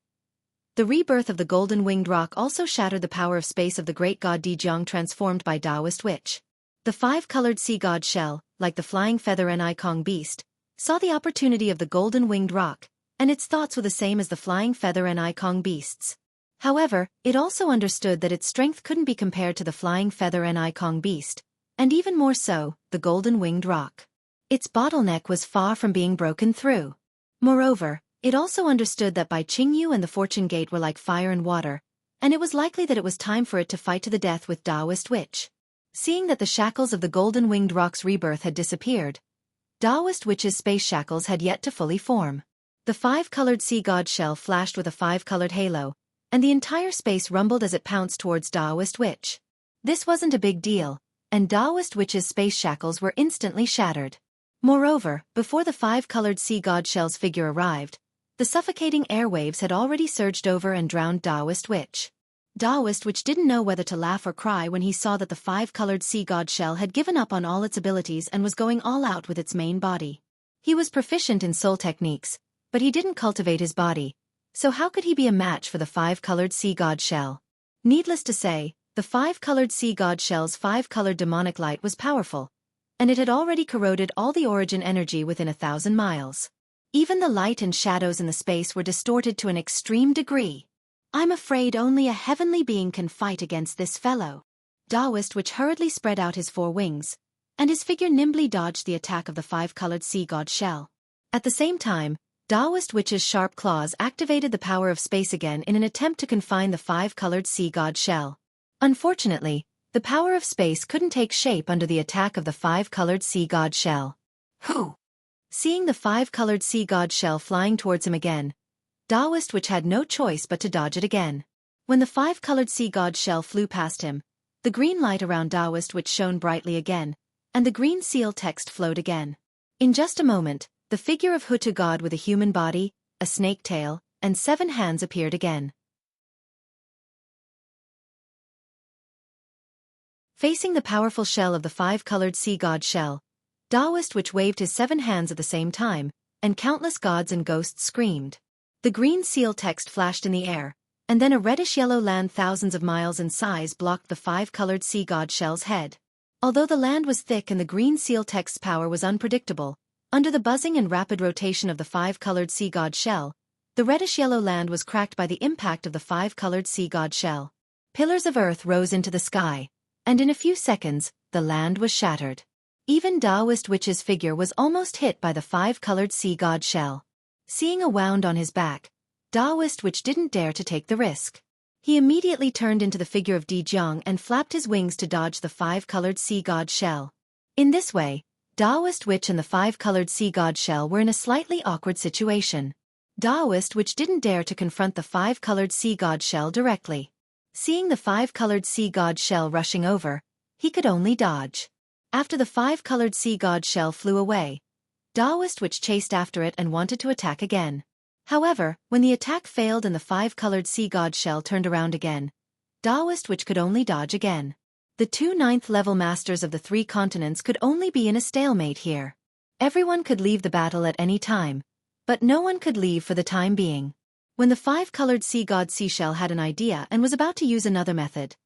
The rebirth of the golden-winged rock also shattered the power of space of the great god Jianghu transformed by Taoist witch. The 5-colored sea god shell, like the flying feather Kong beast, saw the opportunity of the golden-winged rock, and its thoughts were the same as the flying feather Kong beast's. However, it also understood that its strength couldn't be compared to the flying feather Kong beast, and even more so, the golden-winged rock. Its bottleneck was far from being broken through. Moreover, it also understood that Bai Qingyu and the Fortune Gate were like fire and water, and it was likely that it was time for it to fight to the death with Taoist witch. Seeing that the shackles of the golden-winged rock's rebirth had disappeared, Taoist witch's space shackles had yet to fully form. The 5-colored sea god shell flashed with a 5-colored halo, and the entire space rumbled as it pounced towards Taoist witch. This wasn't a big deal, and Taoist witch's space shackles were instantly shattered. Moreover, before the 5-colored sea god shell's figure arrived, the suffocating airwaves had already surged over and drowned Taoist witch. Taoist witch didn't know whether to laugh or cry when he saw that the 5-colored sea god shell had given up on all its abilities and was going all out with its main body. He was proficient in soul techniques, but he didn't cultivate his body, so how could he be a match for the 5-colored sea god shell? Needless to say, the 5-colored sea god shell's 5-colored demonic light was powerful, and it had already corroded all the origin energy within 1,000 miles. Even the light and shadows in the space were distorted to an extreme degree. I'm afraid only a heavenly being can fight against this fellow. Taoist witch hurriedly spread out his 4 wings, and his figure nimbly dodged the attack of the 5-colored sea god shell. At the same time, Taoist witch's sharp claws activated the power of space again in an attempt to confine the 5-colored sea god shell. Unfortunately, the power of space couldn't take shape under the attack of the 5-colored sea god shell. Whew! Seeing the 5-colored sea god shell flying towards him again, Taoist witch had no choice but to dodge it again. When the 5-colored sea god shell flew past him, the green light around Taoist witch shone brightly again, and the green seal text flowed again. In just a moment, the figure of Hutu god with a human body, a snake tail, and 7 hands appeared again. Facing the powerful shell of the 5-colored sea god shell, Taoist witch waved his 7 hands at the same time, and countless gods and ghosts screamed. The green seal text flashed in the air, and then a reddish-yellow land thousands of miles in size blocked the 5-colored sea god shell's head. Although the land was thick and the green seal text's power was unpredictable, under the buzzing and rapid rotation of the 5-colored sea god shell, the reddish-yellow land was cracked by the impact of the 5-colored sea god shell. Pillars of earth rose into the sky, and in a few seconds, the land was shattered. Even Taoist Witch's figure was almost hit by the five-colored sea god shell. Seeing a wound on his back, Taoist Witch didn't dare to take the risk. He immediately turned into the figure of Jianghu and flapped his wings to dodge the five-colored sea god shell. In this way, Taoist Witch and the five-colored sea god shell were in a slightly awkward situation. Taoist Witch didn't dare to confront the five-colored sea god shell directly. Seeing the five-colored sea god shell rushing over, he could only dodge. After the five-colored sea god shell flew away, Taoist Witch chased after it and wanted to attack again. However, when the attack failed and the five-colored sea god shell turned around again, Taoist Witch could only dodge again. The two ninth-level masters of the three continents could only be in a stalemate here. Everyone could leave the battle at any time, but no one could leave for the time being. When the five-colored sea god seashell had an idea and was about to use another method,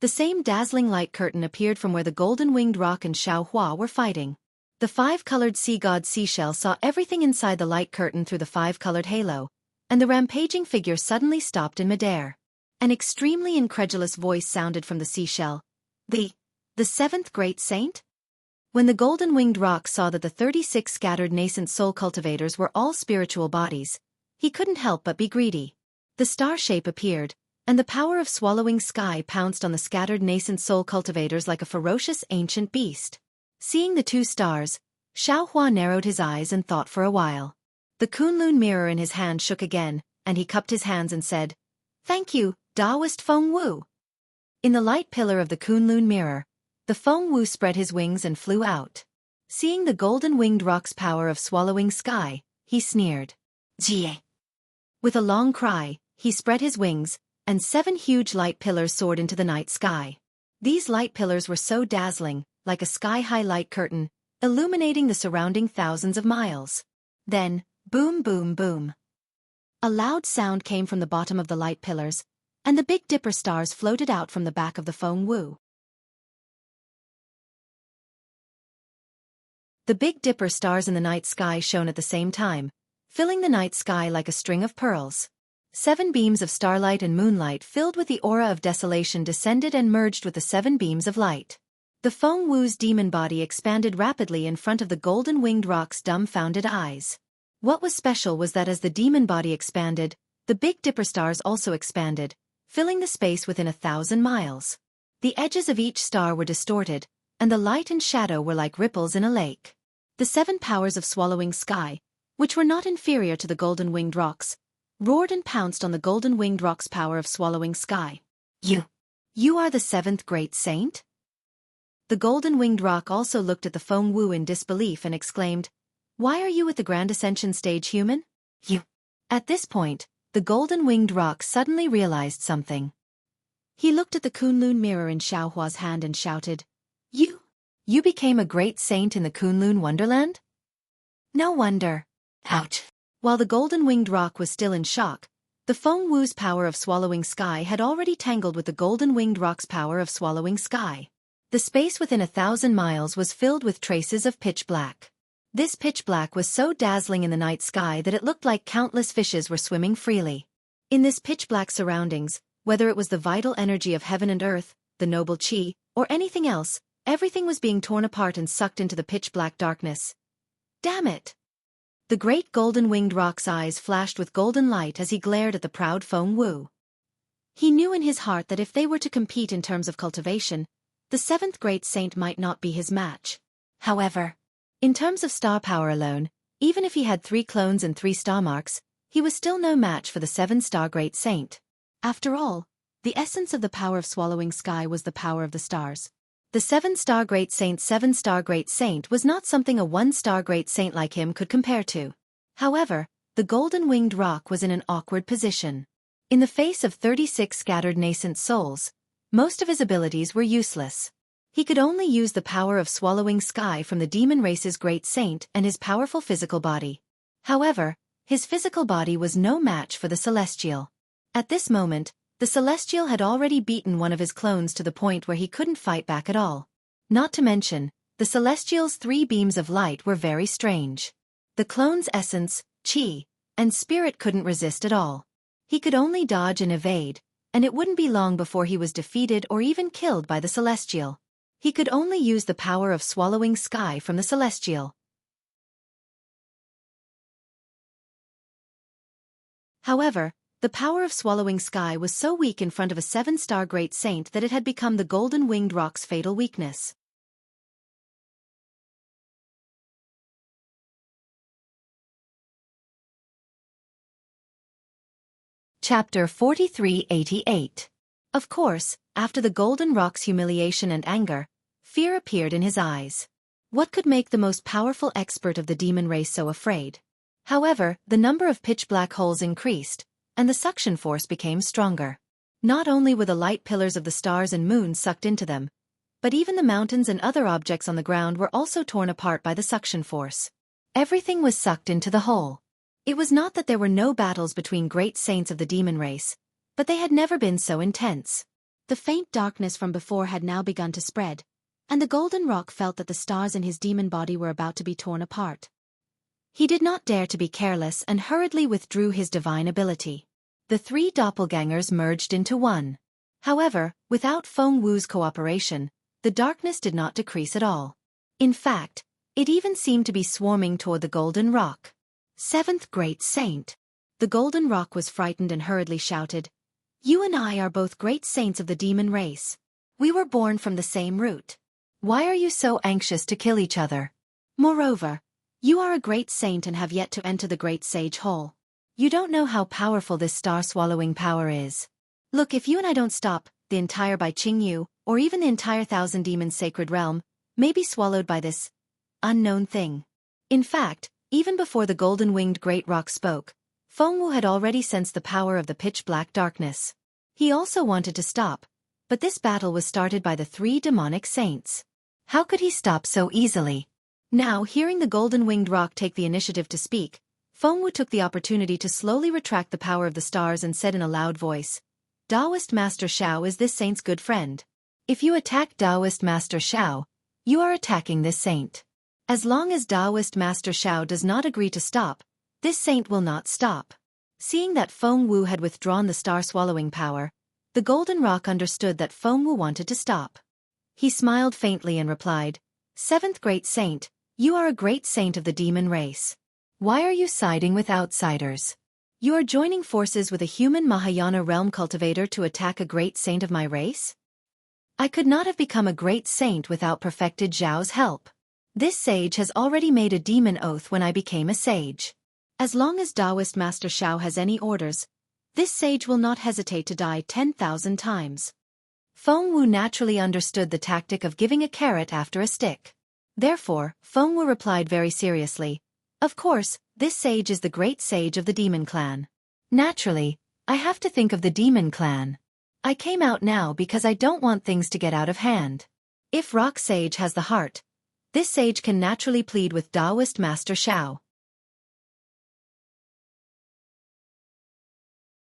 the same dazzling light curtain appeared from where the golden-winged rock and Xianxia were fighting. The five-colored sea god seashell saw everything inside the light curtain through the five-colored halo, and the rampaging figure suddenly stopped in midair. An extremely incredulous voice sounded from the seashell. The seventh great saint? When the golden-winged rock saw that the 36 scattered nascent soul cultivators were all spiritual bodies, he couldn't help but be greedy. The star shape appeared, and the power of swallowing sky pounced on the scattered nascent soul cultivators like a ferocious ancient beast. Seeing the two stars, Xiaohua narrowed his eyes and thought for a while. The Kunlun mirror in his hand shook again, and he cupped his hands and said, "Thank you, Taoist Feng Wu." In the light pillar of the Kunlun mirror, the Feng Wu spread his wings and flew out. Seeing the golden-winged rock's power of swallowing sky, he sneered. "Jie." With a long cry, he spread his wings, and 7 huge light pillars soared into the night sky. These light pillars were so dazzling, like a sky-high light curtain, illuminating the surrounding thousands of miles. Then, boom boom boom. A loud sound came from the bottom of the light pillars, and the Big Dipper stars floated out from the back of the Feng Wu. The Big Dipper stars in the night sky shone at the same time, filling the night sky like a string of pearls. 7 beams of starlight and moonlight filled with the aura of desolation descended and merged with the 7 beams of light. The Feng Wu's demon body expanded rapidly in front of the golden-winged rock's dumbfounded eyes. What was special was that as the demon body expanded, the Big Dipper stars also expanded, filling the space within 1,000 miles. The edges of each star were distorted, and the light and shadow were like ripples in a lake. The 7 powers of swallowing sky, which were not inferior to the golden-winged rocks, roared and pounced on the golden-winged rock's power of swallowing sky. You are the 7th great saint?" The golden-winged rock also looked at the Feng Wu in disbelief and exclaimed, "Why are you at the Grand Ascension stage, human?" At this point, the golden-winged rock suddenly realized something. He looked at the Kunlun mirror in Xiaohua's hand and shouted, You became a great saint in the Kunlun Wonderland? No wonder. Ouch. While the golden-winged rock was still in shock, the Feng Wu's power of swallowing sky had already tangled with the golden-winged rock's power of swallowing sky. The space within 1,000 miles was filled with traces of pitch black. This pitch black was so dazzling in the night sky that it looked like countless fishes were swimming freely. In this pitch-black surroundings, whether it was the vital energy of heaven and earth, the noble qi, or anything else, everything was being torn apart and sucked into the pitch-black darkness. Damn it! The great golden-winged rock's eyes flashed with golden light as he glared at the proud Feng Wu. He knew in his heart that if they were to compete in terms of cultivation, the 7th great saint might not be his match. However, in terms of star power alone, even if he had 3 clones and 3 star marks, he was still no match for the 7-star great saint. After all, the essence of the power of swallowing sky was the power of the stars. The 7-star great saint was not something a 1-star great saint like him could compare to. However, the golden-winged rock was in an awkward position. In the face of 36 scattered nascent souls, most of his abilities were useless. He could only use the power of swallowing sky from the demon race's great saint and his powerful physical body. However, his physical body was no match for the celestial. At this moment, the celestial had already beaten one of his clones to the point where he couldn't fight back at all. Not to mention, the celestial's 3 beams of light were very strange. The clone's essence, qi, and spirit couldn't resist at all. He could only dodge and evade, and it wouldn't be long before he was defeated or even killed by the Celestial. He could only use the power of swallowing sky from the Celestial. However, the power of swallowing sky was so weak in front of a 7-star great saint that it had become the golden-winged rock's fatal weakness. Chapter 4388. Of course, after the golden rock's humiliation and anger, fear appeared in his eyes. What could make the most powerful expert of the demon race so afraid? However, the number of pitch-black holes increased, and the suction force became stronger. Not only were the light pillars of the stars and moons sucked into them, but even the mountains and other objects on the ground were also torn apart by the suction force. Everything was sucked into the hole. It was not that there were no battles between great saints of the demon race, but they had never been so intense. The faint darkness from before had now begun to spread, and the golden rock felt that the stars in his demon body were about to be torn apart. He did not dare to be careless and hurriedly withdrew his divine ability. The 3 doppelgangers merged into one. However, without Feng Wu's cooperation, the darkness did not decrease at all. In fact, it even seemed to be swarming toward the golden rock. 7th Great Saint. The golden rock was frightened and hurriedly shouted, "You and I are both great saints of the demon race. We were born from the same root. Why are you so anxious to kill each other? Moreover, you are a great saint and have yet to enter the great sage hole. You don't know how powerful this star-swallowing power is. Look, if you and I don't stop, the entire Jianghu, or even the entire Thousand Demons sacred realm, may be swallowed by this unknown thing." In fact, even before the golden-winged great rock spoke, Feng Wu had already sensed the power of the pitch-black darkness. He also wanted to stop, but this battle was started by the 3 demonic saints. How could he stop so easily? Now, hearing the golden-winged rock take the initiative to speak, Feng Wu took the opportunity to slowly retract the power of the stars and said in a loud voice, "Taoist Master Xiao is this saint's good friend. If you attack Taoist Master Xiao, you are attacking this saint. As long as Taoist Master Xiao does not agree to stop, this saint will not stop." Seeing that Feng Wu had withdrawn the star-swallowing power, the golden rock understood that Feng Wu wanted to stop. He smiled faintly and replied, "7th Great Saint, you are a great saint of the demon race. Why are you siding with outsiders? You are joining forces with a human Mahayana realm cultivator to attack a great saint of my race? I could not have become a great saint without perfected Zhao's help. This sage has already made a demon oath when I became a sage. As long as Taoist Master Xiao has any orders, this sage will not hesitate to die 10,000 times." Feng Wu naturally understood the tactic of giving a carrot after a stick. Therefore, Feng Wu replied very seriously, "Of course, this sage is the great sage of the demon clan. Naturally, I have to think of the demon clan. I came out now because I don't want things to get out of hand. If Rock Sage has the heart, this sage can naturally plead with Taoist Master Xiao."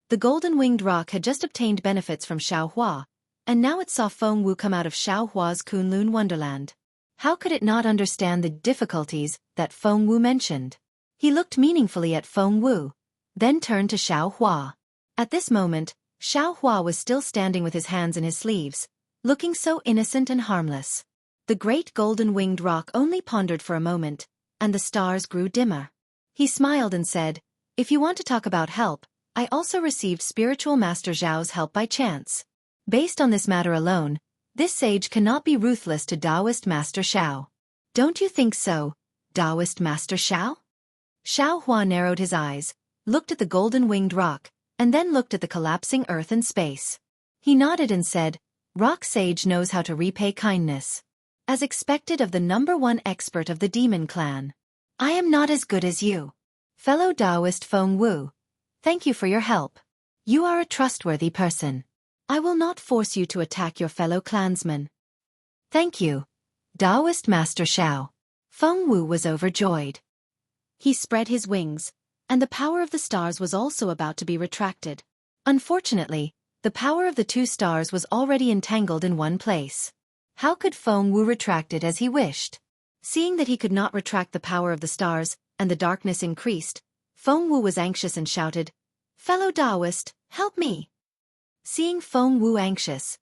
The golden-winged rock had just obtained benefits from Xiao Hua, and now it saw Feng Wu come out of Xiao Hua's Kunlun Wonderland. How could it not understand the difficulties that Feng Wu mentioned? He looked meaningfully at Feng Wu, then turned to Xiao Hua. At this moment, Xiao Hua was still standing with his hands in his sleeves, looking so innocent and harmless. The great golden-winged rock only pondered for a moment, and the stars grew dimmer. He smiled and said, "If you want to talk about help, I also received spiritual Master Zhao's help by chance. Based on this matter alone, this sage cannot be ruthless to Taoist Master Xiao. Don't you think so, Taoist Master Xiao?" Xiao Hua narrowed his eyes, looked at the golden-winged rock, and then looked at the collapsing earth and space. He nodded and said, "Rock Sage knows how to repay kindness. As expected of the #1 expert of the demon clan. I am not as good as you. Fellow Taoist Feng Wu, thank you for your help. You are a trustworthy person. I will not force you to attack your fellow clansmen." "Thank you, Taoist Master Xiao." Feng Wu was overjoyed. He spread his wings, and the power of the stars was also about to be retracted. Unfortunately, the power of the 2 stars was already entangled in one place. How could Feng Wu retract it as he wished? Seeing that he could not retract the power of the stars, and the darkness increased, Feng Wu was anxious and shouted, "Fellow Taoist, help me!" Seeing Feng Wu anxious,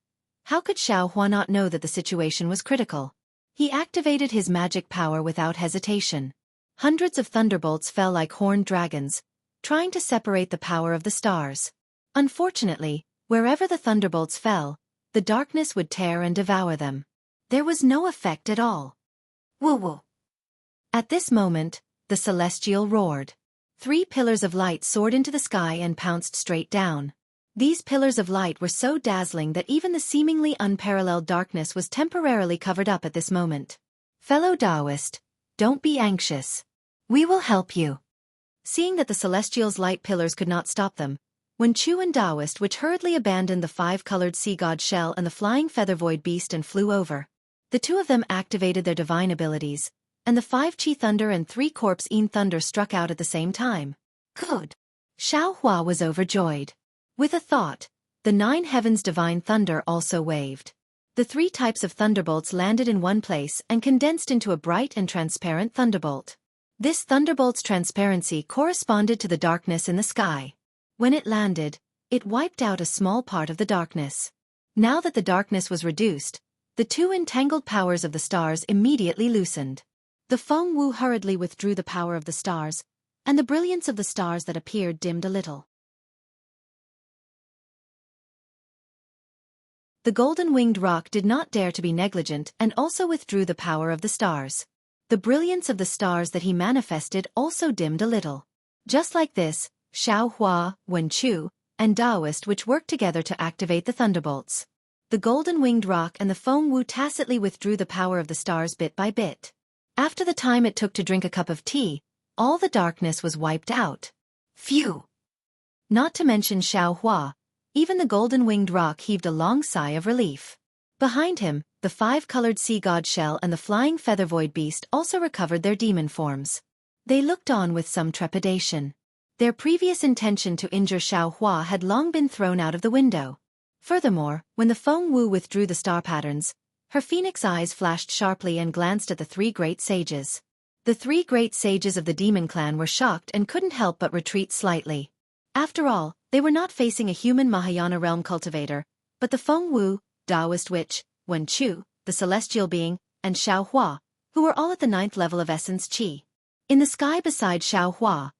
how could Xiao Hua not know that the situation was critical? He activated his magic power without hesitation. Hundreds of thunderbolts fell like horned dragons, trying to separate the power of the stars. Unfortunately, wherever the thunderbolts fell, the darkness would tear and devour them. There was no effect at all. Woo-woo. At this moment, the celestial roared. 3 pillars of light soared into the sky and pounced straight down. These pillars of light were so dazzling that even the seemingly unparalleled darkness was temporarily covered up at this moment. Fellow Taoist, don't be anxious. We will help you. Seeing that the celestial's light pillars could not stop them, Wen Chu and Taoist which hurriedly abandoned the 5-colored sea god shell and the flying feather void beast and flew over. The 2 of them activated their divine abilities, and the 5 Qi Thunder and 3 Corpse Yin Thunder struck out at the same time. Good. Xiao Hua was overjoyed. With a thought, the 9 heavens divine thunder also waved. The 3 types of thunderbolts landed in one place and condensed into a bright and transparent thunderbolt. This thunderbolt's transparency corresponded to the darkness in the sky. When it landed, it wiped out a small part of the darkness. Now that the darkness was reduced, the 2 entangled powers of the stars immediately loosened. The Feng Wu hurriedly withdrew the power of the stars, and the brilliance of the stars that appeared dimmed a little. The golden-winged roc did not dare to be negligent and also withdrew the power of the stars. The brilliance of the stars that he manifested also dimmed a little. Just like this, Xiao Hua, Wen Chu, and Taoist which worked together to activate the thunderbolts. The golden-winged roc and the Feng Wu tacitly withdrew the power of the stars bit by bit. After the time it took to drink a cup of tea, all the darkness was wiped out. Phew! Not to mention Xiao Hua, even the golden-winged roc heaved a long sigh of relief. Behind him, the 5-colored sea god shell and the flying feather void beast also recovered their demon forms. They looked on with some trepidation. Their previous intention to injure Xiao Hua had long been thrown out of the window. Furthermore, when the Feng Wu withdrew the star patterns, her phoenix eyes flashed sharply and glanced at the 3 great sages. The 3 great sages of the demon clan were shocked and couldn't help but retreat slightly. After all, they were not facing a human Mahayana realm cultivator, but the Feng Wu, Taoist witch, Wen Chu, the celestial being, and Xiao Hua, who were all at the 9th level of essence Qi. In the sky beside Xiao Hua,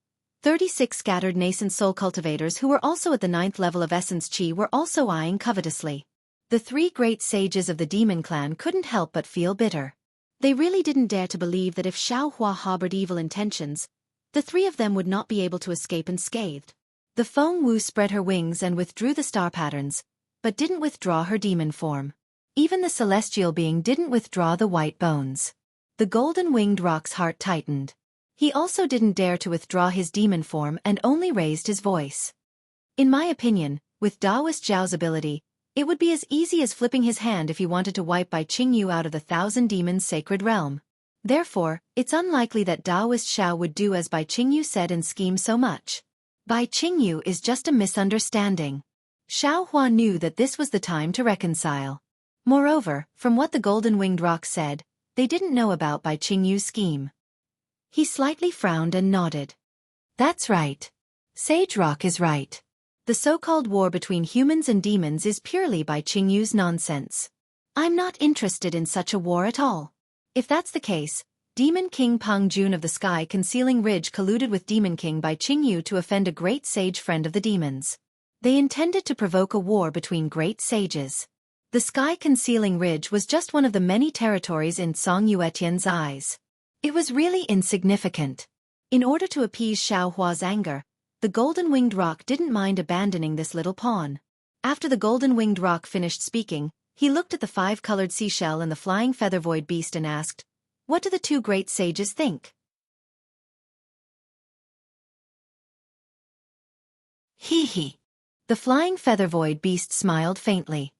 36 scattered nascent soul cultivators who were also at the 9th level of essence Qi were also eyeing covetously. The 3 great sages of the demon clan couldn't help but feel bitter. They really didn't dare to believe that if Xiao Hua harbored evil intentions, the 3 of them would not be able to escape unscathed. The Feng Wu spread her wings and withdrew the star patterns, but didn't withdraw her demon form. Even the celestial being didn't withdraw the white bones. The golden-winged roc's heart tightened. He also didn't dare to withdraw his demon form and only raised his voice. In my opinion, with Taoist Zhao's ability, it would be as easy as flipping his hand if he wanted to wipe Bai Qingyu out of the 1,000 demons sacred realm. Therefore, it's unlikely that Taoist Xiao would do as Bai Qingyu said and scheme so much. Bai Qingyu is just a misunderstanding. Xiao Hua knew that this was the time to reconcile. Moreover, from what the golden-winged roc said, they didn't know about Bai Qingyu's scheme. He slightly frowned and nodded. That's right. Sage Roc is right. The so-called war between humans and demons is purely Bai Qingyu's nonsense. I'm not interested in such a war at all. If that's the case, Demon King Pang Jun of the Sky Concealing Ridge colluded with Demon King Bai Qingyu to offend a great sage friend of the demons. They intended to provoke a war between great sages. The Sky Concealing Ridge was just one of the many territories in Song Yuetian's eyes. It was really insignificant. In order to appease Xiao Hua's anger, the golden-winged roc didn't mind abandoning this little pawn. After the golden-winged roc finished speaking, he looked at the 5-colored seashell and the flying feather void beast and asked, "What do the 2 great sages think?" Hee hee. The flying feather void beast smiled faintly.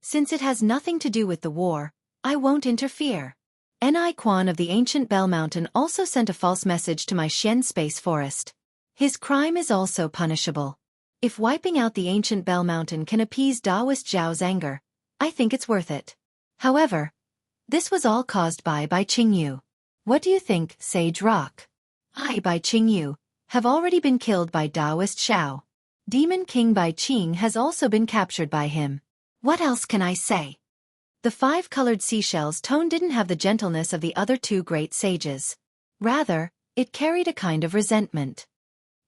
Since it has nothing to do with the war, I won't interfere. Ni Quan of the ancient Bell Mountain also sent a false message to my Xian space forest. His crime is also punishable. If wiping out the ancient Bell Mountain can appease Taoist Zhao's anger, I think it's worth it. However, this was all caused by Bai Qingyu. What do you think, Sage Roc? I, Bai Qingyu, have already been killed by Taoist Xiao. Demon King Bai Qing has also been captured by him. What else can I say? The five-colored seashell's tone didn't have the gentleness of the other two great sages. Rather, it carried a kind of resentment.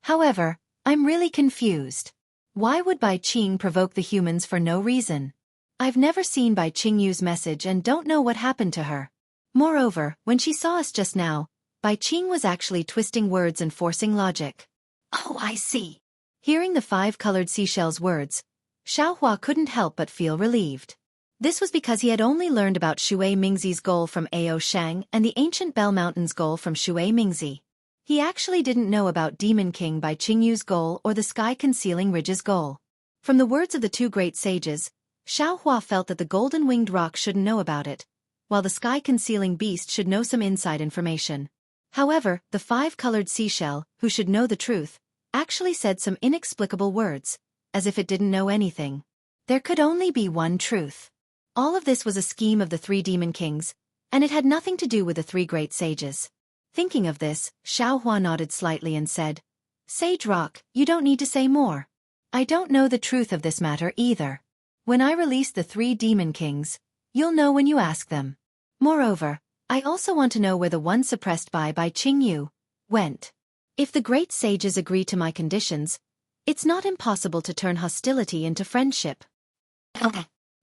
However, I'm really confused. Why would Bai Qing provoke the humans for no reason? I've never seen Bai Qingyu's message and don't know what happened to her. Moreover, when she saw us just now, Bai Qing was actually twisting words and forcing logic. Oh, I see. Hearing the five-colored seashell's words, Xiaohua couldn't help but feel relieved. This was because he had only learned about Shui Mingzi's goal from Ao Shang and the ancient Bell Mountain's goal from Shui Mingzi. He actually didn't know about Demon King Bai Qingyu's goal or the sky-concealing ridge's goal. From the words of the two great sages, Xiaohua felt that the golden-winged rock shouldn't know about it, while the sky-concealing beast should know some inside information. However, the five-colored seashell, who should know the truth, actually said some inexplicable words, as if it didn't know anything. There could only be one truth. All of this was a scheme of the three demon kings, and it had nothing to do with the three great sages. Thinking of this, Xiaohua nodded slightly and said, Sage Rock, you don't need to say more. I don't know the truth of this matter either. When I release the three demon kings, you'll know when you ask them. Moreover, I also want to know where the one suppressed by Qingyu went. If the great sages agree to my conditions, it's not impossible to turn hostility into friendship.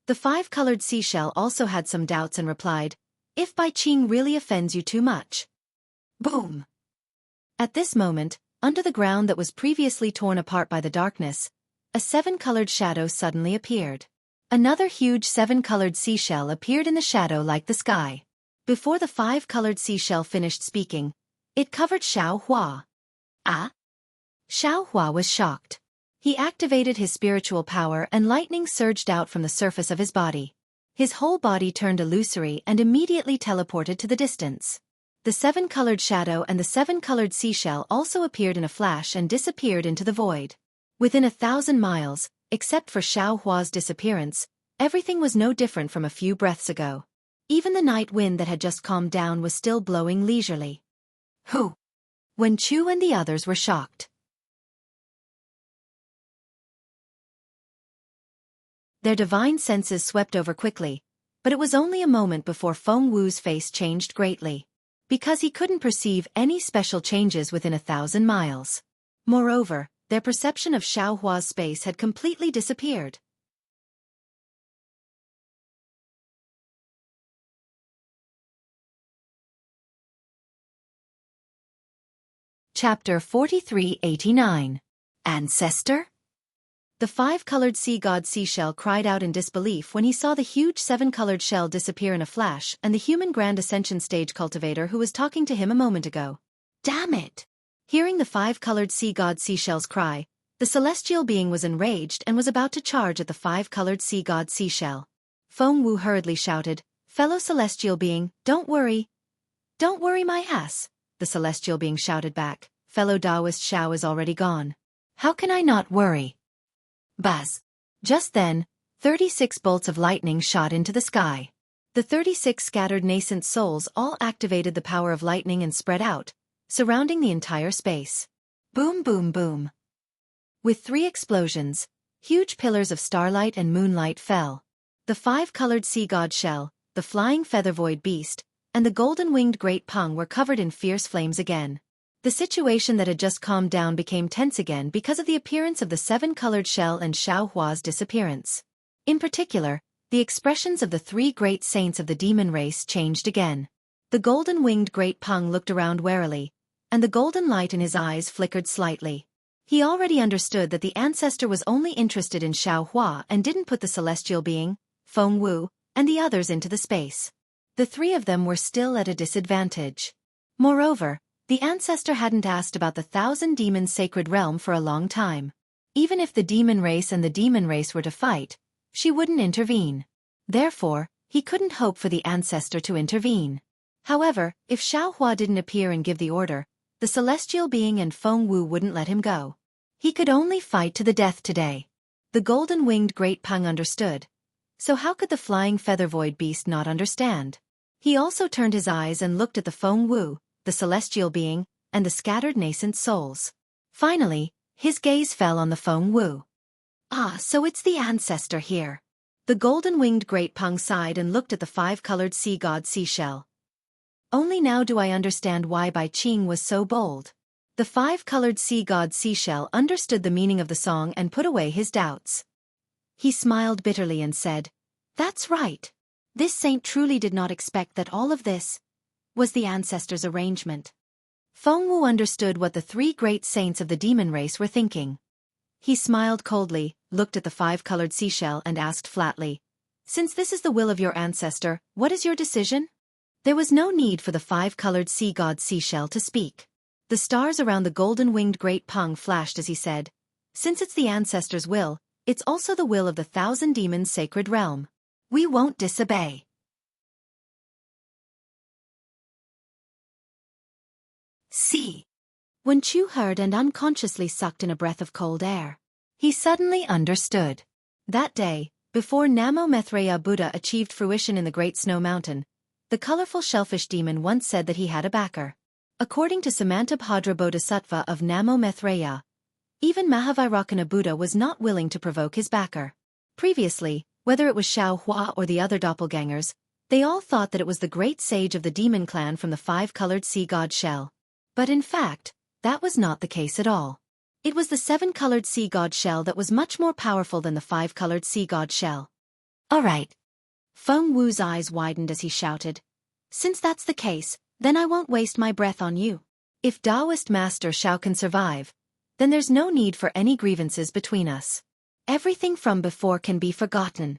The five-colored seashell also had some doubts and replied, If Bai Qing really offends you too much. Boom! At this moment, under the ground that was previously torn apart by the darkness, a seven-colored shadow suddenly appeared. Another huge seven-colored seashell appeared in the shadow like the sky. Before the five-colored seashell finished speaking, it covered Xiaohua. Ah? Xiaohua was shocked. He activated his spiritual power and lightning surged out from the surface of his body. His whole body turned illusory and immediately teleported to the distance. The seven-colored shadow and the seven-colored seashell also appeared in a flash and disappeared into the void. Within 1,000 miles, except for Xiaohua's disappearance, everything was no different from a few breaths ago. Even the night wind that had just calmed down was still blowing leisurely. Who? Wen Chu and the others were shocked. Their divine senses swept over quickly, but it was only a moment before Feng Wu's face changed greatly. Because he couldn't perceive any special changes within 1,000 miles. Moreover, their perception of Xiaohua's space had completely disappeared. Chapter 4389. Ancestor? The five-colored sea god seashell cried out in disbelief when he saw the huge seven-colored shell disappear in a flash and the human Grand Ascension stage cultivator who was talking to him a moment ago. Damn it! Hearing the five-colored sea god seashell's cry, the celestial being was enraged and was about to charge at the five-colored sea god seashell. Feng Wu hurriedly shouted, Fellow celestial being, don't worry. Don't worry my ass, the celestial being shouted back. Fellow Taoist Xiao is already gone. How can I not worry? Buzz. Just then, 36 bolts of lightning shot into the sky. The 36 scattered nascent souls all activated the power of lightning and spread out, surrounding the entire space. Boom boom boom. With 3 explosions, huge pillars of starlight and moonlight fell. The five-colored sea god shell, the flying feather-void beast, and the golden-winged great pung were covered in fierce flames again. The situation that had just calmed down became tense again because of the appearance of the seven-colored shell and Xiaohua's disappearance. In particular, the expressions of the 3 great saints of the demon race changed again. The golden-winged great pung looked around warily, and the golden light in his eyes flickered slightly. He already understood that the ancestor was only interested in Xiaohua and didn't put the celestial being, Feng Wu, and the others into the space. The 3 of them were still at a disadvantage. Moreover, the ancestor hadn't asked about the 1,000 demons sacred realm for a long time. Even if the demon race and the demon race were to fight, she wouldn't intervene. Therefore, he couldn't hope for the ancestor to intervene. However, if Xiaohua didn't appear and give the order, the celestial being and Feng Wu wouldn't let him go. He could only fight to the death today. The golden-winged great pung understood. So how could the flying feather-void beast not understand? He also turned his eyes and looked at the Feng Wu, the celestial being, and the scattered nascent souls. Finally, His gaze fell on the Feng Wu. Ah, so it's the ancestor here. The golden-winged great Peng sighed and looked at the five-colored sea god seashell. Only now do I understand why Bai Qing was so bold. The five-colored sea god seashell understood the meaning of the song and put away his doubts. He smiled bitterly and said, "That's right. This saint truly did not expect that all of this was the ancestor's arrangement." Feng Wu understood what the three great saints of the demon race were thinking. He smiled coldly, looked at the five-colored seashell and asked flatly, "Since this is the will of your ancestor, what is your decision?" There was no need for the five-colored sea god seashell to speak. The stars around the golden-winged great Peng flashed as he said, "Since it's the ancestor's will, it's also the will of the thousand demons' sacred realm. We won't disobey." See. When Chu heard and unconsciously sucked in a breath of cold air, he suddenly understood. That day, before Namo Maitreya Buddha achieved fruition in the Great Snow Mountain, the colorful shellfish demon once said that he had a backer. According to Samantabhadra Bodhisattva of Namo Maitreya, even Mahavairakana Buddha was not willing to provoke his backer. Previously, whether it was Xiao Hua or the other doppelgangers, they all thought that it was the great sage of the demon clan from the five-colored sea god shell. But in fact, that was not the case at all. It was the seven-colored sea god shell that was much more powerful than the five-colored sea god shell. All right. Feng Wu's eyes widened as he shouted, "Since that's the case, then I won't waste my breath on you. If Taoist Master Xiao can survive, then there's no need for any grievances between us. Everything from before can be forgotten.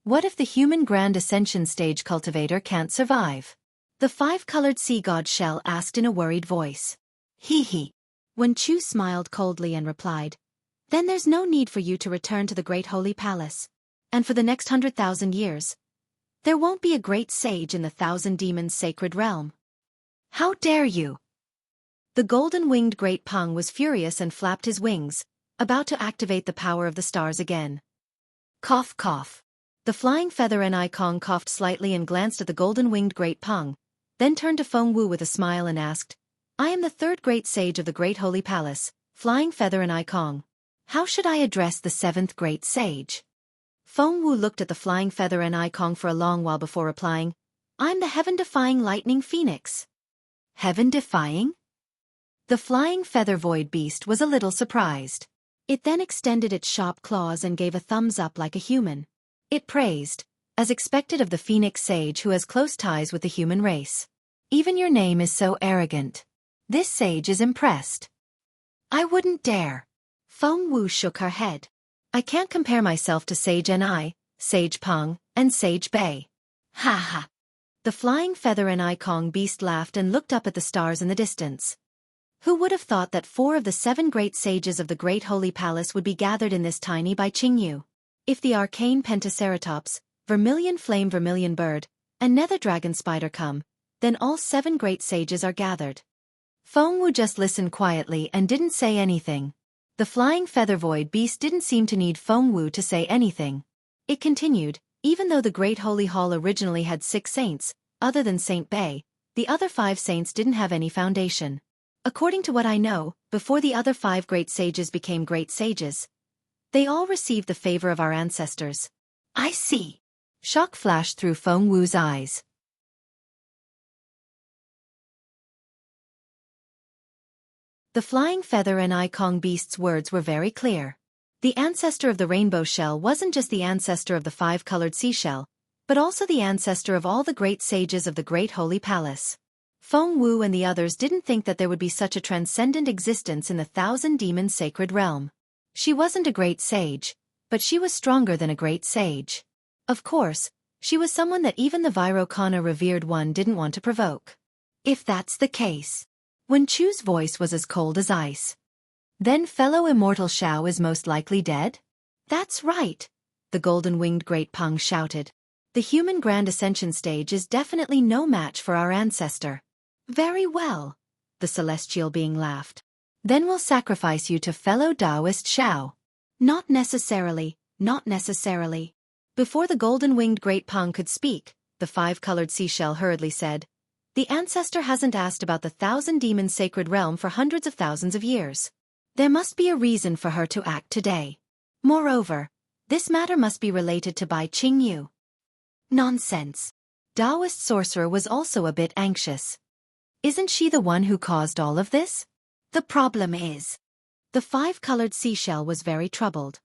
What if the human Grand Ascension stage cultivator can't survive?" The five-colored sea god shell asked in a worried voice. Hee hee. When Chu smiled coldly and replied, "Then there's no need for you to return to the great holy palace. And for the next 100,000 years, there won't be a great sage in the thousand demons' sacred realm." How dare you? The golden-winged great Peng was furious and flapped his wings, about to activate the power of the stars again. Cough cough. The flying feather and Kong coughed slightly and glanced at the golden-winged great Peng, then turned to Feng Wu with a smile and asked, "I am the third great sage of the great holy palace, Flying Feather and Kong. How should I address the seventh great sage?" Feng Wu looked at the flying feather and Kong for a long while before replying, "I'm the heaven-defying lightning phoenix." Heaven-defying? The flying feather void beast was a little surprised. It then extended its sharp claws and gave a thumbs up like a human. It praised, as expected of the phoenix sage who has close ties with the human race. "Even your name is so arrogant. This sage is impressed." "I wouldn't dare." Feng Wu shook her head. "I can't compare myself to Sage Ni, Sage Peng, and Sage Bei." Ha ha. The flying feather and Kong beast laughed and looked up at the stars in the distance. Who would have thought that 4 of the 7 great sages of the great holy palace would be gathered in this tiny Bai Qingyu? If the arcane pentaceratops, vermilion flame vermilion bird, and nether dragon spider come, then all 7 great sages are gathered. Feng Wu just listened quietly and didn't say anything. The flying feather void beast didn't seem to need Feng Wu to say anything. It continued, "Even though the Great Holy Hall originally had 6 saints, other than Saint Bei, the other 5 saints didn't have any foundation. According to what I know, before the other 5 great sages became great sages, they all received the favor of our ancestors." I see. Shock flashed through Feng Wu's eyes. The flying feather and Kong beast's words were very clear. The ancestor of the rainbow shell wasn't just the ancestor of the 5-colored seashell, but also the ancestor of all the great sages of the great holy palace. Feng Wu and the others didn't think that there would be such a transcendent existence in the thousand demon sacred realm. She wasn't a great sage, but she was stronger than a great sage. Of course, she was someone that even the Vairocana revered one didn't want to provoke. If that's the case. When Chu's voice was as cold as ice. "Then fellow Immortal Xiao is most likely dead?" "That's right," the golden-winged great Peng shouted. "The human Grand Ascension stage is definitely no match for our ancestor." "Very well," the celestial being laughed. "Then we'll sacrifice you to fellow Taoist Xiao." "Not necessarily, not necessarily." Before the golden-winged great Peng could speak, the 5-colored seashell hurriedly said, "The ancestor hasn't asked about the thousand demon sacred realm for hundreds of thousands of years. There must be a reason for her to act today. Moreover, this matter must be related to Bai Qingyu. Nonsense. Taoist sorcerer was also a bit anxious. Isn't she the one who caused all of this? The problem is. The five-colored seashell was very troubled.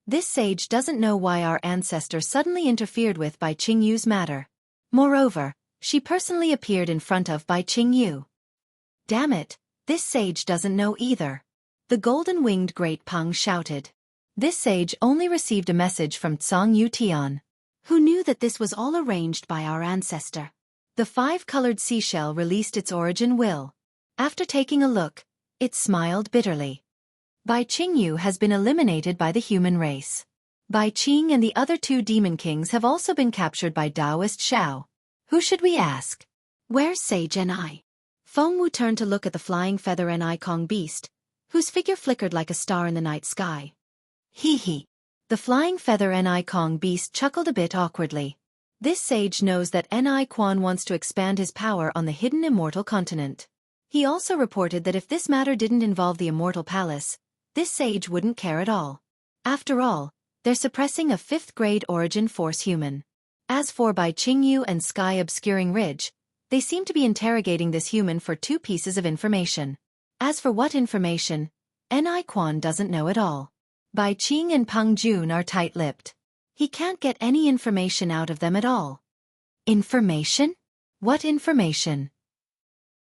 This sage doesn't know why our ancestor suddenly interfered with Bai Qingyu's matter. Moreover, she personally appeared in front of Bai Qingyu. Damn it, this sage doesn't know either. The golden-winged great Peng shouted. This sage only received a message from Tsang Yu Tian, who knew that this was all arranged by our ancestor. The five-colored seashell released its origin will. After taking a look, it smiled bitterly. Bai Qingyu has been eliminated by the human race. Bai Qing and the other two demon kings have also been captured by Taoist Shao. Who should we ask? Where's Sage Ni? Feng Wu turned to look at the flying feather Ni Kong beast, whose figure flickered like a star in the night sky. Hee hee. The flying feather Ni Kong beast chuckled a bit awkwardly. This sage knows that Ni Quan wants to expand his power on the hidden Immortal continent. He also reported that if this matter didn't involve the Immortal Palace, this sage wouldn't care at all. After all, they're suppressing a fifth-grade origin force human. As for Bai Qingyu and Sky Obscuring Ridge, they seem to be interrogating this human for two pieces of information. As for what information, Ni Quan doesn't know at all. Bai Qing and Peng Jun are tight-lipped. He can't get any information out of them at all. Information? What information?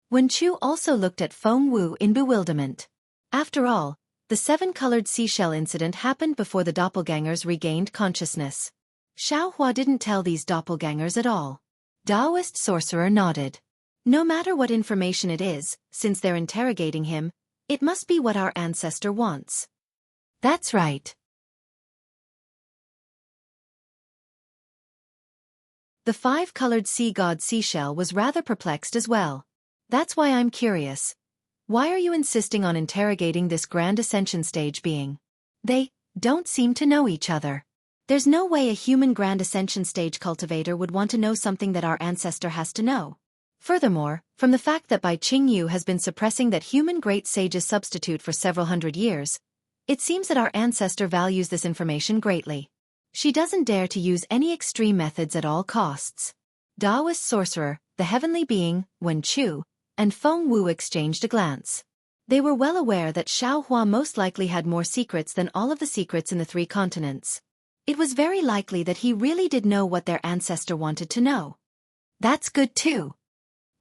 Wen Chu also looked at Feng Wu in bewilderment. After all, the seven-colored seashell incident happened before the doppelgangers regained consciousness. Xiao Hua didn't tell these doppelgangers at all. Taoist sorcerer nodded. No matter what information it is, since they're interrogating him, it must be what our ancestor wants. That's right. The five-colored sea god seashell was rather perplexed as well. That's why I'm curious. Why are you insisting on interrogating this Grand Ascension stage being? They don't seem to know each other. There's no way a human Grand Ascension stage cultivator would want to know something that our ancestor has to know. Furthermore, from the fact that Bai Qingyu has been suppressing that human great sage's substitute for several hundred years, it seems that our ancestor values this information greatly. She doesn't dare to use any extreme methods at all costs. Taoist sorcerer, the heavenly being, Wen Chu, and Feng Wu exchanged a glance. They were well aware that Xiao Hua most likely had more secrets than all of the secrets in the three continents. It was very likely that he really did know what their ancestor wanted to know. That's good too.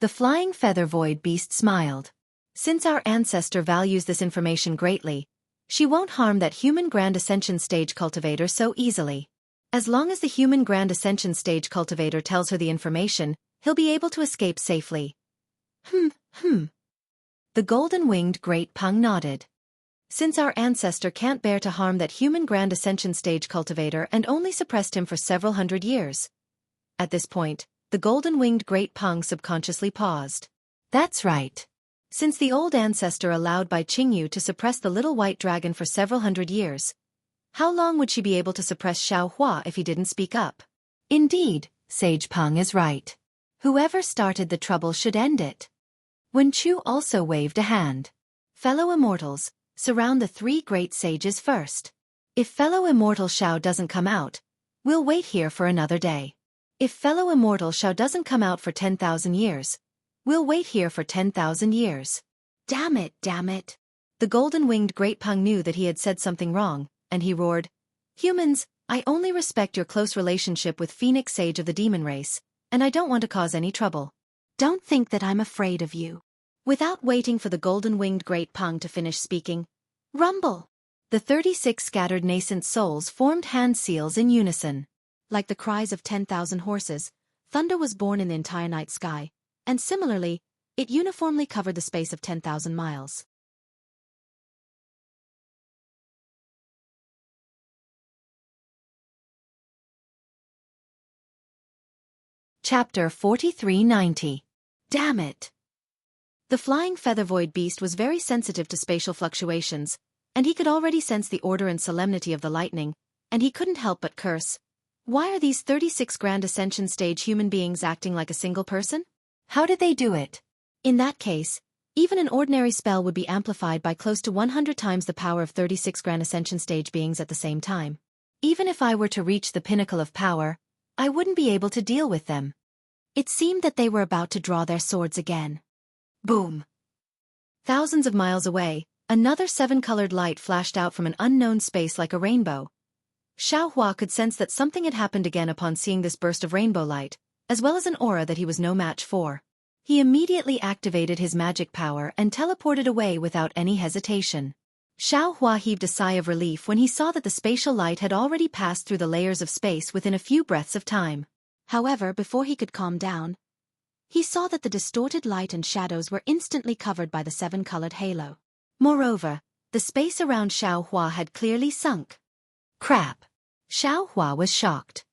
The flying feather void beast smiled. Since our ancestor values this information greatly, she won't harm that human Grand Ascension stage cultivator so easily. As long as the human Grand Ascension stage cultivator tells her the information, he'll be able to escape safely. The golden-winged great Peng nodded. Since our ancestor can't bear to harm that human Grand Ascension stage cultivator and only suppressed him for several hundred years. At this point, the golden-winged great Peng subconsciously paused. That's right. Since the old ancestor allowed Bai Qingyu to suppress the little white dragon for several hundred years, how long would she be able to suppress Xiao Hua if he didn't speak up? Indeed, Sage Peng is right. Whoever started the trouble should end it. Wen Chu also waved a hand. Fellow immortals, surround the three great sages first. If fellow immortal Xiao doesn't come out, we'll wait here for another day. If fellow immortal Xiao doesn't come out for 10,000 years, we'll wait here for 10,000 years. Damn it, damn it. The golden-winged great Peng knew that he had said something wrong, and he roared, Humans, I only respect your close relationship with Phoenix Sage of the demon race, and I don't want to cause any trouble. Don't think that I'm afraid of you. Without waiting for the golden-winged great Peng to finish speaking, rumble! The 36 scattered nascent souls formed hand seals in unison. Like the cries of 10,000 horses, thunder was born in the entire night sky, and similarly, it uniformly covered the space of 10,000 miles. Chapter 4390. Damn it! The flying feather void beast was very sensitive to spatial fluctuations, and he could already sense the order and solemnity of the lightning, and he couldn't help but curse. Why are these 36 Grand Ascension stage human beings acting like a single person? How did they do it? In that case, Even an ordinary spell would be amplified by close to 100 times the power of 36 Grand Ascension stage beings at the same time. Even if I were to reach the pinnacle of power, I wouldn't be able to deal with them. It seemed that they were about to draw their swords again. Boom! Thousands of miles away, another seven-colored light flashed out from an unknown space like a rainbow. Xianxia could sense that something had happened again upon seeing this burst of rainbow light, as well as an aura that he was no match for. He immediately activated his magic power and teleported away without any hesitation. Xianxia heaved a sigh of relief when he saw that the spatial light had already passed through the layers of space within a few breaths of time. However, before he could calm down, he saw that the distorted light and shadows were instantly covered by the seven-colored halo. Moreover, the space around Xianxia had clearly sunk. Crap! Xianxia was shocked.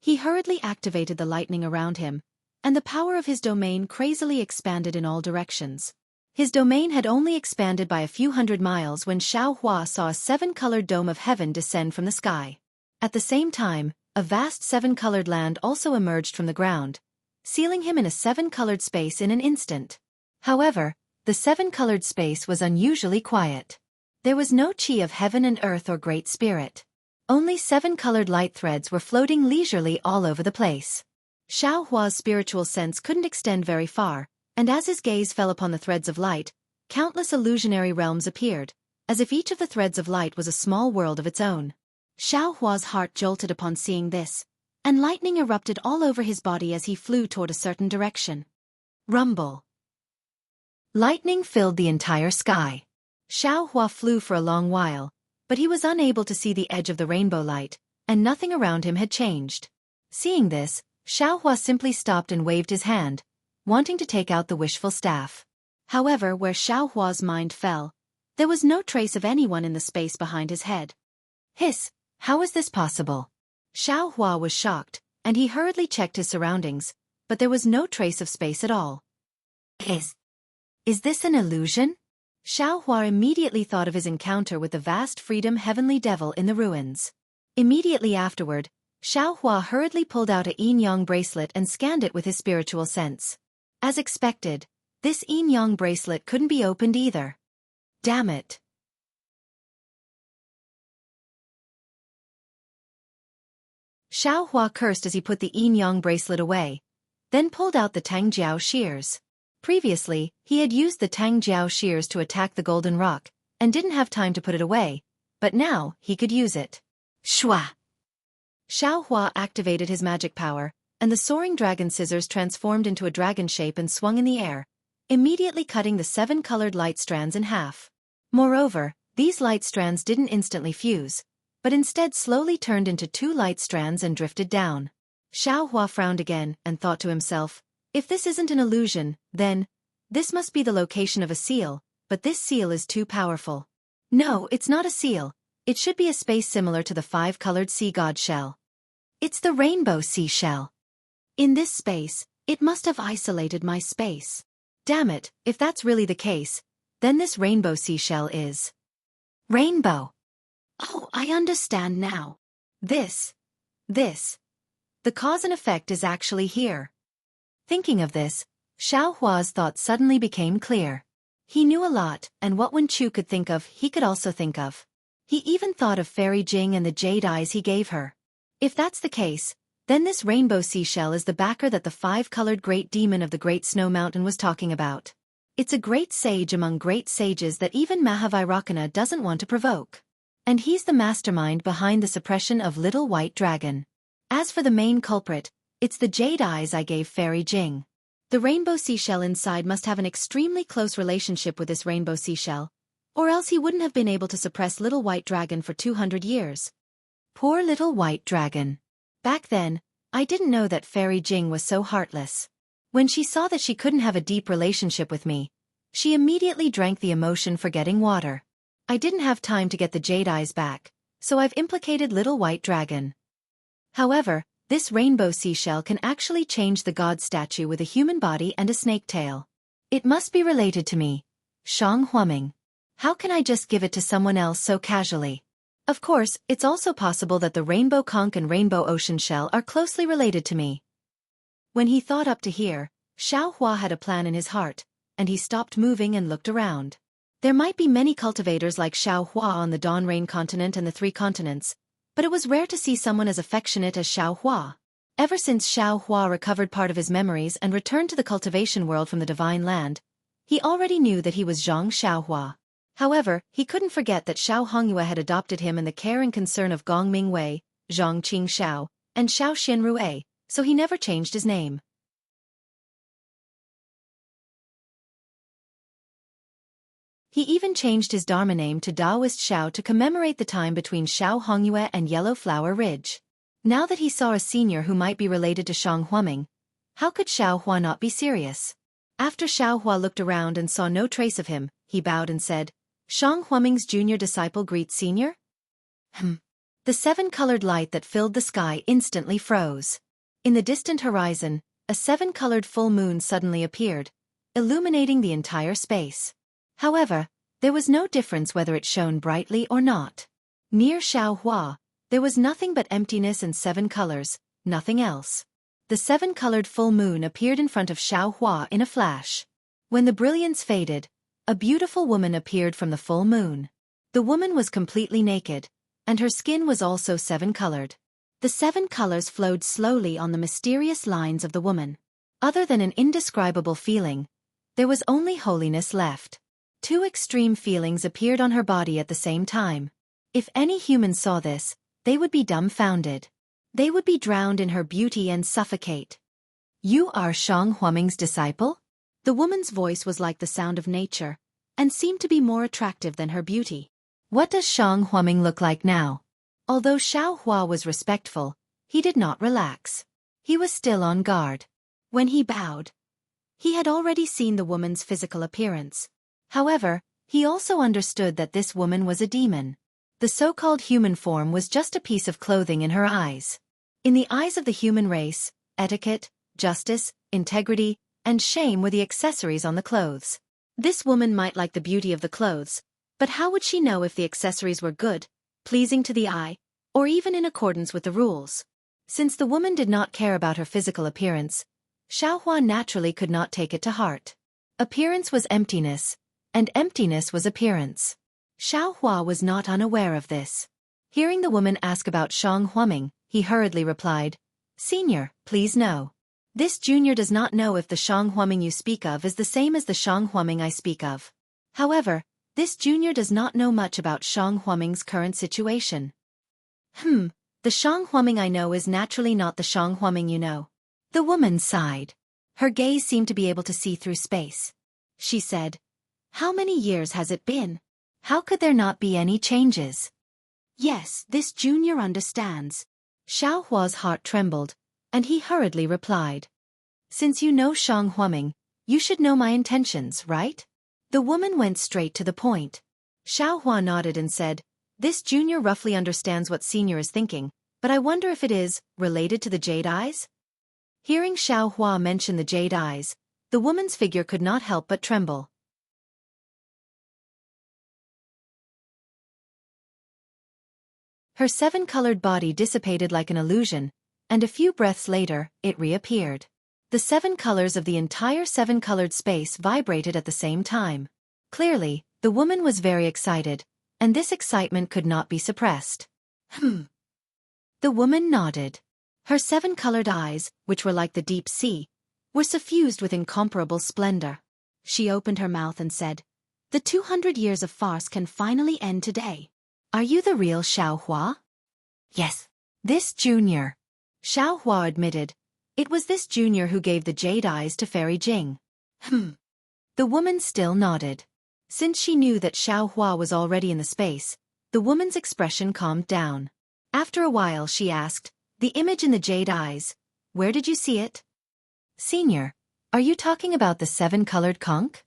He hurriedly activated the lightning around him, and the power of his domain crazily expanded in all directions. His domain had only expanded by a few hundred miles when Xianxia saw a seven-colored dome of heaven descend from the sky. At the same time, a vast seven-colored land also emerged from the ground, sealing him in a seven-colored space in an instant. However, the seven-colored space was unusually quiet. There was no chi of heaven and earth or great spirit. Only seven-colored light threads were floating leisurely all over the place. Xianxia's spiritual sense couldn't extend very far, and as his gaze fell upon the threads of light, countless illusionary realms appeared, as if each of the threads of light was a small world of its own. Xianxia's heart jolted upon seeing this, and lightning erupted all over his body as he flew toward a certain direction. Rumble. Lightning filled the entire sky. Xianxia flew for a long while, but he was unable to see the edge of the rainbow light, and nothing around him had changed. Seeing this, Xianxia simply stopped and waved his hand, wanting to take out the wishful staff. However, where Xianxia's mind fell, there was no trace of anyone in the space behind his head. Hiss! How is this possible? Xianxia was shocked, and he hurriedly checked his surroundings, but there was no trace of space at all. Is this an illusion? Xianxia immediately thought of his encounter with the vast freedom heavenly devil in the ruins. Immediately afterward, Xianxia hurriedly pulled out a yin-yang bracelet and scanned it with his spiritual sense. As expected, this yin-yang bracelet couldn't be opened either. Damn it! Xianxia cursed as he put the yin-yang bracelet away, then pulled out the Tangjiao shears. Previously, he had used the Tangjiao shears to attack the golden rock, and didn't have time to put it away, but now he could use it. Shua! Xianxia activated his magic power, and the soaring dragon scissors transformed into a dragon shape and swung in the air, immediately cutting the seven-colored light strands in half. Moreover, these light strands didn't instantly fuse, but instead slowly turned into two light strands and drifted down. Xianxia frowned again and thought to himself, if this isn't an illusion, then this must be the location of a seal, but this seal is too powerful. No, it's not a seal. It should be a space similar to the five-colored sea god shell. It's the rainbow sea shell. In this space, it must have isolated my space. Damn it, if that's really the case, then this rainbow seashell is rainbow. Oh, I understand now. This. The cause and effect is actually here. Thinking of this, Xiaohua's thoughts suddenly became clear. He knew a lot, and what Wen Chu could think of, he could also think of. He even thought of Fairy Jing and the jade eyes he gave her. If that's the case, then this rainbow seashell is the backer that the five-colored great demon of the Great Snow Mountain was talking about. It's a great sage among great sages that even Mahavairakana doesn't want to provoke. And he's the mastermind behind the suppression of Little White Dragon. As for the main culprit, it's the jade eyes I gave Fairy Jing. The rainbow seashell inside must have an extremely close relationship with this rainbow seashell, or else he wouldn't have been able to suppress Little White Dragon for 200 years. Poor Little White Dragon. Back then, I didn't know that Fairy Jing was so heartless. When she saw that she couldn't have a deep relationship with me, she immediately drank the emotion for getting water. I didn't have time to get the jade eyes back, so I've implicated Little White Dragon. However, this rainbow seashell can actually change the god statue with a human body and a snake tail. It must be related to me. Shang Huaming. How can I just give it to someone else so casually? Of course, it's also possible that the rainbow conch and rainbow ocean shell are closely related to me. When he thought up to here, Xiaohua had a plan in his heart, and he stopped moving and looked around. There might be many cultivators like Xiao Hua on the Dawn Rain continent and the Three Continents, but it was rare to see someone as affectionate as Xiao Hua. Ever since Xiao Hua recovered part of his memories and returned to the cultivation world from the Divine Land, he already knew that he was Zhang Xiaohua. However, he couldn't forget that Xiao Hongyue had adopted him in the care and concern of Gong Mingwei, Zhang Qingxiao, and Xiao Xinrui, so he never changed his name. He even changed his Dharma name to Taoist Xiao to commemorate the time between Xiao Hongyue and Yellow Flower Ridge. Now that he saw a senior who might be related to Shang Huaming, how could Xiao Hua not be serious? After Xiao Hua looked around and saw no trace of him, he bowed and said, "Shang Huaming's junior disciple greets senior?" The seven-colored light that filled the sky instantly froze. In the distant horizon, a seven-colored full moon suddenly appeared, illuminating the entire space. However, there was no difference whether it shone brightly or not. Near Xiao Hua, there was nothing but emptiness and seven colors, nothing else. The seven-colored full moon appeared in front of Xiao Hua in a flash. When the brilliance faded, a beautiful woman appeared from the full moon. The woman was completely naked, and her skin was also seven-colored. The seven colors flowed slowly on the mysterious lines of the woman. Other than an indescribable feeling, there was only holiness left. Two extreme feelings appeared on her body at the same time. If any human saw this, they would be dumbfounded. They would be drowned in her beauty and suffocate. "You are Shang Huaming's disciple?" The woman's voice was like the sound of nature, and seemed to be more attractive than her beauty. "What does Shang Huaming look like now?" Although Xiao Hua was respectful, he did not relax. He was still on guard. When he bowed, he had already seen the woman's physical appearance. However, he also understood that this woman was a demon. The so-called human form was just a piece of clothing in her eyes. In the eyes of the human race, etiquette, justice, integrity, and shame were the accessories on the clothes. This woman might like the beauty of the clothes, but how would she know if the accessories were good, pleasing to the eye, or even in accordance with the rules? Since the woman did not care about her physical appearance, Xiao Hua naturally could not take it to heart. Appearance was emptiness, and emptiness was appearance. Xiao Hua was not unaware of this. Hearing the woman ask about Shang Huaming, he hurriedly replied, "Senior, please know. This junior does not know if the Shang Huaming you speak of is the same as the Shang Huaming I speak of. However, this junior does not know much about Shang Huaming's current situation." The Shang Huaming I know is naturally not the Shang Huaming you know." The woman sighed. Her gaze seemed to be able to see through space. She said, "How many years has it been? How could there not be any changes?" "Yes, this junior understands." Xiao Hua's heart trembled, and he hurriedly replied, "Since you know Shang Huaming, you should know my intentions, right?" The woman went straight to the point. Xiao Hua nodded and said, "This junior roughly understands what senior is thinking, but I wonder if it is related to the jade eyes?" Hearing Xiao Hua mention the jade eyes, the woman's figure could not help but tremble. Her seven-colored body dissipated like an illusion, and a few breaths later, it reappeared. The seven colors of the entire seven-colored space vibrated at the same time. Clearly, the woman was very excited, and this excitement could not be suppressed. The woman nodded. Her seven-colored eyes, which were like the deep sea, were suffused with incomparable splendor. She opened her mouth and said, "The 200 years of farce can finally end today. Are you the real Xiao Hua?" "Yes." "This junior." Xiao Hua admitted. It was this junior who gave the jade eyes to Fairy Jing. The woman still nodded. Since she knew that Xiao Hua was already in the space, the woman's expression calmed down. After a while she asked, "The image in the jade eyes, where did you see it?" "Senior, are you talking about the seven-colored conch?"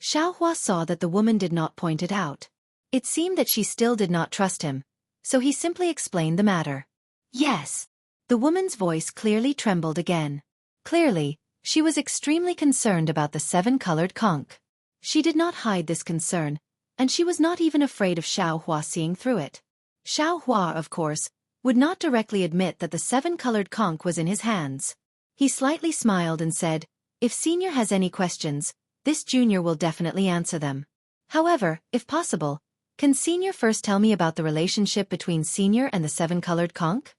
Xiao Hua saw that the woman did not point it out. It seemed that she still did not trust him, so he simply explained the matter. "Yes." The woman's voice clearly trembled again. Clearly, she was extremely concerned about the seven-colored conch. She did not hide this concern, and she was not even afraid of Xiao Hua seeing through it. Xiao Hua, of course, would not directly admit that the seven-colored conch was in his hands. He slightly smiled and said, "If Senior has any questions, this junior will definitely answer them. However, if possible, can senior first tell me about the relationship between senior and the seven-colored conch?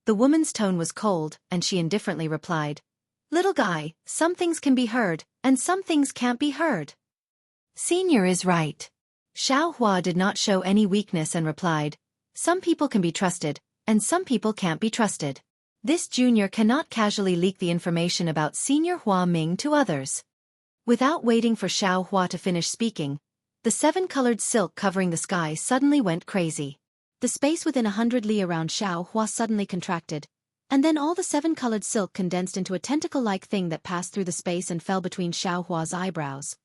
The woman's tone was cold, and she indifferently replied, little guy, some things can be heard, and some things can't be heard. Senior is right. Xiaohua did not show any weakness and replied, some people can be trusted, and some people can't be trusted. This junior cannot casually leak the information about Senior Hua Ming to others. Without waiting for Xiaohua to finish speaking, the seven-colored silk covering the sky suddenly went crazy. The space within 100 li around Xiaohua suddenly contracted, and then all the seven-colored silk condensed into a tentacle-like thing that passed through the space and fell between Xiaohua's eyebrows.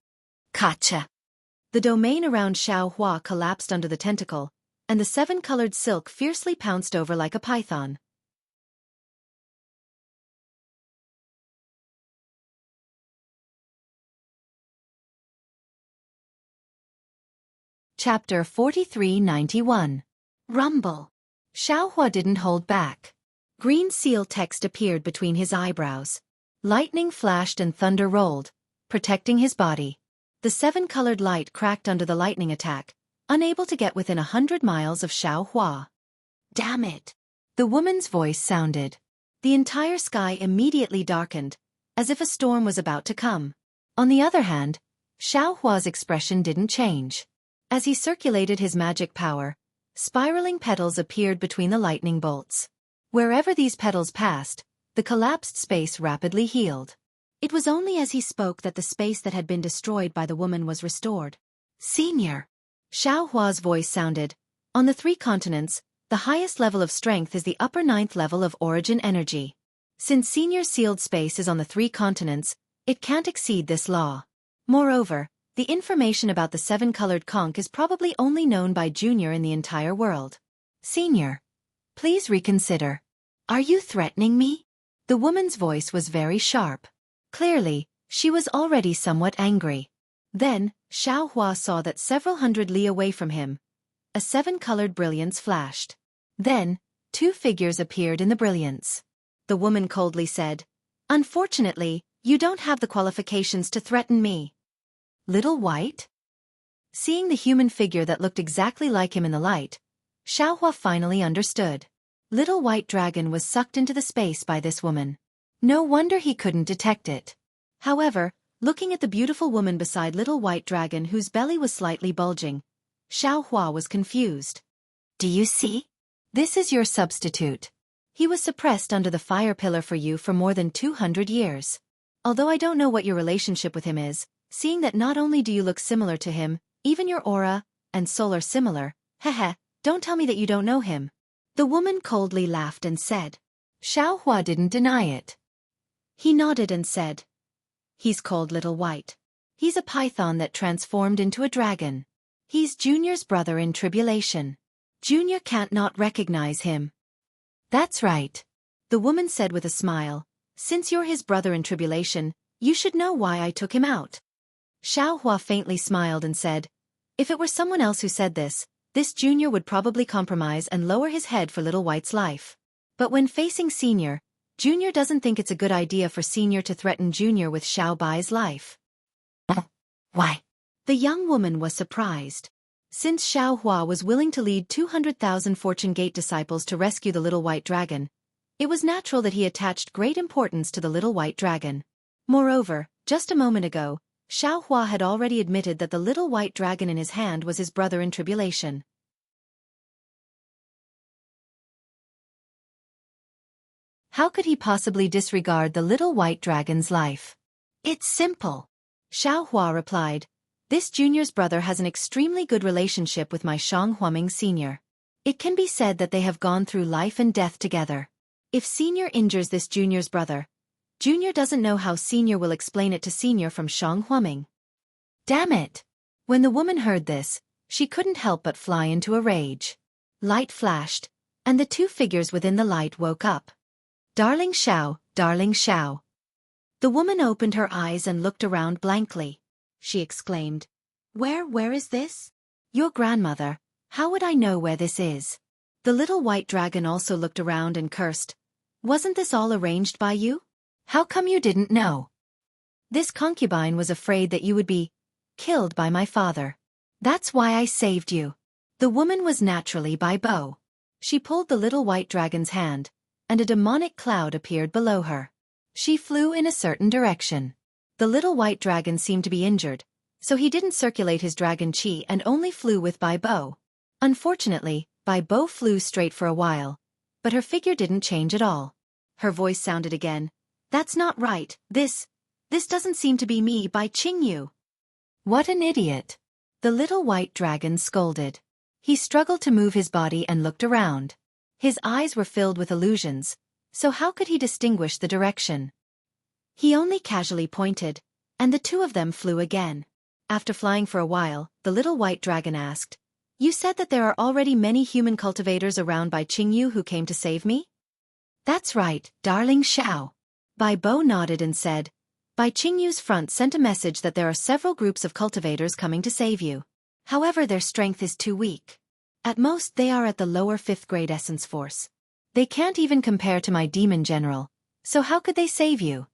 Gotcha! The domain around Xiaohua collapsed under the tentacle, and the seven-colored silk fiercely pounced over like a python. Chapter 4391. Rumble. Xiaohua didn't hold back. Green seal text appeared between his eyebrows. Lightning flashed and thunder rolled, protecting his body. The seven-colored light cracked under the lightning attack, unable to get within 100 miles of Xiaohua. Damn it! The woman's voice sounded. The entire sky immediately darkened, as if a storm was about to come. On the other hand, Xiaohua's expression didn't change. As he circulated his magic power, spiraling petals appeared between the lightning bolts. Wherever these petals passed, the collapsed space rapidly healed. It was only as he spoke that the space that had been destroyed by the woman was restored. Senior! Xiaohua's voice sounded. On the 3 continents, the highest level of strength is the upper 9th level of origin energy. Since Senior's sealed space is on the 3 continents, it can't exceed this law. Moreover, the information about the seven-colored conch is probably only known by Junior in the entire world. Senior, please reconsider. Are you threatening me? The woman's voice was very sharp. Clearly, she was already somewhat angry. Then, Xiaohua saw that several hundred li away from him, a seven-colored brilliance flashed. Then, 2 figures appeared in the brilliance. The woman coldly said, unfortunately, you don't have the qualifications to threaten me. Little White? Seeing the human figure that looked exactly like him in the light, Xiaohua finally understood. Little White Dragon was sucked into the space by this woman. No wonder he couldn't detect it. However, looking at the beautiful woman beside Little White Dragon whose belly was slightly bulging, Xiaohua was confused. Do you see? This is your substitute. He was suppressed under the fire pillar for you for more than 200 years. Although I don't know what your relationship with him is, seeing that not only do you look similar to him, even your aura and soul are similar, don't tell me that you don't know him. The woman coldly laughed and said. Xiaohua didn't deny it. He nodded and said, he's called Little White. He's a python that transformed into a dragon. He's Junior's brother in tribulation. Junior can't not recognize him. That's right. The woman said with a smile, since you're his brother in tribulation, you should know why I took him out. Xiaohua faintly smiled and said, if it were someone else who said this Junior would probably compromise and lower his head for Little White's life. But when facing Senior, Junior doesn't think it's a good idea for Senior to threaten Junior with Xiao Bai's life. Why? The young woman was surprised. Since Xiaohua was willing to lead 200,000 Fortune Gate disciples to rescue the Little White Dragon, it was natural that he attached great importance to the Little White Dragon. Moreover, just a moment ago, Xiaohua had already admitted that the Little White Dragon in his hand was his brother in tribulation. How could he possibly disregard the Little White Dragon's life? It's simple. Xiaohua replied. This Junior's brother has an extremely good relationship with my Shang Huaming Senior. It can be said that they have gone through life and death together. If Senior injures this Junior's brother, Junior doesn't know how Senior will explain it to Senior from Shang Huaming. Damn it! When the woman heard this, she couldn't help but fly into a rage. Light flashed, and the 2 figures within the light woke up. Darling Xiao, darling Xiao. The woman opened her eyes and looked around blankly. She exclaimed, Where is this? Your grandmother, how would I know where this is? The Little White Dragon also looked around and cursed. Wasn't this all arranged by you? How come you didn't know? This concubine was afraid that you would be killed by my father. That's why I saved you. The woman was naturally Bai Bo. She pulled the little white dragon's hand, and a demonic cloud appeared below her. She flew in a certain direction. The little white dragon seemed to be injured, so he didn't circulate his dragon chi and only flew with Bai Bo. Unfortunately, Bai Bo flew straight for a while, but her figure didn't change at all. Her voice sounded again. That's not right, this doesn't seem to be me, Bai Qingyu. What an idiot. The little white dragon scolded. He struggled to move his body and looked around. His eyes were filled with illusions, so how could he distinguish the direction? He only casually pointed, and the two of them flew again. After flying for a while, the little white dragon asked, You said that there are already many human cultivators around Bai Qingyu who came to save me? That's right, darling Xiao. Bai Bo nodded and said, Bai Qingyu's front sent a message that there are several groups of cultivators coming to save you. However, their strength is too weak. At most they are at the lower 5th grade essence force. They can't even compare to my demon general, so how could they save you?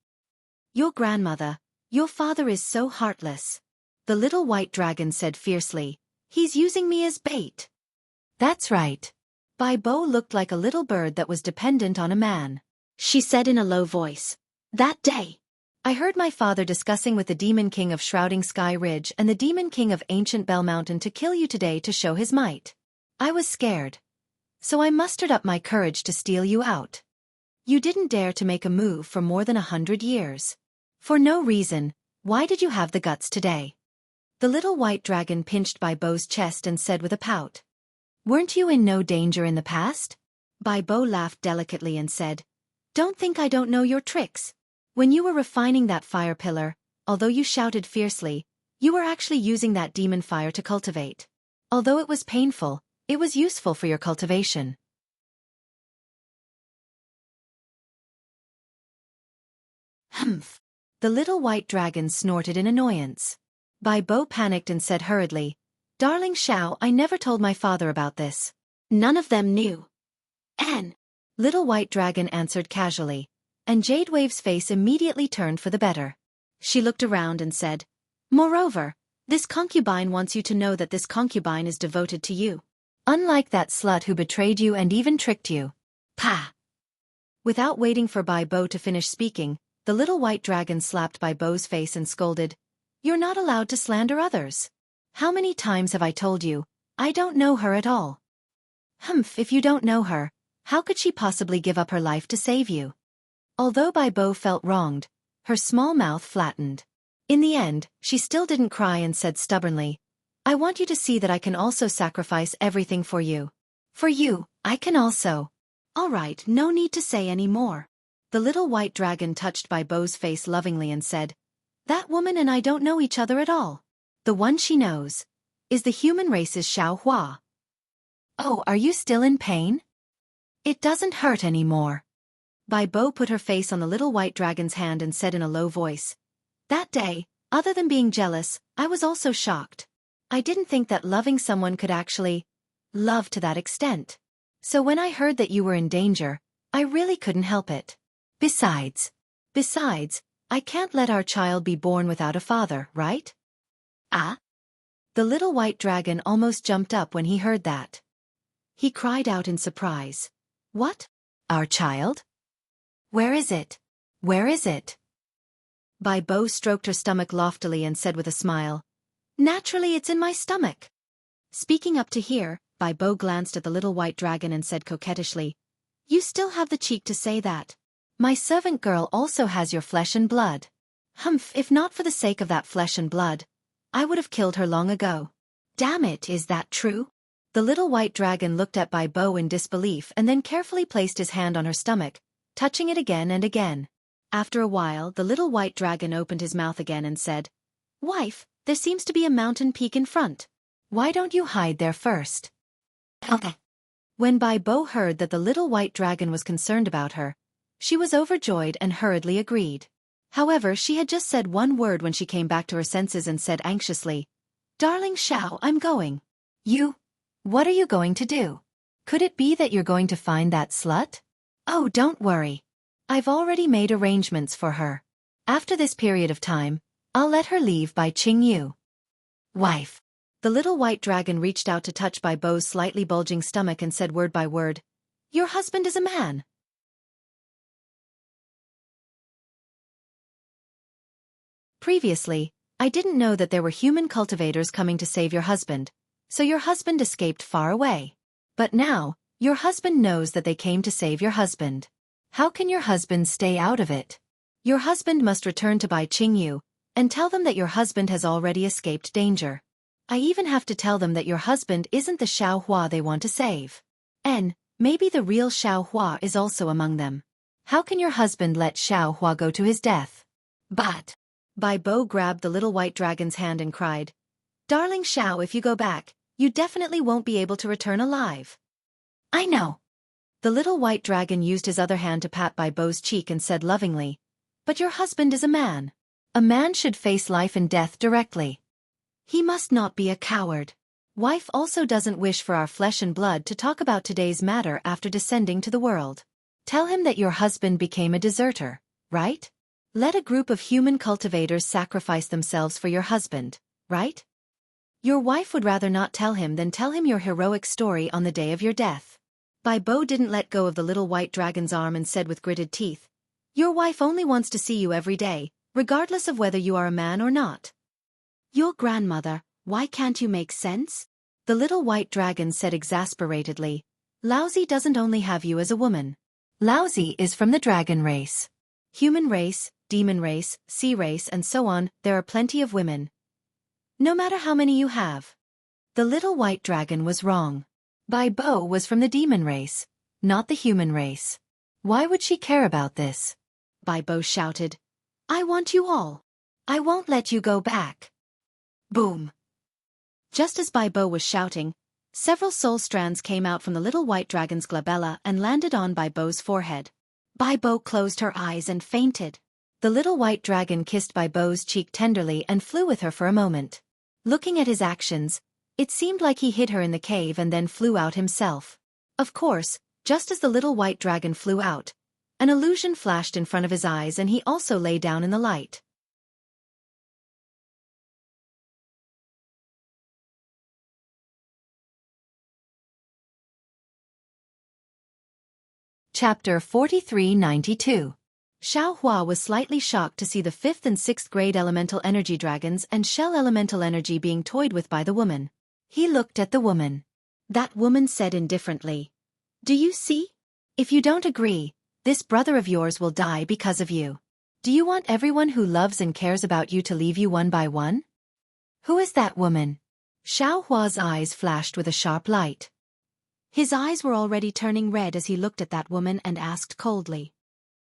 Your grandmother, your father is so heartless. The little white dragon said fiercely, He's using me as bait. That's right. Bai Bo looked like a little bird that was dependent on a man. She said in a low voice, That day, I heard my father discussing with the Demon King of Shrouding Sky Ridge and the Demon King of Ancient Bell Mountain to kill you today to show his might. I was scared. So I mustered up my courage to steal you out. You didn't dare to make a move for more than 100 years. For no reason, why did you have the guts today? The little white dragon pinched Bai Bo's chest and said with a pout, Weren't you in no danger in the past? Bai Bo laughed delicately and said, Don't think I don't know your tricks. When you were refining that fire pillar, although you shouted fiercely, you were actually using that demon fire to cultivate. Although it was painful, it was useful for your cultivation. Humph. The little white dragon snorted in annoyance. Bai Bo panicked and said hurriedly, Darling Xiao, I never told my father about this. None of them knew. N. Little white dragon answered casually, and Jade Wave's face immediately turned for the better. She looked around and said, Moreover, this concubine wants you to know that this concubine is devoted to you. Unlike that slut who betrayed you and even tricked you. Pah! Without waiting for Bai Bo to finish speaking, the little white dragon slapped Bai Bo's face and scolded, You're not allowed to slander others. How many times have I told you, I don't know her at all. Humph, if you don't know her, how could she possibly give up her life to save you? Although Bai Bo felt wronged, her small mouth flattened. In the end, she still didn't cry and said stubbornly, I want you to see that I can also sacrifice everything for you. For you, I can also. All right, no need to say any more. The little white dragon touched Bai Bo's face lovingly and said, That woman and I don't know each other at all. The one she knows is the human race's Xiao Hua. Oh, are you still in pain? It doesn't hurt anymore. Bai Bo put her face on the little white dragon's hand and said in a low voice, That day, other than being jealous, I was also shocked. I didn't think that loving someone could actually love to that extent. So when I heard that you were in danger, I really couldn't help it. Besides, I can't let our child be born without a father, right? Ah? The little white dragon almost jumped up when he heard that. He cried out in surprise. What? Our child? Where is it? Where is it? Bai Bo stroked her stomach loftily and said with a smile, Naturally, it's in my stomach. Speaking up to here, Bai Bo glanced at the little white dragon and said coquettishly, You still have the cheek to say that. My servant girl also has your flesh and blood. Humph, if not for the sake of that flesh and blood, I would have killed her long ago. Damn it, is that true? The little white dragon looked at Bai Bo in disbelief and then carefully placed his hand on her stomach, touching it again and again. After a while, the little white dragon opened his mouth again and said, Wife, there seems to be a mountain peak in front. Why don't you hide there first? Okay. When Bai Bo heard that the little white dragon was concerned about her, she was overjoyed and hurriedly agreed. However, she had just said one word when she came back to her senses and said anxiously, Darling Xiao, I'm going. You? What are you going to do? Could it be that you're going to find that slut? Oh, don't worry. I've already made arrangements for her. After this period of time, I'll let her leave Bai Qingyu. Wife. The little white dragon reached out to touch Bai Bo's slightly bulging stomach and said word by word, "Your husband is a man." Previously, I didn't know that there were human cultivators coming to save your husband, so your husband escaped far away. But now, your husband knows that they came to save your husband. How can your husband stay out of it? Your husband must return to Bai Qingyu, and tell them that your husband has already escaped danger. I even have to tell them that your husband isn't the Xiao Hua they want to save. And maybe the real Xiao Hua is also among them. How can your husband let Xiao Hua go to his death? But Bai Bo grabbed the little white dragon's hand and cried, "Darling Xiao, if you go back, you definitely won't be able to return alive." I know. The little white dragon used his other hand to pat Bai Bo's cheek and said lovingly, "But your husband is a man. A man should face life and death directly. He must not be a coward. Wife also doesn't wish for our flesh and blood to talk about today's matter after descending to the world. Tell him that your husband became a deserter, right? Let a group of human cultivators sacrifice themselves for your husband, right? Your wife would rather not tell him than tell him your heroic story on the day of your death." Bai Bo didn't let go of the little white dragon's arm and said with gritted teeth, "Your wife only wants to see you every day, regardless of whether you are a man or not." "Your grandmother, why can't you make sense?" The little white dragon said exasperatedly, "Laozi doesn't only have you as a woman. Laozi is from the dragon race. Human race, demon race, sea race and so on, there are plenty of women. No matter how many you have." The little white dragon was wrong. Bai Bo was from the demon race, not the human race. Why would she care about this? Bai Bo shouted, "I want you all. I won't let you go back." Boom. Just as Bai Bo was shouting, several soul strands came out from the little white dragon's glabella and landed on Bai Bo's forehead. Bai Bo closed her eyes and fainted. The little white dragon kissed Bai Bo's cheek tenderly and flew with her for a moment. Looking at his actions, it seemed like he hid her in the cave and then flew out himself. Of course, just as the little white dragon flew out, an illusion flashed in front of his eyes and he also lay down in the light. Chapter 4392. Xiao Hua was slightly shocked to see the 5th and 6th grade elemental energy dragons and shell elemental energy being toyed with by the woman. He looked at the woman. That woman said indifferently, "Do you see? If you don't agree, this brother of yours will die because of you. Do you want everyone who loves and cares about you to leave you one by one?" Who is that woman? Xiao Hua's eyes flashed with a sharp light. His eyes were already turning red as he looked at that woman and asked coldly,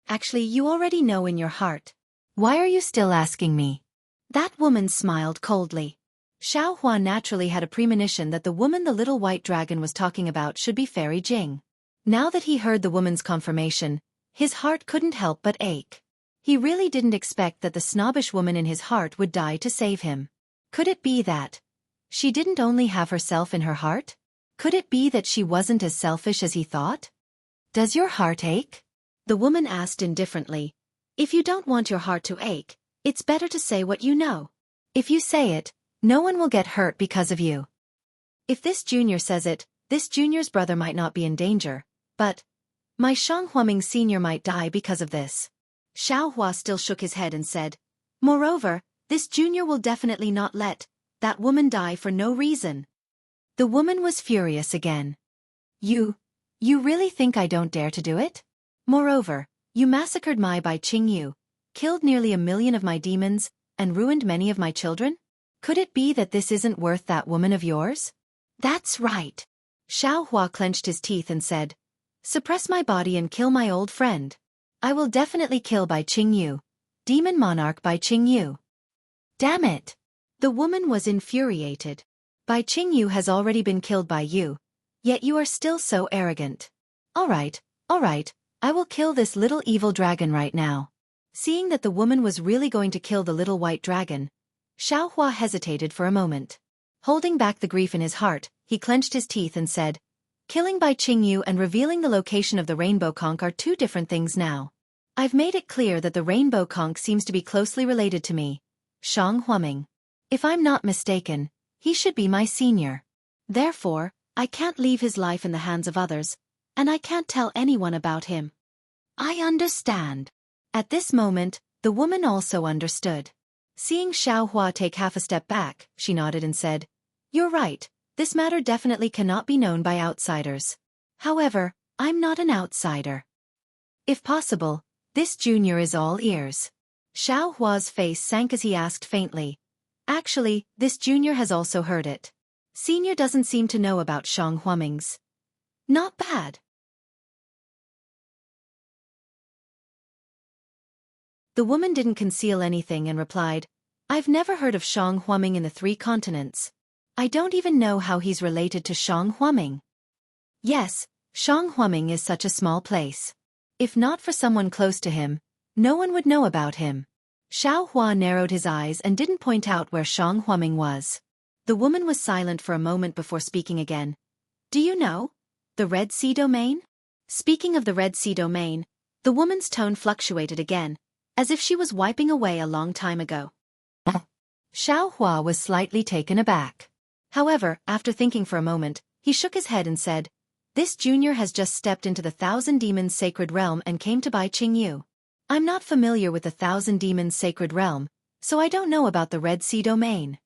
"Actually, you already know in your heart. Why are you still asking me?" That woman smiled coldly. Xiao Hua naturally had a premonition that the woman the little white dragon was talking about should be Fairy Jing. Now that he heard the woman's confirmation, his heart couldn't help but ache. He really didn't expect that the snobbish woman in his heart would die to save him. Could it be that she didn't only have herself in her heart? Could it be that she wasn't as selfish as he thought? "Does your heart ache?" the woman asked indifferently. "If you don't want your heart to ache, it's better to say what you know. If you say it, no one will get hurt because of you." If this junior says it, this junior's brother might not be in danger, but my Shang Huaming senior might die because of this. Xiao Hua still shook his head and said, "Moreover, this junior will definitely not let that woman die for no reason." The woman was furious again. You really think I don't dare to do it? Moreover, you massacred my Bai Qingyu, killed nearly 1,000,000 of my demons, and ruined many of my children? Could it be that this isn't worth that woman of yours? That's right. Xiao Hua clenched his teeth and said, "Suppress my body and kill my old friend. I will definitely kill Bai Qingyu, demon monarch Bai Qingyu." Damn it. The woman was infuriated. Bai Qingyu has already been killed by you, yet you are still so arrogant. All right, I will kill this little evil dragon right now. Seeing that the woman was really going to kill the little white dragon, Xiao Hua hesitated for a moment. Holding back the grief in his heart, he clenched his teeth and said, "Killing Bai Qingyu and revealing the location of the rainbow conch are two different things now. I've made it clear that the rainbow conch seems to be closely related to me, Shang Huaming. If I'm not mistaken, he should be my senior. Therefore, I can't leave his life in the hands of others, and I can't tell anyone about him. I understand. At this moment, the woman also understood. Seeing Xiao Hua take half a step back, she nodded and said, "You're right, this matter definitely cannot be known by outsiders. However, I'm not an outsider. If possible, this junior is all ears." Xiao Hua's face sank as he asked faintly, "Actually, this junior has also heard it. Senior doesn't seem to know about Shang Huaming's. Not bad." The woman didn't conceal anything and replied, "I've never heard of Shang Huaming in the 3 continents. I don't even know how he's related to Shang Huaming." Yes, Shang Huaming is such a small place. If not for someone close to him, no one would know about him. Xiao Hua narrowed his eyes and didn't point out where Shang Huaming was. The woman was silent for a moment before speaking again. "Do you know the Red Sea domain?" Speaking of the Red Sea domain, the woman's tone fluctuated again, as if she was wiping away a long time ago. Xiao Hua was slightly taken aback. However, after thinking for a moment, he shook his head and said, "This junior has just stepped into the Thousand Demons Sacred Realm and came to buy Qingyu. I'm not familiar with the Thousand Demons Sacred Realm, so I don't know about the Red Sea domain."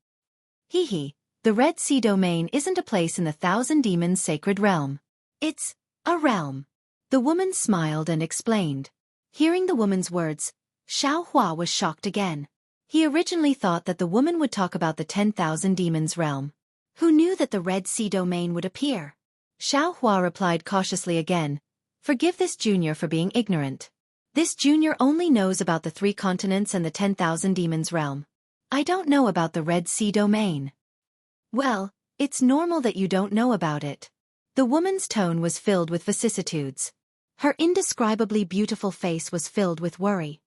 Hee, the Red Sea domain isn't a place in the Thousand Demons Sacred Realm. It's a realm. The woman smiled and explained. Hearing the woman's words, Xiao Hua was shocked again. He originally thought that the woman would talk about the 10,000 Demons realm. Who knew that the Red Sea domain would appear? Xiao Hua replied cautiously again, "Forgive this junior for being ignorant. This junior only knows about the 3 continents and the 10,000 Demons realm. I don't know about the Red Sea domain." "Well, it's normal that you don't know about it." The woman's tone was filled with vicissitudes. Her indescribably beautiful face was filled with worry.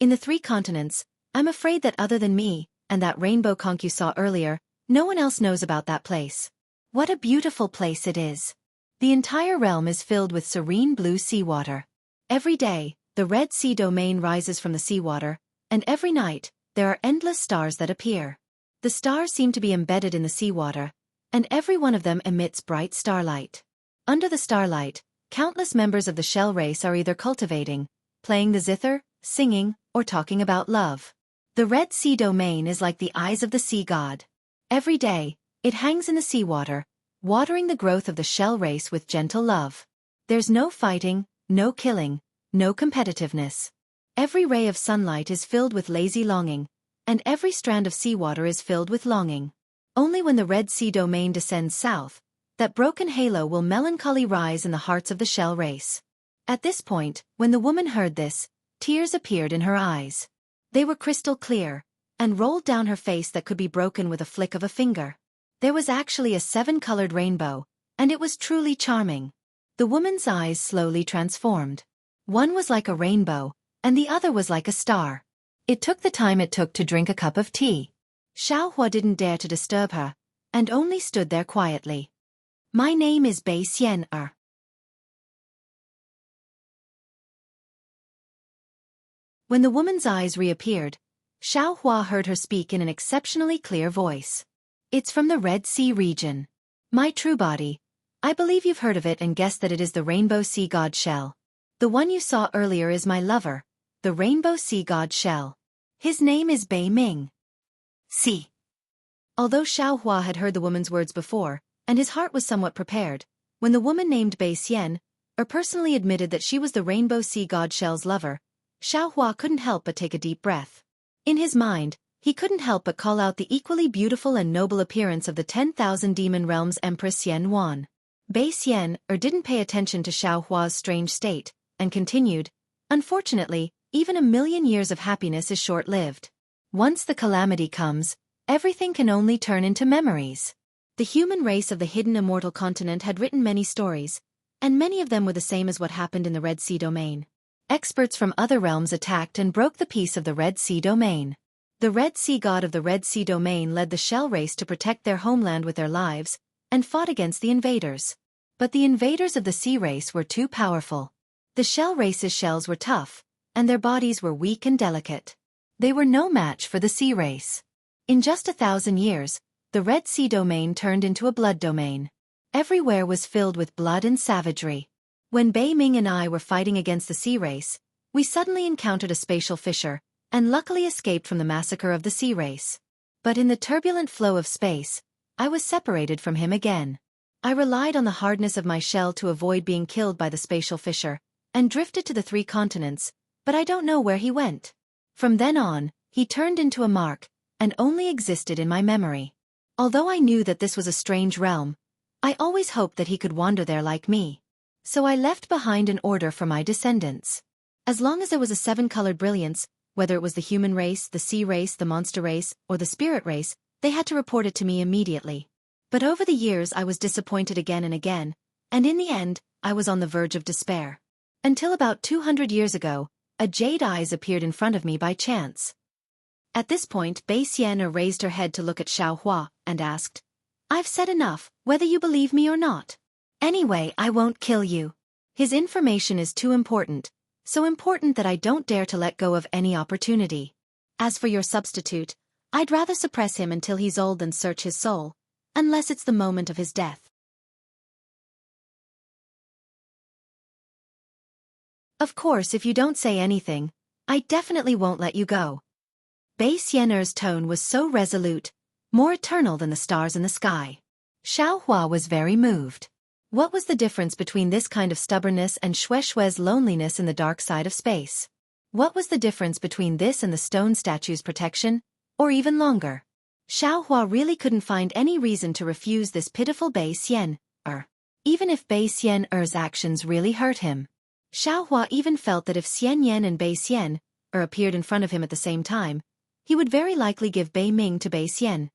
"In the 3 continents, I'm afraid that other than me, and that rainbow conch you saw earlier, no one else knows about that place. What a beautiful place it is. The entire realm is filled with serene blue seawater. Every day, the Red Sea domain rises from the seawater, and every night, there are endless stars that appear. The stars seem to be embedded in the seawater, and every one of them emits bright starlight. Under the starlight, countless members of the shell race are either cultivating, playing the zither, singing, or talking about love. The Red Sea domain is like the eyes of the sea god. Every day, it hangs in the seawater, watering the growth of the shell race with gentle love. There's no fighting, no killing, no competitiveness. Every ray of sunlight is filled with lazy longing, and every strand of seawater is filled with longing. Only when the Red Sea domain descends south, that broken halo will melancholy rise in the hearts of the shell race." At this point, when the woman heard this, tears appeared in her eyes. They were crystal clear, and rolled down her face that could be broken with a flick of a finger. There was actually a 7-colored rainbow, and it was truly charming. The woman's eyes slowly transformed. One was like a rainbow, and the other was like a star. It took the time it took to drink a cup of tea. Xiao Hua didn't dare to disturb her, and only stood there quietly. "My name is Bei Xian. When the woman's eyes reappeared, Xiao Hua heard her speak in an exceptionally clear voice. "It's from the Red Sea region. My true body. I believe you've heard of it and guessed that it is the Rainbow Sea God Shell. The one you saw earlier is my lover, the Rainbow Sea God Shell. His name is Bei Ming." See. Although Xiao Hua had heard the woman's words before, and his heart was somewhat prepared, when the woman named Bei Xian, personally admitted that she was the Rainbow Sea God Shell's lover, Xiao Hua couldn't help but take a deep breath. In his mind, he couldn't help but call out the equally beautiful and noble appearance of the 10,000 Demon Realms Empress Xian Wan. Bei Xian didn't pay attention to Xiao Hua's strange state, and continued, "Unfortunately, even 1,000,000 years of happiness is short-lived. Once the calamity comes, everything can only turn into memories." The human race of the hidden immortal continent had written many stories, and many of them were the same as what happened in the Red Sea domain. Experts from other realms attacked and broke the peace of the Red Sea domain. The Red Sea god of the Red Sea domain led the shell race to protect their homeland with their lives, and fought against the invaders. But the invaders of the sea race were too powerful. The shell race's shells were tough, and their bodies were weak and delicate. They were no match for the sea race. In just 1,000 years, the Red Sea domain turned into a blood domain. Everywhere was filled with blood and savagery. When Bei Ming and I were fighting against the sea race, we suddenly encountered a spatial fissure, and luckily escaped from the massacre of the sea race. But in the turbulent flow of space, I was separated from him again. I relied on the hardness of my shell to avoid being killed by the spatial fissure, and drifted to the 3 continents, but I don't know where he went. From then on, he turned into a mark, and only existed in my memory. Although I knew that this was a strange realm, I always hoped that he could wander there like me. So I left behind an order for my descendants. As long as there was a 7-colored brilliance, whether it was the human race, the sea race, the monster race, or the spirit race, they had to report it to me immediately. But over the years I was disappointed again and again, and in the end, I was on the verge of despair. Until about 200 years ago, a jade eyes appeared in front of me by chance. At this point, Bei Xian raised her head to look at Xiao Hua, and asked, "I've said enough, whether you believe me or not. Anyway, I won't kill you. His information is too important, so important that I don't dare to let go of any opportunity. As for your substitute, I'd rather suppress him until he's old than search his soul, unless it's the moment of his death." Of course, if you don't say anything, I definitely won't let you go. Bei Xian's tone was so resolute, more eternal than the stars in the sky. Xiao Hua was very moved. What was the difference between this kind of stubbornness and Shue's loneliness in the dark side of space? What was the difference between this and the stone statue's protection, or even longer? Xiao Hua really couldn't find any reason to refuse this pitiful Bei Xian, even if Bei Xian's actions really hurt him. Xiao Hua even felt that if Xian Yan and Bei Xian appeared in front of him at the same time, he would very likely give Bei Ming to Bei Xian.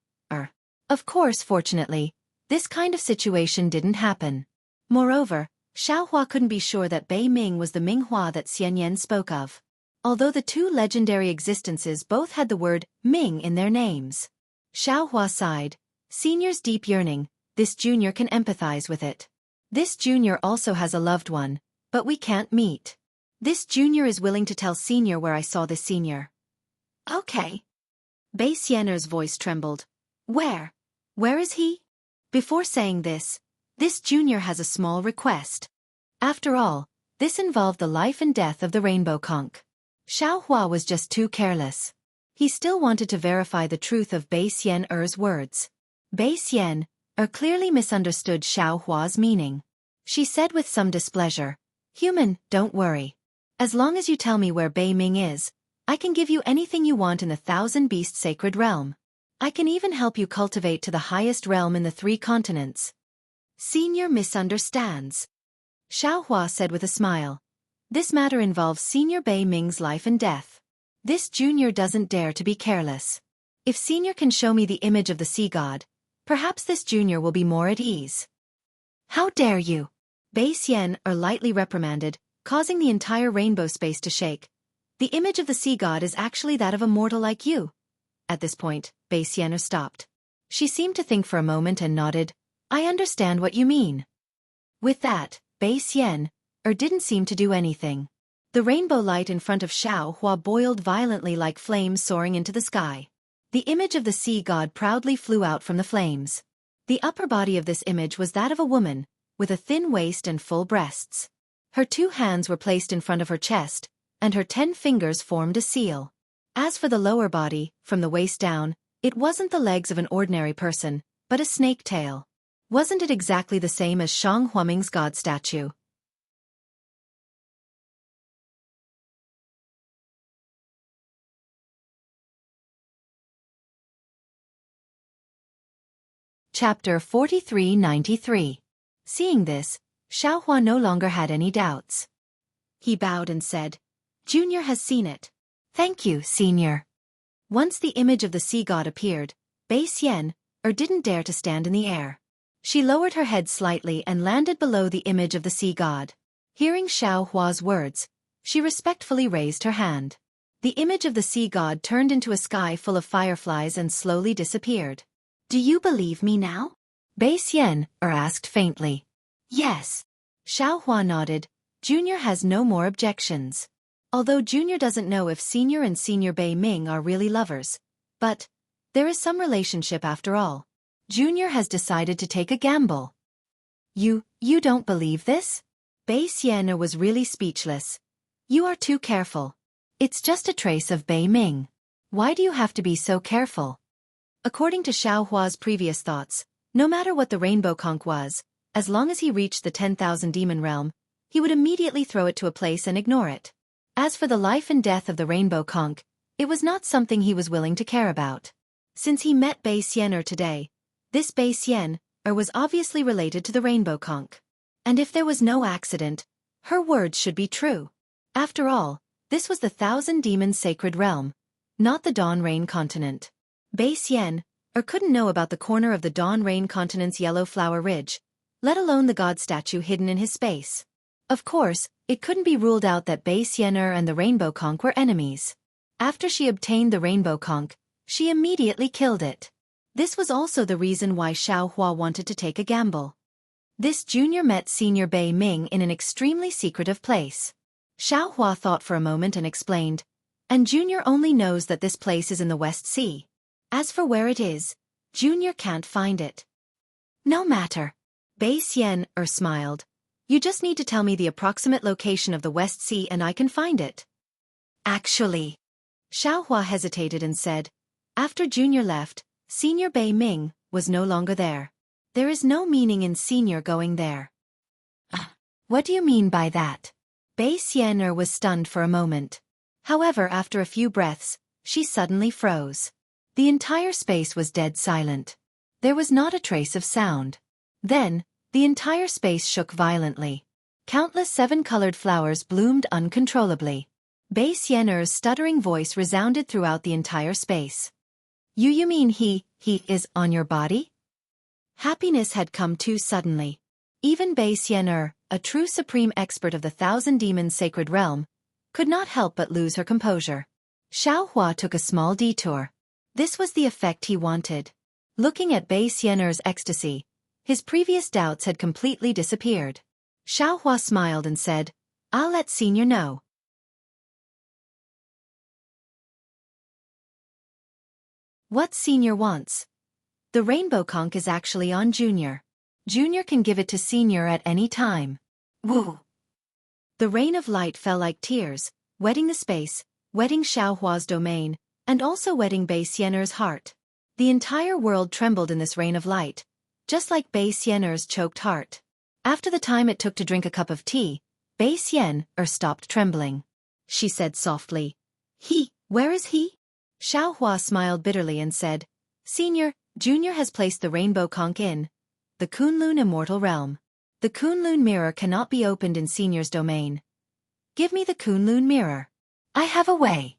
Of course, fortunately, this kind of situation didn't happen. Moreover, Xiao Hua couldn't be sure that Bei Ming was the Ming Hua that Xian Yan spoke of. Although the 2 legendary existences both had the word Ming in their names. Xiao Hua sighed. Senior's deep yearning, this junior can empathize with it. This junior also has a loved one, but we can't meet. This junior is willing to tell senior where I saw this senior. Okay. Bei Xian's voice trembled. Where? Where is he? Before saying this junior has a small request. After all, this involved the life and death of the rainbow conch. Xiao Hua was just too careless. He still wanted to verify the truth of Bei Xian's words. Bei Xian clearly misunderstood Xiao Hua's meaning. She said with some displeasure, "Human, don't worry. As long as you tell me where Bei Ming is, I can give you anything you want in the 1,000-beast sacred realm. I can even help you cultivate to the highest realm in the 3 continents." Senior misunderstands. Xiao Hua said with a smile. This matter involves Senior Bei Ming's life and death. This junior doesn't dare to be careless. If Senior can show me the image of the sea god, perhaps this junior will be more at ease. How dare you? Bei Xian lightly reprimanded, causing the entire rainbow space to shake. The image of the sea god is actually that of a mortal like you. At this point, Bei Xian stopped. She seemed to think for a moment and nodded. I understand what you mean. With that, Bei Xian didn't seem to do anything. The rainbow light in front of Xiao Hua boiled violently like flames soaring into the sky. The image of the sea god proudly flew out from the flames. The upper body of this image was that of a woman, with a thin waist and full breasts. Her 2 hands were placed in front of her chest, and her 10 fingers formed a seal. As for the lower body, from the waist down, it wasn't the legs of an ordinary person, but a snake tail. Wasn't it exactly the same as Shang Huaming's god statue? Chapter 4393. Seeing this, Xiao Hua no longer had any doubts. He bowed and said, Junior has seen it. Thank you, Senior. Once the image of the sea god appeared, Bei Xian didn't dare to stand in the air. She lowered her head slightly and landed below the image of the sea god. Hearing Xiao Hua's words, she respectfully raised her hand. The image of the sea god turned into a sky full of fireflies and slowly disappeared. Do you believe me now? Bei Xian asked faintly. Yes. Xiao Hua nodded. Junior has no more objections. Although Junior doesn't know if Senior and Senior Bei Ming are really lovers. But there is some relationship after all. Junior has decided to take a gamble. You don't believe this? Bei Xian'er was really speechless. You are too careful. It's just a trace of Bei Ming. Why do you have to be so careful? According to Xiao Hua's previous thoughts, no matter what the rainbow conch was, as long as he reached the 10,000 demon realm, he would immediately throw it to a place and ignore it. As for the life and death of the rainbow conch, it was not something he was willing to care about. Since he met Bei Xian'er today, this Bei Xian'er was obviously related to the rainbow conch. And if there was no accident, her words should be true. After all, this was the 1,000 demons sacred realm, not the Dawn Rain continent. Bei Xian'er couldn't know about the corner of the Dawn Rain continent's yellow flower ridge, let alone the god statue hidden in his space. Of course, it couldn't be ruled out that Bei Xian'er and the rainbow conch were enemies. After she obtained the rainbow conch, she immediately killed it. This was also the reason why Xiao Hua wanted to take a gamble. This Junior met Senior Bei Ming in an extremely secretive place. Xiao Hua thought for a moment and explained, and Junior only knows that this place is in the West Sea. As for where it is, Junior can't find it. No matter. Bei Xian'er smiled. You just need to tell me the approximate location of the West Sea and I can find it. Actually. Xiao Hua hesitated and said, after Junior left, Senior Bei Ming was no longer there. There is no meaning in Senior going there. What do you mean by that? Bei Xian'er was stunned for a moment. However, after a few breaths, she suddenly froze. The entire space was dead silent. There was not a trace of sound. Then, the entire space shook violently. Countless seven-colored flowers bloomed uncontrollably. Bei Xian'er's stuttering voice resounded throughout the entire space. You mean he is on your body? Happiness had come too suddenly. Even Bei Xian'er, a true supreme expert of the 1,000 demons sacred realm, could not help but lose her composure. Xiao Hua took a small detour. This was the effect he wanted. Looking at Bei Xian'er's ecstasy, his previous doubts had completely disappeared. Xiao Hua smiled and said, I'll let Senior know. What Senior wants. The rainbow conch is actually on Junior. Junior can give it to Senior at any time. Woo! The rain of light fell like tears, wetting the space, wetting Xiao Hua's domain, and also wetting Bei Xian'er's heart. The entire world trembled in this rain of light, just like Bei Xian'er's choked heart. After the time it took to drink a cup of tea, Bei Xian'er stopped trembling. She said softly, where is he? Xiao Hua smiled bitterly and said, Senior, Junior has placed the rainbow conch in the Kunlun Immortal realm. The Kunlun mirror cannot be opened in Senior's domain. Give me the Kunlun mirror. I have a way.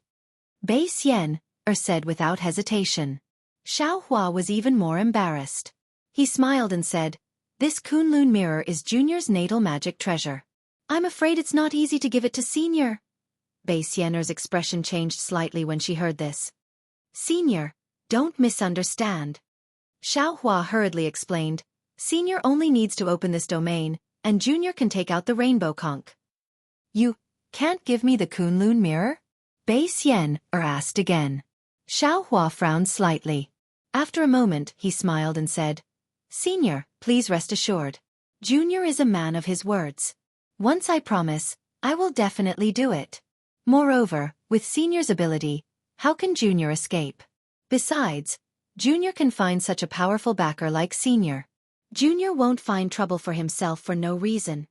Bei Xian'er said without hesitation. Xiao Hua was even more embarrassed. He smiled and said, this Kunlun mirror is Junior's natal magic treasure. I'm afraid it's not easy to give it to Senior. Bei Xian'er's expression changed slightly when she heard this. Senior, don't misunderstand. Xiao Hua hurriedly explained, Senior only needs to open this domain, and Junior can take out the rainbow conch. You can't give me the Kunlun mirror? Bei Xian'er asked again. Xiao Hua frowned slightly. After a moment, he smiled and said, Senior, please rest assured. Junior is a man of his words. Once I promise, I will definitely do it. Moreover, with Senior's ability, how can Junior escape? Besides, Junior can find such a powerful backer like Senior. Junior won't find trouble for himself for no reason.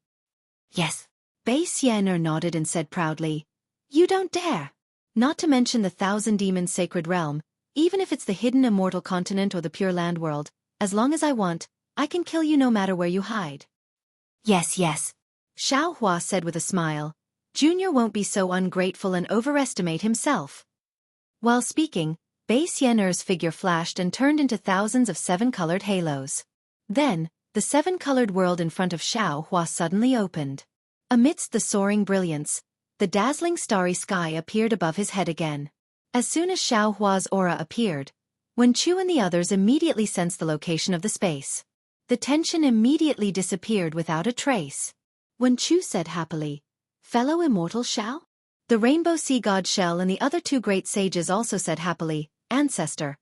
Yes. Bei Xian'er nodded and said proudly, You don't dare. Not to mention the 1,000 demons sacred realm, even if it's the hidden immortal continent or the pure land world, as long as I want, I can kill you no matter where you hide. Yes. Xiao Hua said with a smile, Junior won't be so ungrateful and overestimate himself. While speaking, Bei Xian'er's figure flashed and turned into thousands of seven-colored halos. Then, the seven-colored world in front of Xiao Hua suddenly opened. Amidst the soaring brilliance, the dazzling starry sky appeared above his head again. As soon as Xiao Hua's aura appeared, Wen Chu and the others immediately sensed the location of the space. The tension immediately disappeared without a trace. Wen Chu said happily, Fellow Immortal Xiao? The rainbow sea god Shell and the other two great sages also said happily, "Ancestor."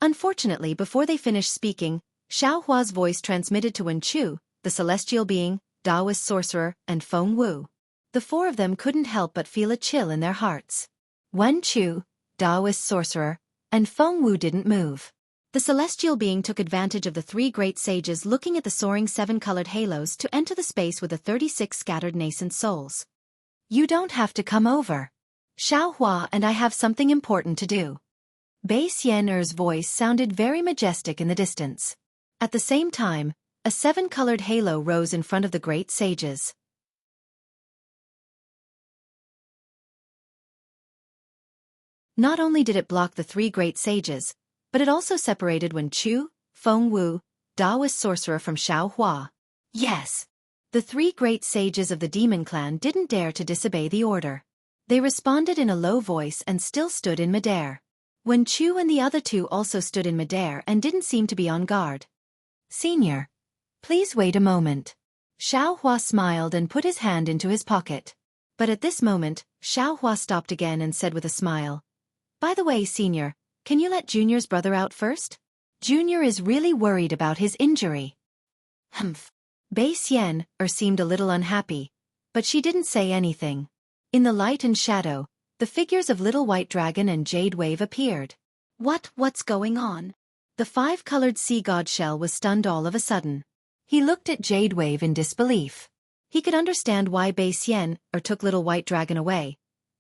Unfortunately, before they finished speaking, Xiao Hua's voice transmitted to Wen Chu, the celestial being, Taoist sorcerer, and Feng Wu. The four of them couldn't help but feel a chill in their hearts. Wen Chu, Taoist sorcerer, and Feng Wu didn't move. The celestial being took advantage of the three great sages looking at the soaring seven-colored halos to enter the space with the 36 scattered nascent souls. "You don't have to come over. Xiao Hua and I have something important to do." Bei Xian'er's voice sounded very majestic in the distance. At the same time, a seven-colored halo rose in front of the great sages. Not only did it block the three great sages, but it also separated Wen Chu, Feng Wu, Taoist sorcerer from Xiao Hua. Yes! The three great sages of the demon clan didn't dare to disobey the order. They responded in a low voice and still stood in midair. Wen Chu and the other two also stood in midair and didn't seem to be on guard. "Senior, please wait a moment." Xiao Hua smiled and put his hand into his pocket. But at this moment, Xiao Hua stopped again and said with a smile, "By the way, Senior, can you let Junior's brother out first? Junior is really worried about his injury." Humph. Bei Xian'er seemed a little unhappy, but she didn't say anything. In the light and shadow, the figures of Little White Dragon and Jade Wave appeared. What's going on?" The five-colored sea god Shell was stunned all of a sudden. He looked at Jade Wave in disbelief. He could understand why Bei Xian'er took Little White Dragon away,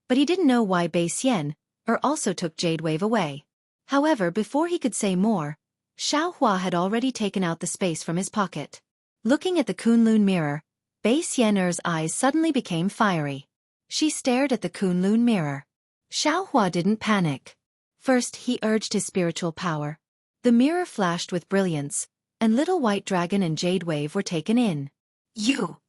but he didn't know why Bei Xian'er also took Jade Wave away. However, before he could say more, Xiao Hua had already taken out the space from his pocket. Looking at the Kunlun mirror, Bei Xian'er's eyes suddenly became fiery. She stared at the Kunlun mirror. Xiao Hua didn't panic. First, he urged his spiritual power. The mirror flashed with brilliance, and Little White Dragon and Jade Wave were taken in. "You!"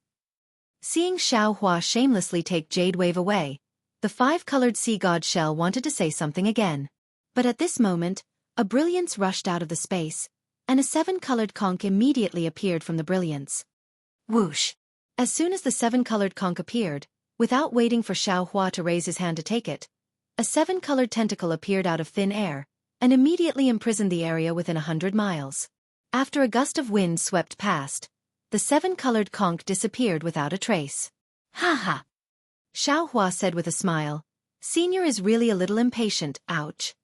Seeing Xiao Hua shamelessly take Jade Wave away, the five-colored sea god Shell wanted to say something again. But at this moment, a brilliance rushed out of the space, and a seven-colored conch immediately appeared from the brilliance. Whoosh! As soon as the seven-colored conch appeared, without waiting for Xiao Hua to raise his hand to take it, a seven-colored tentacle appeared out of thin air, and immediately imprisoned the area within 100 miles. After a gust of wind swept past, the seven-colored conch disappeared without a trace. "Ha ha!" Xiao Hua said with a smile. "Senior is really a little impatient, ouch."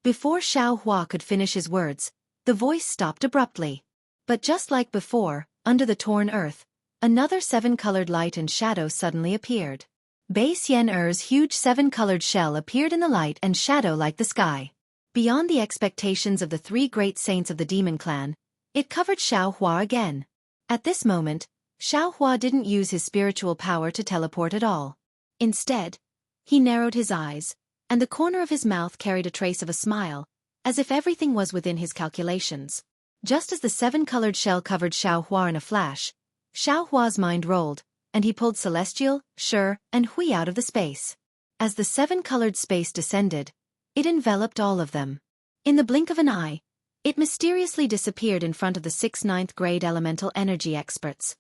Before Xiao Hua could finish his words, the voice stopped abruptly. But just like before, under the torn earth, another seven-colored light and shadow suddenly appeared. Bei Xian'er's huge seven-colored shell appeared in the light and shadow like the sky. Beyond the expectations of the three great saints of the demon clan, it covered Xiao Hua again. At this moment, Xiao Hua didn't use his spiritual power to teleport at all. Instead, he narrowed his eyes, and the corner of his mouth carried a trace of a smile, as if everything was within his calculations. Just as the seven-colored shell covered Xiao Hua in a flash, Xiao Hua's mind rolled, and he pulled Celestial, Shi, and Hui out of the space. As the seven-colored space descended, it enveloped all of them. In the blink of an eye, it mysteriously disappeared in front of the 6th ninth-grade elemental energy experts.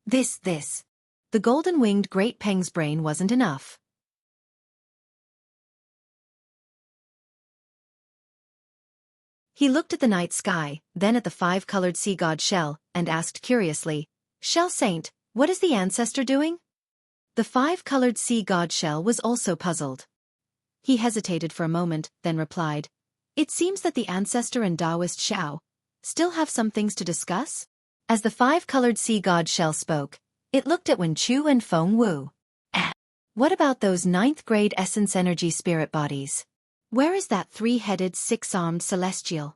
This. The golden-winged Great Peng's brain wasn't enough. He looked at the night sky, then at the five-colored sea god Shell, and asked curiously, "Shell Saint, what is the ancestor doing?" The five-colored sea god Shell was also puzzled. He hesitated for a moment, then replied, "It seems that the ancestor and Taoist Xiao still have some things to discuss." As the five-colored sea god Shell spoke, it looked at Wen Chu and Feng Wu. What about those ninth-grade essence energy spirit bodies? Where is that three-headed, six-armed celestial?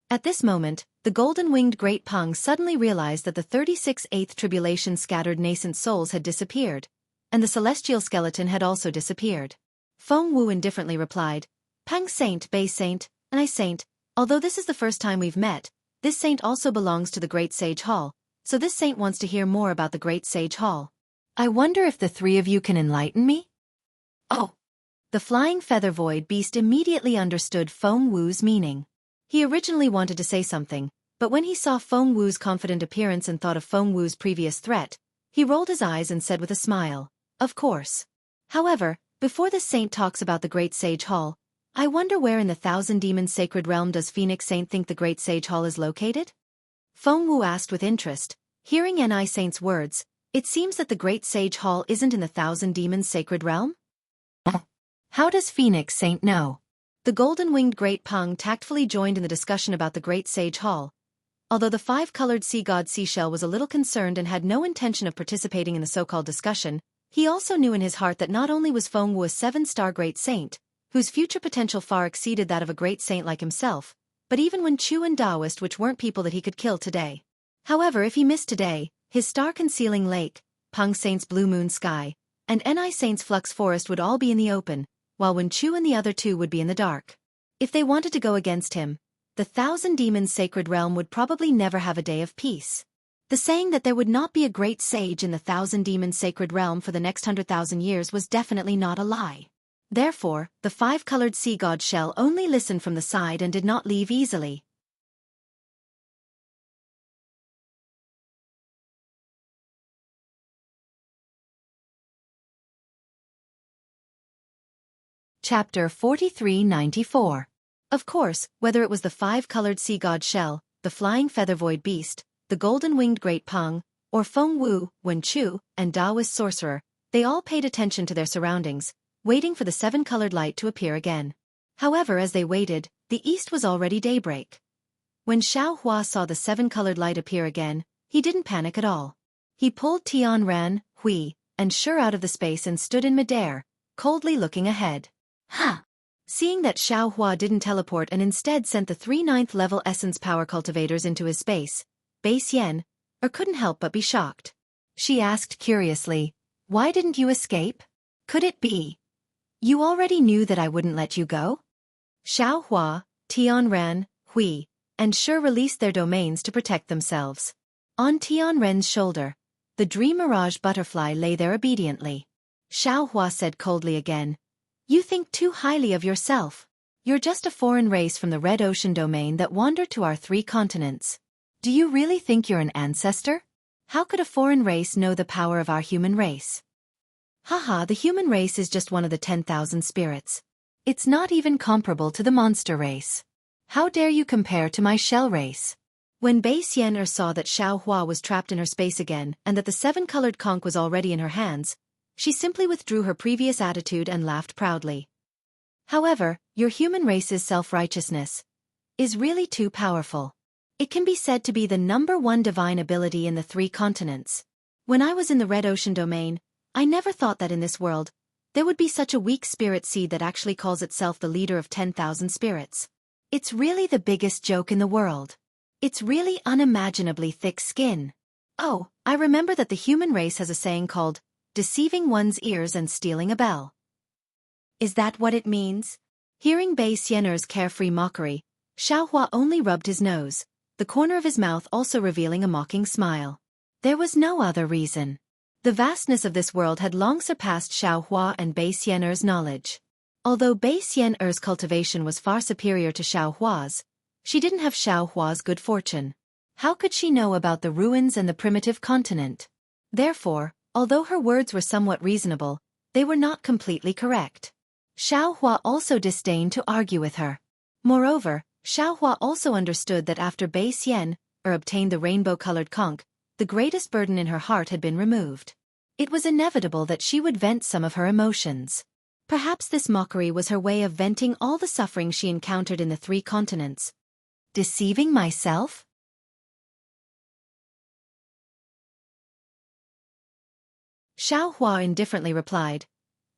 At this moment, the golden-winged Great Peng suddenly realized that the 36 eighth tribulation scattered nascent souls had disappeared, and the celestial skeleton had also disappeared. Feng Wu indifferently replied, "Peng Saint, Bei Saint, and I Saint, although this is the first time we've met, this saint also belongs to the Great Sage Hall, so this saint wants to hear more about the Great Sage Hall. I wonder if the three of you can enlighten me?" "Oh!" The flying feather void beast immediately understood Feng Wu's meaning. He originally wanted to say something, but when he saw Feng Wu's confident appearance and thought of Feng Wu's previous threat, he rolled his eyes and said with a smile, "Of course." However, Before the saint talks about the Great Sage Hall, I wonder where in the Thousand Demons Sacred Realm does Phoenix Saint think the Great Sage Hall is located? Feng Wu asked with interest. Hearing Ni Saint's words, it seems that the Great Sage Hall isn't in the Thousand Demons Sacred Realm? How does Phoenix Saint know? The golden-winged Great Peng tactfully joined in the discussion about the Great Sage Hall. Although the five-colored sea god Seashell was a little concerned and had no intention of participating in the so-called discussion, he also knew in his heart that not only was Feng Wu a seven-star great saint, whose future potential far exceeded that of a great saint like himself, but even Wen Chu and Taoist which weren't people that he could kill today. However, if he missed today, his star-concealing lake, Peng Saint's blue moon sky, and Ni Saint's flux forest would all be in the open, while Wen Chu and the other two would be in the dark. If they wanted to go against him, the Thousand Demons Sacred Realm would probably never have a day of peace. The saying that there would not be a great sage in the Thousand Demons Sacred Realm for the next 100,000 years was definitely not a lie. Therefore, the five-colored sea god Shell only listened from the side and did not leave easily. Chapter 4394. Of course, whether it was the five-colored sea god Shell, the flying feather-void beast, the golden-winged Great Peng, or Feng Wu, Wen Chu, and Taoist sorcerer, they all paid attention to their surroundings, waiting for the seven-colored light to appear again. However, as they waited, the east was already daybreak. When Xiao Hua saw the seven-colored light appear again, he didn't panic at all. He pulled Tian Ran, Hui, and Shur out of the space and stood in midair, coldly looking ahead. Ha! Seeing that Xiao Hua didn't teleport and instead sent the 3 9th level essence power cultivators into his space, Bai Xian couldn't help but be shocked. She asked curiously, "Why didn't you escape? Could it be you already knew that I wouldn't let you go?" Xiao Hua, Tian Ran, Hui, and Shur released their domains to protect themselves. On Tian Ren's shoulder, the Dream Mirage butterfly lay there obediently. Xiao Hua said coldly again, "You think too highly of yourself. You're just a foreign race from the Red Ocean domain that wandered to our 3 continents. Do you really think you're an ancestor? How could a foreign race know the power of our human race? Haha, the human race is just one of the 10,000 spirits. It's not even comparable to the monster race. How dare you compare to my shell race?" When Bai Xian saw that Xiao Hua was trapped in her space again and that the seven-colored conch was already in her hands, she simply withdrew her previous attitude and laughed proudly. However, your human race's self-righteousness is really too powerful. It can be said to be the #1 divine ability in the 3 continents. When I was in the Red Ocean domain, I never thought that in this world, there would be such a weak spirit seed that actually calls itself the leader of 10,000 spirits. It's really the biggest joke in the world. It's really unimaginably thick skin. Oh, I remember that the human race has a saying called, deceiving one's ears and stealing a bell. Is that what it means? Hearing Bai Xian'er's carefree mockery, Xiao Hua only rubbed his nose, the corner of his mouth also revealing a mocking smile. There was no other reason. The vastness of this world had long surpassed Xiao Hua and Bai Xian'er's knowledge. Although Bai Xian'er's cultivation was far superior to Xiao Hua's, she didn't have Xiao Hua's good fortune. How could she know about the ruins and the primitive continent? Therefore, although her words were somewhat reasonable, they were not completely correct. Xiao Hua also disdained to argue with her. Moreover, Xiao Hua also understood that after Bai Xian obtained the rainbow-colored conch, the greatest burden in her heart had been removed. It was inevitable that she would vent some of her emotions. Perhaps this mockery was her way of venting all the suffering she encountered in the 3 continents. Deceiving myself? Xiao Hua indifferently replied,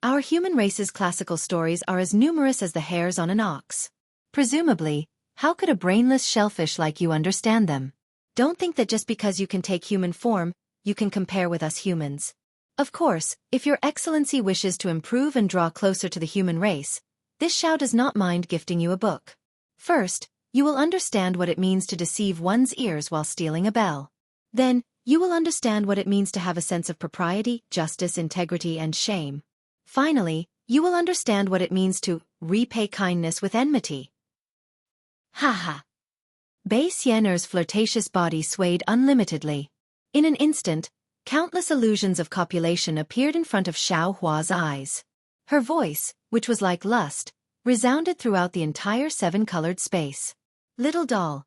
"Our human race's classical stories are as numerous as the hairs on an ox. Presumably, how could a brainless shellfish like you understand them? Don't think that just because you can take human form, you can compare with us humans. Of course, if your excellency wishes to improve and draw closer to the human race, this Xiao does not mind gifting you a book. First, you will understand what it means to deceive one's ears while stealing a bell. Then, you will understand what it means to have a sense of propriety, justice, integrity, and shame. Finally, you will understand what it means to repay kindness with enmity." Ha. Bai Xian'er's flirtatious body swayed unlimitedly. In an instant, countless illusions of copulation appeared in front of Xiao Hua's eyes. Her voice, which was like lust, resounded throughout the entire seven-colored space. Little doll,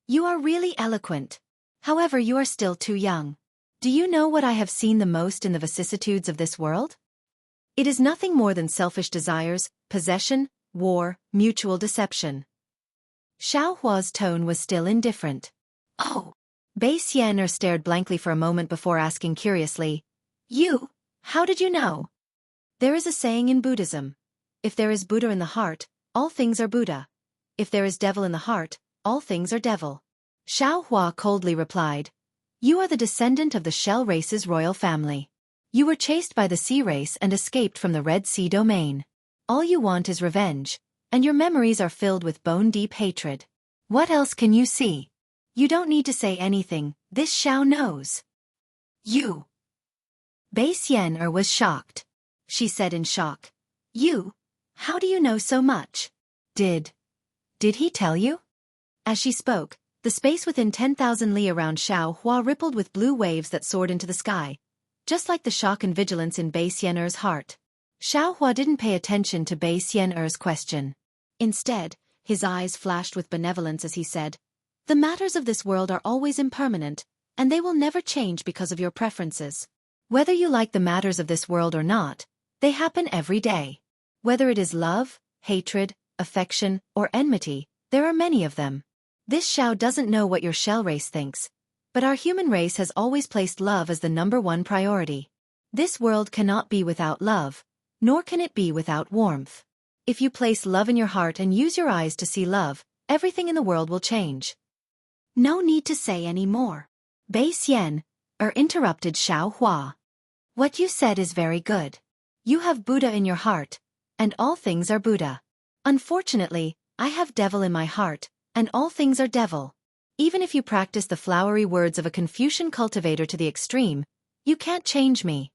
you are really eloquent. However, you are still too young. Do you know what I have seen the most in the vicissitudes of this world? It is nothing more than selfish desires, possession, war, mutual deception. Xiaohua's tone was still indifferent. Oh. Bei Xian'er stared blankly for a moment before asking curiously, how did you know? There is a saying in Buddhism. If there is Buddha in the heart, all things are Buddha. If there is devil in the heart, all things are devil. Xiaohua coldly replied, you are the descendant of the Shell race's royal family. You were chased by the Sea race and escaped from the Red Sea domain. All you want is revenge, and your memories are filled with bone-deep hatred. What else can you see? You don't need to say anything, this Xiao knows. You. Bei Xian'er was shocked. She said in shock. How do you know so much? Did he tell you? As she spoke, the space within 10,000 li around Xiaohua rippled with blue waves that soared into the sky, just like the shock and vigilance in Bei Xian'er's heart. Xiaohua didn't pay attention to Bei Xian'er's question. Instead, his eyes flashed with benevolence as he said, the matters of this world are always impermanent, and they will never change because of your preferences. Whether you like the matters of this world or not, they happen every day. Whether it is love, hatred, affection, or enmity, there are many of them. This Xiao doesn't know what your Shell race thinks, but our human race has always placed love as the #1 priority. This world cannot be without love, nor can it be without warmth. If you place love in your heart and use your eyes to see love, everything in the world will change. No need to say any more. Bei Xian'er interrupted Xiaohua. What you said is very good. You have Buddha in your heart, and all things are Buddha. Unfortunately, I have devil in my heart, and all things are devil. Even if you practice the flowery words of a Confucian cultivator to the extreme, you can't change me.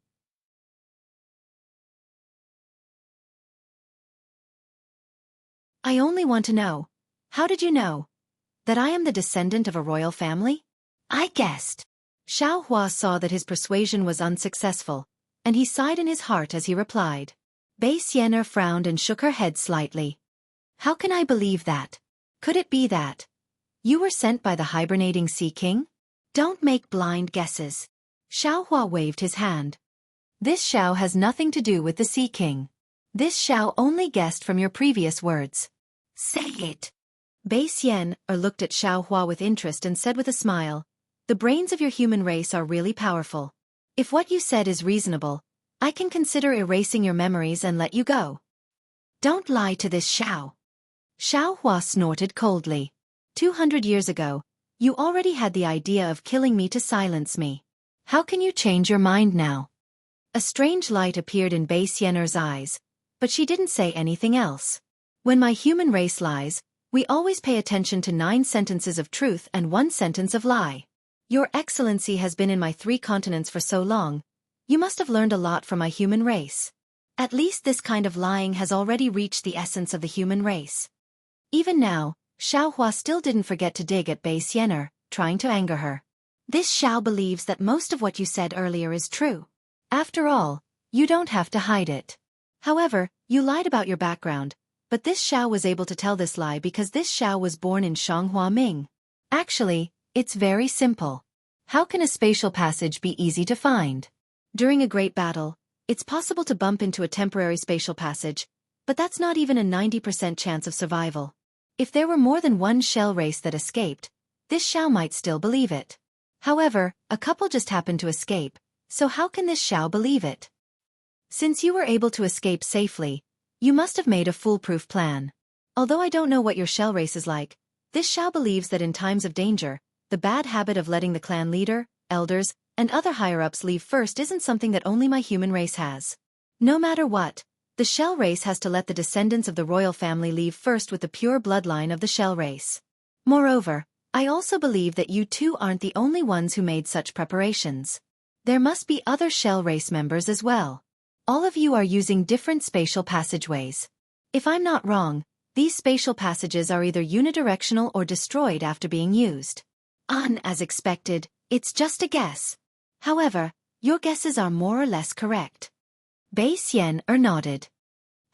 I only want to know, how did you know that I am the descendant of a royal family? I guessed. Xiaohua saw that his persuasion was unsuccessful, and he sighed in his heart as he replied. Bei Xian'er frowned and shook her head slightly. How can I believe that? Could it be that you were sent by the hibernating Sea King? Don't make blind guesses. Xiaohua waved his hand. This Xiao has nothing to do with the Sea King. This Xiao only guessed from your previous words. Say it. Bei Xian'er looked at Xiaohua with interest and said with a smile, the brains of your human race are really powerful. If what you said is reasonable, I can consider erasing your memories and let you go. Don't lie to this Xiao. Xiaohua snorted coldly. 200 years ago, you already had the idea of killing me to silence me. How can you change your mind now? A strange light appeared in Bei Xian'er's eyes, but she didn't say anything else. When my human race lies, we always pay attention to 9 sentences of truth and 1 sentence of lie. Your Excellency has been in my 3 continents for so long, you must have learned a lot from my human race. At least this kind of lying has already reached the essence of the human race. Even now, Xiaohua still didn't forget to dig at Bei Xian'er, trying to anger her. This Xiao believes that most of what you said earlier is true. After all, you don't have to hide it. However, you lied about your background, but this Xiao was able to tell this lie because this Xiao was born in Shanghua Ming. Actually, it's very simple. How can a spatial passage be easy to find? During a great battle, it's possible to bump into a temporary spatial passage, but that's not even a 90% chance of survival. If there were more than one Shell race that escaped, this Xiao might still believe it. However, a couple just happened to escape, so how can this Xiao believe it? Since you were able to escape safely, you must have made a foolproof plan. Although I don't know what your Shell race is like, this Xiao believes that in times of danger, the bad habit of letting the clan leader, elders, and other higher-ups leave first isn't something that only my human race has. No matter what, the Shell race has to let the descendants of the royal family leave first with the pure bloodline of the Shell race. Moreover, I also believe that you two aren't the only ones who made such preparations. There must be other Shell race members as well. All of you are using different spatial passageways. If I'm not wrong, these spatial passages are either unidirectional or destroyed after being used. As expected, it's just a guess. However, your guesses are more or less correct. Bei Xian'er nodded.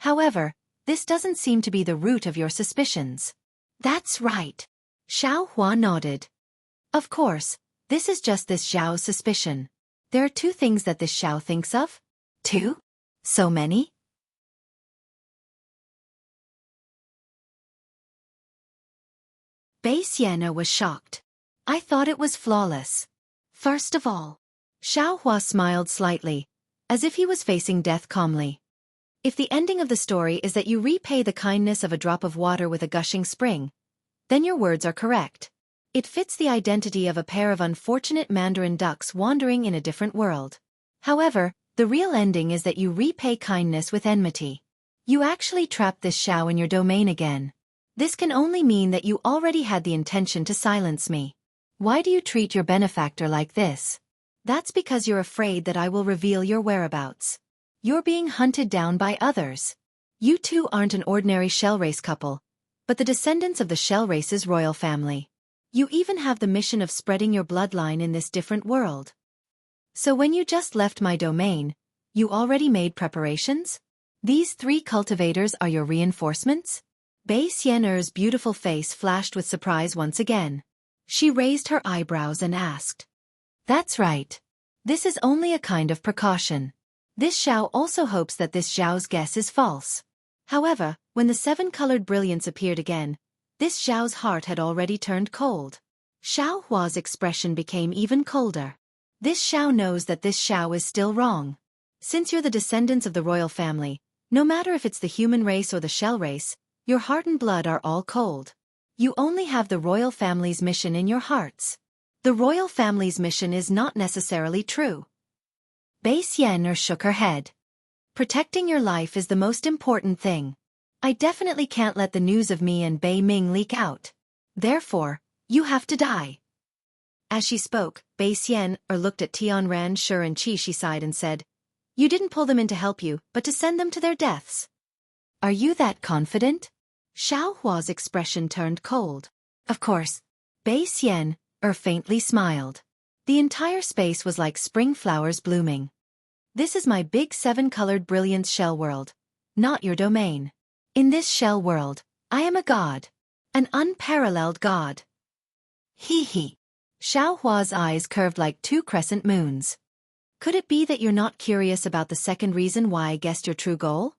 However, this doesn't seem to be the root of your suspicions. That's right. Xiao Hua nodded. Of course, this is just this Xiao's suspicion. There are two things that this Xiao thinks of. Two? So many? Bei Xian'er was shocked. I thought it was flawless. First of all, Xiao Hua smiled slightly, as if he was facing death calmly. If the ending of the story is that you repay the kindness of a drop of water with a gushing spring, then your words are correct. It fits the identity of a pair of unfortunate mandarin ducks wandering in a different world. However, the real ending is that you repay kindness with enmity. You actually trapped this Xiao in your domain again. This can only mean that you already had the intention to silence me. Why do you treat your benefactor like this? That's because you're afraid that I will reveal your whereabouts. You're being hunted down by others. You two aren't an ordinary shell race couple, but the descendants of the shell race's royal family. You even have the mission of spreading your bloodline in this different world. So when you just left my domain, you already made preparations? These 3 cultivators are your reinforcements? Bei Xian'er's beautiful face flashed with surprise once again. She raised her eyebrows and asked. That's right. This is only a kind of precaution. This Xiao also hopes that this Xiao's guess is false. However, when the 7-colored brilliance appeared again, this Xiao's heart had already turned cold. Xiao Hua's expression became even colder. This Xiao knows that this Xiao is still wrong. Since you're the descendants of the royal family, no matter if it's the human race or the shell race, your heart and blood are all cold. You only have the royal family's mission in your hearts. The royal family's mission is not necessarily true. Bei Xian'er shook her head. Protecting your life is the most important thing. I definitely can't let the news of me and Bei Ming leak out. Therefore, you have to die. As she spoke, Bei Xian'er looked at Tianran, Shi and Qi. She sighed and said, You didn't pull them in to help you, but to send them to their deaths. Are you that confident? Xiao Hua's expression turned cold. Of course. Bei Xian'er faintly smiled. The entire space was like spring flowers blooming. This is my big 7-colored brilliance shell world, not your domain. In this shell world, I am a god. An unparalleled god. Hee hee. Xiao Hua's eyes curved like 2 crescent moons. Could it be that you're not curious about the second reason why I guessed your true goal?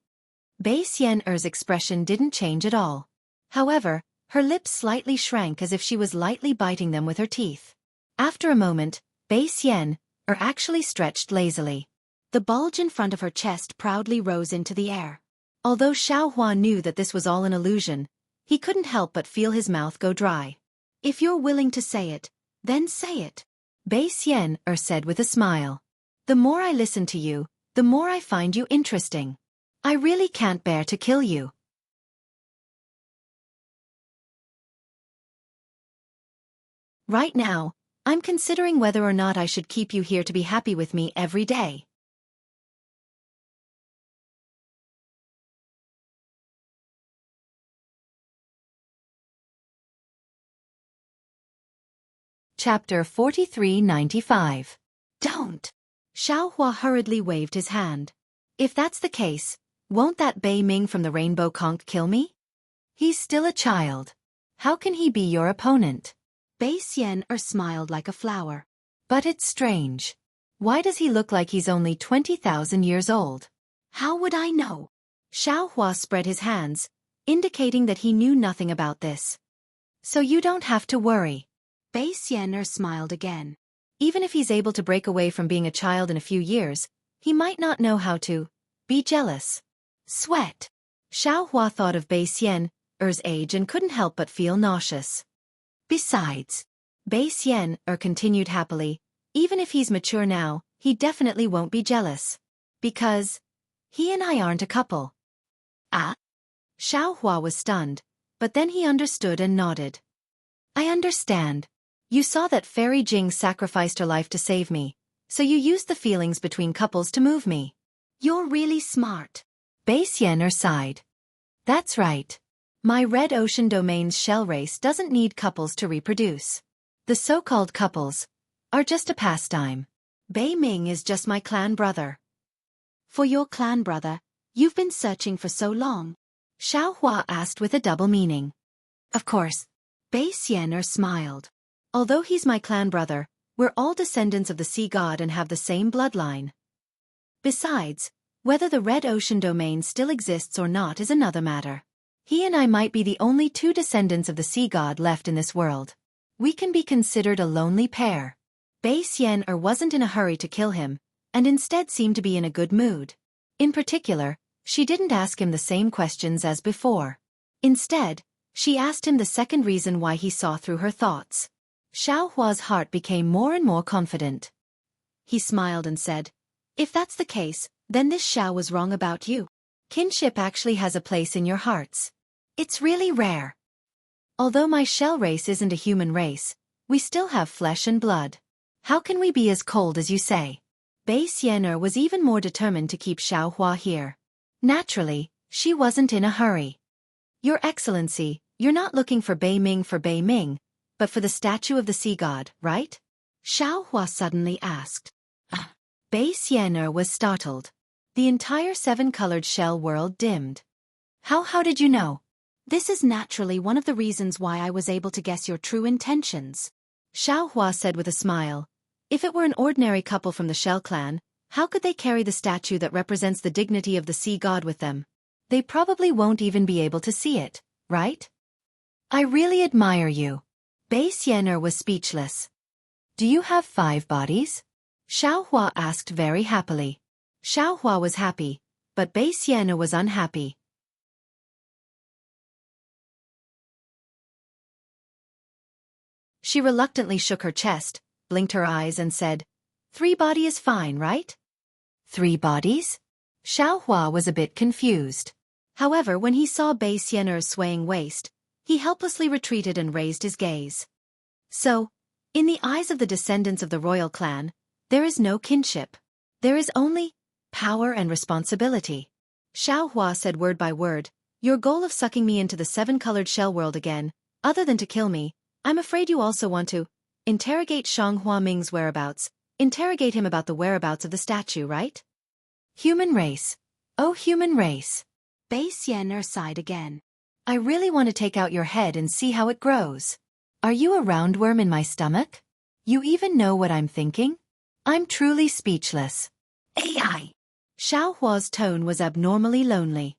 Bei Xian'er's expression didn't change at all. However, her lips slightly shrank as if she was lightly biting them with her teeth. After a moment, Bei Xian'er actually stretched lazily. The bulge in front of her chest proudly rose into the air. Although Xiao Hua knew that this was all an illusion, he couldn't help but feel his mouth go dry. If you're willing to say it, then say it. Bei Xian'er said with a smile. The more I listen to you, the more I find you interesting. I really can't bear to kill you. Right now, I'm considering whether or not I should keep you here to be happy with me every day. Chapter 4395. Don't. Xiao Hua hurriedly waved his hand. If that's the case, won't that Bei Ming from the Rainbow Conch kill me? He's still a child. How can he be your opponent? Bei Xian'er smiled like a flower. But it's strange. Why does he look like he's only 20,000 years old? How would I know? Xiao Hua spread his hands, indicating that he knew nothing about this. So you don't have to worry. Bei Xian'er smiled again. Even if he's able to break away from being a child in a few years, he might not know how to be jealous. Sweat. Xiao Hua thought of Bei Xian'er's age and couldn't help but feel nauseous. Besides, Bei Xian'er continued happily, even if he's mature now, he definitely won't be jealous. Because he and I aren't a couple. Ah? Xiao Hua was stunned, but then he understood and nodded. I understand. You saw that Fairy Jing sacrificed her life to save me, so you used the feelings between couples to move me. You're really smart. Bei Xian'er sighed. That's right. My Red Ocean Domain's shell race doesn't need couples to reproduce. The so-called couples are just a pastime. Bei Ming is just my clan brother. For your clan brother, You've been searching for so long? Xiaohua asked with a double meaning. Of course. Bei Xian'er smiled. Although he's my clan brother, we're all descendants of the sea god and have the same bloodline. Besides, whether the Red Ocean domain still exists or not is another matter. He and I might be the only two descendants of the sea god left in this world. We can be considered a lonely pair. Bei Xian'er wasn't in a hurry to kill him, and instead seemed to be in a good mood. In particular, she didn't ask him the same questions as before. Instead, she asked him the second reason why he saw through her thoughts. Xiaohua's heart became more and more confident. He smiled and said, "If that's the case, then this Xiao was wrong about you. Kinship actually has a place in your hearts. It's really rare. Although my shell race isn't a human race, we still have flesh and blood. How can we be as cold as you say?" Bei Xian'er was even more determined to keep Xiaohua here. Naturally, she wasn't in a hurry. "Your Excellency, you're not looking for Bei Ming, but for the statue of the sea god, right?" Xiaohua suddenly asked. Bei Xian'er was startled. The entire seven-colored shell world dimmed. How did you know?" "This is naturally one of the reasons why I was able to guess your true intentions," Xiaohua said with a smile. "If it were an ordinary couple from the Shell clan, how could they carry the statue that represents the dignity of the sea god with them? They probably won't even be able to see it, right?" "I really admire you." Bei Xian'er was speechless. "Do you have 5 bodies?" Xiaohua asked very happily. Xiaohua was happy, but Bei Xian'er was unhappy. She reluctantly shook her chest, blinked her eyes and said, 3 body is fine, right?" 3 bodies? Xiaohua was a bit confused. However, when he saw Bei Xian'er's swaying waist, he helplessly retreated and raised his gaze. "So, in the eyes of the descendants of the royal clan, there is no kinship. There is only power and responsibility." Xiaohua said word by word, "Your goal of sucking me into the 7-colored shell world again, other than to kill me, I'm afraid you also want to interrogate Xianghua Ming's whereabouts, interrogate him about the whereabouts of the statue, right?" "Human race. Oh, human race." Bei Xian'er sighed again. "I really want to take out your head and see how it grows. Are you a roundworm in my stomach? You even know what I'm thinking? I'm truly speechless." "AI." Xiaohua's tone was abnormally lonely.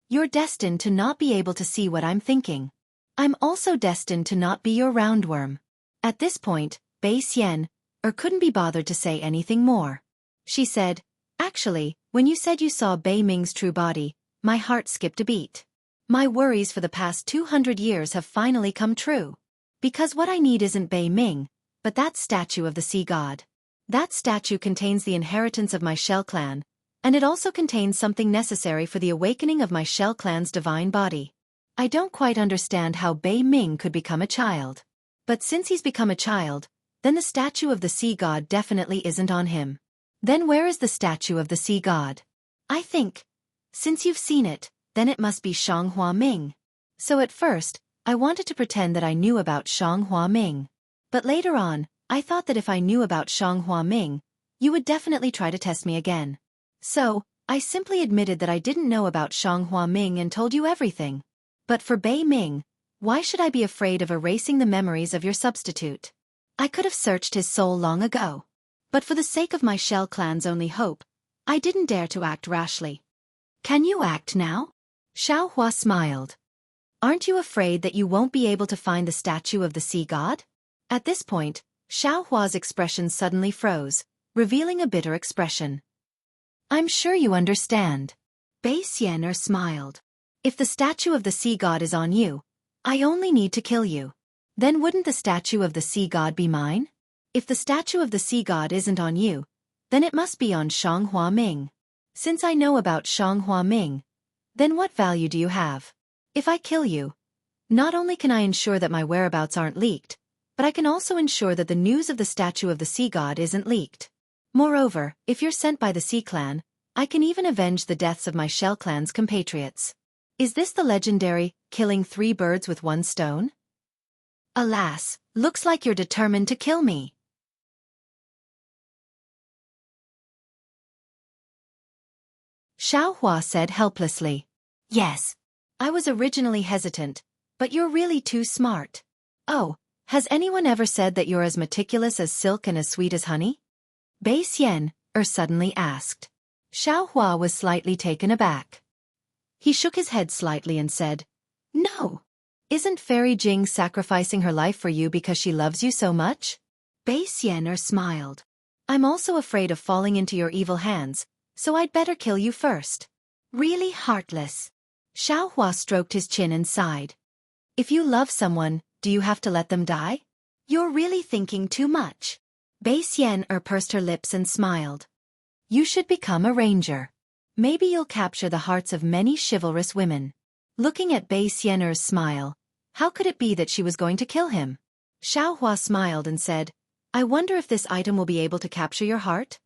"You're destined to not be able to see what I'm thinking. I'm also destined to not be your roundworm." At this point, Bei Xian'er couldn't be bothered to say anything more. She said, "Actually, when you said you saw Bei Ming's true body, my heart skipped a beat. My worries for the past 200 years have finally come true. Because what I need isn't Bei Ming, but that statue of the sea god. That statue contains the inheritance of my Shell clan, and it also contains something necessary for the awakening of my Shell clan's divine body. I don't quite understand how Bei Ming could become a child. But since he's become a child, then the statue of the sea god definitely isn't on him. Then where is the statue of the sea god? I think, since you've seen it, then it must be Xianghua Ming." So at first, I wanted to pretend that I knew about Xianghua Ming. But later on, I thought that if I knew about Xianghua Ming, you would definitely try to test me again. So, I simply admitted that I didn't know about Xianghua Ming and told you everything. But for Bei Ming, why should I be afraid of erasing the memories of your substitute? I could have searched his soul long ago. But for the sake of my Shell clan's only hope, I didn't dare to act rashly. "Can you act now?" Xiaohua smiled. "Aren't you afraid that you won't be able to find the statue of the sea god?" At this point, Xiaohua's expression suddenly froze, revealing a bitter expression. "I'm sure you understand." Bei Xian'er smiled. "If the statue of the sea god is on you, I only need to kill you. Then wouldn't the statue of the sea god be mine? If the statue of the sea god isn't on you, then it must be on Xianghua Ming. Since I know about Xianghua Ming, then what value do you have? If I kill you, not only can I ensure that my whereabouts aren't leaked, but I can also ensure that the news of the statue of the sea god isn't leaked. Moreover, if you're sent by the Sea Clan, I can even avenge the deaths of my Shell Clan's compatriots. Is this the legendary, killing 3 birds with 1 stone? Alas, looks like you're determined to kill me." Xiaohua said helplessly. Yes. I was originally hesitant, but you're really too smart. Oh, has anyone ever said that you're as meticulous as silk and as sweet as honey? Bei Xian suddenly asked. Xiaohua was slightly taken aback. He shook his head slightly and said, No. Isn't Fairy Jing sacrificing her life for you because she loves you so much? Bei Xian smiled. I'm also afraid of falling into your evil hands, so I'd better kill you first. Really heartless. Xiaohua stroked his chin and sighed. If you love someone, do you have to let them die? You're really thinking too much. Bei Xian pursed her lips and smiled. You should become a ranger. Maybe you'll capture the hearts of many chivalrous women. Looking at Bei Xian's smile, how could it be that she was going to kill him? Xiaohua smiled and said, I wonder if this item will be able to capture your heart?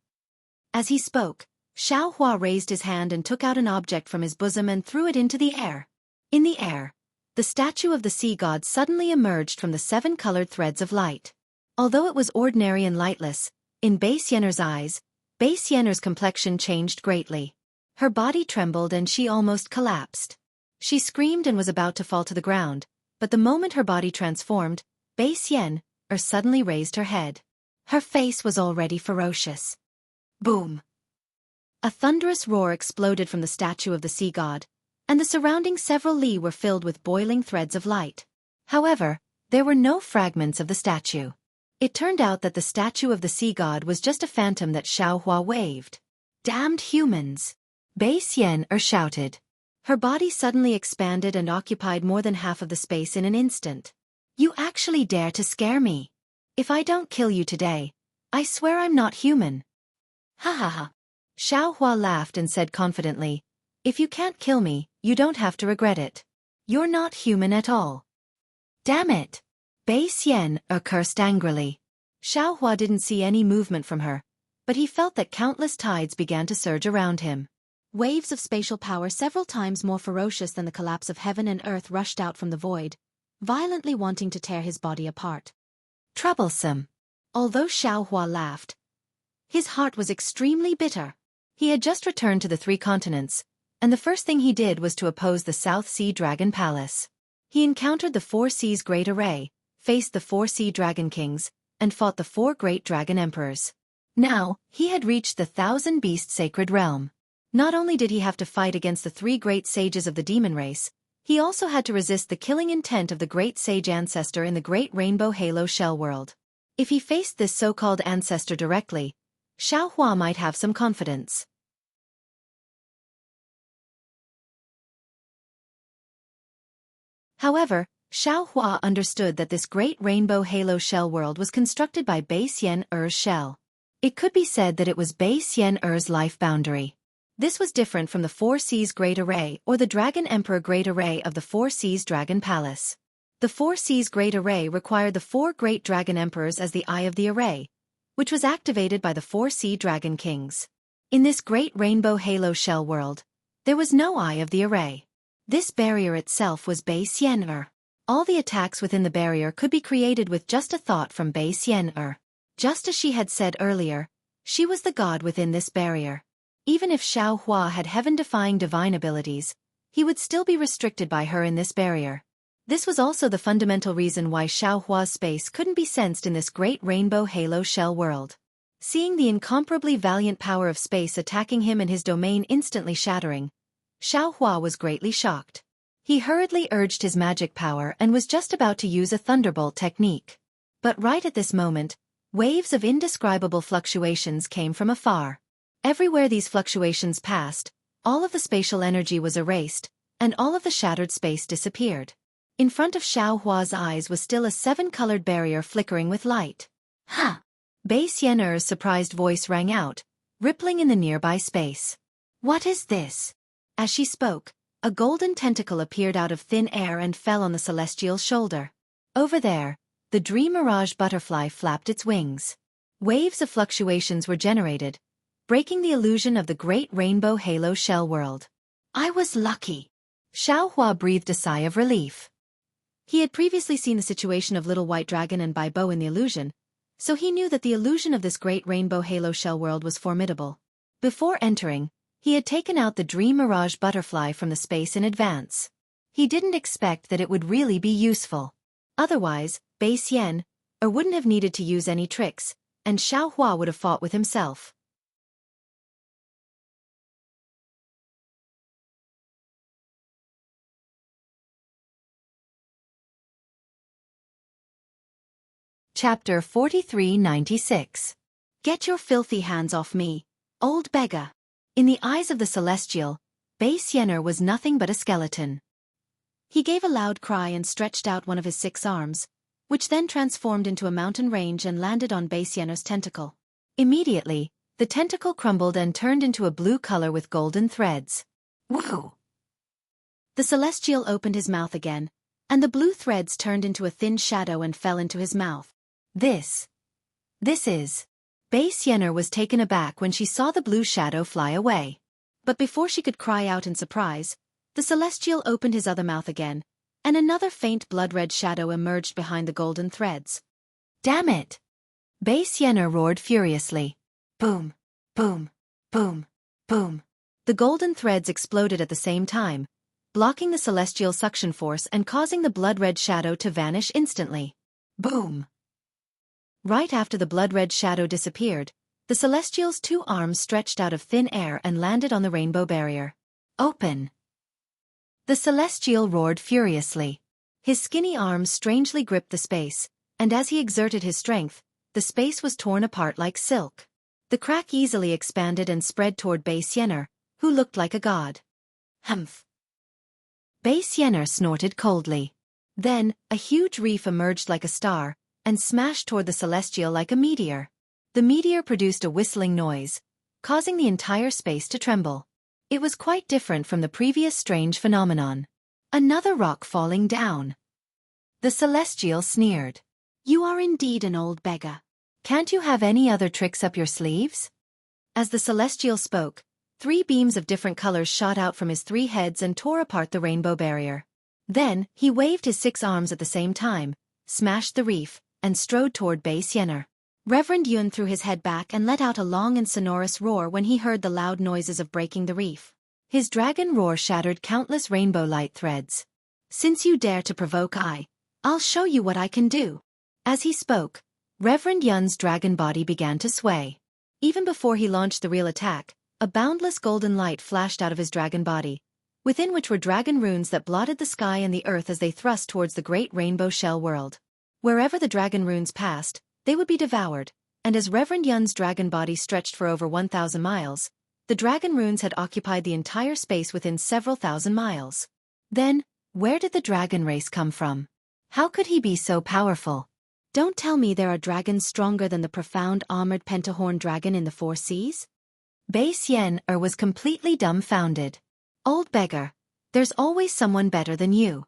As he spoke, Xiaohua raised his hand and took out an object from his bosom and threw it into the air. In the air, the statue of the sea god suddenly emerged from the 7 colored threads of light. Although it was ordinary and lightless, in Bei Xian's eyes, Bei Xian's complexion changed greatly. Her body trembled and she almost collapsed. She screamed and was about to fall to the ground, but the moment her body transformed, Bei Xian suddenly raised her head. Her face was already ferocious. Boom! A thunderous roar exploded from the statue of the sea god, and the surrounding several li were filled with boiling threads of light. However, there were no fragments of the statue. It turned out that the statue of the sea god was just a phantom that Xiaohua waved. Damned humans! Bei Xian shouted. Her body suddenly expanded and occupied more than half of the space in an instant. You actually dare to scare me. If I don't kill you today, I swear I'm not human. Ha ha ha. Xiaohua laughed and said confidently, If you can't kill me, you don't have to regret it. You're not human at all. Damn it! Bei Xian cursed angrily. Xiaohua didn't see any movement from her, but he felt that countless tides began to surge around him. Waves of spatial power several times more ferocious than the collapse of heaven and earth rushed out from the void, violently wanting to tear his body apart. Troublesome. Although Xiaohua laughed, his heart was extremely bitter. He had just returned to the 3 continents, and the first thing he did was to oppose the South Sea Dragon Palace. He encountered the 4 Seas Great Array, faced the 4 Sea Dragon Kings, and fought the 4 Great Dragon Emperors. Now, he had reached the 1,000 Beast Sacred Realm. Not only did he have to fight against the 3 great sages of the demon race, he also had to resist the killing intent of the great sage ancestor in the Great Rainbow Halo Shell World. If he faced this so-called ancestor directly, Xiaohua might have some confidence. However, Xiaohua understood that this Great Rainbow Halo Shell World was constructed by Bei Xian's shell. It could be said that it was Bei Xian's life boundary. This was different from the 4 Seas Great Array or the Dragon Emperor Great Array of the 4 Seas Dragon Palace. The 4 Seas Great Array required the 4 Great Dragon Emperors as the eye of the array, which was activated by the 4 Sea Dragon Kings. In this Great Rainbow Halo Shell World, there was no eye of the array. This barrier itself was Bei Xian. All the attacks within the barrier could be created with just a thought from Bei Xian. Just as she had said earlier, she was the god within this barrier. Even if Xiaohua had heaven-defying divine abilities, he would still be restricted by her in this barrier. This was also the fundamental reason why Xiaohua's space couldn't be sensed in this Great Rainbow Halo Shell World. Seeing the incomparably valiant power of space attacking him and his domain instantly shattering, Xiaohua was greatly shocked. He hurriedly urged his magic power and was just about to use a thunderbolt technique. But right at this moment, waves of indescribable fluctuations came from afar. Everywhere these fluctuations passed, all of the spatial energy was erased, and all of the shattered space disappeared. In front of Xiaohua's eyes was still a 7-colored barrier flickering with light. Ha! Bei Xian's surprised voice rang out, rippling in the nearby space. What is this? As she spoke, a golden tentacle appeared out of thin air and fell on the celestial's shoulder. Over there, the dream mirage butterfly flapped its wings. Waves of fluctuations were generated, breaking the illusion of the Great Rainbow Halo Shell World. I was lucky. Xiaohua breathed a sigh of relief. He had previously seen the situation of Little White Dragon and Bai Bo in the illusion, so he knew that the illusion of this Great Rainbow Halo Shell World was formidable. Before entering, He had taken out the Dream Mirage butterfly from the space in advance. He didn't expect that it would really be useful. Otherwise, Bai Xian wouldn't have needed to use any tricks, and Xiao Hua would have fought with himself. Chapter 4396. Get your filthy hands off me, old beggar. In the eyes of the Celestial, Bai Xian was nothing but a skeleton. He gave a loud cry and stretched out one of his 6 arms, which then transformed into a mountain range and landed on Bai Xian's tentacle. Immediately, the tentacle crumbled and turned into a blue color with golden threads. Whoa! The Celestial opened his mouth again, and the blue threads turned into a thin shadow and fell into his mouth. This is... Bai Xian was taken aback when she saw the blue shadow fly away. But before she could cry out in surprise, the Celestial opened his other mouth again, and another faint blood-red shadow emerged behind the golden threads. Damn it! Bai Xian roared furiously. Boom! Boom! Boom! Boom! The golden threads exploded at the same time, blocking the Celestial suction force and causing the blood-red shadow to vanish instantly. Boom! Right after the blood-red shadow disappeared, the Celestial's 2 arms stretched out of thin air and landed on the rainbow barrier. Open! The Celestial roared furiously. His skinny arms strangely gripped the space, and as he exerted his strength, the space was torn apart like silk. The crack easily expanded and spread toward Bai Xian, who looked like a god. Humph! Bai Xian snorted coldly. Then, a huge reef emerged like a star, and smashed toward the Celestial like a meteor. The meteor produced a whistling noise, causing the entire space to tremble. It was quite different from the previous strange phenomenon. Another rock falling down. The Celestial sneered. You are indeed an old beggar. Can't you have any other tricks up your sleeves? As the Celestial spoke, 3 beams of different colors shot out from his 3 heads and tore apart the rainbow barrier. Then, he waved his 6 arms at the same time, smashed the reef, and strode toward Bai Xian. Reverend Yun threw his head back and let out a long and sonorous roar when he heard the loud noises of breaking the reef. His dragon roar shattered countless rainbow light threads. Since you dare to provoke I'll show you what I can do. As he spoke, Reverend Yun's dragon body began to sway. Even before he launched the real attack, a boundless golden light flashed out of his dragon body, within which were dragon runes that blotted the sky and the earth as they thrust towards the great rainbow shell world. Wherever the dragon runes passed, they would be devoured, and as Reverend Yun's dragon body stretched for over 1,000 miles, the dragon runes had occupied the entire space within several thousand miles. Then, where did the dragon race come from? How could he be so powerful? Don't tell me there are dragons stronger than the profound armored pentahorn dragon in the 4 seas? Bai Xian was completely dumbfounded. Old beggar, there's always someone better than you.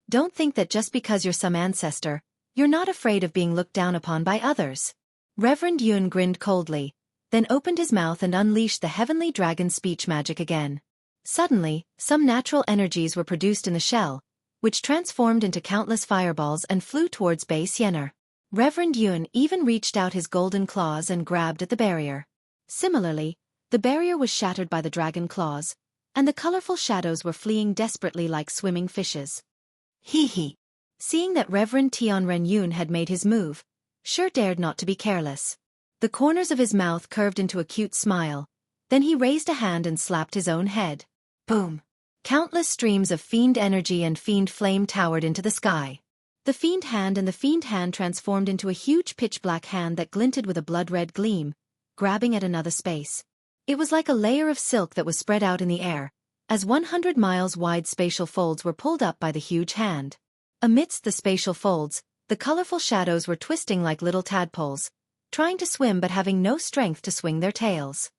Don't think that just because you're some ancestor, you're not afraid of being looked down upon by others. Reverend Yun grinned coldly, then opened his mouth and unleashed the heavenly dragon speech magic again. Suddenly, some natural energies were produced in the shell, which transformed into countless fireballs and flew towards Bai Xian. Reverend Yun even reached out his golden claws and grabbed at the barrier. Similarly, the barrier was shattered by the dragon claws, and the colorful shadows were fleeing desperately like swimming fishes. Hee hee. Seeing that Reverend Tianren Yun had made his move, sure dared not to be careless. The corners of his mouth curved into a cute smile, then he raised a hand and slapped his own head. Boom. Countless streams of fiend energy and fiend flame towered into the sky. The fiend hand transformed into a huge pitch-black hand that glinted with a blood-red gleam, grabbing at another space. It was like a layer of silk that was spread out in the air, as 100 miles wide spatial folds were pulled up by the huge hand. Amidst the spatial folds, the colorful shadows were twisting like little tadpoles, trying to swim but having no strength to swing their tails.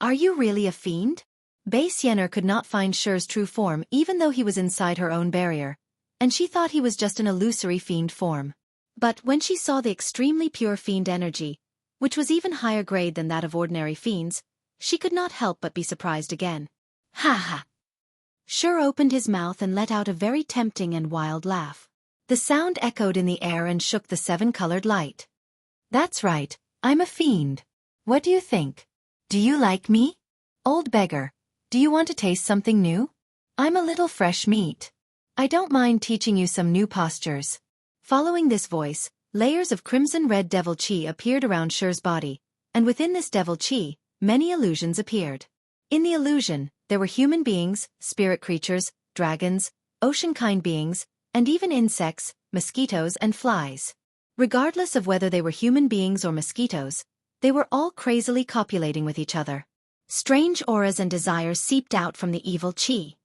Are you really a fiend? Bai Xian could not find Shi's true form even though he was inside her own barrier, and she thought he was just an illusory fiend form. But when she saw the extremely pure fiend energy, which was even higher grade than that of ordinary fiends, she could not help but be surprised again. Ha ha! Shi opened his mouth and let out a very tempting and wild laugh. The sound echoed in the air and shook the 7-colored light. That's right, I'm a fiend. What do you think? Do you like me? Old beggar, do you want to taste something new? I'm a little fresh meat. I don't mind teaching you some new postures. Following this voice, layers of crimson-red devil chi appeared around Shi's body, and within this devil chi, many illusions appeared. In the illusion, there were human beings, spirit creatures, dragons, ocean-kind beings, and even insects, mosquitoes and flies. Regardless of whether they were human beings or mosquitoes, they were all crazily copulating with each other. Strange auras and desires seeped out from the evil chi.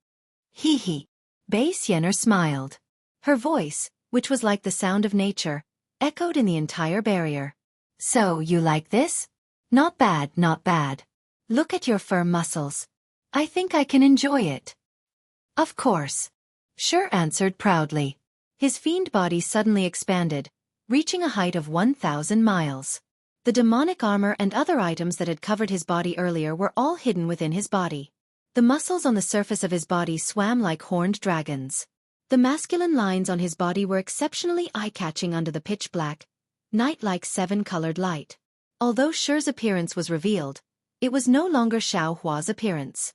Hee hee. Bei Xian'er smiled. Her voice, which was like the sound of nature, echoed in the entire barrier. So, you like this? Not bad, not bad. Look at your firm muscles. I think I can enjoy it. Of course. Shi answered proudly. His fiend body suddenly expanded, reaching a height of 1,000 miles. The demonic armor and other items that had covered his body earlier were all hidden within his body. The muscles on the surface of his body swam like horned dragons. The masculine lines on his body were exceptionally eye-catching under the pitch-black, night-like seven-colored light. Although Shi's appearance was revealed, it was no longer Xiaohua's appearance.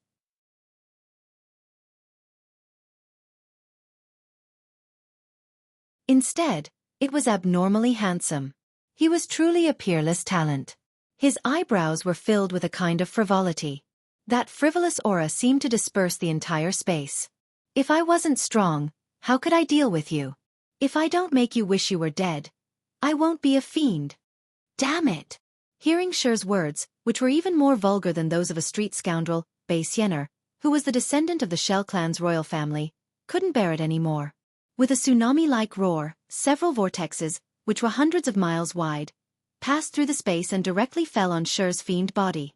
Instead, it was abnormally handsome. He was truly a peerless talent. His eyebrows were filled with a kind of frivolity. That frivolous aura seemed to disperse the entire space. If I wasn't strong, how could I deal with you? If I don't make you wish you were dead, I won't be a fiend. Damn it! Hearing Shi's words, which were even more vulgar than those of a street scoundrel, Bei Xian'er, who was the descendant of the Shell clan's royal family, couldn't bear it anymore. With a tsunami-like roar, several vortexes, which were hundreds of miles wide, passed through the space and directly fell on Shi's fiend body.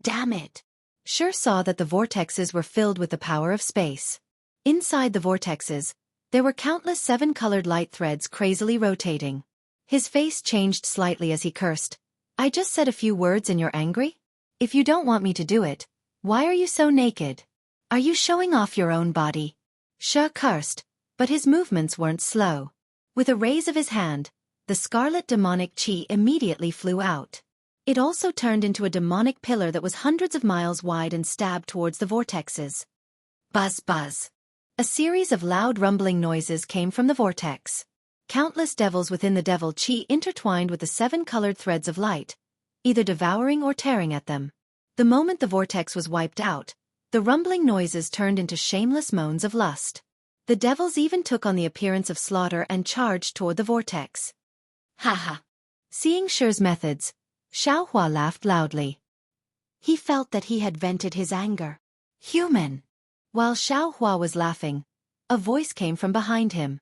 Damn it! Shi saw that the vortexes were filled with the power of space. Inside the vortexes, there were countless seven-colored light threads crazily rotating. His face changed slightly as he cursed. I just said a few words and you're angry? If you don't want me to do it, why are you so naked? Are you showing off your own body? Shi cursed, but his movements weren't slow. With a raise of his hand, the scarlet demonic chi immediately flew out. It also turned into a demonic pillar that was hundreds of miles wide and stabbed towards the vortexes. Buzz buzz. A series of loud rumbling noises came from the vortex. Countless devils within the devil chi intertwined with the seven-colored threads of light, either devouring or tearing at them. The moment the vortex was wiped out, the rumbling noises turned into shameless moans of lust. The devils even took on the appearance of slaughter and charged toward the vortex. Ha ha! Seeing Shi's methods, Xiaohua laughed loudly. He felt that he had vented his anger. Human! While Xiaohua was laughing, a voice came from behind him.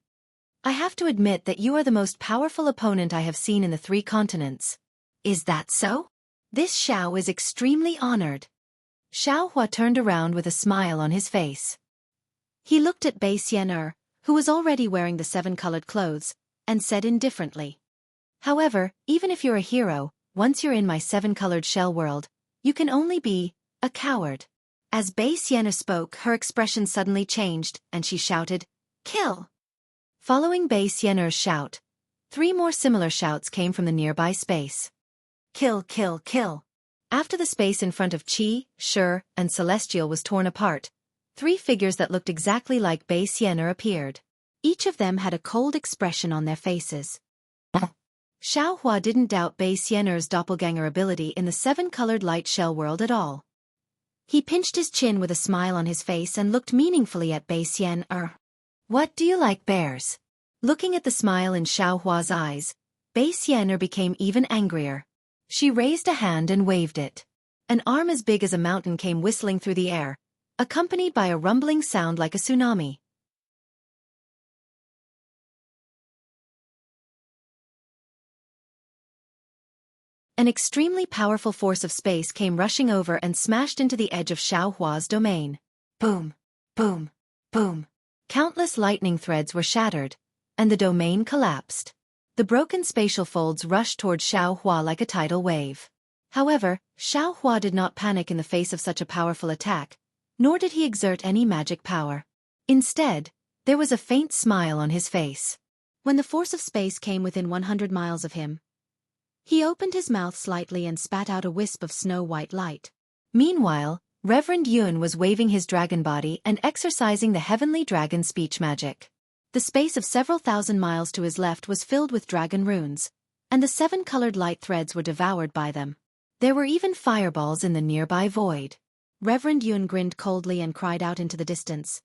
I have to admit that you are the most powerful opponent I have seen in the 3 continents. Is that so? This Xiao is extremely honored. Xiaohua turned around with a smile on his face. He looked at Bei Xian'er, who was already wearing the 7-colored clothes, and said indifferently. However, even if you're a hero, once you're in my 7-colored shell world, you can only be a coward. As Bei Xian'er spoke, her expression suddenly changed, and she shouted, Kill! Following Bei Xian'er's shout, 3 more similar shouts came from the nearby space. Kill, kill, kill. After the space in front of Qi, Shi, and Celestial was torn apart, 3 figures that looked exactly like Bei Xian'er appeared. Each of them had a cold expression on their faces. Xiaohua didn't doubt Bei Xian'er's doppelganger ability in the 7-colored light shell world at all. He pinched his chin with a smile on his face and looked meaningfully at Bei Xian'er. What do you like, bears? Looking at the smile in Xiaohua's eyes, Bei Xian'er became even angrier. She raised a hand and waved it. An arm as big as a mountain came whistling through the air, accompanied by a rumbling sound like a tsunami. An extremely powerful force of space came rushing over and smashed into the edge of Xiaohua's domain. Boom, boom, boom. Countless lightning threads were shattered, and the domain collapsed. The broken spatial folds rushed toward Xiaohua like a tidal wave. However, Xiaohua did not panic in the face of such a powerful attack, nor did he exert any magic power. Instead, there was a faint smile on his face. When the force of space came within 100 miles of him, He opened his mouth slightly and spat out a wisp of snow-white light. Meanwhile, Reverend Yun was waving his dragon body and exercising the heavenly dragon speech magic. The space of several thousand miles to his left was filled with dragon runes, and the 7-colored light threads were devoured by them. There were even fireballs in the nearby void. Reverend Yun grinned coldly and cried out into the distance.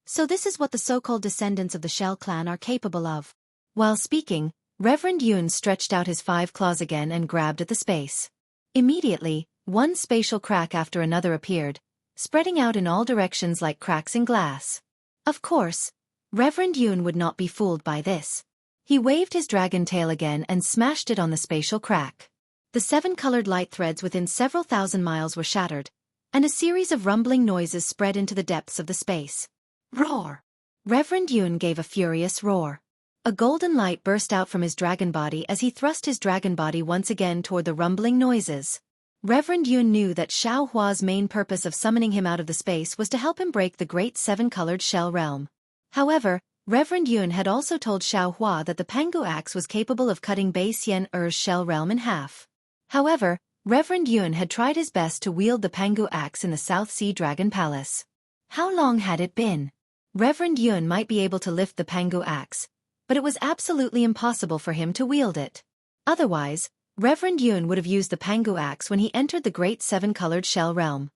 So this is what the so-called descendants of the Shell clan are capable of. While speaking, Reverend Yun stretched out his 5 claws again and grabbed at the space. Immediately, one spatial crack after another appeared, spreading out in all directions like cracks in glass. Of course, Reverend Yun would not be fooled by this. He waved his dragon tail again and smashed it on the spatial crack. The 7-colored light threads within several thousand miles were shattered, and a series of rumbling noises spread into the depths of the space. Roar! Reverend Yun gave a furious roar. A golden light burst out from his dragon body as he thrust his dragon body once again toward the rumbling noises. Reverend Yun knew that Xiaohua's main purpose of summoning him out of the space was to help him break the great 7-colored shell realm. However, Reverend Yun had also told Xiaohua that the Pangu axe was capable of cutting Bei Xian Er's shell realm in half. However, Reverend Yun had tried his best to wield the Pangu axe in the South Sea Dragon Palace. How long had it been? Reverend Yun might be able to lift the Pangu axe, but it was absolutely impossible for him to wield it. Otherwise, Reverend Yun would have used the Pangu axe when he entered the great 7-colored shell realm.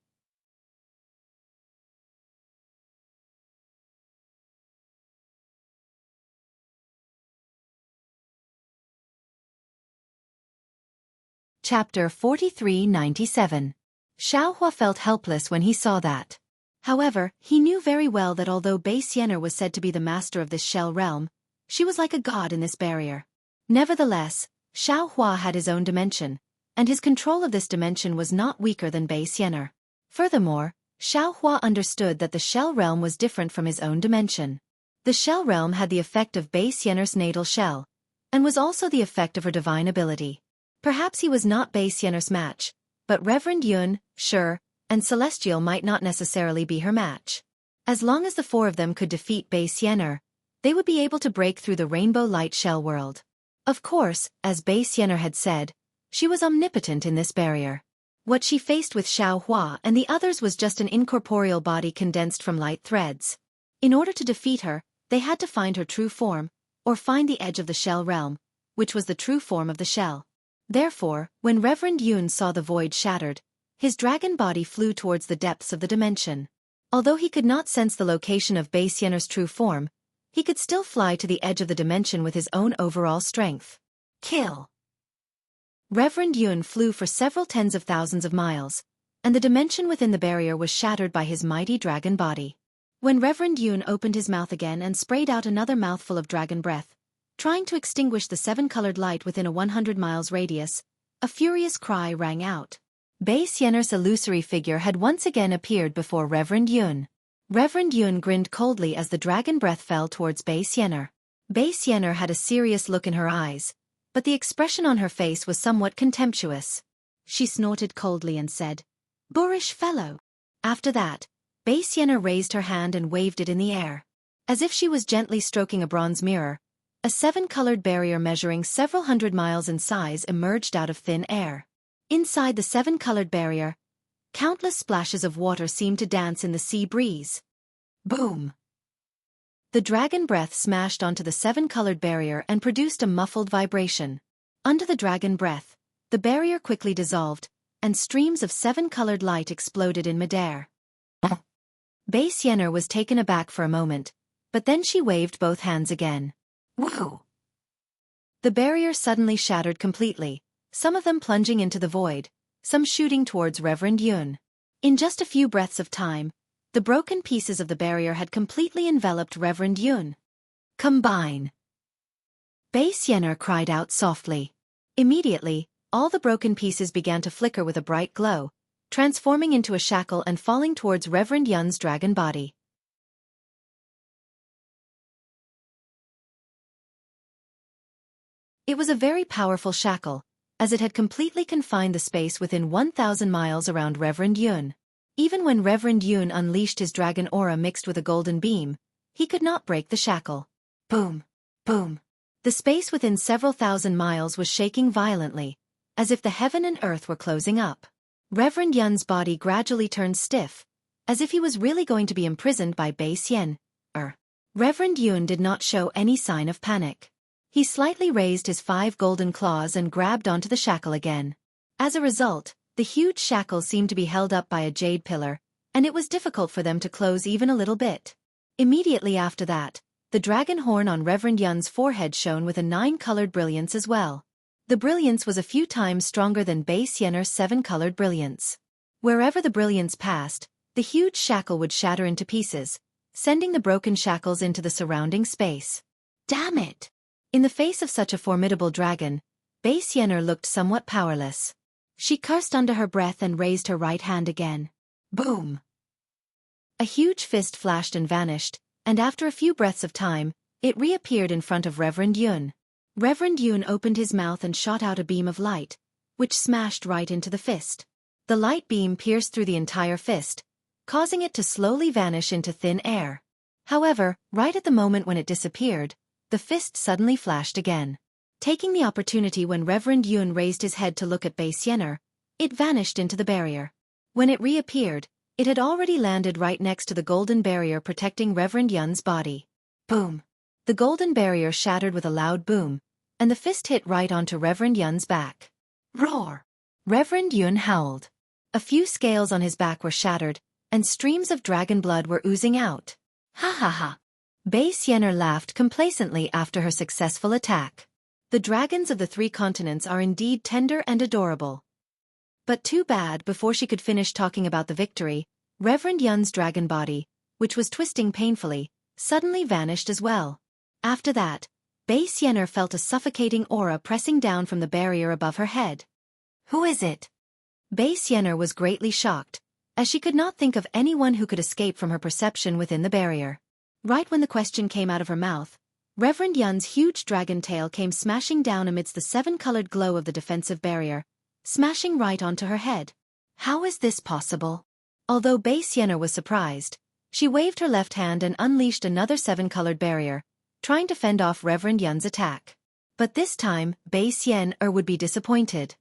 Chapter 4397. Xiaohua felt helpless when he saw that. However, he knew very well that although Bei Xianer was said to be the master of this shell realm, she was like a god in this barrier. Nevertheless, Xiaohua had his own dimension, and his control of this dimension was not weaker than Bei Xianer. Furthermore, Xiaohua understood that the shell realm was different from his own dimension. The shell realm had the effect of Bei Xianer's natal shell, and was also the effect of her divine ability. Perhaps he was not Bei Xianer's match, but Reverend Yun, Shi, and Celestial might not necessarily be her match. As long as the 4 of them could defeat Bei Xianer, they would be able to break through the rainbow light shell world. Of course, as Bei Xianer had said, she was omnipotent in this barrier. What she faced with Xiaohua and the others was just an incorporeal body condensed from light threads. In order to defeat her, they had to find her true form, or find the edge of the shell realm, which was the true form of the shell. Therefore, when Reverend Yun saw the void shattered, his dragon body flew towards the depths of the dimension. Although he could not sense the location of Bei Xianer's true form, he could still fly to the edge of the dimension with his own overall strength. Kill! Reverend Yun flew for several tens of thousands of miles, and the dimension within the barrier was shattered by his mighty dragon body. When Reverend Yun opened his mouth again and sprayed out another mouthful of dragon breath, trying to extinguish the 7-colored light within a 100 miles radius, a furious cry rang out. Bei Xianer's illusory figure had once again appeared before Reverend Yun. Reverend Yun grinned coldly as the dragon breath fell towards Bei Xianer. Bei Xianer had a serious look in her eyes, but the expression on her face was somewhat contemptuous. She snorted coldly and said, "Boorish fellow." After that, Bei Xianer raised her hand and waved it in the air. As if she was gently stroking a bronze mirror, a 7-colored barrier measuring several hundred miles in size emerged out of thin air. Inside the 7-colored barrier, countless splashes of water seemed to dance in the sea breeze. Boom! The dragon breath smashed onto the 7-colored barrier and produced a muffled vibration. Under the dragon breath, the barrier quickly dissolved, and streams of 7-colored light exploded in midair. Bei Xianer was taken aback for a moment, but then she waved both hands again. Whoa! The barrier suddenly shattered completely, some of them plunging into the void, some shooting towards Reverend Yun. In just a few breaths of time, the broken pieces of the barrier had completely enveloped Reverend Yun. Combine! Bei Xianer cried out softly. Immediately, all the broken pieces began to flicker with a bright glow, transforming into a shackle and falling towards Reverend Yun's dragon body. It was a very powerful shackle, as it had completely confined the space within 1,000 miles around Reverend Yun. Even when Reverend Yun unleashed his dragon aura mixed with a golden beam, he could not break the shackle. Boom! Boom! The space within several thousand miles was shaking violently, as if the heaven and earth were closing up. Reverend Yun's body gradually turned stiff, as if he was really going to be imprisoned by Bei Xian. Reverend Yun did not show any sign of panic. He slightly raised his 5 golden claws and grabbed onto the shackle again. As a result, the huge shackle seemed to be held up by a jade pillar, and it was difficult for them to close even a little bit. Immediately after that, the dragon horn on Reverend Yun's forehead shone with a 9-colored brilliance as well. The brilliance was a few times stronger than Bei Xian's 7-colored brilliance. Wherever the brilliance passed, the huge shackle would shatter into pieces, sending the broken shackles into the surrounding space. Damn it! In the face of such a formidable dragon, Bei Xian looked somewhat powerless. She cursed under her breath and raised her right hand again. Boom! A huge fist flashed and vanished, and after a few breaths of time, it reappeared in front of Reverend Yun. Reverend Yun opened his mouth and shot out a beam of light, which smashed right into the fist. The light beam pierced through the entire fist, causing it to slowly vanish into thin air. However, right at the moment when it disappeared, the fist suddenly flashed again. Taking the opportunity when Reverend Yun raised his head to look at Bei Xian, it vanished into the barrier. When it reappeared, it had already landed right next to the golden barrier protecting Reverend Yun's body. Boom! The golden barrier shattered with a loud boom, and the fist hit right onto Reverend Yun's back. Roar! Reverend Yun howled. A few scales on his back were shattered, and streams of dragon blood were oozing out. Ha ha ha! Bei Xian laughed complacently after her successful attack. The dragons of the 3 continents are indeed tender and adorable. But too bad, before she could finish talking about the victory, Reverend Yun's dragon body, which was twisting painfully, suddenly vanished as well. After that, Bei Xian felt a suffocating aura pressing down from the barrier above her head. Who is it? Bei Xian was greatly shocked, as she could not think of anyone who could escape from her perception within the barrier. Right when the question came out of her mouth, Reverend Yun's huge dragon tail came smashing down amidst the 7-colored glow of the defensive barrier, smashing right onto her head. How is this possible? Although Bei Xian was surprised, she waved her left hand and unleashed another 7-colored barrier, trying to fend off Reverend Yun's attack. But this time, Bei Xian would be disappointed.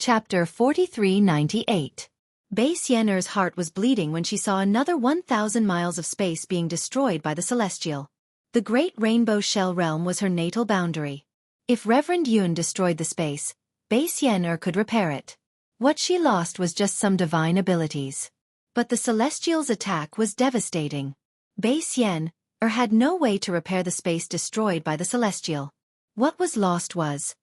Chapter 4398. Bei Xian's heart was bleeding when she saw another 1,000 miles of space being destroyed by the Celestial. The Great Rainbow Shell Realm was her natal boundary. If Reverend Yun destroyed the space, Bei Xian could repair it. What she lost was just some divine abilities. But the Celestial's attack was devastating. Bei Xian had no way to repair the space destroyed by the Celestial. What was lost was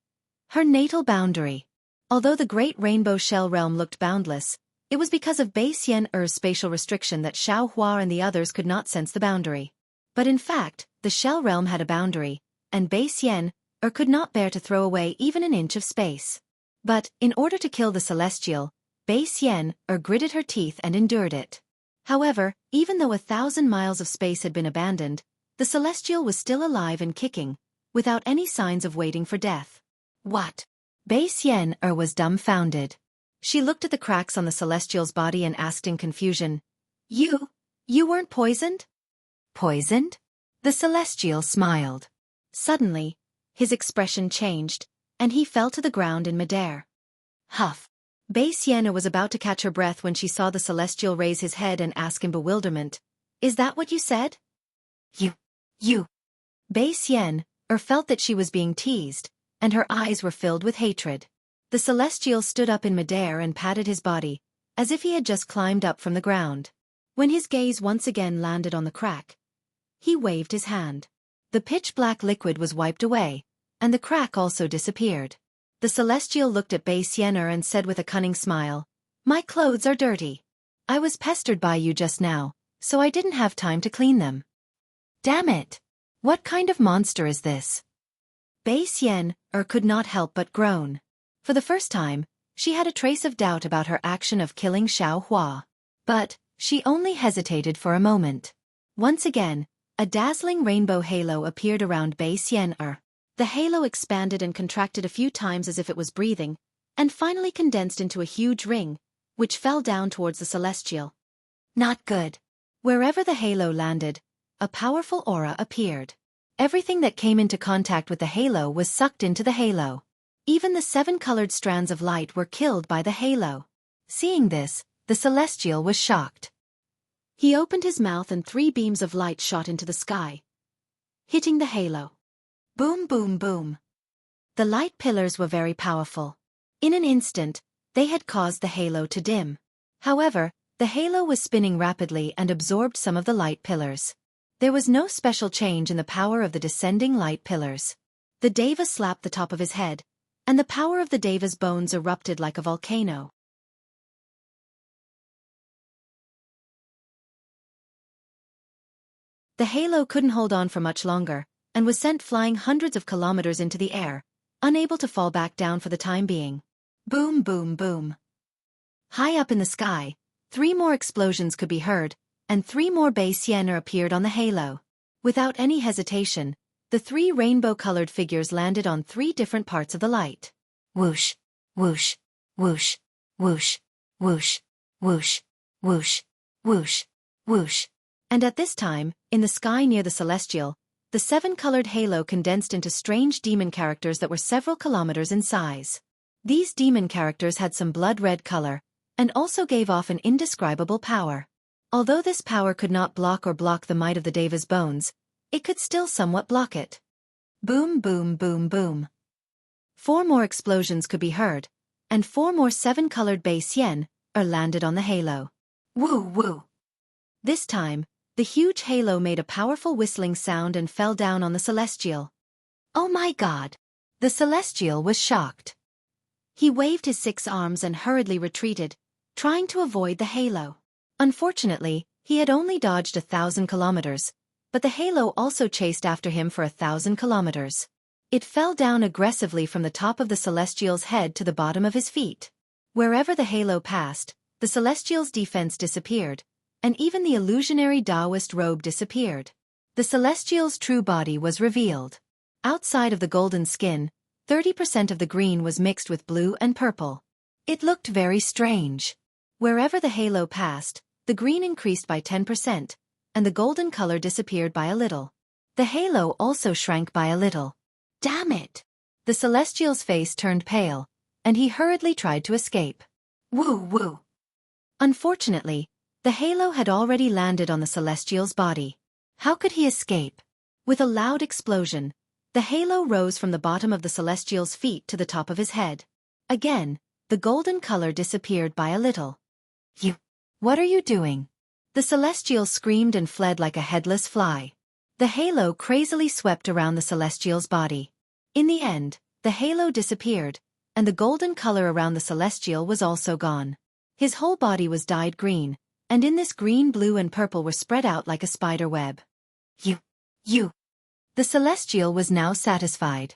her natal boundary. Although the Great Rainbow Shell Realm looked boundless, it was because of Bei Xian's spatial restriction that Xiao Hua and the others could not sense the boundary. But in fact, the Shell Realm had a boundary, and Bei Xian could not bear to throw away even an inch of space. But, in order to kill the Celestial, Bei Xian gritted her teeth and endured it. However, even though 1,000 miles of space had been abandoned, the Celestial was still alive and kicking, without any signs of waiting for death. What? Bei Xian was dumbfounded. She looked at the cracks on the Celestial's body and asked in confusion, You weren't poisoned? Poisoned? The Celestial smiled. Suddenly, his expression changed, and he fell to the ground in midair. Huff! Bei Xian was about to catch her breath when she saw the Celestial raise his head and ask in bewilderment, Is that what you said? You. Bei Xian felt that she was being teased, and her eyes were filled with hatred. The Celestial stood up in midair and patted his body, as if he had just climbed up from the ground. When his gaze once again landed on the crack, he waved his hand. The pitch-black liquid was wiped away, and the crack also disappeared. The Celestial looked at Bei Xian and said with a cunning smile, My clothes are dirty. I was pestered by you just now, so I didn't have time to clean them. Damn it! What kind of monster is this? Bei Xian could not help but groan. For the first time, she had a trace of doubt about her action of killing Xiao Hua. But she only hesitated for a moment. Once again, A dazzling rainbow halo appeared around Bei Xian'er. The halo expanded and contracted a few times as if it was breathing, and finally condensed into a huge ring, which fell down towards the celestial. Not good. Wherever the halo landed, a powerful aura appeared. Everything that came into contact with the halo was sucked into the halo. Even the 7 colored strands of light were killed by the halo. Seeing this, the celestial was shocked. He opened his mouth and 3 beams of light shot into the sky, hitting the halo. Boom, boom, boom. The light pillars were very powerful. In an instant, they had caused the halo to dim. However, the halo was spinning rapidly and absorbed some of the light pillars. There was no special change in the power of the descending light pillars. The deva slapped the top of his head, and the power of the deva's bones erupted like a volcano. The halo couldn't hold on for much longer, and was sent flying hundreds of kilometers into the air, unable to fall back down for the time being. Boom, boom, boom. High up in the sky, 3 more explosions could be heard, and 3 more Bei Xian'er appeared on the halo. Without any hesitation, the 3 rainbow-colored figures landed on 3 different parts of the light. Whoosh, whoosh, whoosh, whoosh, whoosh, whoosh, whoosh, whoosh, whoosh. And at this time, in the sky near the celestial, the 7-colored halo condensed into strange demon characters that were several kilometers in size. These demon characters had some blood-red color, and also gave off an indescribable power. Although this power could not block the might of the deva's bones, it could still somewhat block it. Boom, boom, boom, boom. 4 more explosions could be heard, and 4 more 7-colored Bei Xian'er landed on the halo. Woo, woo. This time, the huge halo made a powerful whistling sound and fell down on the celestial. Oh my God! The celestial was shocked. He waved his 6 arms and hurriedly retreated, trying to avoid the halo. Unfortunately, he had only dodged 1,000 kilometers, but the halo also chased after him for 1,000 kilometers. It fell down aggressively from the top of the celestial's head to the bottom of his feet. Wherever the halo passed, the celestial's defense disappeared, and even the illusionary Taoist robe disappeared. The celestial's true body was revealed. Outside of the golden skin, 30% of the green was mixed with blue and purple. It looked very strange. Wherever the halo passed, the green increased by 10%, and the golden color disappeared by a little. The halo also shrank by a little. Damn it! The celestial's face turned pale, and he hurriedly tried to escape. Woo woo! Unfortunately, the halo had already landed on the celestial's body. How could he escape? With a loud explosion, the halo rose from the bottom of the celestial's feet to the top of his head. Again, the golden color disappeared by a little. What are you doing? The celestial screamed and fled like a headless fly. The halo crazily swept around the celestial's body. In the end, the halo disappeared, and the golden color around the celestial was also gone. His whole body was dyed green, and in this green, blue and purple were spread out like a spider web. You. The celestial was now satisfied.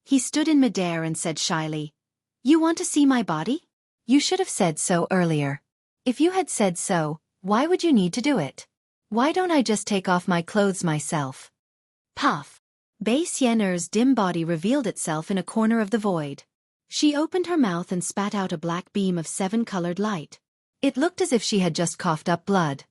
He stood in midair and said shyly, "You want to see my body? You should have said so earlier. If you had said so, why would you need to do it? Why don't I just take off my clothes myself?" Puff! Bei Xian'er's dim body revealed itself in a corner of the void. She opened her mouth and spat out a black beam of 7-colored light. It looked as if she had just coughed up blood.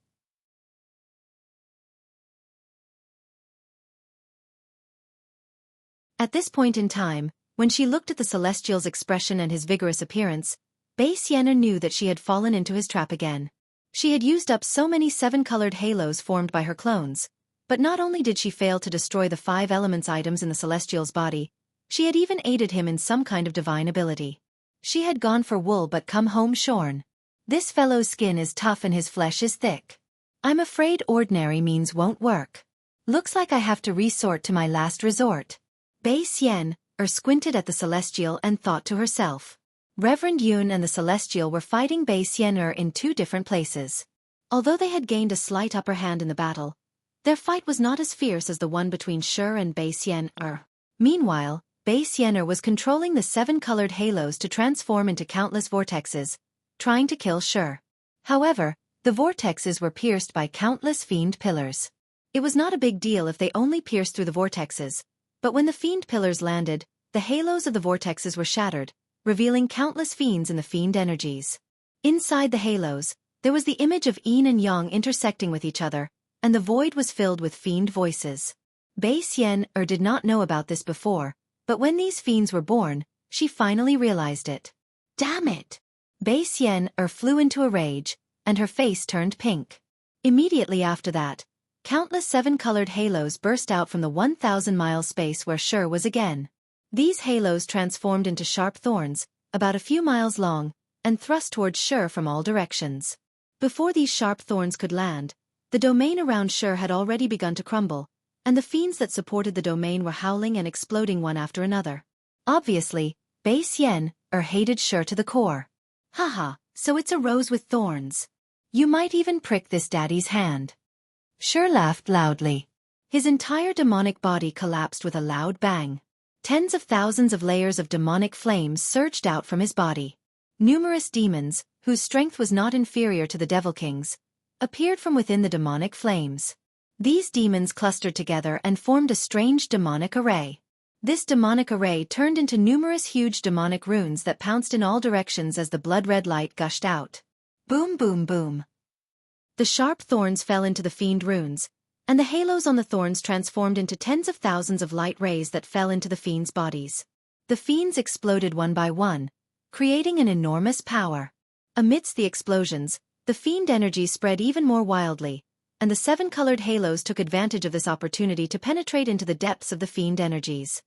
At this point in time, when she looked at the celestial's expression and his vigorous appearance, Bei Xian'er knew that she had fallen into his trap again. She had used up so many 7-colored halos formed by her clones, but not only did she fail to destroy the 5 elements items in the celestial's body, she had even aided him in some kind of divine ability. She had gone for wool but come home shorn. This fellow's skin is tough and his flesh is thick. I'm afraid ordinary means won't work. Looks like I have to resort to my last resort. Bei Xian'er squinted at the celestial and thought to herself. Reverend Yun and the celestial were fighting Bei Xian'er in 2 different places. Although they had gained a slight upper hand in the battle, their fight was not as fierce as the one between Shi and Bei Xian'er. Meanwhile, Bei Xian'er was controlling the 7-colored halos to transform into countless vortexes, trying to kill Shi. However, the vortexes were pierced by countless fiend pillars. It was not a big deal if they only pierced through the vortexes, but when the fiend pillars landed, the halos of the vortexes were shattered, revealing countless fiends in the fiend energies. Inside the halos, there was the image of yin and yang intersecting with each other, and the void was filled with fiend voices. Bei Xian did not know about this before, but when these fiends were born, she finally realized it. Damn it! Bei Xian flew into a rage, and her face turned pink. Immediately after that, countless seven-colored halos burst out from the 1,000-mile space where Shi was again. These halos transformed into sharp thorns, about a few miles long, and thrust towards Shi from all directions. Before these sharp thorns could land, the domain around Shi had already begun to crumble, and the fiends that supported the domain were howling and exploding one after another. Obviously, Bei Xian hated Shi to the core. Haha, so it's a rose with thorns. You might even prick this daddy's hand. Shi laughed loudly. His entire demonic body collapsed with a loud bang. Tens of thousands of layers of demonic flames surged out from his body. Numerous demons, whose strength was not inferior to the Devil King's, appeared from within the demonic flames. These demons clustered together and formed a strange demonic array. This demonic array turned into numerous huge demonic runes that pounced in all directions as the blood-red light gushed out. Boom boom boom. The sharp thorns fell into the fiend runes, and the halos on the thorns transformed into tens of thousands of light rays that fell into the fiends' bodies. The fiends exploded one by one, creating an enormous power. Amidst the explosions, the fiend energy spread even more wildly, and the seven-colored halos took advantage of this opportunity to penetrate into the depths of the fiend energies.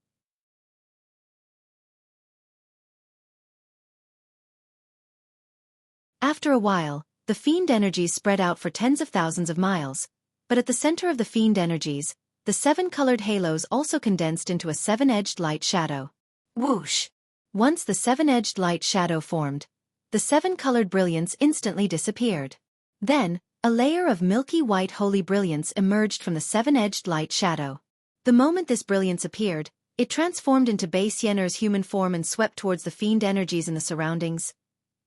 After a while, the fiend energies spread out for tens of thousands of miles, but at the center of the fiend energies, the seven-colored halos also condensed into a seven-edged light shadow. Whoosh! Once the seven-edged light shadow formed, the seven-colored brilliance instantly disappeared. Then, a layer of milky white holy brilliance emerged from the seven-edged light shadow. The moment this brilliance appeared, it transformed into Bei Xian's human form and swept towards the fiend energies in the surroundings.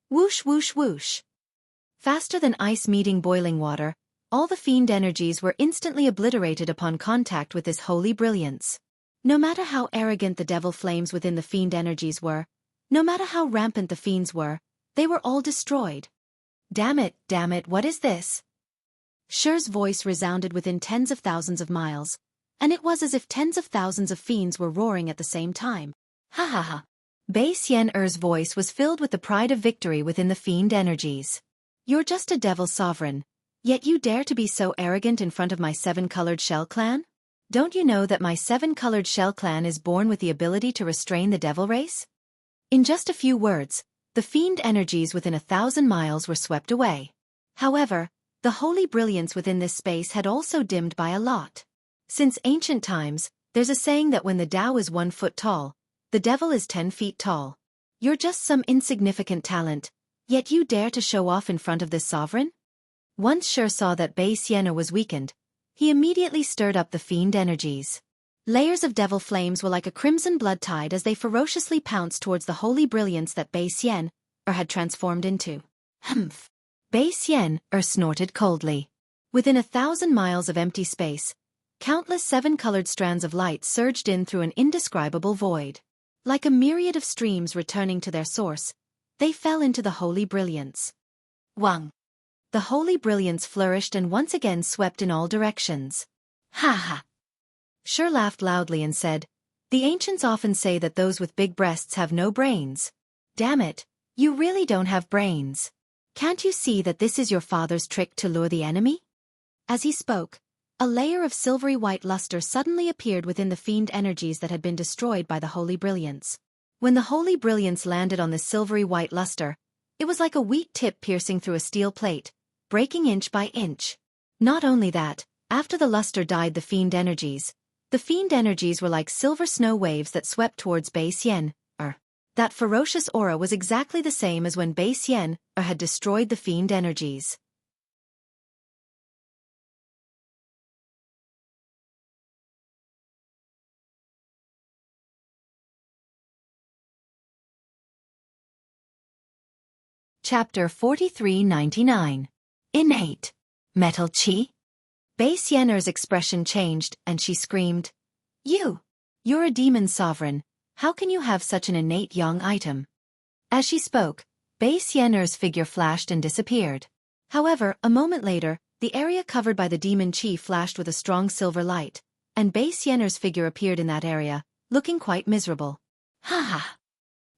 Whoosh whoosh whoosh. Faster than ice meeting boiling water, all the fiend energies were instantly obliterated upon contact with this holy brilliance. No matter how arrogant the devil flames within the fiend energies were, no matter how rampant the fiends were, they were all destroyed. Damn it, what is this? Shi's voice resounded within tens of thousands of miles, and it was as if tens of thousands of fiends were roaring at the same time. Ha ha ha. Bei Xian's voice was filled with the pride of victory within the fiend energies. You're just a devil sovereign, yet you dare to be so arrogant in front of my seven-colored shell clan? Don't you know that my seven-colored shell clan is born with the ability to restrain the devil race? In just a few words, the fiend energies within 1,000 miles were swept away. However, the holy brilliance within this space had also dimmed by a lot. Since ancient times, there's a saying that when the Tao is 1 foot tall, the devil is 10 feet tall. You're just some insignificant talent, yet you dare to show off in front of this sovereign? Once Shi saw that Bei Xian was weakened, he immediately stirred up the fiend energies. Layers of devil flames were like a crimson blood tide as they ferociously pounced towards the holy brilliance that Bei Xian had transformed into. Humph! Bei Xian snorted coldly. Within 1,000 miles of empty space, countless seven-colored strands of light surged in through an indescribable void. Like a myriad of streams returning to their source, they fell into the holy brilliance. Wang! The holy brilliance flourished and once again swept in all directions. Ha ha! Shi laughed loudly and said, "The ancients often say that those with big breasts have no brains. Damn it, you really don't have brains. Can't you see that this is your father's trick to lure the enemy?" As he spoke, a layer of silvery white luster suddenly appeared within the fiend energies that had been destroyed by the holy brilliance. When the holy brilliance landed on this silvery white luster, it was like a wheat tip piercing through a steel plate, breaking inch by inch. Not only that, after the luster died the fiend energies were like silver snow waves that swept towards Bei Xian. That ferocious aura was exactly the same as when Bei Xian had destroyed the fiend energies. Chapter 4399. Innate. Metal Qi. Bei Xian'er's expression changed and she screamed, You're a demon sovereign, how can you have such an innate yang item? As she spoke, Bei Xian'er's figure flashed and disappeared. However, a moment later, the area covered by the demon chi flashed with a strong silver light, and Bei Xian'er's figure appeared in that area, looking quite miserable. Ha ha!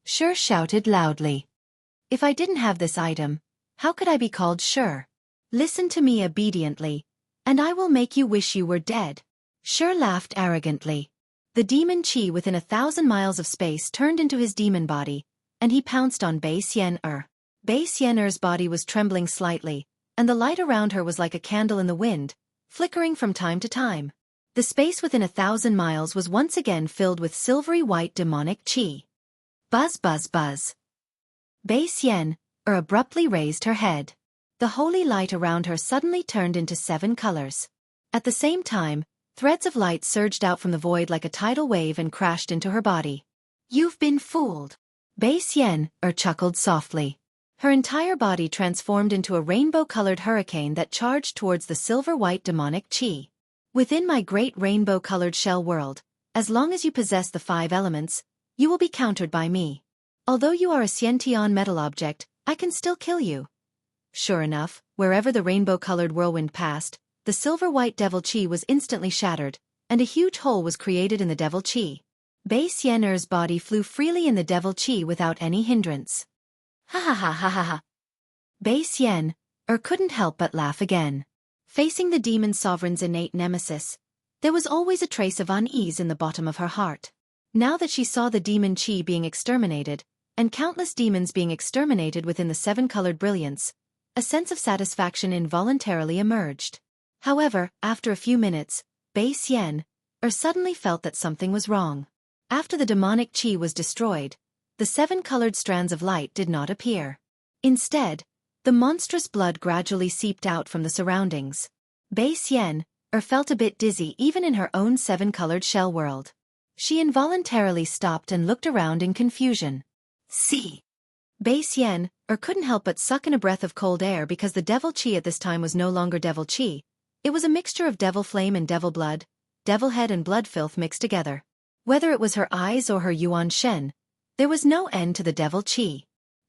Shi shouted loudly. If I didn't have this item, how could I be called Shi? Listen to me obediently, and I will make you wish you were dead. Shi laughed arrogantly. The demon chi within 1,000 miles of space turned into his demon body, and he pounced on Bei Xian'er. Bei Xian'er's body was trembling slightly, and the light around her was like a candle in the wind, flickering from time to time. The space within 1,000 miles was once again filled with silvery white demonic chi. Buzz buzz buzz. Bei Xian'er abruptly raised her head. The holy light around her suddenly turned into 7 colors. At the same time, threads of light surged out from the void like a tidal wave and crashed into her body. You've been fooled. Bei Xian'er chuckled softly. Her entire body transformed into a rainbow-colored hurricane that charged towards the silver-white demonic chi. Within my great rainbow-colored shell world, as long as you possess the 5 elements, you will be countered by me. Although you are a Xiantian metal object, I can still kill you. Sure enough, wherever the rainbow-colored whirlwind passed, the silver-white devil chi was instantly shattered, and a huge hole was created in the devil chi. Bei Xian'er's body flew freely in the devil chi without any hindrance. Ha ha ha ha ha ha. Bei Xian'er couldn't help but laugh again. Facing the demon sovereign's innate nemesis, there was always a trace of unease in the bottom of her heart. Now that she saw the demon chi being exterminated, and countless demons being exterminated within the 7-colored brilliance, a sense of satisfaction involuntarily emerged. However, after a few minutes, Bei Xian'er suddenly felt that something was wrong. After the demonic chi was destroyed, the 7-colored strands of light did not appear. Instead, the monstrous blood gradually seeped out from the surroundings. Bei Xian'er felt a bit dizzy even in her own 7-colored shell world. She involuntarily stopped and looked around in confusion. See! Bei Xian'er couldn't help but suck in a breath of cold air because the devil chi at this time was no longer devil chi. It was a mixture of devil flame and devil blood, devil head and blood filth mixed together. Whether it was her eyes or her yuan shen, there was no end to the devil chi.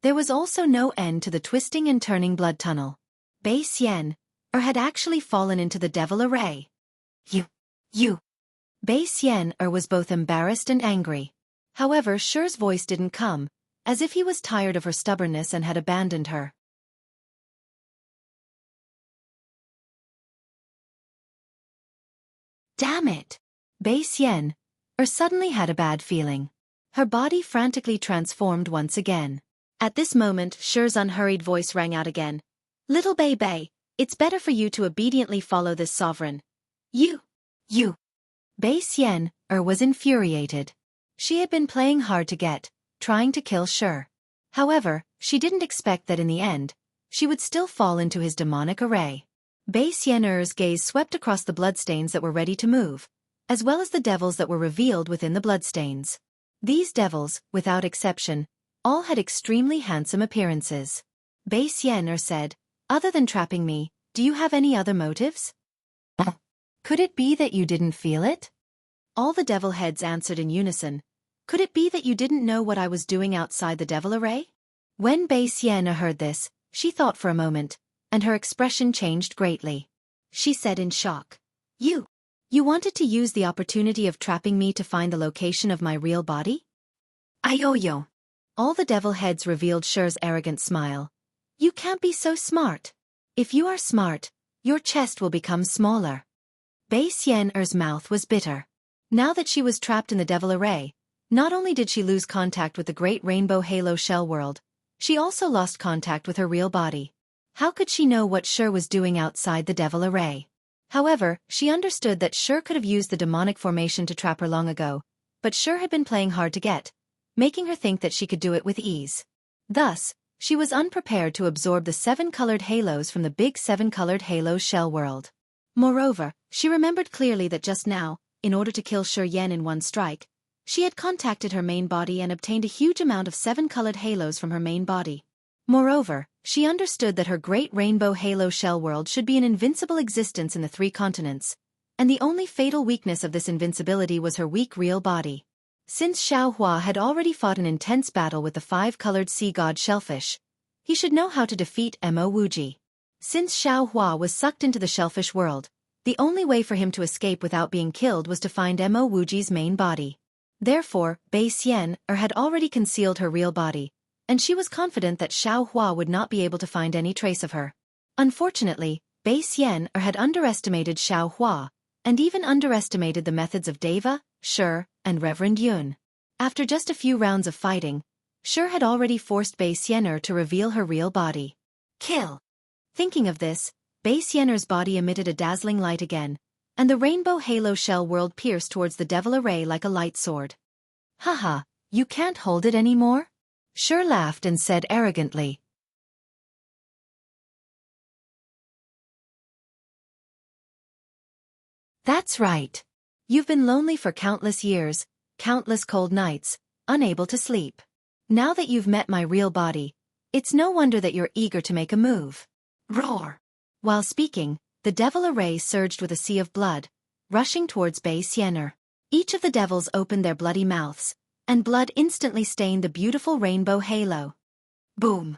There was also no end to the twisting and turning blood tunnel. Bei Xian'er had actually fallen into the devil array. You. Bei Xian'er was both embarrassed and angry. However, Shi's voice didn't come, as if he was tired of her stubbornness and had abandoned her. Damn it! Bei Xian'er suddenly had a bad feeling. Her body frantically transformed once again. At this moment, Shi's unhurried voice rang out again. Little Bei, it's better for you to obediently follow this sovereign. You. Bei Xian'er was infuriated. She had been playing hard to get, trying to kill Shi. However, she didn't expect that in the end, she would still fall into his demonic array. Bei Xian'er's gaze swept across the bloodstains that were ready to move, as well as the devils that were revealed within the bloodstains. These devils, without exception, all had extremely handsome appearances. Bei Xian'er said, Other than trapping me, do you have any other motives? Could it be that you didn't feel it? All the devil heads answered in unison. Could it be that you didn't know what I was doing outside the devil array? When Bei Xian'er heard this, she thought for a moment, and her expression changed greatly. She said in shock, You wanted to use the opportunity of trapping me to find the location of my real body? Ayoyo. All the devil heads revealed Shi's arrogant smile. You can't be so smart. If you are smart, your chest will become smaller. Bei Xian'er's mouth was bitter. Now that she was trapped in the devil array, not only did she lose contact with the great rainbow halo shell world, she also lost contact with her real body. How could she know what Shi was doing outside the devil array? However, she understood that Shi could have used the demonic formation to trap her long ago, but Shi had been playing hard to get, making her think that she could do it with ease. Thus, she was unprepared to absorb the 7-colored halos from the big 7-colored halo shell world. Moreover, she remembered clearly that just now, in order to kill Shi Yan in one strike, she had contacted her main body and obtained a huge amount of 7-colored halos from her main body. Moreover, She understood that her great rainbow halo shell world should be an invincible existence in the 3 continents, and the only fatal weakness of this invincibility was her weak real body. Since Xiaohua had already fought an intense battle with the 5-colored sea god shellfish, he should know how to defeat Mo Wuji. Since Xiaohua was sucked into the shellfish world, the only way for him to escape without being killed was to find Mo Wuji's main body. Therefore, Bai Xian had already concealed her real body, and she was confident that Xiaohua would not be able to find any trace of her. Unfortunately, Bai Xian had underestimated Xiaohua, and even underestimated the methods of Deva, Shi, and Reverend Yun. After just a few rounds of fighting, Shi had already forced Bai Xian to reveal her real body. Kill! Thinking of this, Bai Xian's body emitted a dazzling light again, and the rainbow halo shell whirled pierced towards the devil array like a light sword. Haha, you can't hold it anymore? Shi laughed and said arrogantly. That's right. You've been lonely for countless years, countless cold nights, unable to sleep. Now that you've met my real body, it's no wonder that you're eager to make a move. Roar! While speaking, the devil array surged with a sea of blood, rushing towards Bai Xian. Each of the devils opened their bloody mouths, and blood instantly stained the beautiful rainbow halo. Boom!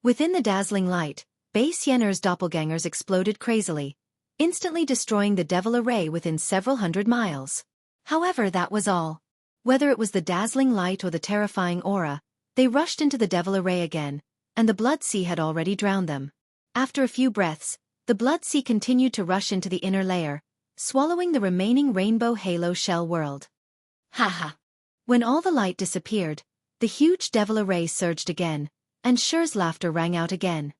Within the dazzling light, Bai Xian's doppelgangers exploded crazily, instantly destroying the devil array within several hundred miles. However, that was all. Whether it was the dazzling light or the terrifying aura, they rushed into the devil array again, and the blood sea had already drowned them. After a few breaths, the blood sea continued to rush into the inner layer, swallowing the remaining rainbow halo shell world. Haha! When all the light disappeared, the huge devil array surged again, and Shi's laughter rang out again.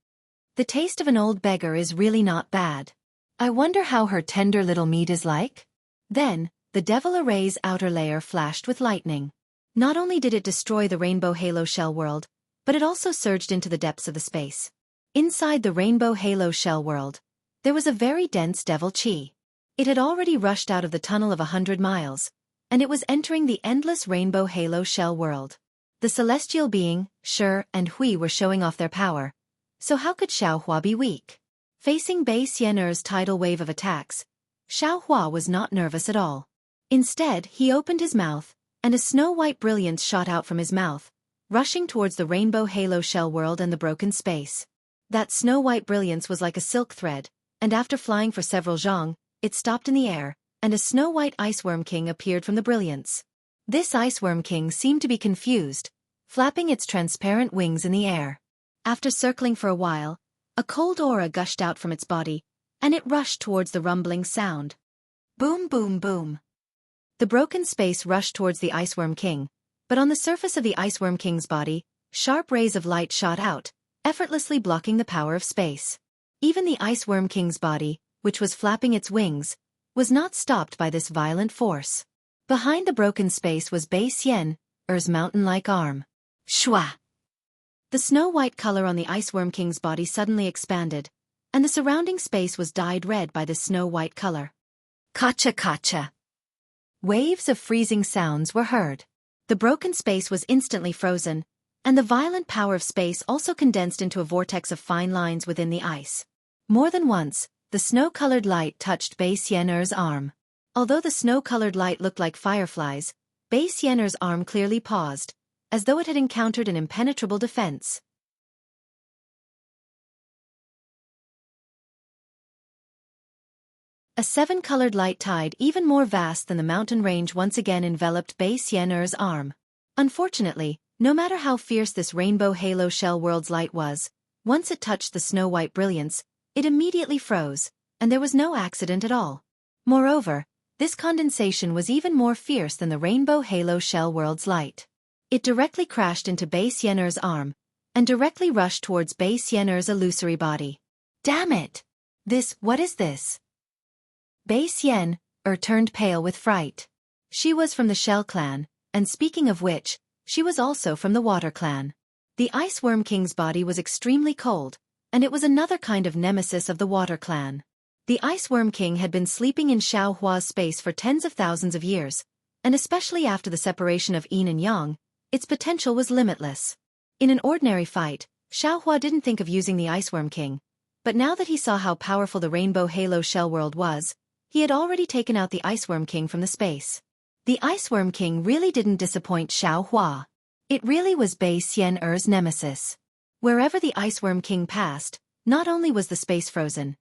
The taste of an old beggar is really not bad. I wonder how her tender little meat is like? Then, the devil array's outer layer flashed with lightning. Not only did it destroy the rainbow halo shell world, but it also surged into the depths of the space. Inside the rainbow halo shell world, there was a very dense devil chi. It had already rushed out of the tunnel of 100 miles, and it was entering the endless rainbow halo shell world. The celestial being, Shi, and Hui were showing off their power, so how could Xiaohua be weak? Facing Bai Xian's tidal wave of attacks, Xiaohua was not nervous at all. Instead, he opened his mouth, and a snow-white brilliance shot out from his mouth, rushing towards the rainbow halo shell world and the broken space. That snow-white brilliance was like a silk thread, and after flying for several zhang, it stopped in the air, and a snow-white iceworm king appeared from the brilliance. This iceworm king seemed to be confused, flapping its transparent wings in the air. After circling for a while, a cold aura gushed out from its body, and it rushed towards the rumbling sound. Boom, boom, boom. The broken space rushed towards the iceworm king, but on the surface of the iceworm king's body, sharp rays of light shot out, effortlessly blocking the power of space. Even the iceworm king's body, which was flapping its wings, was not stopped by this violent force. Behind the broken space was Bai Xian's mountain-like arm. Shwa! The snow-white color on the iceworm king's body suddenly expanded, and the surrounding space was dyed red by the snow-white color. Kacha-kacha! Waves of freezing sounds were heard. The broken space was instantly frozen, and the violent power of space also condensed into a vortex of fine lines within the ice. More than once, the snow-colored light touched Bai Xian's arm. Although the snow-colored light looked like fireflies, Bai Xian's arm clearly paused, as though it had encountered an impenetrable defense. A 7-colored light tide even more vast than the mountain range once again enveloped Bai Xian's arm. Unfortunately, no matter how fierce this rainbow halo shell world's light was, once it touched the snow-white brilliance, it immediately froze, and there was no accident at all. Moreover, this condensation was even more fierce than the rainbow halo shell world's light. It directly crashed into Bai Xian's arm, and directly rushed towards Bai Xian's illusory body. Damn it! What is this? Bai Xian turned pale with fright. She was from the Shell clan, and speaking of which, she was also from the Water clan. The Iceworm King's body was extremely cold, and it was another kind of nemesis of the Water clan. The Iceworm King had been sleeping in Xiaohua's space for tens of thousands of years, and especially after the separation of yin and yang, its potential was limitless. In an ordinary fight, Xiaohua didn't think of using the Iceworm King, but now that he saw how powerful the Rainbow Halo Shell World was, he had already taken out the Iceworm King from the space. The Iceworm King really didn't disappoint Xiaohua. It really was Bei Xian-er's nemesis. Wherever the Iceworm King passed, not only was the space frozen,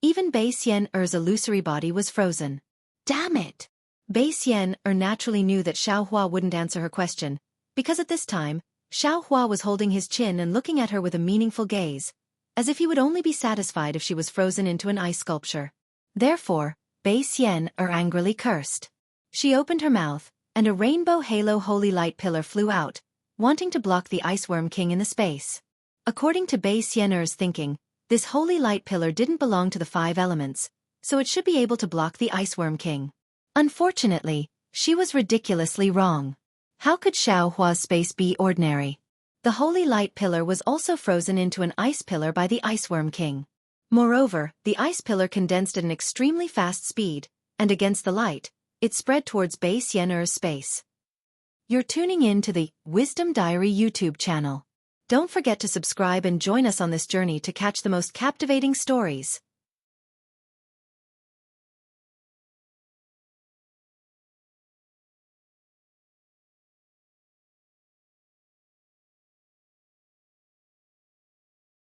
even Bei Xian-er's illusory body was frozen. Damn it! Bei Xian-er naturally knew that Xiaohua wouldn't answer her question, because at this time, Xiaohua was holding his chin and looking at her with a meaningful gaze, as if he would only be satisfied if she was frozen into an ice sculpture. Therefore, Bei Xian-er angrily cursed. She opened her mouth, and a rainbow halo holy light pillar flew out, wanting to block the Iceworm King in the space. According to Bei Xian-er's thinking, this holy light pillar didn't belong to the 5 elements, so it should be able to block the Iceworm King. Unfortunately, she was ridiculously wrong. How could Xiaohua's space be ordinary? The holy light pillar was also frozen into an ice pillar by the Iceworm King. Moreover, the ice pillar condensed at an extremely fast speed, and against the light, it spread towards Bei Xian-er's space. You're tuning in to the Wisdom Diary YouTube channel. Don't forget to subscribe and join us on this journey to catch the most captivating stories.